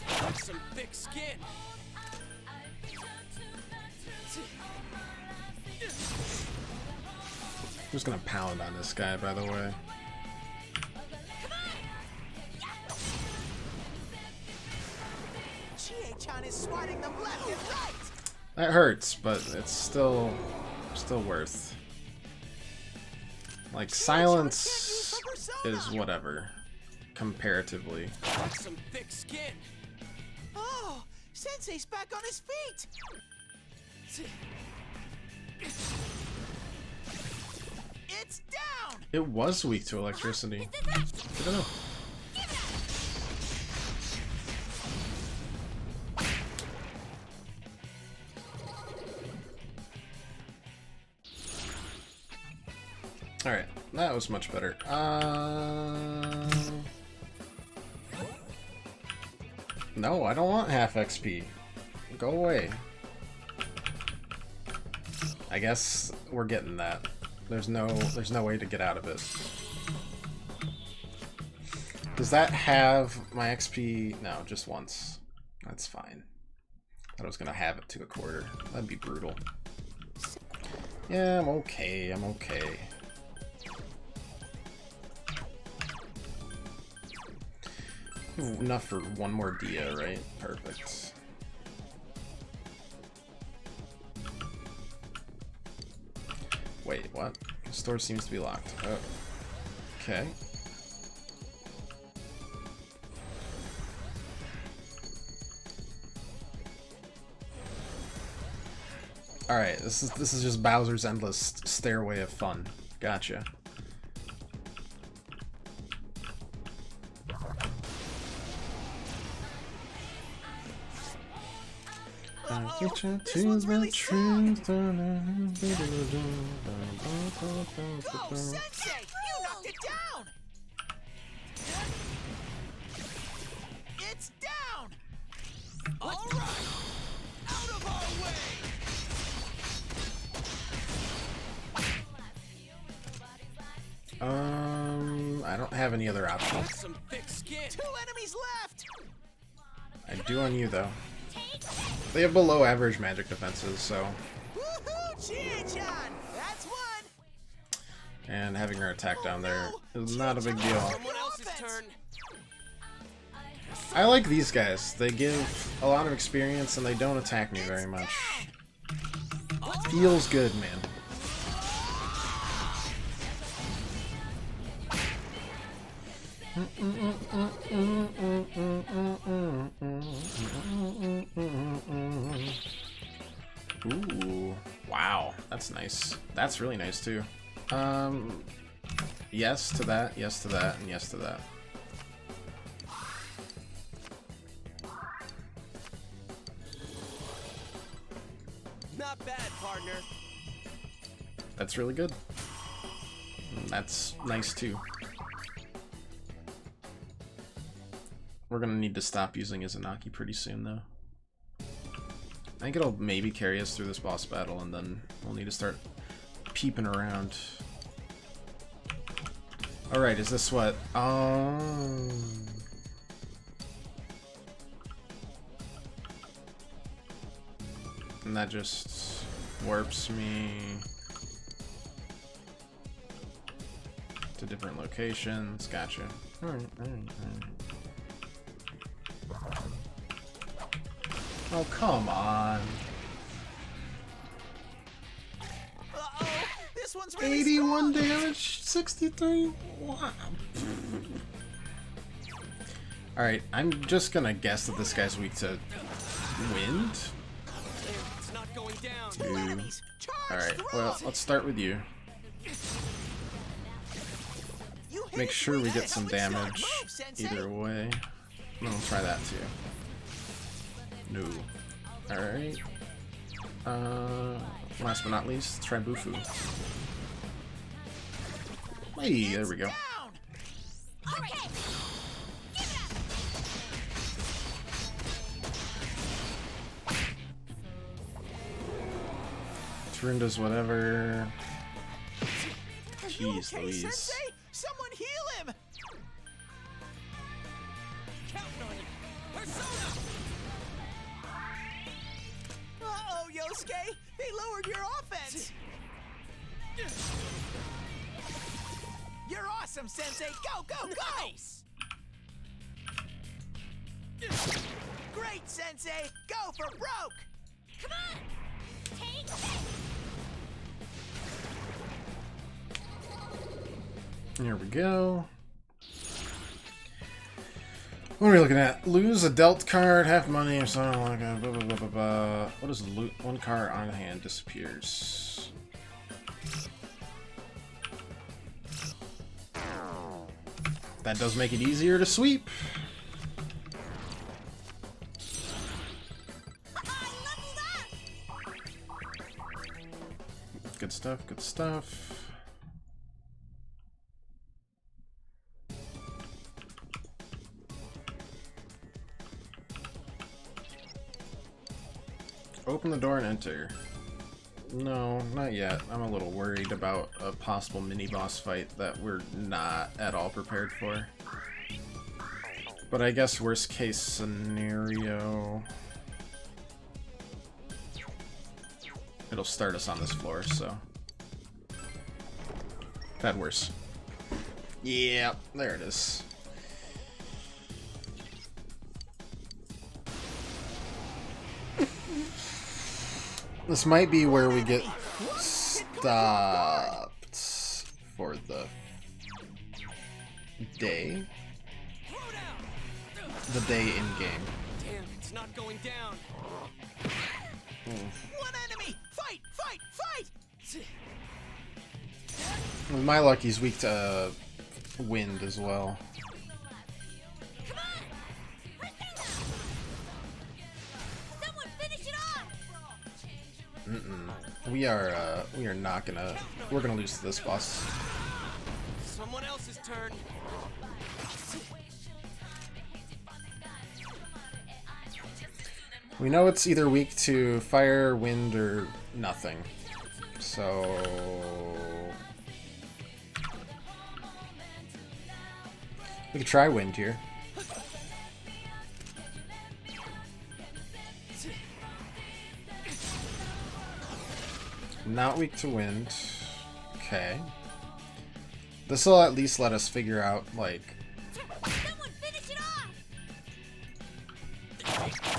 That's some thick skin. I'm just gonna pound on this guy, by the way. Chie-chan is swatting them left and right. That hurts, but it's still worth. Like, silence is whatever, comparatively. That's some thick skin. Oh, Sensei's back on his feet. It's down. It was weak to electricity. I don't know. Alright, that was much better. No, I don't want half XP. Go away. I guess we're getting that. There's no way to get out of it. Does that have my XP? No, just once. That's fine. I thought I was gonna have it to a quarter. That'd be brutal. Yeah, I'm okay. I'm okay. Enough for one more Dia, right? Perfect. Wait, what? The store seems to be locked. Oh. Okay. Alright, this is just Bowser's endless stairway of fun. Gotcha. This one's really strong. Go, Sensei! You knocked it down! It's down! All right! Out of our way! I don't have any other options. Some thick skin. Two enemies left! I do on you, though. They have below average magic defenses, so... Woohoo! Chie-chan! That's one! And having her attack down there is not a big deal. Someone else's turn. I like these guys. They give a lot of experience and they don't attack me very much. Feels good, man. Ooh, wow, that's nice. That's really nice too. Yes to that, and yes to that. that, partner. That's really good. And that's nice too. We're gonna need to stop using Izanagi pretty soon though. I think it'll maybe carry us through this boss battle and then we'll need to start peeping around. Alright, is this what? And that just warps me to different locations. Gotcha. Alright. Oh, come on. Uh-oh, this one's really 81 damage, 63. Wow. Alright, I'm just gonna guess that this guy's weak to wind. It's not going down. Two. Alright, well, let's start with you. Make sure we get some damage either way. And we'll try that too. No. Alright. Last but not least, let's try Bufu. Hey, there we go. Turn does whatever. Jeez Louise. Sensei? Someone heal him! Counting on you. Persona! Uh-oh, Yosuke! They lowered your offense! You're awesome, Sensei! Go, go, go! Nice! Great, Sensei! Go for broke! Come on! Take this! Here we go. What are we looking at? Lose a dealt card, half money, or something like that. Blah, blah, blah, blah, blah. What is loot? One card on hand disappears. That does make it easier to sweep. Good stuff, good stuff. Open the door and enter. No, not yet. I'm a little worried about a possible mini-boss fight that we're not at all prepared for. But I guess worst case scenario... it'll start us on this floor, so... Had worse. Yeah, there it is. This might be where we get stopped for the day. The day in game. Damn, it's not going down. One enemy! Fight! Fight! Fight! With my luck, he's weak to wind as well. We are not gonna. We're gonna lose to this boss. Someone else's turn. We know it's either weak to fire, wind, or nothing. So we could try wind here. Not weak to wind. Okay. This will at least let us figure out, like,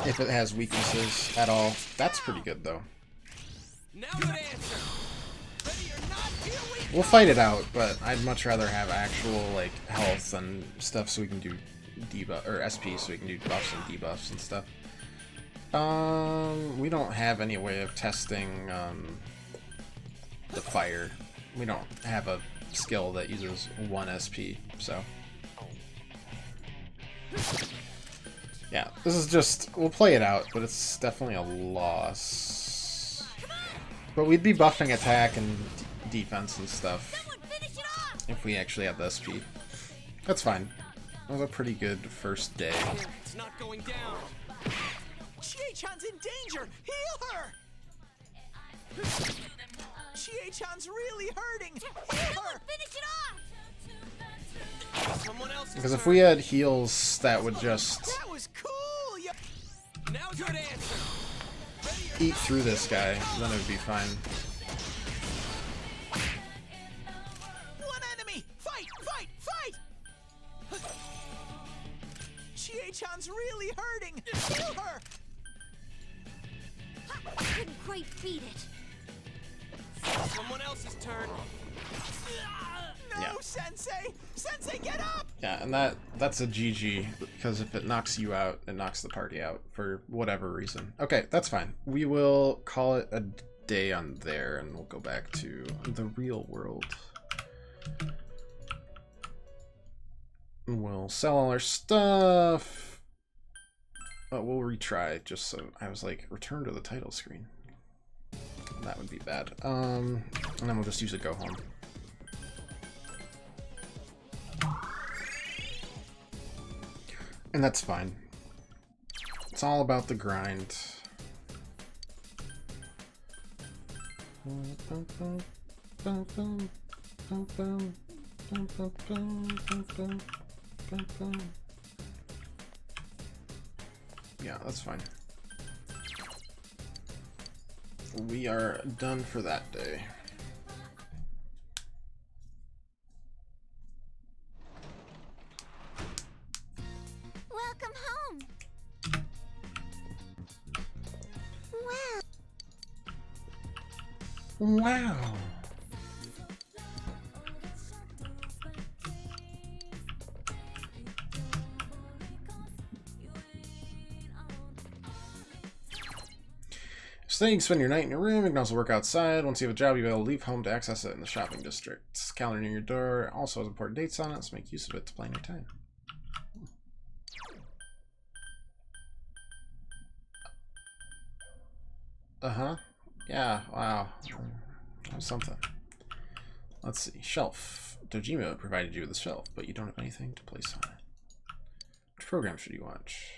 if it has weaknesses at all. That's pretty good, though. We'll fight it out, but I'd much rather have actual, like, health and stuff so we can do debuff, or SP so we can do buffs and debuffs and stuff. We don't have any way of testing, the fire. We don't have a skill that uses 1 SP, so. Yeah, this is just, we'll play it out, but it's definitely a loss. But we'd be buffing attack and defense and stuff if we actually had the SP. That's fine. That was a pretty good first day. It's not going down. Chie-chan's in danger. Heal her. Chie-chan's really hurting. Heal her. Finish it off. Someone else. Because if we had heals, that would just That was cool. Now's your answer. eat through this guy, then it would be fine. One enemy! Fight! Fight! Fight! Chie-chan's really hurting! Heal her! Couldn't quite beat it. Someone else's turn. No, Yeah. Sensei! Sensei, get up! Yeah, and that's a GG, because if it knocks you out, it knocks the party out for whatever reason. Okay, that's fine. We will call it a day on there, and we'll go back to the real world. We'll sell all our stuff. But we'll retry, just so I was like, return to the title screen. That would be bad. And then we'll just use a go home. And that's fine. It's all about the grind. Yeah, that's fine. We are done for that day. Welcome home. Wow. Wow. So then you can spend your night in your room, you can also work outside. Once you have a job, you'll be able to leave home to access it in the shopping district. Calendar near your door also has important dates on it, so make use of it to plan your time. Uh-huh. Yeah, wow. That was something. Let's see. Shelf. Dojima provided you with a shelf, but you don't have anything to place on it. Which program should you watch?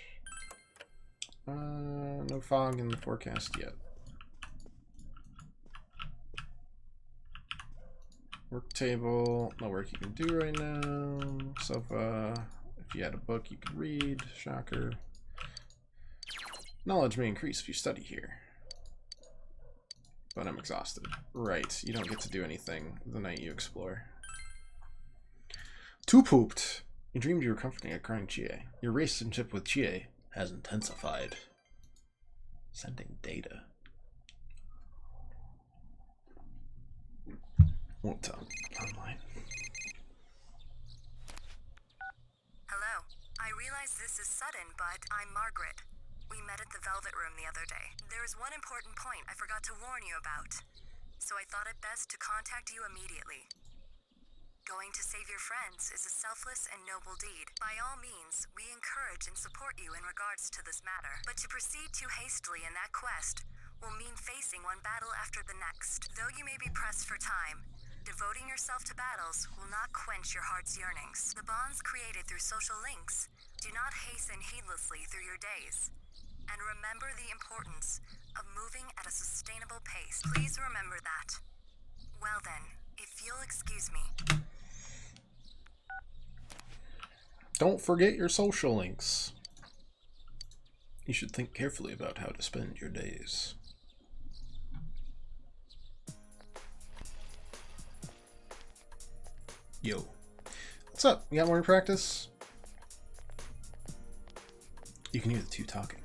No fog in the forecast yet. Work table, no work you can do right now. Sofa, if you had a book you could read. Shocker. Knowledge may increase if you study here. But I'm exhausted. Right, you don't get to do anything the night you explore. Too pooped. You dreamed you were comforting a crying Chie. Your relationship with Chie has intensified. Sending data. Won't tell. Online. Hello. I realize this is sudden, but I'm Margaret. We met at the Velvet Room the other day. There is one important point I forgot to warn you about, so I thought it best to contact you immediately. Going to save your friends is a selfless and noble deed. By all means, we encourage and support you in regards to this matter. But to proceed too hastily in that quest will mean facing one battle after the next. Though you may be pressed for time, devoting yourself to battles will not quench your heart's yearnings. The bonds created through social links do not hasten heedlessly through your days. And remember the importance of moving at a sustainable pace. Please remember that. Well then, if you'll excuse me. Don't forget your social links. You should think carefully about how to spend your days. Yo. What's up? You got more practice? You can hear the two talking.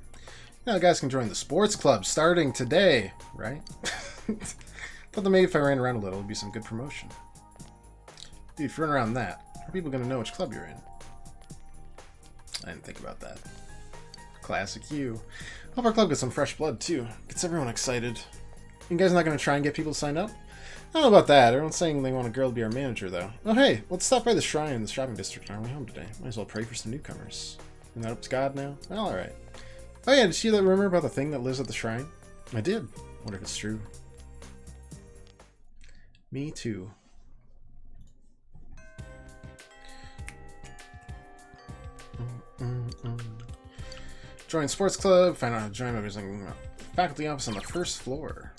Now the guys can join the sports club starting today, right? Thought that maybe if I ran around a little, it'd be some good promotion. Dude, if you run around that, how are people going to know which club you're in? I didn't think about that. Classic you. Hope our club gets some fresh blood, too. Gets everyone excited. You guys not going to try and get people to sign up? I don't know about that. Everyone's saying they want a girl to be our manager, though. Oh, hey, let's stop by the shrine in the shopping district on our way home today. Might as well pray for some newcomers. Isn't that up to God now? Well, alright. Oh yeah, did you see that rumor about the thing that lives at the shrine? I did. Wonder if it's true. Me too. Join sports club. Find out how to join by visiting faculty office on the first floor.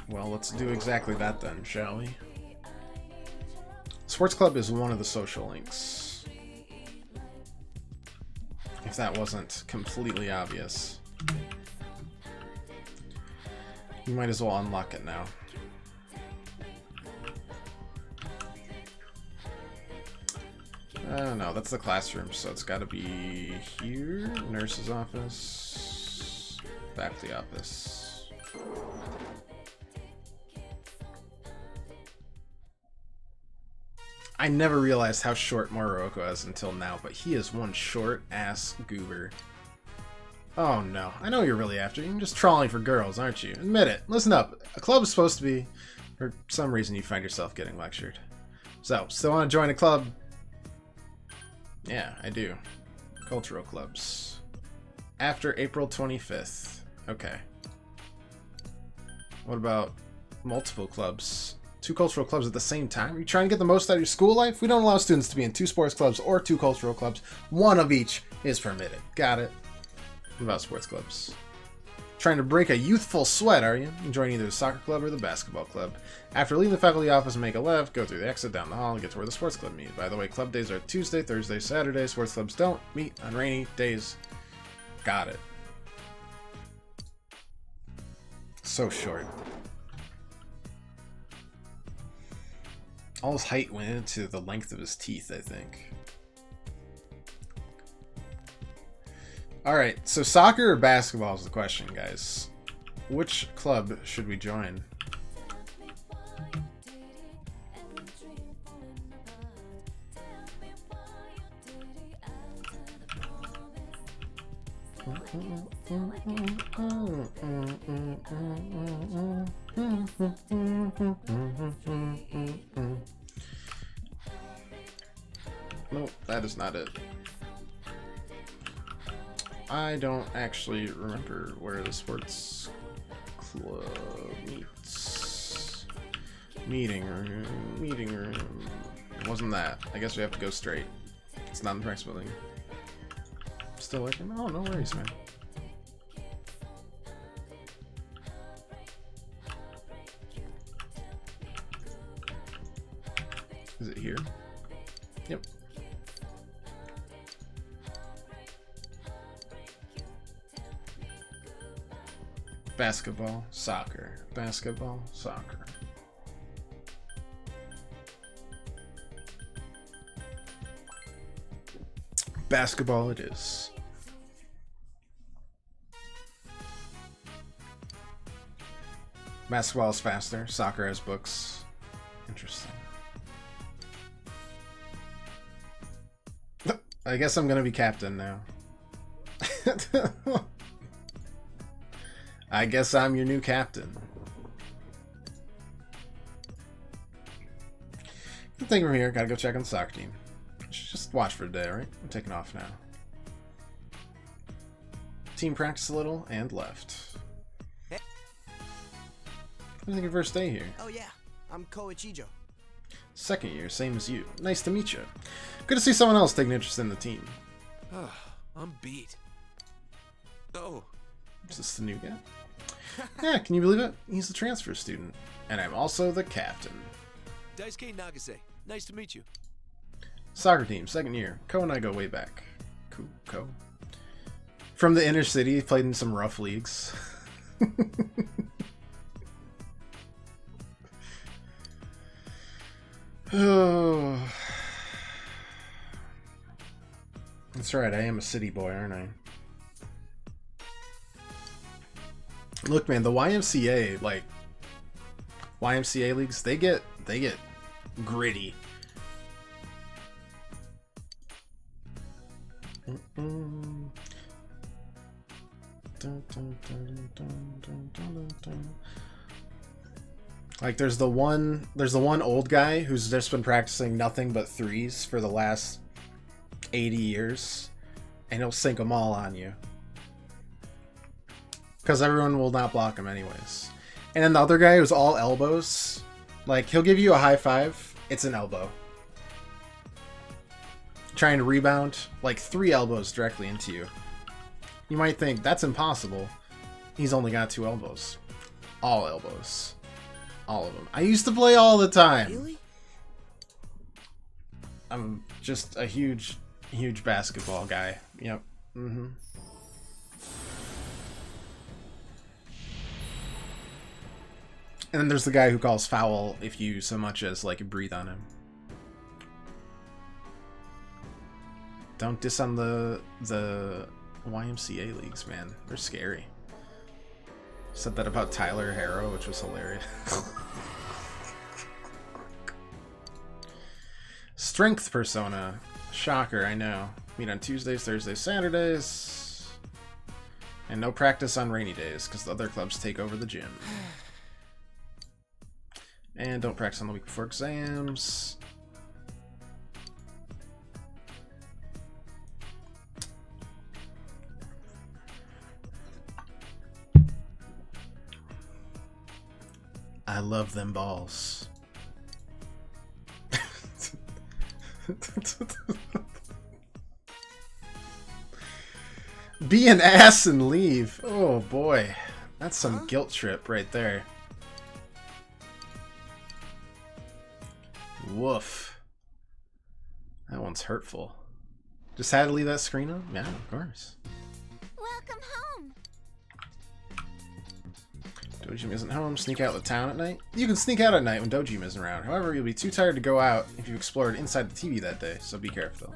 Well, let's do exactly that then, shall we? Sports club is one of the social links. If that wasn't completely obvious. You might as well unlock it now. No, that's the classroom, so it's got to be here. Nurse's office. Faculty office. I never realized how short Mororoko is until now, but he is one short-ass goober. Oh no, I know you're really after. You're just trawling for girls, aren't you? Admit it. Listen up. A club is supposed to be... For some reason you find yourself getting lectured. So, still want to join a club? Yeah, I do. Cultural clubs. After April 25th. Okay. What about multiple clubs? 2 cultural clubs at the same time? Are you trying to get the most out of your school life? We don't allow students to be in 2 sports clubs or 2 cultural clubs. 1 of each is permitted. Got it. What about sports clubs? Trying to break a youthful sweat, are you? Join either the soccer club or the basketball club. After leaving the faculty office, make a left, go through the exit down the hall, and get to where the sports club meet. By the way, club days are Tuesday, Thursday, Saturday. Sports clubs don't meet on rainy days. Got it. So short. All his height went into the length of his teeth, I think. Alright, so soccer or basketball is the question, guys. Which club should we join? Nope, that is not it. I don't actually remember where the sports club meets. Meeting room. It wasn't that. I guess we have to go straight. It's not in the practice building. Still working? Oh, no worries, man. Is it here? Yep. Basketball, soccer. Basketball, soccer. Basketball it is. Basketball is faster. Soccer has books. Interesting. I guess I'm gonna be captain now. I guess I'm your new captain. Good thing we're here. Gotta go check on the soccer team. Just watch for a day, alright? I'm taking off now. Team practiced a little and left. Hey. What do you think of your first day here? Oh yeah, I'm Koichijo. Second year, same as you. Nice to meet you. Good to see someone else taking interest in the team. I'm beat. Oh. Is this the new guy? Yeah, can you believe it? He's the transfer student. And I'm also the captain. Daisuke Nagase. Nice to meet you. Soccer team, second year. Ko and I go way back. Ko. From the inner city, played in some rough leagues. Oh. That's right, I am a city boy, aren't I? Look, man, the YMCA, like YMCA leagues, they get gritty. Like there's the one old guy who's just been practicing nothing but threes for the last 80 years, and he'll sink them all on you. Because everyone will not block him anyways. And then the other guy who's all elbows, like, he'll give you a high five, it's an elbow. Trying to rebound, like 3 elbows directly into you. You might think, that's impossible. He's only got 2 elbows. All elbows. All of them. I used to play all the time. Really? I'm just a huge basketball guy. Yep. Mm-hmm. And then there's the guy who calls foul if you so much as, like, breathe on him. Don't diss on the YMCA leagues, man. They're scary. Said that about Tyler Harrow, which was hilarious. Strength Persona. Shocker, I know. Meet on Tuesdays, Thursdays, Saturdays. And no practice on rainy days, because the other clubs take over the gym. And don't practice on the week before exams. I love them balls. Be an ass and leave. Oh boy. That's some guilt trip right there. Woof. That one's hurtful. Just had to leave that screen on? Yeah, of course. Welcome home. Dojima isn't home. Sneak out of the town at night? You can sneak out at night when Dojima isn't around. However, you'll be too tired to go out if you've explored inside the TV that day, so be careful.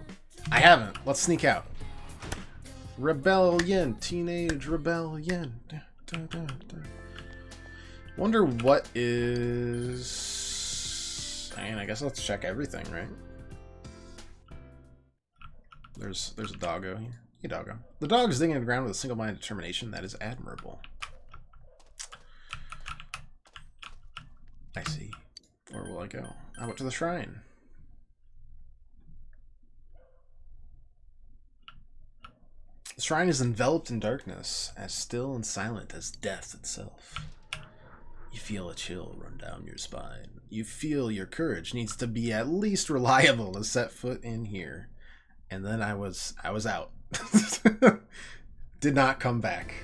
I haven't. Let's sneak out. Rebellion. Teenage rebellion. Wonder what is... I mean, I guess let's check everything, right? There's a doggo here. Hey, doggo. The dog is digging in the ground with a single-minded determination that is admirable. I see. Where will I go? I went to the shrine. The shrine is enveloped in darkness, as still and silent as death itself. You feel a chill run down your spine. You feel your courage needs to be at least reliable to set foot in here. And then I was out. Did not come back.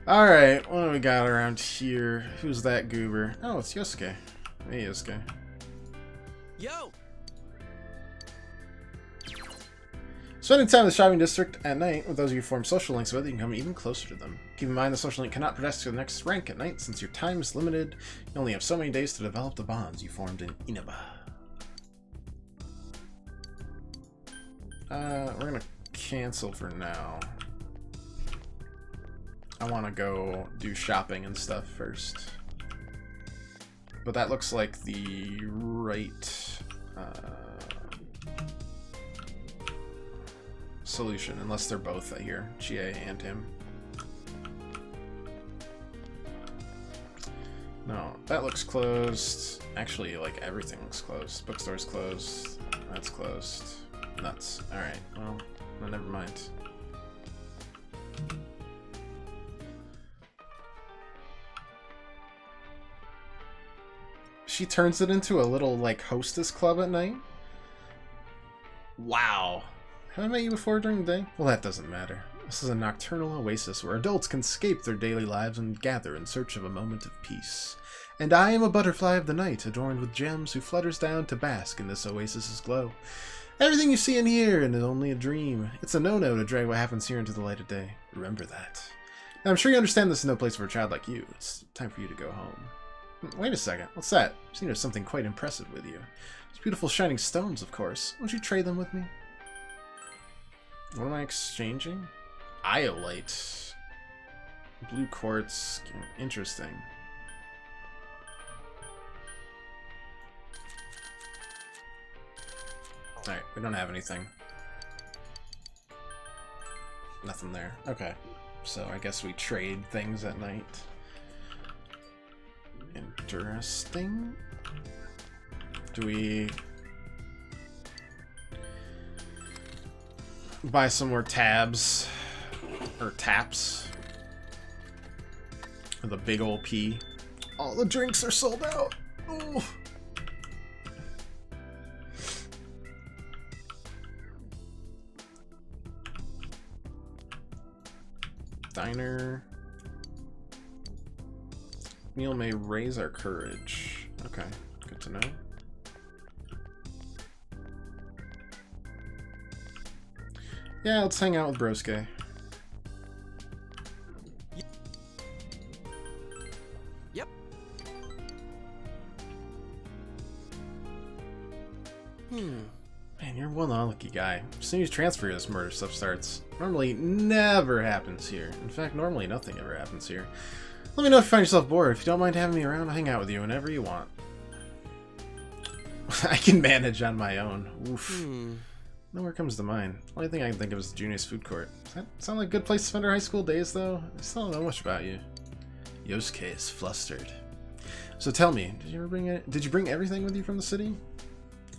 Alright, what do we got around here? Who's that goober? Oh, it's Yosuke. Hey, Yosuke. Yo! Spending time in the shopping district at night with those you form social links with, you can come even closer to them. Keep in mind the social link cannot progress to the next rank at night since your time is limited. You only have so many days to develop the bonds you formed in Inaba. We're gonna cancel for now. I want to go do shopping and stuff first. But that looks like the right solution, unless they're both here, Chie and him. No, that looks closed. Actually, like, everything looks closed. Bookstore's closed. That's closed. Nuts. Alright, well, never mind. She turns it into a little, like, hostess club at night? Wow. Have I met you before during the day? Well, that doesn't matter. This is a nocturnal oasis where adults can escape their daily lives and gather in search of a moment of peace. And I am a butterfly of the night, adorned with gems, who flutters down to bask in this oasis's glow. Everything you see and hear is only a dream. It's a no-no to drag what happens here into the light of day. Remember that. Now, I'm sure you understand this is no place for a child like you. It's time for you to go home. Wait a second. What's that? You seem to have something quite impressive with you. Those beautiful shining stones, of course. Won't you trade them with me? What am I exchanging? Iolite. Blue quartz. Interesting. Alright, we don't have anything. Nothing there. Okay. So I guess we trade things at night. Interesting. Do we... buy some more tabs. Or taps. With a big old P. All the drinks are sold out. Ooh. Diner. Meal may raise our courage. Okay, good to know. Yeah, let's hang out with Broske. Yep. Man, you're one unlucky guy. As soon as you transfer, this murder stuff starts. Normally never happens here. In fact, normally nothing ever happens here. Let me know if you find yourself bored. If you don't mind having me around, I'll hang out with you whenever you want. I can manage on my own. Oof. Nowhere comes to mind. Only thing I can think of is the Junior's food court. Does that sound like a good place to spend our high school days, though? I still don't know much about you. Yosuke is flustered. So tell me, did you bring everything with you from the city? You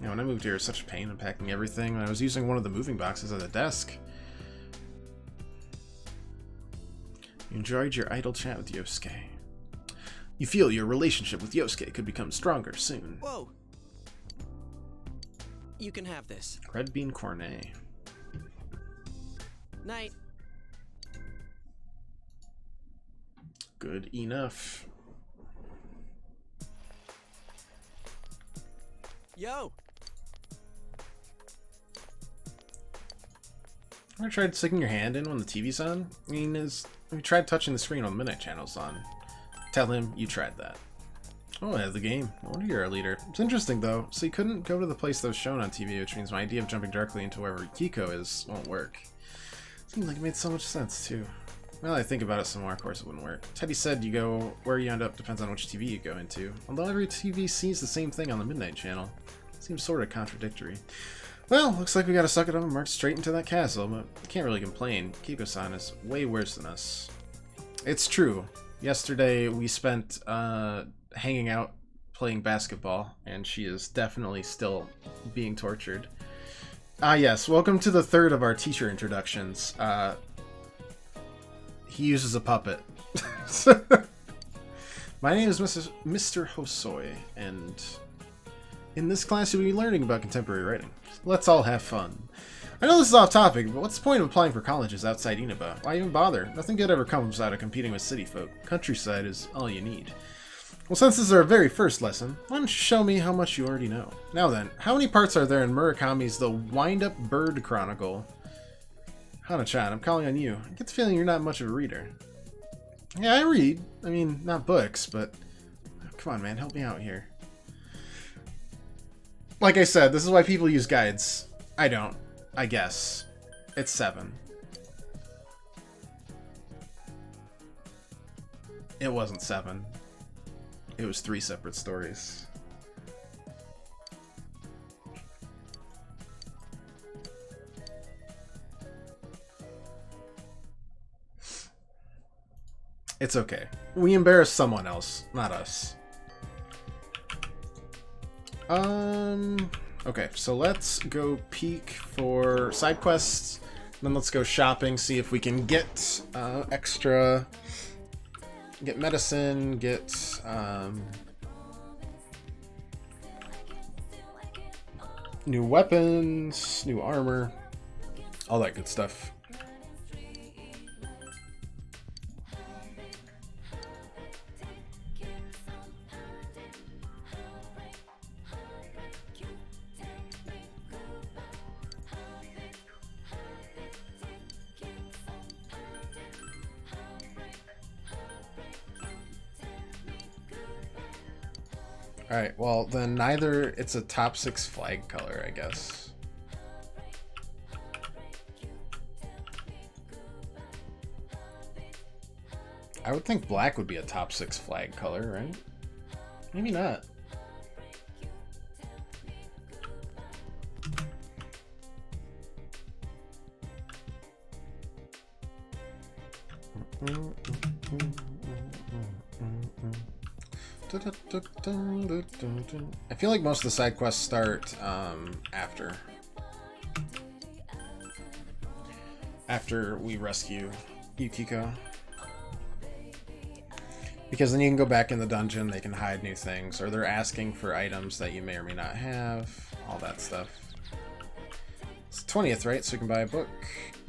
know, when I moved here, it was such a pain unpacking everything. I was using one of the moving boxes as a desk. You enjoyed your idle chat with Yosuke. You feel your relationship with Yosuke could become stronger soon. Whoa! You can have this. Red bean cornet. Night. Good enough. Yo! Ever tried sticking your hand in when the TV's on? I mean, have you tried touching the screen when the Midnight Channel's on? Tell him you tried that. Oh, I have the game. No wonder you're our leader. It's interesting, though. So you couldn't go to the place that was shown on TV, which means my idea of jumping directly into wherever Kiko is won't work. Seems like it made so much sense, too. Well, I think about it some more, of course it wouldn't work. Teddy said you go where you end up depends on which TV you go into. Although every TV sees the same thing on the Midnight Channel. Seems sort of contradictory. Well, looks like we gotta suck it up and march straight into that castle, but I can't really complain. Kiko-san is way worse than us. It's true. Yesterday we spent hanging out playing basketball, and she is definitely still being tortured. Yes, welcome to the third of our teacher introductions. He uses a puppet. My name is Mr. Hosoi, and in this class you'll be learning about contemporary writing. Let's all have fun. I know this is off topic, but what's the point of applying for colleges outside Inaba? Why even bother? Nothing good ever comes out of competing with city folk. Countryside is all you need. Well, since this is our very first lesson, why don't you show me how much you already know? Now then, how many parts are there in Murakami's The Wind-Up Bird Chronicle? Hana-chan, I'm calling on you. I get the feeling you're not much of a reader. Yeah, I read. I mean, not books, but... Come on, man, help me out here. Like I said, this is why people use guides. I don't. I guess. It's 7. It wasn't 7. It was 3 separate stories. It's okay. We embarrass someone else, not us. Okay, so let's go peek for side quests, then let's go shopping, see if we can get extra, get medicine, get new weapons, new armor, all that good stuff. Alright, well, then neither it's a top 6 flag color, I guess. I would think black would be a top 6 flag color, right? Maybe not. I feel like most of the side quests start after. after we rescue Yukiko. Because then you can go back in the dungeon, they can hide new things, or they're asking for items that you may or may not have, all that stuff. It's the 20th, right? So you can buy a book.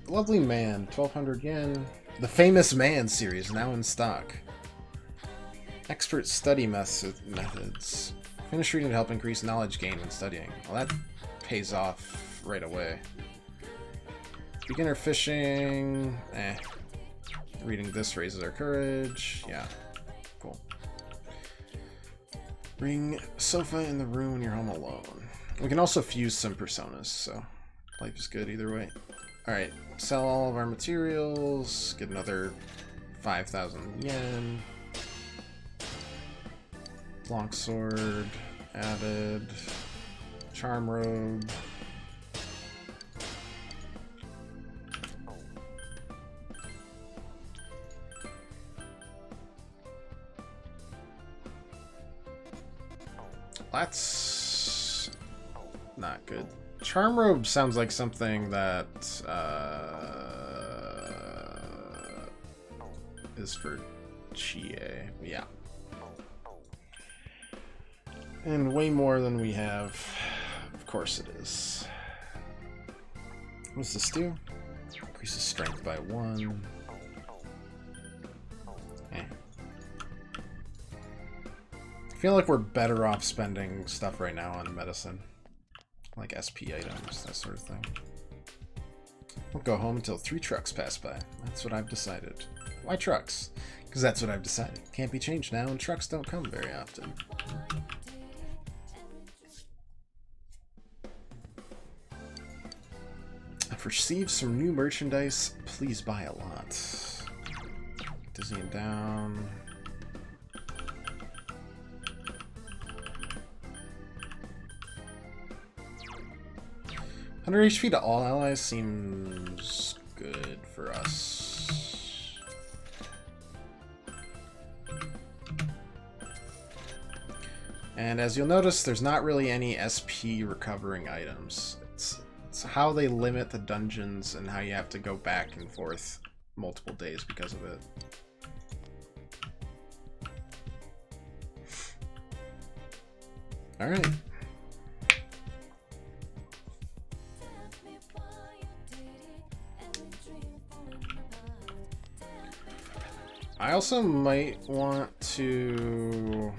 Lovely Man, 1200 yen. The Famous Man series, now in stock. Expert study methods. Finish reading to help increase knowledge gain when studying. Well, that pays off right away. Beginner fishing. Reading this raises our courage. Yeah. Cool. Bring sofa in the room when you're home alone. We can also fuse some personas, so life is good either way. Alright, sell all of our materials, get another 5,000 yen. Longsword added. Charm robe. That's not good. Charm robe sounds like something that is for Chie. Yeah. And way more than we have. Of course it is. What does this do? Increases strength by 1. I feel like we're better off spending stuff right now on medicine. Like SP items, that sort of thing. Won't go home until 3 trucks pass by. That's what I've decided. Why trucks? Because that's what I've decided. Can't be changed now, and trucks don't come very often. I've received some new merchandise. Please buy a lot. Dizzying down. 100 HP to all allies seems good for us. And as you'll notice, there's not really any SP recovering items. It's how they limit the dungeons and how you have to go back and forth multiple days because of it. Alright. I also might want to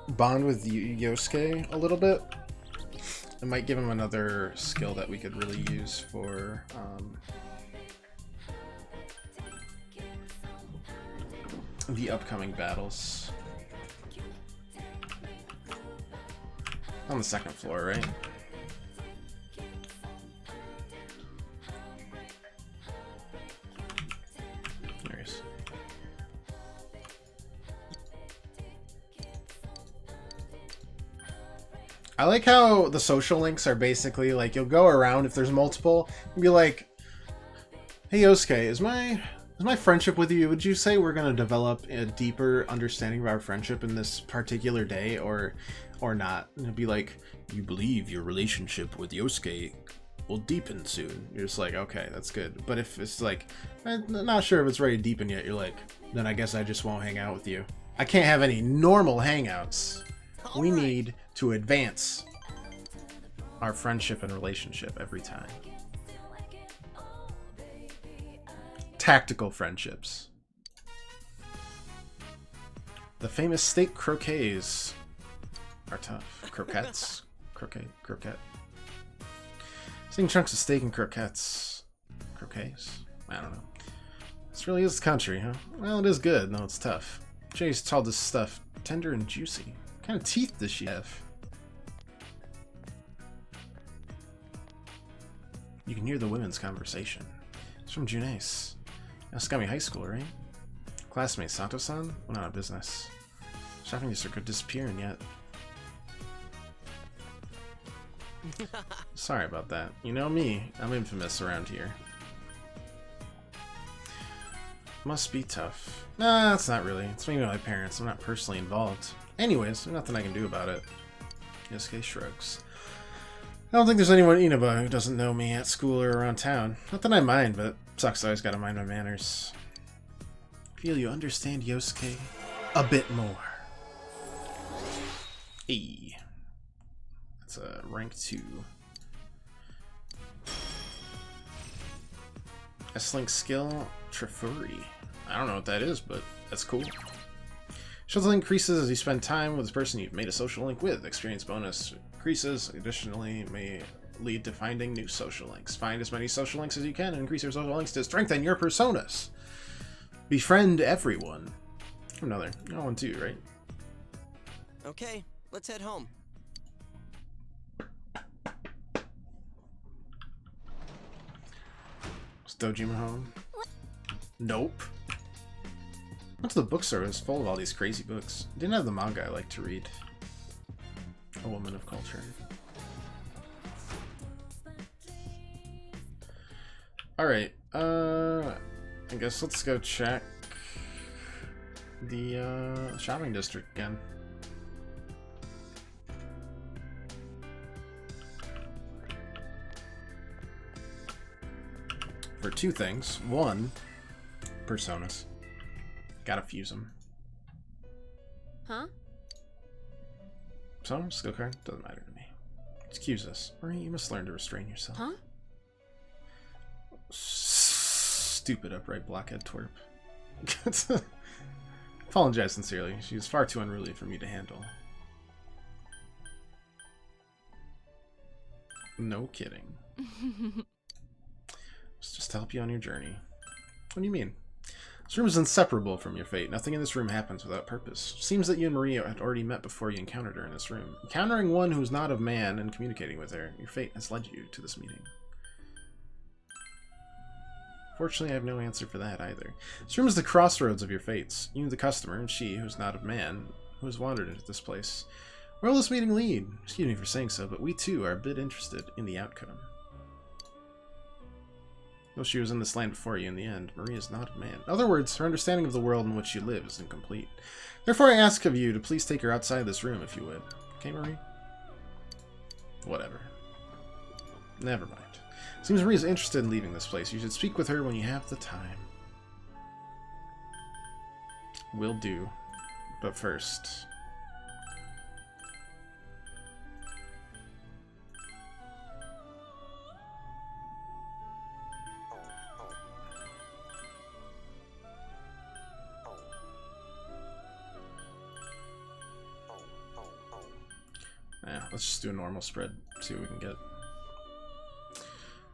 bond with Yosuke a little bit. It might give him another skill that we could really use for the upcoming battles. On the second floor, right? I like how the social links are basically like you'll go around if there's multiple and be like, "Hey Yosuke, is my friendship with you? Would you say we're gonna develop a deeper understanding of our friendship in this particular day, or not?" And it'd be like, "You believe your relationship with Yosuke will deepen soon." You're just like, "Okay, that's good." But if it's like, "I'm not sure if it's ready to deepen yet," you're like, "Then I guess I just won't hang out with you." I can't have any normal hangouts. We need to advance our friendship and relationship every time. Tactical friendships. The famous steak croquets are tough. Croquettes? Croquette. Seeing chunks of steak and croquettes. Croquets? I don't know. This really is the country, huh? Well, it is good. No, it's tough. Jay's called this stuff tender and juicy. What kind of teeth does she have? You can hear the women's conversation. It's from Junes. Yasukami High School, right? Classmate Sato-san? Went out of business. Shopping district could disappear and yet. Sorry about that. You know me. I'm infamous around here. Must be tough. Nah, it's not really. It's maybe my parents. I'm not personally involved. Anyways, there's nothing I can do about it. Yosuke shrugs. I don't think there's anyone in Inaba who doesn't know me at school or around town. Not that I mind, but sucks I always gotta mind my manners. Feel you understand Yosuke a bit more. E. That's a rank 2. S-Link skill, Trifuri. I don't know what that is, but that's cool. Social link increases as you spend time with the person you've made a social link with. Experience bonus increases. Additionally, may lead to finding new social links. Find as many social links as you can and increase your social links to strengthen your personas. Befriend everyone. Another. No one too, right? Okay, let's head home. Is Dojima home? Nope. Went to the bookstore. It was full of all these crazy books. Didn't have the manga I like to read. A Woman of Culture. Alright, I guess let's go check the shopping district again. For two things. One, personas. Gotta fuse them. Huh? So, skill card? Doesn't matter to me. Excuse us. Marie, you must learn to restrain yourself. Huh? Stupid upright blockhead twerp. Apologize sincerely. She is far too unruly for me to handle. No kidding. It's just to help you on your journey. What do you mean? This room is inseparable from your fate. Nothing in this room happens without purpose. It seems that you and Maria had already met before you encountered her in this room. Encountering one who is not of man and communicating with her, your fate has led you to this meeting. Fortunately, I have no answer for that either. This room is the crossroads of your fates. You, the customer, and she, who is not of man, who has wandered into this place. Where will this meeting lead? Excuse me for saying so, but we too are a bit interested in the outcome. Though she was in this land before you in the end, Maria is not a man. In other words, her understanding of the world in which she lives is incomplete. Therefore, I ask of you to please take her outside this room if you would. Okay, Marie? Whatever. Never mind. Seems Maria's interested in leaving this place. You should speak with her when you have the time. Will do. But first... yeah, let's just do a normal spread. See what we can get.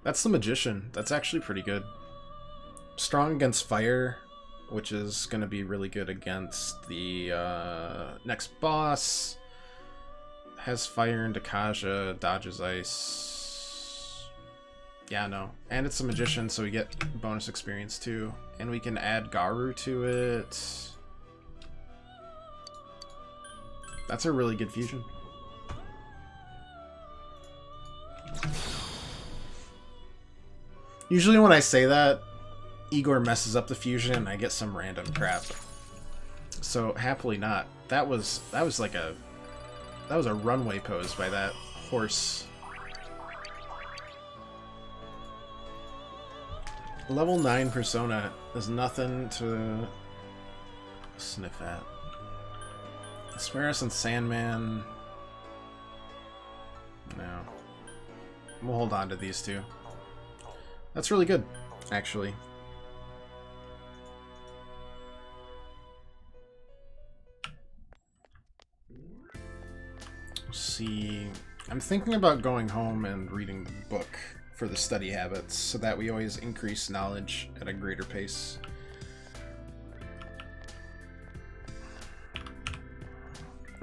That's the Magician. That's actually pretty good. Strong against fire, which is going to be really good against the next boss. Has fire into Kaja, dodges ice. Yeah, no. And it's a Magician, so we get bonus experience too. And we can add Garu to it. That's a really good fusion. Usually when I say that, Igor messes up the fusion and I get some random crap. So happily not. That was like a runway pose by that horse. Level 9 persona is nothing to sniff at. Asperis and Sandman. No. We'll hold on to these two. That's really good, actually. Let's see. I'm thinking about going home and reading the book for the study habits so that we always increase knowledge at a greater pace.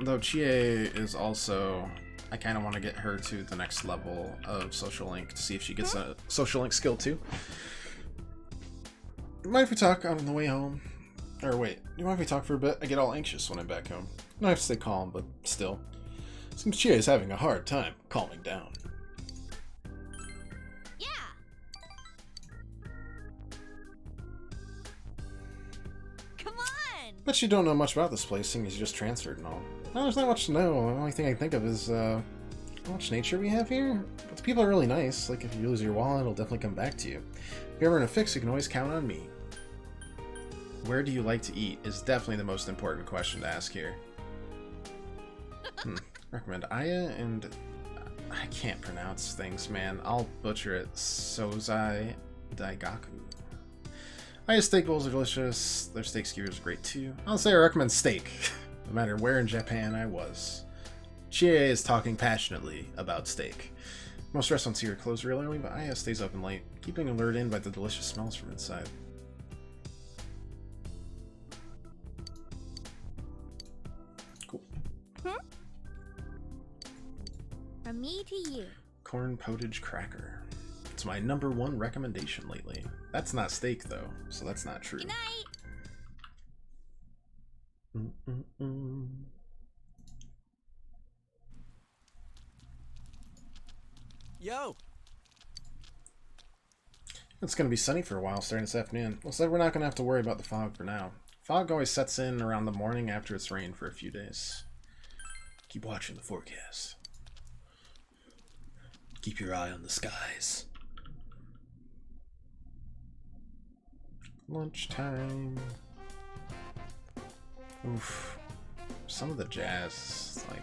Though Chie is also... I kind of want to get her to the next level of Social Link to see if she gets a Social Link skill too. Mind if we talk on the way home? Or wait, do you mind if we talk for a bit? I get all anxious when I'm back home. I have to stay calm, but still. Seems Chie is having a hard time calming down. Yeah. Come on. Bet you don't know much about this place, seeing as you just transferred and all. No, there's not much to know. The only thing I can think of is, how much nature we have here? But the people are really nice. Like, if you lose your wallet, it'll definitely come back to you. If you're ever in a fix, you can always count on me. Where do you like to eat is definitely the most important question to ask here. Recommend Aya and... I can't pronounce things, man. I'll butcher it. Sozai Daigaku. Aya's steak bowls are delicious. Their steak skewers are great too. I'll say I recommend steak, no matter where in Japan I was. Chie is talking passionately about steak. Most restaurants here close real early, but Aya stays open late, keeping alert in by the delicious smells from inside. Cool. From me to you. Corn potage cracker. It's my #1 recommendation lately. That's not steak though, so that's not true. Good night. Yo. It's gonna be sunny for a while starting this afternoon. Looks like we're not gonna have to worry about the fog for now. Fog always sets in around the morning after it's rained for a few days. Keep watching the forecast. Keep your eye on the skies. Lunchtime. Oof. Some of the jazz, like...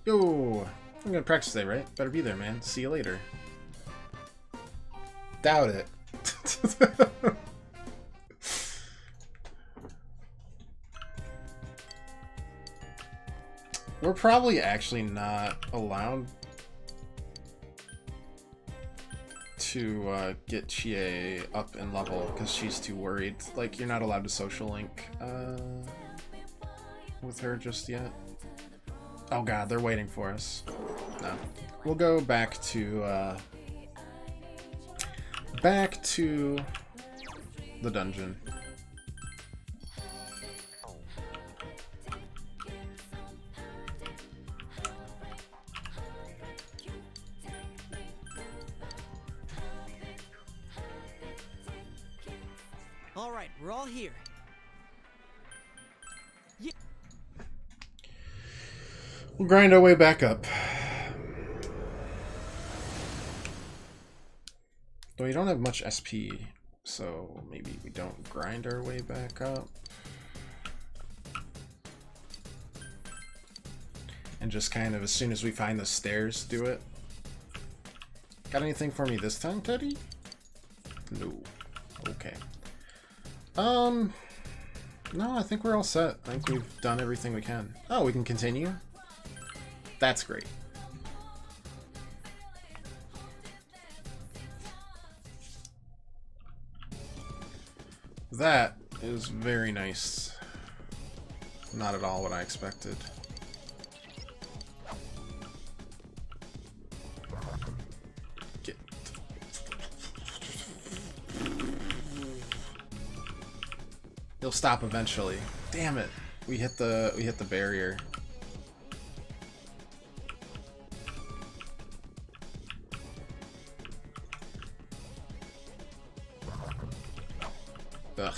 Yo! I'm gonna practice today, right? Better be there, man. See you later. Doubt it. We're probably actually not allowed to get Chie up in level because she's too worried. Like, you're not allowed to social link with her just yet. Oh god, they're waiting for us. No. We'll go back to the dungeon. All right, we're all here. Yeah. We'll grind our way back up. Though we don't have much SP, so maybe we don't grind our way back up. And just kind of, as soon as we find the stairs, do it. Got anything for me this time, Teddy? No. Okay. No, I think we're all set. I think we've done everything we can. Oh, we can continue? That's great. That is very nice. Not at all what I expected. Get. He'll stop eventually. Damn it. We hit the barrier. Ugh.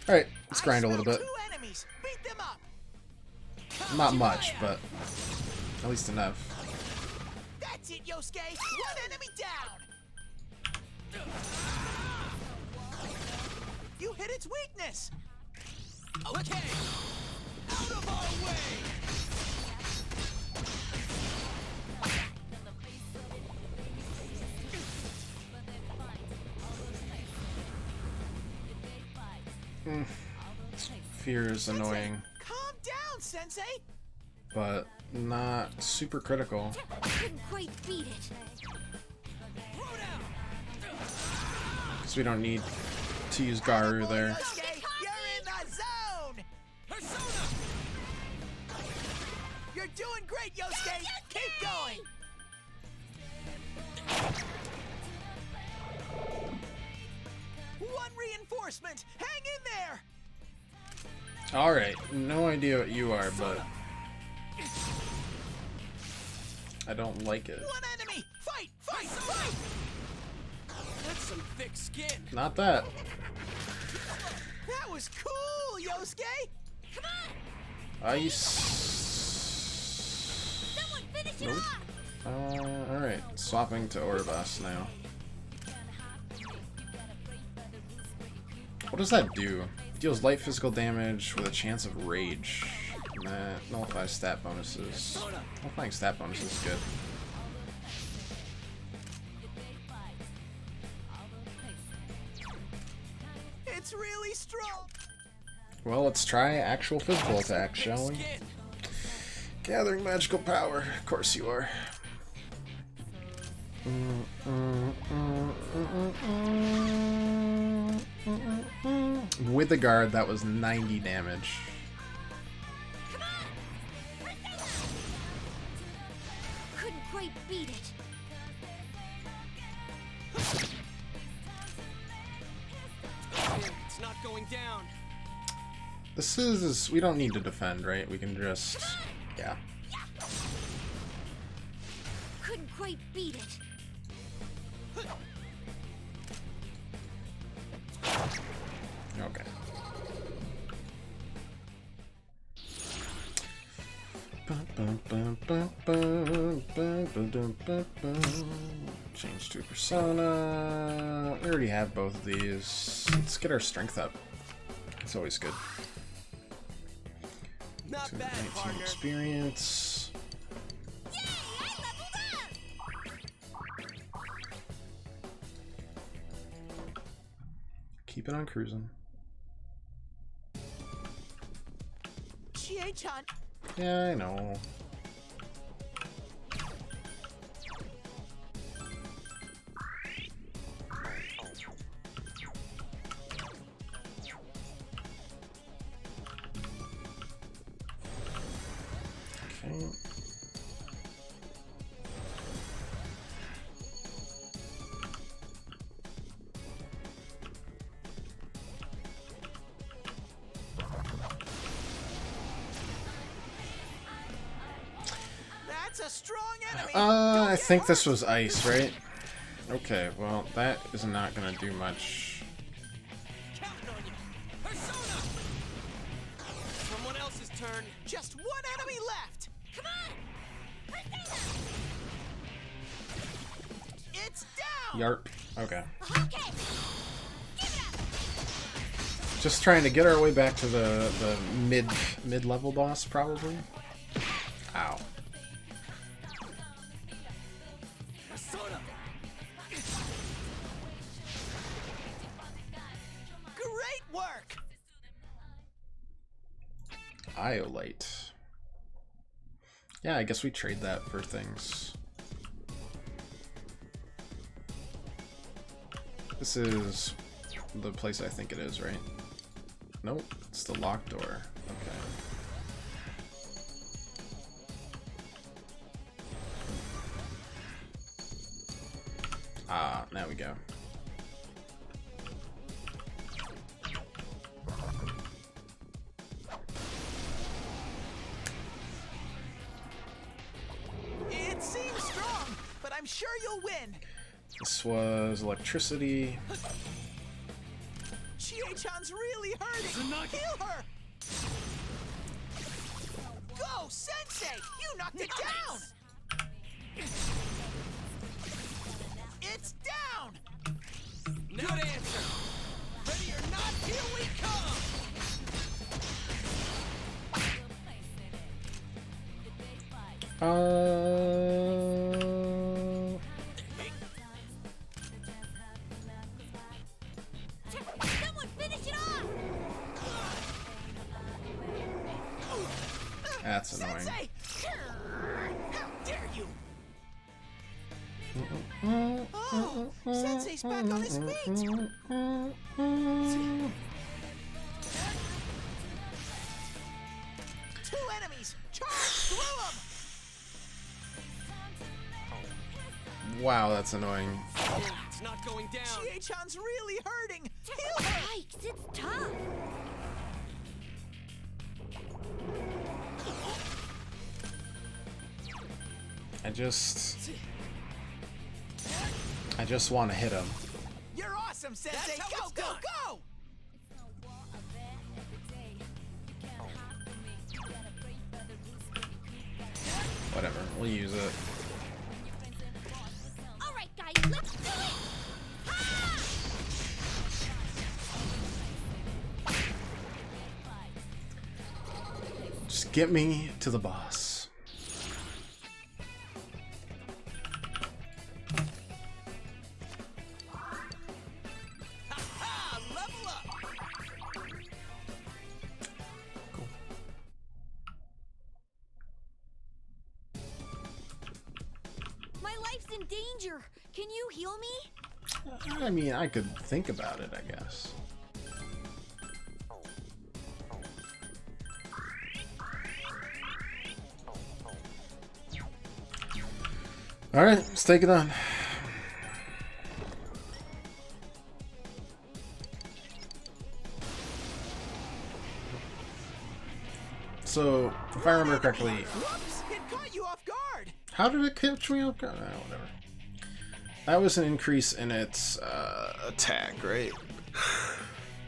Alright, let's grind a little bit. Not much, but at least enough. That's it, Yosuke! One enemy down! You hit its weakness! Okay! Out of our way! Fear is annoying, Calm down, Sensei! but not super critical. Couldn't quite beat it. Because we don't need to use Garu there. Yosuke, you're in the zone! Persona! You're doing great, Yosuke! Keep going! One reinforcement! Hang in there! Alright, no idea what you are, but I don't like it. One enemy! Fight! Fight! Fight! thick skin. Not that. That was cool, Yosuke! Ice. Someone finish it Nope. off! Alright. Swapping to Oribas now. What does that do? Deals light physical damage with a chance of rage. Nullifies stat bonuses. Nullifying stat bonuses is good. It's really strong! Well, let's try actual physical attack, shall we? Gathering magical power. Of course you are. With the guard, that was 90 damage. Couldn't quite beat it. It's not going down. This is... we don't need to defend, right? We can just... yeah. Couldn't quite beat it. Okay. Change to persona. We already have both of these. Let's get our strength up. It's always good. Not bad, 19 partner. experience. Keep it on cruising. Chie-chan, Yeah, I know. Okay. that's a strong enemy! I think this was ice, right? Okay, well, that is not gonna do much. Someone else's turn. Just one enemy left! Come on! It's down! Yarp. Okay. Okay! Just trying to get our way back to the mid-level boss, probably. Ow. Great work! Iolite. Yeah, I guess we trade that for things. This is the place I think it is, right? Nope, it's the locked door. Okay. Ah, now we go. It seems strong, but I'm sure you'll win! This was electricity. Chie-chan's really hurting! Heal her! Go, Sensei! You knocked it down! It's down! Good answer. Ready or not, here we come! Someone finish it off! That's annoying. Sensei! How dare you! Oh, Sensei's back on his feet! Two enemies! Charge through them! Wow, that's annoying. It's not going down. Chie-chan's really hurting! Heal her! Yikes, it's tough! I just want to hit him. You're awesome! awesome, Sensei! That's how Go, it's go, done. go! Whatever, we'll use it. All right, guys, let's do it. Just get me to the boss. Ha! Level up! My life's in danger. Can you heal me? I mean, I could think about it, I guess. Alright, let's take it on. So, if I remember correctly, Whoops! It caught you off guard! how did it catch me off guard? Whatever. That was an increase in its attack, right?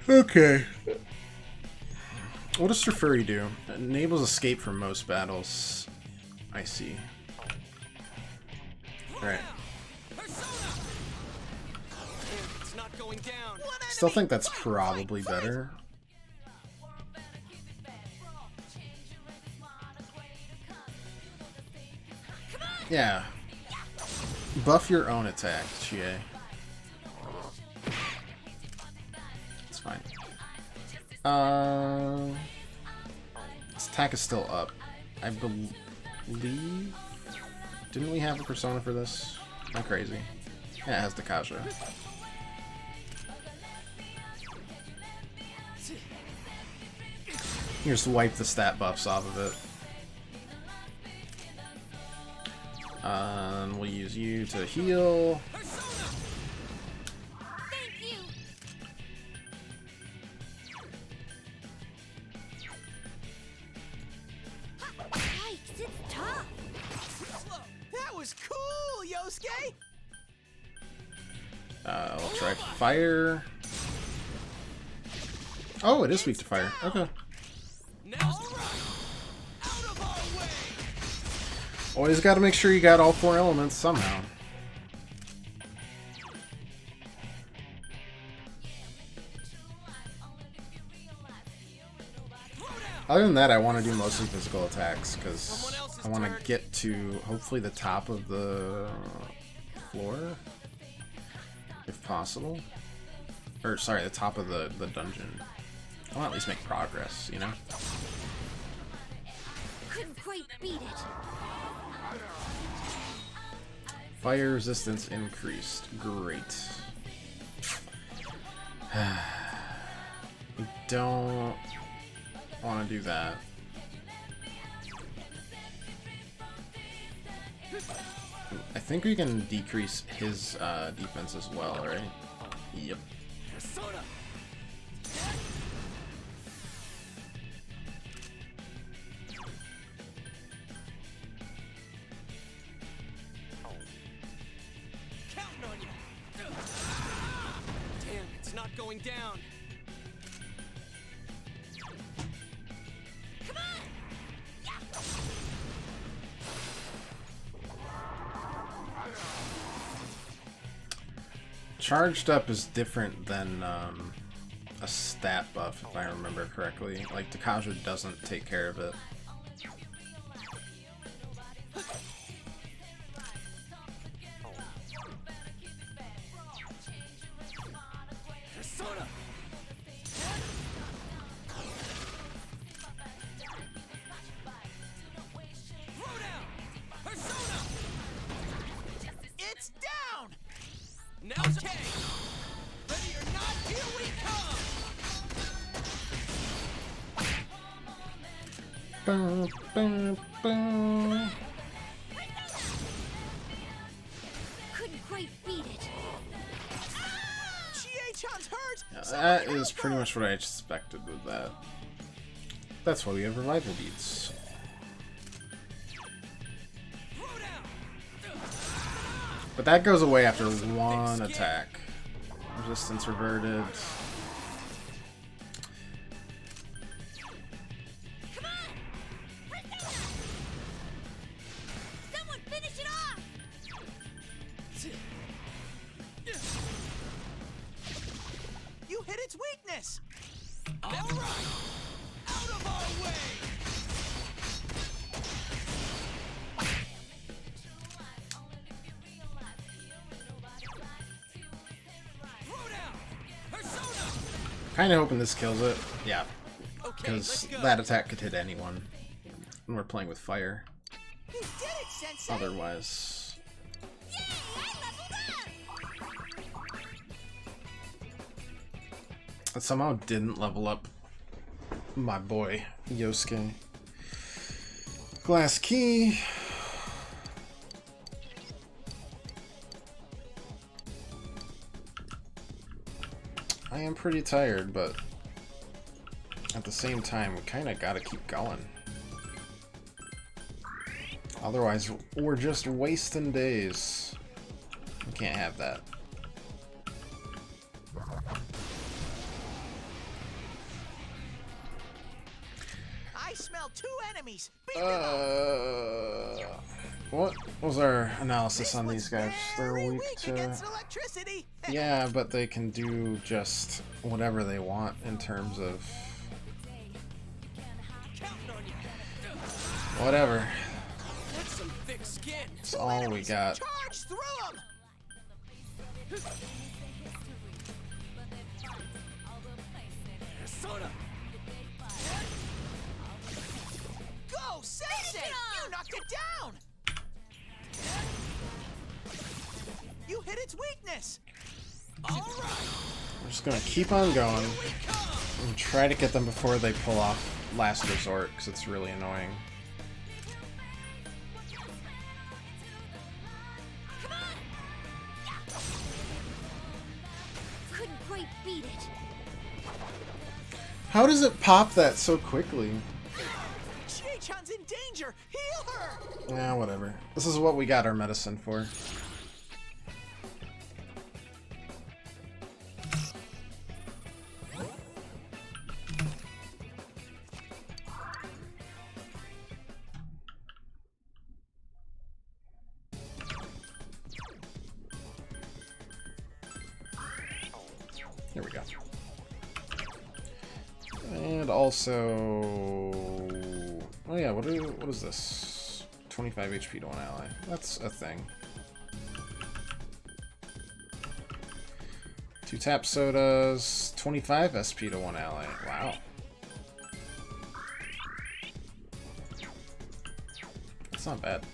Okay. What does Sir Furry do? It enables escape from most battles. I see. Alright. It's not going down. Still think that's probably better. Yeah. Buff your own attack, Chie. It's fine. This attack is still up. I believe... Didn't we have a persona for this? Am I crazy? Yeah, it has Dakaja. You just wipe the stat buffs off of it. We'll use you to heal. Yikes, it's tough. That was cool, Yosuke! We'll try fire. Oh, it is weak to fire. Okay. Always got to make sure you got all 4 elements somehow. Other than that, I want to do mostly physical attacks because I want to get to hopefully the top of the floor, if possible. Or sorry, the top of the dungeon. I want to at least make progress, you know? Couldn't quite beat it. Fire resistance increased. Great. We don't want to do that. I think we can decrease his defense as well, right? Yep. Counting on you. Damn, it's not going down. Charged up is different than a stat buff, if I remember correctly. Like, Dakaja doesn't take care of it. Persona. Throw down. Persona. It's down! Now okay. Ready or not, here we come. Boom, boom, boom. Couldn't quite beat it. Chie-chan's hurt! That is pretty much what I expected with that. That's why we have revival beads. But that goes away after one attack. Resistance reverted. Someone finish it off! You hit its weakness! All right! Out of our way! Kind of hoping this kills it. Yeah. Because that attack could hit anyone. And we're playing with fire. You did it, Sensei! Otherwise... I somehow didn't level up my boy, Yosuke. Glass key. I am pretty tired, but at the same time, we kind of gotta keep going. Otherwise, we're just wasting days. We can't have that. I smell 2 enemies! Beat them up! What was our analysis on these guys? They're weak to... electricity! Yeah, but they can do just whatever they want in terms of... Whatever. That's some thick skin. That's all we got. Charge through them! Persona! Go, Sensei! You knocked it down! You hit its weakness! All right! We're just gonna keep on going and try to get them before they pull off Last Resort, because it's really annoying. Couldn't quite beat it. How does it pop that so quickly? Chie-chan's in danger! Heal her! Yeah, whatever. This is what we got our medicine for. There we go. And also... Oh yeah, what is this? 25 HP to one ally. That's a thing. 2 tap sodas, 25 SP to one ally. Wow. That's not bad.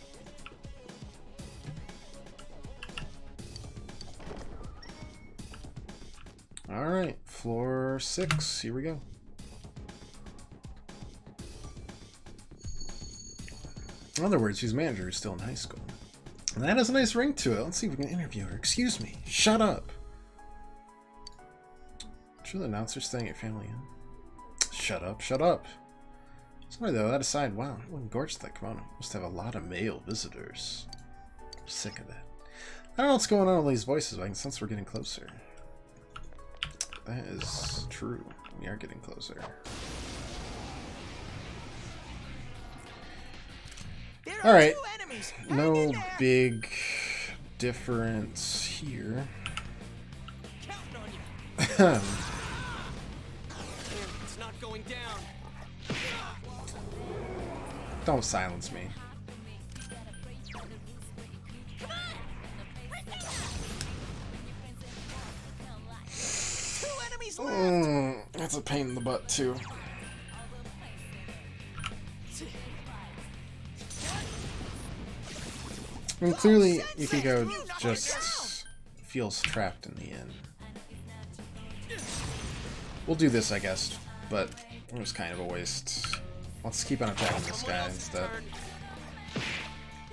Alright, floor 6, here we go. In other words, she's manager who's still in high school. And that has a nice ring to it. Let's see if we can interview her. Excuse me. Shut up. Sure the announcer's staying at Family Inn. Shut up, shut up. Sorry though, that aside, wow, everyone gorged that kimono. Must have a lot of male visitors. I'm sick of that. I don't know what's going on with these voices, but I can sense we're getting closer. That is true. We are getting closer. Alright. No big difference here. It's not going down. Don't silence me. That's a pain in the butt too. I mean, clearly Yukiko just feels trapped in the inn. We'll do this, I guess, but it was kind of a waste. Let's keep on attacking this guy instead.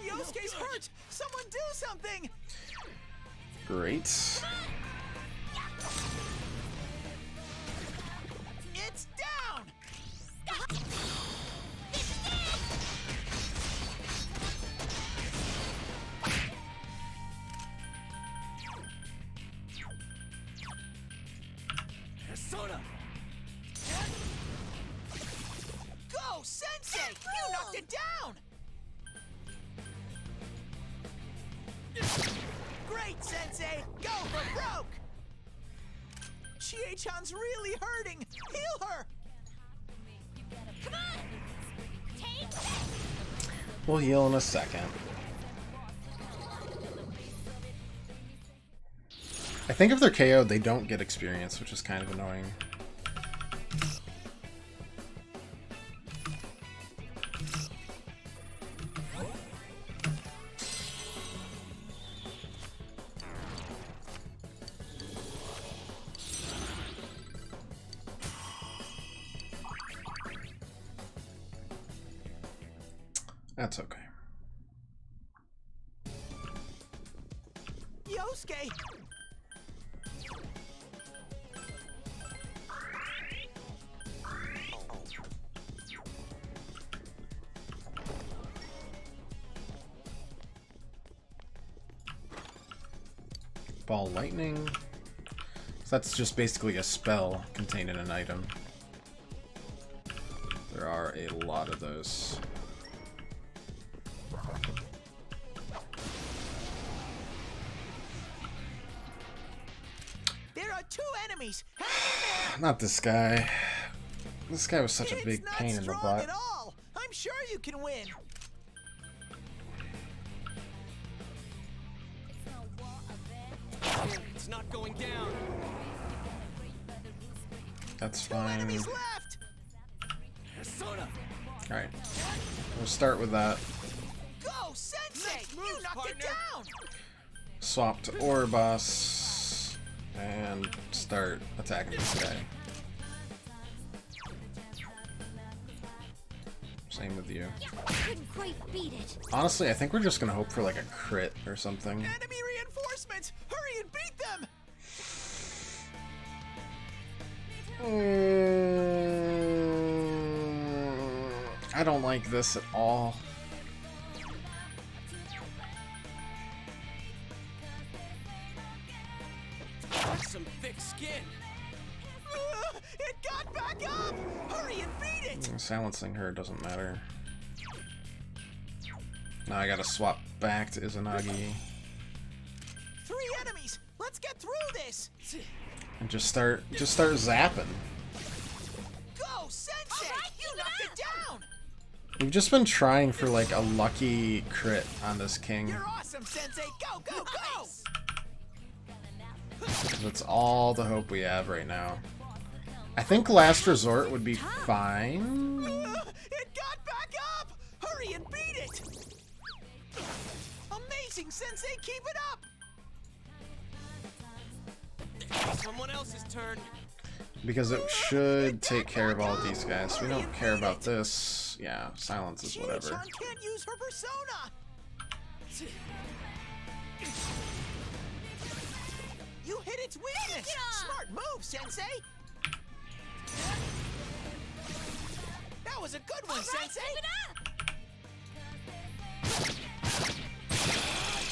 Yosuke's hurt! Someone do something! Great. It's down! Persona! Go, Sensei! You knocked it down! Great, Sensei! Go for broke! Chie-chan's really hurting! Heal her! Come on! Take this! We'll heal in a second. I think if they're KO'd, they don't get experience, which is kind of annoying. That's okay. Yosuke! Ball lightning. So that's just basically a spell contained in an item. There are a lot of those. There are 2 enemies! Hang in there! Not this guy. This guy was such a big It's pain not in the strong butt. at all! I'm sure you can win! It's not going down. That's 2 fine. enemies left! Persona! Alright. We'll start with that. Go, Sensei! You knocked it down! Swap to Orboss. And start attacking this guy. Same with you. Couldn't quite beat it. Honestly, I think we're just gonna hope for like a crit or something. Enemy reinforcements! Hurry and beat them! I don't like this at all. That's some thick skin. It got back up! Hurry and beat it! Silencing her doesn't matter. Now I gotta swap back to Izanagi 3 enemies! Let's get through this! and just start zapping. Go, Sensei! You knocked it down! We've just been trying for like a lucky crit on this king. You're awesome, Sensei! Go, go, go! That's all the hope we have right now. I think Last Resort would be fine. It got back up! Hurry and beat it! Amazing, Sensei! Keep it up! Someone else's turn. Because it should take care of all these guys. We don't care about this. Yeah, silence is whatever. Chie-chan can't use her persona! You hit its weakness! Smart move, Sensei! That was a good one, Sensei!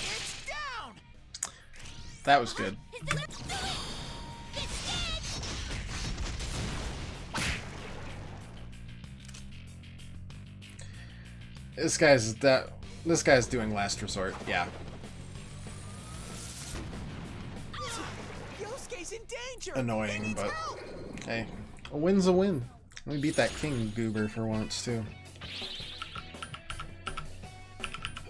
It's down! That was good. This guy's doing Last Resort. Yeah. Yosuke's in danger! Annoying, but hey, a win's a win. We beat that king goober for once too.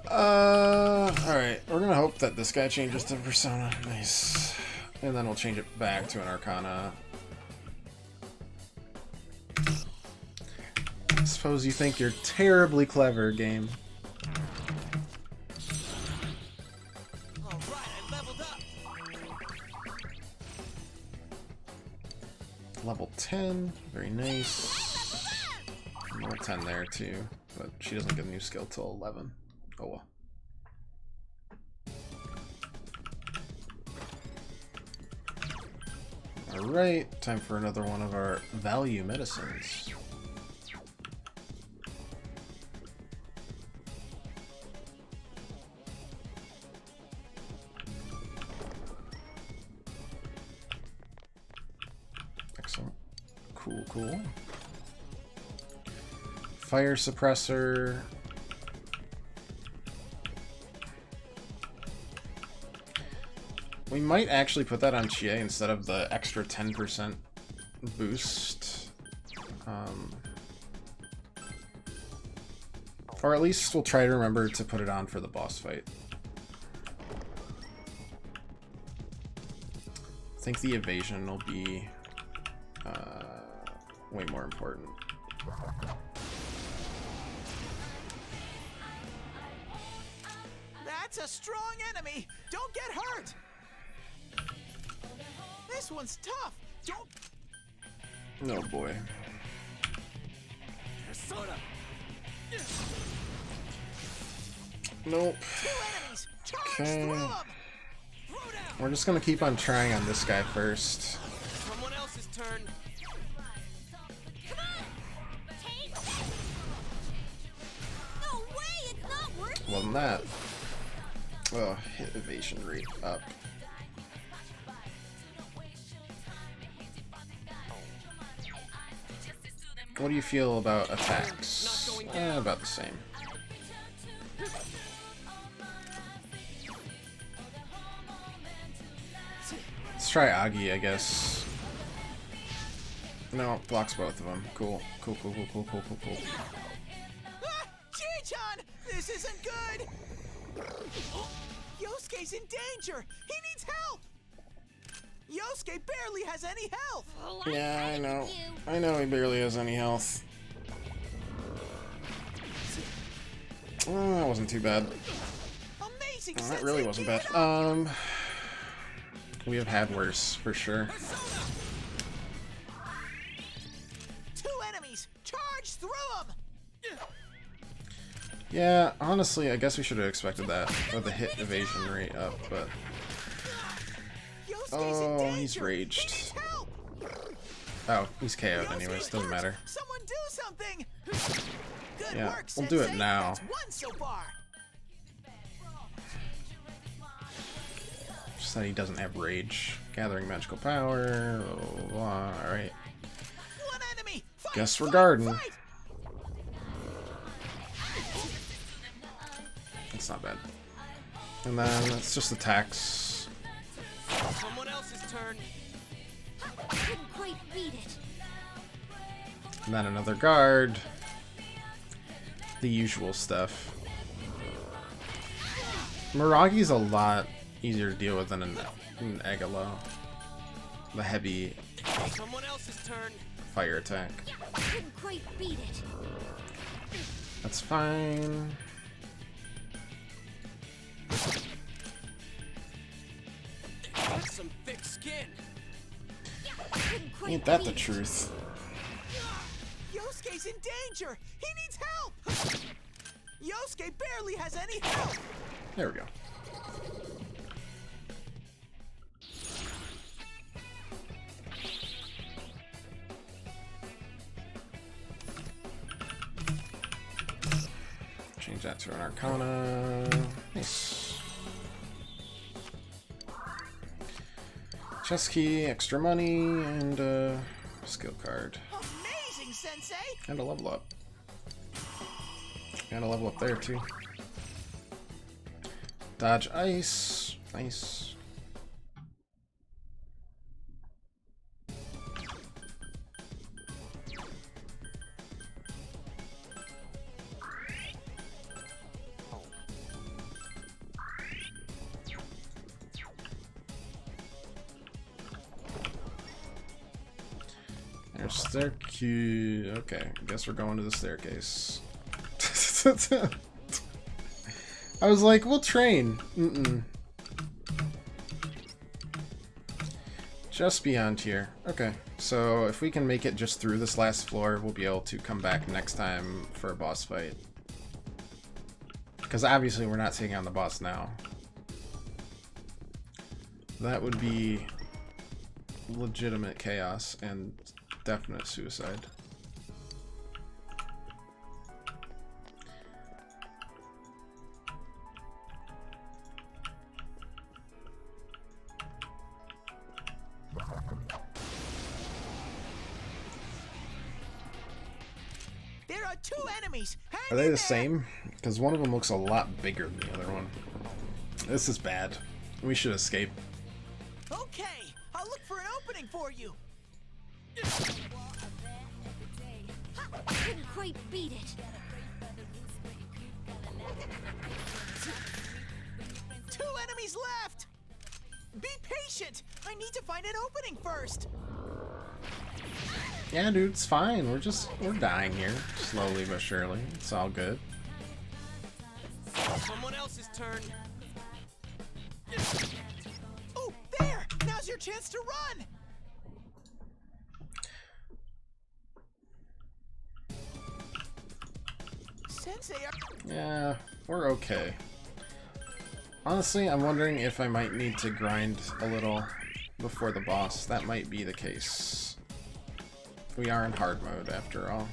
Alright, we're gonna hope that this guy changes to Persona. Nice. And then we'll change it back to an Arcana. I suppose you think you're terribly clever, game. Alright, I leveled up. Level 10, very nice. Level 10 there too, but she doesn't get a new skill till 11. Oh well. Alright, time for another one of our value medicines. Excellent. Cool, cool. Fire suppressor. We might actually put that on Chie instead of the extra 10% boost. Or at least we'll try to remember to put it on for the boss fight. I think the evasion will be way more important. That's a strong enemy! Don't get hurt! This one's tough! Don't... Oh boy. Persona! Nope. Okay. We're just gonna keep on trying on this guy first. Someone else's turn. No way, it's not working. Well, than that. Oh, hit evasion rate up. What do you feel about attacks? About the same. Let's try Agi, I guess. No, blocks both of them. Cool. Cool, cool, cool, cool, cool, cool, cool. Ah! Chie-chan! This isn't good! Yosuke's in danger! He needs help! Yosuke barely has any health! Yeah, I know. I know he barely has any health. Oh, that wasn't too bad. Amazing, Oh, that really wasn't bad. We have had worse, for sure. Two enemies! Charge through them! Yeah, honestly, I guess we should have expected that with the hit evasion rate up, but... Oh, he's raged. Oh, he's KO'd anyways, doesn't matter. Someone do something! Good Yeah, work, we'll do it Sensei. now. That's one so far. Just that he doesn't have rage. Gathering magical power, blah, blah, blah. Alright. One enemy. Fight, Guess we're fight, guarding. fight. It's not bad. And then it's just attacks. Someone else's turn. Couldn't quite beat it. And then another guard. The usual stuff. Miragi's a lot easier to deal with than an Agalo. The heavy Someone else's turn. fire attack. Couldn't quite beat it. That's fine. That's some thick skin. Couldn't quite Ain't that the beat it. truth? Yosuke's in danger. He needs help. Yosuke barely has any help. There we go. Change that to an Arcana. Nice. Chest key, extra money, and a skill card. Amazing, Sensei. And a level up. And a level up there too. Dodge ice. Nice. There's staircase. Okay, I guess we're going to the staircase. I was like, we'll train. Just beyond here. Okay, so if we can make it just through this last floor, we'll be able to come back next time for a boss fight. Because obviously we're not taking on the boss now. That would be legitimate chaos and definite suicide. are 2 enemies. Are they the same? Because one of them looks a lot bigger than the other one. This is bad. We should escape. Okay, I'll look for an opening for you. Couldn't quite beat it. 2 enemies left. Be patient. I need to find an opening first. Yeah, dude, it's fine. We're dying here. Slowly but surely. It's all good. Someone else's turn. Oh, there! Now's your chance to run! Sensei, Yeah, we're okay. Honestly, I'm wondering if I might need to grind a little before the boss. That might be the case. We are in hard mode after all.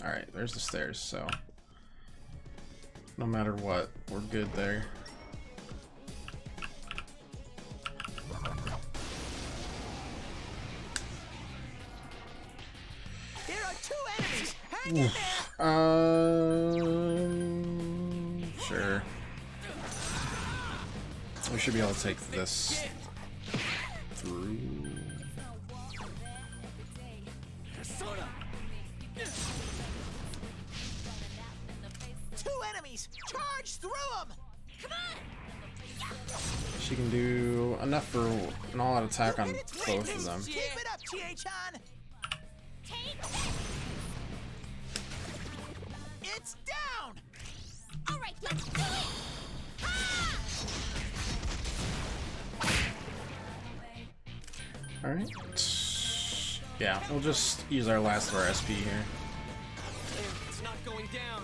Alright, there's the stairs, so no matter what, we're good there. there are 2 enemies. Hang in there. Sure. We should be able to take this through. 2 enemies. Charge through them. Come on. She can do enough for an all-out attack on both of them. Keep it up, Chie-chan. It's down. All right, let's do it. Alright. Yeah, we'll just use our last of our SP here. It's not going down.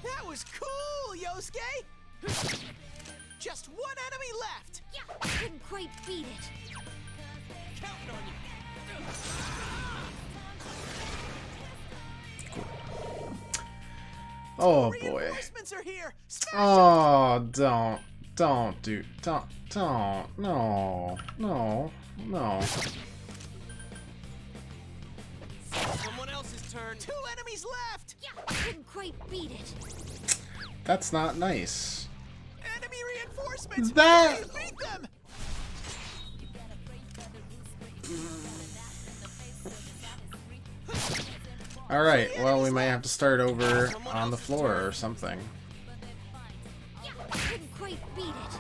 That was cool, Yosuke. Just 1 enemy left. Couldn't quite beat it. Counting on you. Oh boy. Reinforcements are here. Oh, don't, no, no. Someone else's turn. 2 enemies left. Couldn't quite beat it. That's not nice. Enemy reinforcements. That- Hurry, beat them. Alright, well, we might have to start over on the floor or something. Couldn't quite beat it.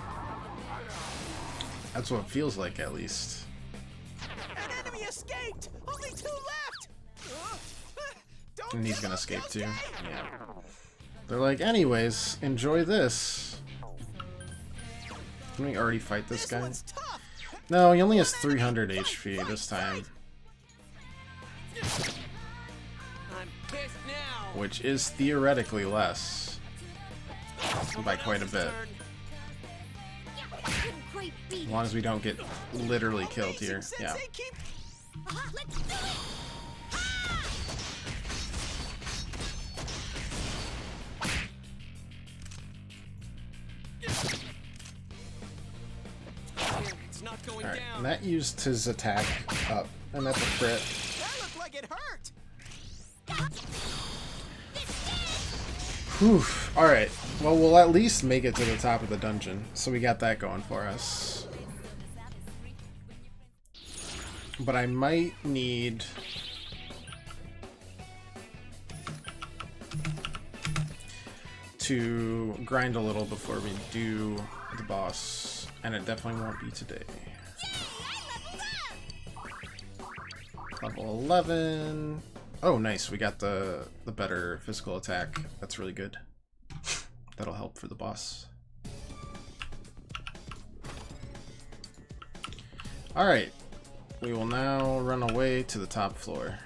That's what it feels like, at least. An enemy escaped. Only 2 left. And he's gonna escape too. Yeah. They're like, anyways, enjoy this. Can we already fight this guy? No, he only has 300 HP this time. I'm pissed now. Which is theoretically less. By quite a bit. Couldn't quite beat As long as we don't get literally killed here. Yeah. Let's do it. It's not going Alright, down. and that used his attack up. And that's a crit. That looked like it hurt. Whew. Alright. Well, we'll at least make it to the top of the dungeon. So we got that going for us. But I might need... to grind a little before we do the boss. And it definitely won't be today. Level 11. Oh, nice. We got the better physical attack. That's really good. That'll help for the boss. Alright. We will now run away to the top floor.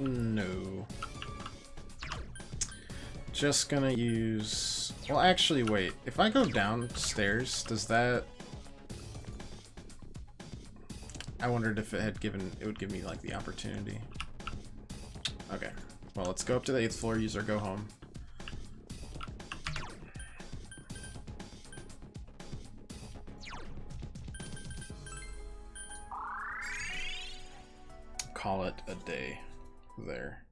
No. Just gonna use... Well, actually, wait. If I go downstairs, does that... I wondered if it had given... It would give me, like, the opportunity. Okay. Well, let's go up to the 8th floor, use our go home. Call it a day there.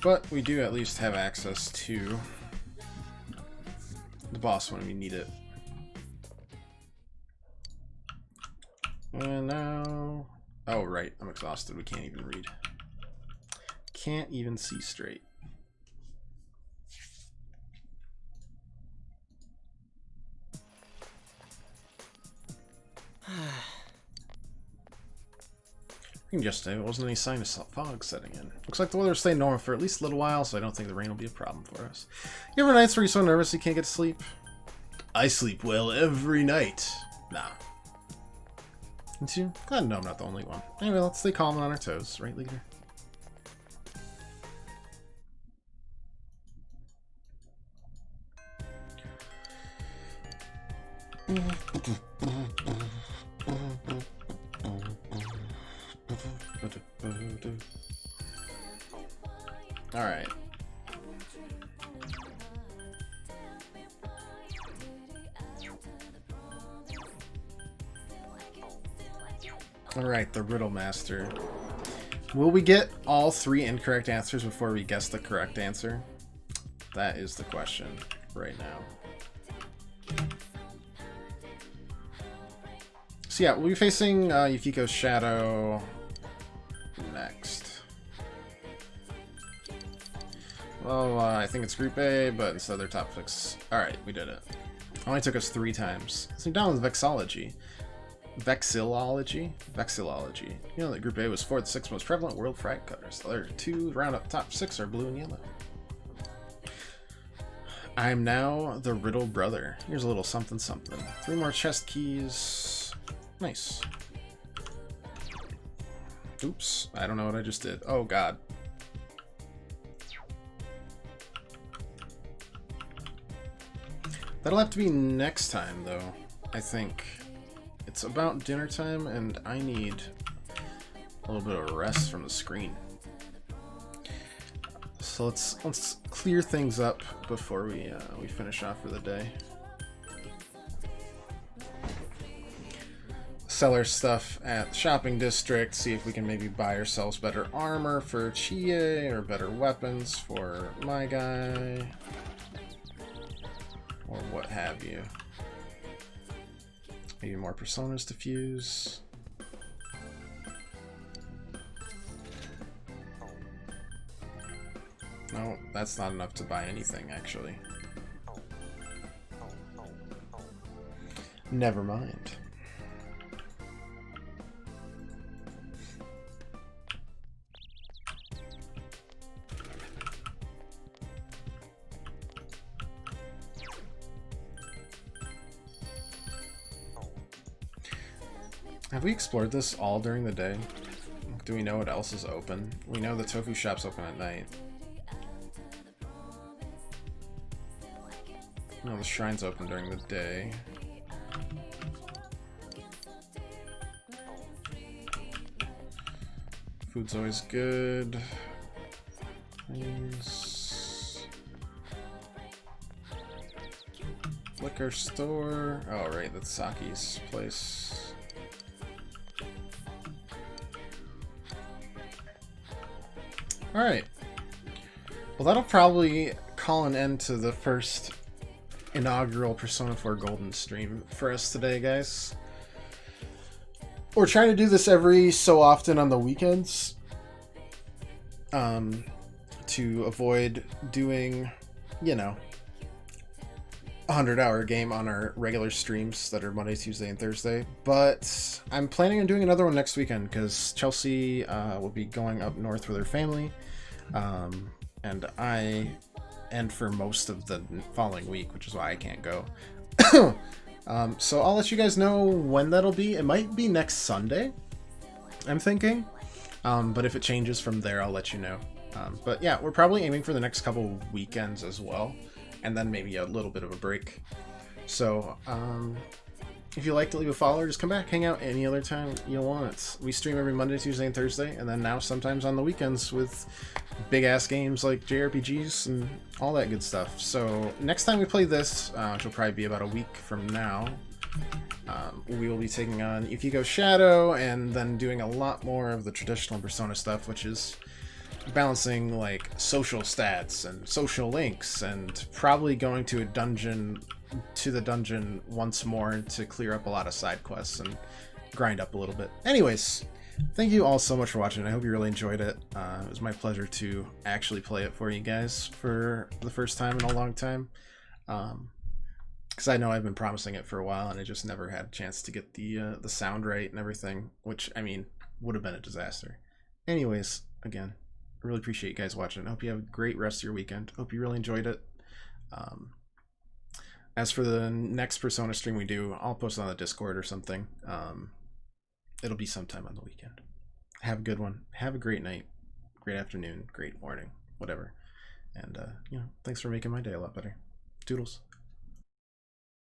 But we do at least have access to the boss when we need it. And now... Oh, right. I'm exhausted. We can't even read. Can't even see straight. Just it wasn't any sign of fog setting in. Looks like the weather's staying normal for at least a little while, so I don't think the rain will be a problem for us. You ever nights where you're so nervous you can't get to sleep? I sleep well every night. Nah. And you? God, no, I'm not the only one. Anyway, let's stay calm and on our toes, right, leader? Alright. Alright, the Riddle Master. Will we get all 3 incorrect answers before we guess the correct answer? That is the question right now. So yeah, we'll be facing Yukiko's shadow next. Well, I think it's Group A, but instead they're top picks. Alright, we did it. Only took us 3 times. Let's move down with Vexillology. Vexillology? Vexillology. You know that Group A was 4th, 6th most prevalent world frag cutters. The other 2 roundup top 6 are blue and yellow. I'm now the Riddle Brother. Here's a little something something. 3 more chest keys. Nice. Oops, I don't know what I just did. Oh god. That'll have to be next time, though. I think it's about dinner time, and I need a little bit of rest from the screen. So let's clear things up before we finish off for the day. Sell our stuff at the shopping district. See if we can maybe buy ourselves better armor for Chie or better weapons for my guy. Or what have you. Maybe more personas to fuse. No, that's not enough to buy anything, actually. Never mind. Have we explored this all during the day? Do we know what else is open? We know the tofu shop's open at night. No, the shrine's open during the day. Food's always good. Things. Liquor store. Oh, right, that's Saki's place. Alright. Well, that'll probably call an end to the first inaugural Persona 4 Golden stream for us today, guys. We're trying to do this every so often on the weekends. To avoid doing, you know, a 100-hour game on our regular streams that are Monday, Tuesday, and Thursday. But I'm planning on doing another one next weekend because Chelsea will be going up north with her family. And I and for most of the following week, which is why I can't go. So I'll let you guys know when that'll be. It might be next Sunday, I'm thinking. But if it changes from there, I'll let you know. But yeah, we're probably aiming for the next couple weekends as well, and then maybe a little bit of a break. So, if you like to leave a follow, just come back, hang out any other time you want. We stream every Monday, Tuesday, and Thursday, and then now sometimes on the weekends with big-ass games like JRPGs and all that good stuff. So, next time we play this, which will probably be about a week from now, we will be taking on Yukiko Shadow, and then doing a lot more of the traditional Persona stuff, which is balancing, like, social stats and social links, and probably going to the dungeon once more to clear up a lot of side quests and grind up a little bit. Anyways, thank you all so much for watching. I hope you really enjoyed it. It was my pleasure to actually play it for you guys for the first time in a long time. Because I know I've been promising it for a while, and I just never had a chance to get the sound right and everything, which, I mean, would have been a disaster. Anyways, again, I really appreciate you guys watching. I hope you have a great rest of your weekend. Hope you really enjoyed it. As for the next Persona stream we do, I'll post it on the Discord or something. It'll be sometime on the weekend. Have a good one. Have a great night, great afternoon, great morning, whatever. And, thanks for making my day a lot better. Toodles.